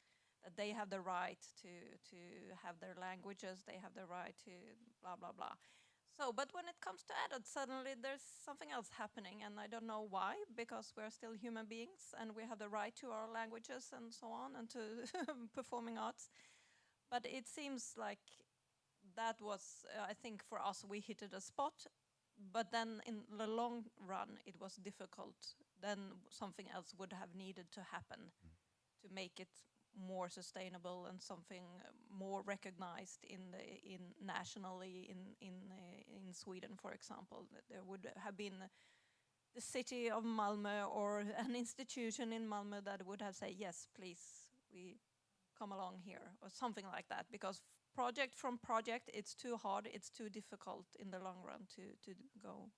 that they have the right to have their languages, they have the right to blah, blah, blah. So, but when it comes to adults, suddenly there's something else happening, and I don't know why, because we're still human beings, and we have the right to our languages and so on, and to performing arts. But it seems like that was, I think for us, we hit at a spot, but then in the long run, it was difficult. Then something else would have needed to happen to make it more sustainable and something more recognized nationally in Sweden, for example. That there would have been the city of Malmö or an institution in Malmö that would have said, yes, please, we come along here, or something like that, because project from project, it's too hard, it's too difficult in the long run to go.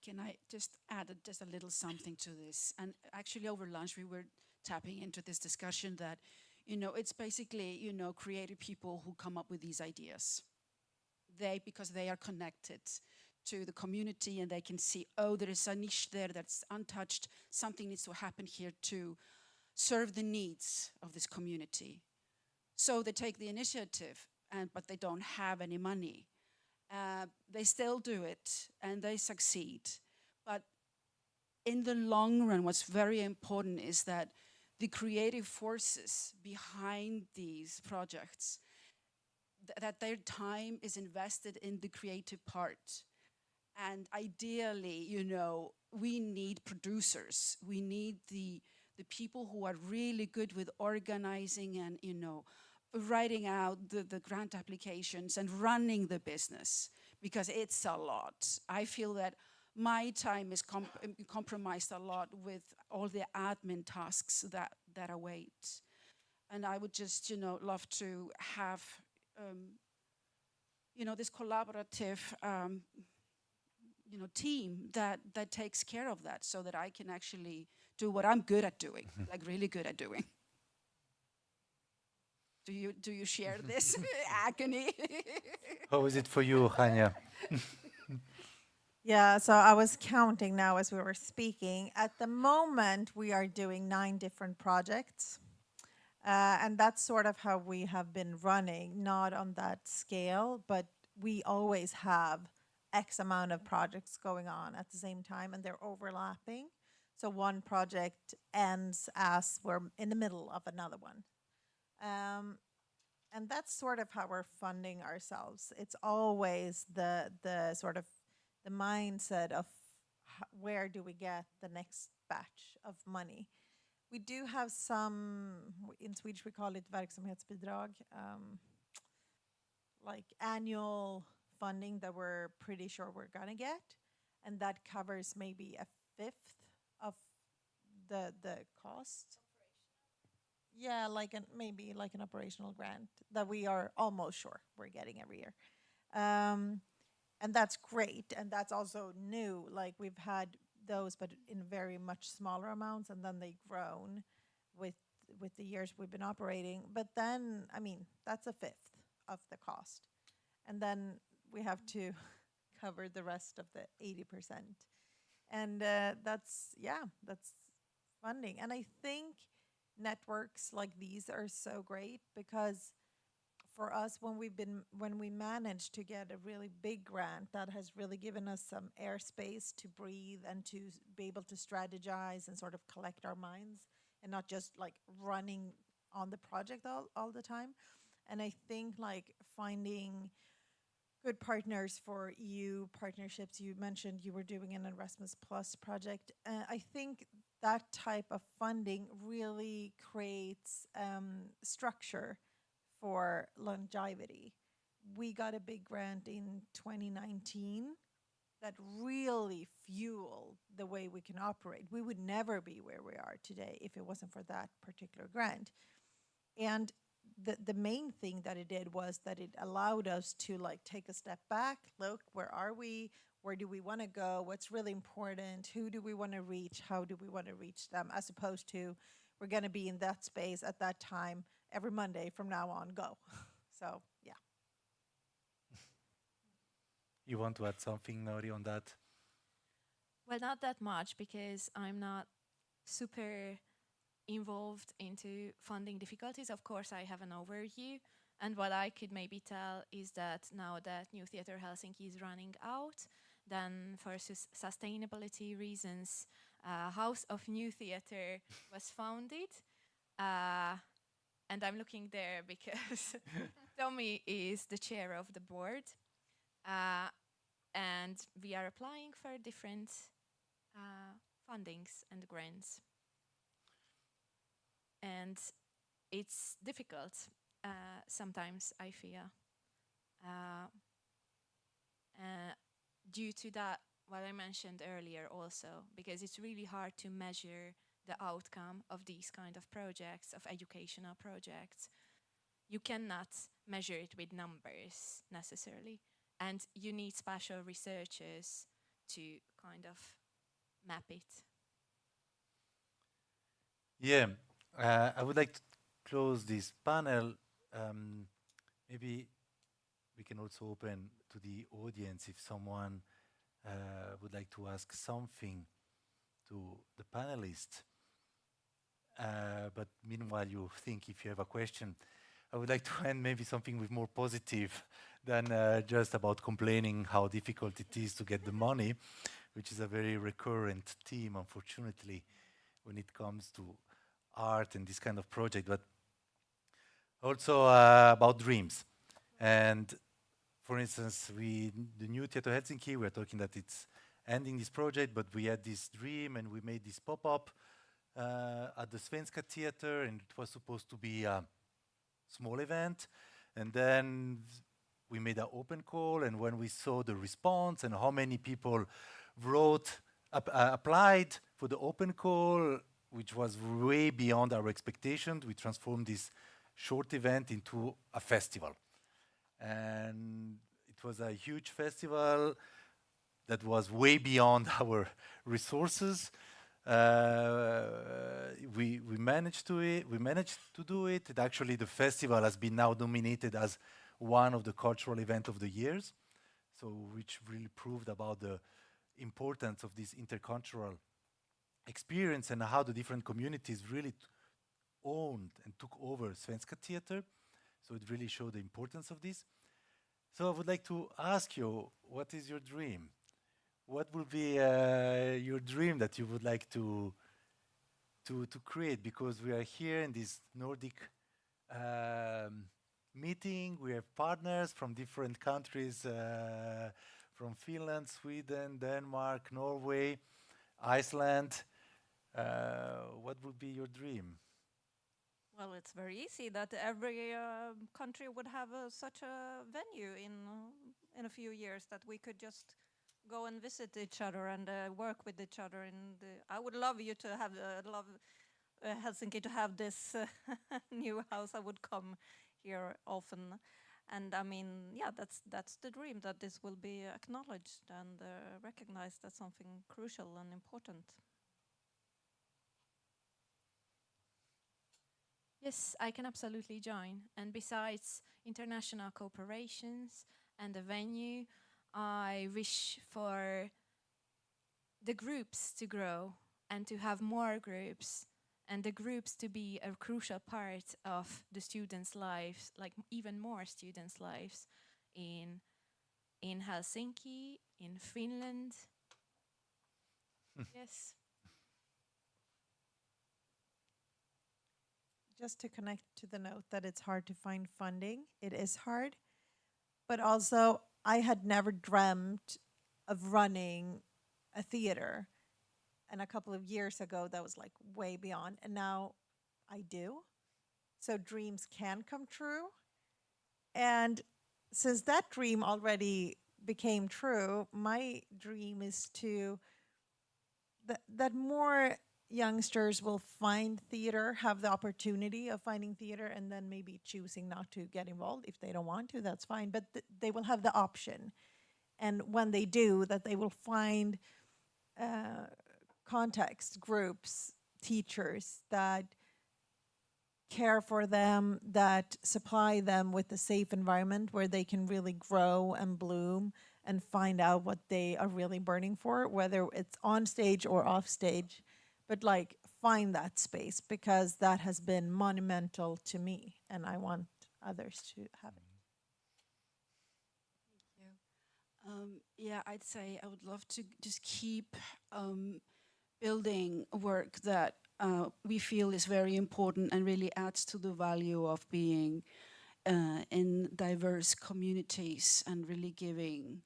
Can I just add just a little something to this? And actually over lunch we were tapping into this discussion that, you know, it's basically, you know, creative people who come up with these ideas. Because they are connected to the community and they can see, oh, there is a niche there that's untouched, something needs to happen here to serve the needs of this community. So they take the initiative, but they don't have any money. They still do it and they succeed. But in the long run, what's very important is that the creative forces behind these projects, that their time is invested in the creative part. And ideally, you know, we need producers. We need the people who are really good with organizing and, you know, writing out the grant applications and running the business, because it's a lot. I feel that my time is compromised a lot with all the admin tasks that await. And I would just, you know, love to have, you know, this collaborative, you know, team that takes care of that, so that I can actually do what I'm good at doing, like really good at doing. Do you share this agony?
How is it for you, Hanya?
Yeah, so I was counting now as we were speaking. At the moment, we are doing 9 different projects. And that's sort of how we have been running, not on that scale, but we always have X amount of projects going on at the same time, and they're overlapping. So one project ends as we're in the middle of another one. And that's sort of how we're funding ourselves. It's always the sort of the mindset of where do we get the next batch of money. We do have some, in Swedish we call it verksamhetsbidrag, like annual funding that we're pretty sure we're gonna get, and that covers maybe a fifth of the cost. Yeah, like maybe like an operational grant that we are almost sure we're getting every year. And that's great, and that's also new. Like we've had those, but in very much smaller amounts, and then they've grown with the years we've been operating. But then, I mean, that's a fifth of the cost, and then we have to cover the rest of the 80%, and that's funding. And I think networks like these are so great because for us, when we managed to get a really big grant, that has really given us some airspace to breathe and to be able to strategize and sort of collect our minds and not just like running on the project all the time. And I think like finding good partners for EU partnerships. You mentioned you were doing an Erasmus Plus project. I think that type of funding really creates structure for longevity. We got a big grant in 2019 that really fueled the way we can operate. We would never be where we are today if it wasn't for that particular grant. And the main thing that it did was that it allowed us to like take a step back, look, where are we? Where do we want to go? What's really important? Who do we want to reach? How do we want to reach them? As opposed to we're going to be in that space at that time every Monday from now on, go. So, yeah.
You want to add something, Nori, on that?
Well, not that much because I'm not super involved into funding difficulties. Of course, I have an overview. And what I could maybe tell is that now that New Theatre Helsinki is running out, then for sustainability reasons, House of New Theatre was founded. And I'm looking there because Tommy is the chair of the board. And we are applying for different fundings and grants. And it's difficult sometimes, I feel. Due to that, what I mentioned earlier also, because it's really hard to measure the outcome of these kind of projects, of educational projects. You cannot measure it with numbers necessarily. And you need special researchers to kind of map it.
Yeah, I would like to close this panel. Maybe we can also open to the audience if someone would like to ask something to the panelists. But meanwhile, you think if you have a question, I would like to end maybe something with more positive than just about complaining how difficult it is to get the money, which is a very recurrent theme, unfortunately, when it comes to art and this kind of project, but also about dreams. And for instance, the new Theatre Helsinki, we're talking that it's ending this project, but we had this dream and we made this pop-up at the Svenska Theatre, and it was supposed to be a small event. And then we made an open call, and when we saw the response and how many people applied for the open call, which was way beyond our expectations, we transformed this short event into a festival. And it was a huge festival that was way beyond our resources. We managed to do it. And actually, the festival has been now nominated as one of the cultural events of the years, so which really proved about the importance of this intercultural experience and how the different communities really owned and took over Svenska Theater. So it really showed the importance of this. So I would like to ask you, what is your dream? What will be your dream that you would like to create? Because we are here in this Nordic meeting. We have partners from different countries, from Finland, Sweden, Denmark, Norway, Iceland. What would be your dream?
Well, it's very easy that every country would have such a venue in a few years, that we could just go and visit each other and work with each other. And I would love you to have Helsinki to have this new house. I would come here often, and I mean, yeah, that's the dream, that this will be acknowledged and recognized as something crucial and important.
Yes, I can absolutely join. And besides international cooperations and the venue, I wish for the groups to grow and to have more groups, and the groups to be a crucial part of the students' lives, like even more students' lives in Helsinki, in Finland. Yes.
Just to connect to the note that it's hard to find funding, it is hard. But also, I had never dreamt of running a theater. And a couple of years ago, that was like way beyond. And now I do. So dreams can come true. And since that dream already became true, my dream is to that more youngsters will find theater, have the opportunity of finding theater, and then maybe choosing not to get involved. If they don't want to, that's fine, but they will have the option. And when they do, that they will find context, groups, teachers that care for them, that supply them with a safe environment where they can really grow and bloom and find out what they are really burning for, whether it's on stage or off stage. But like, find that space, because that has been monumental to me, and I want others to have it.
Thank you. Yeah, I'd say I would love to just keep building work that we feel is very important and really adds to the value of being in diverse communities, and really giving,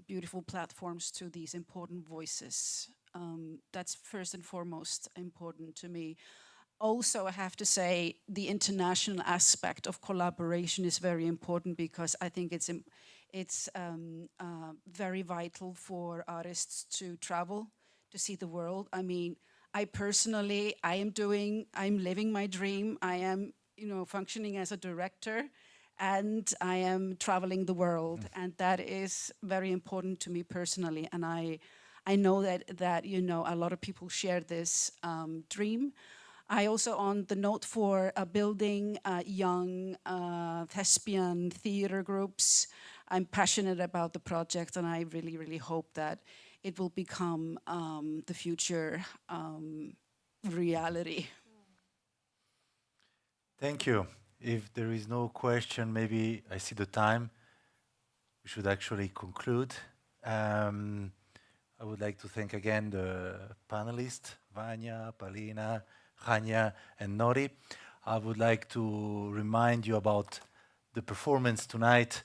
beautiful platforms to these important voices. That's first and foremost important to me. Also, I have to say the international aspect of collaboration is very important, because I think it's very vital for artists to travel, to see the world. I mean, I'm living my dream. I am, functioning as a director, and I am traveling the world, and that is very important to me personally. And I know that a lot of people share this dream. I also, on the note for building young thespian theater groups, I'm passionate about the project, and I really, really hope that it will become the future reality.
Thank you. If there is no question, maybe I see the time. We should actually conclude. I would like to thank again the panelists, Vanya, Palina, Hanya, and Nori. I would like to remind you about the performance tonight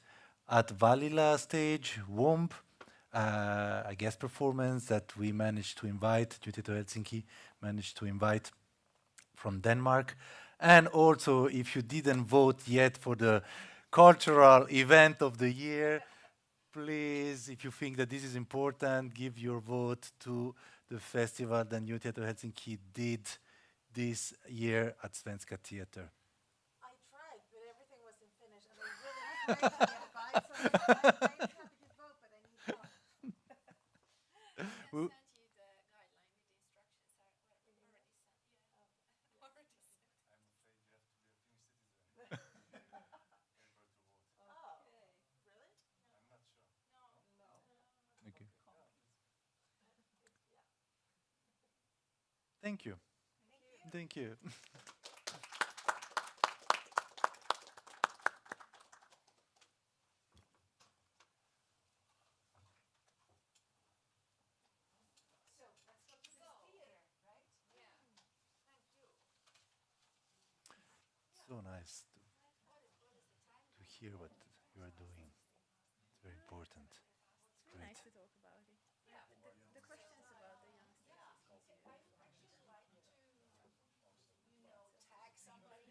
at Valila stage, Womb, a guest performance that we managed to invite, New Theatre Helsinki managed to invite from Denmark. And also, if you didn't vote yet for the cultural event of the year, please, if you think that this is important, give your vote to the festival that New Theatre Helsinki did this year at Svenska Theater.
I tried, but everything wasn't finished, and I really tried to get by, so I'm happy to vote, but I need help.
Well, Okay. Thank you. Thank you. So nice to hear what you are doing. It's very important. It's great.
Nice to talk about it. Yeah, the questions about the youngsters is easy.
Tag somebody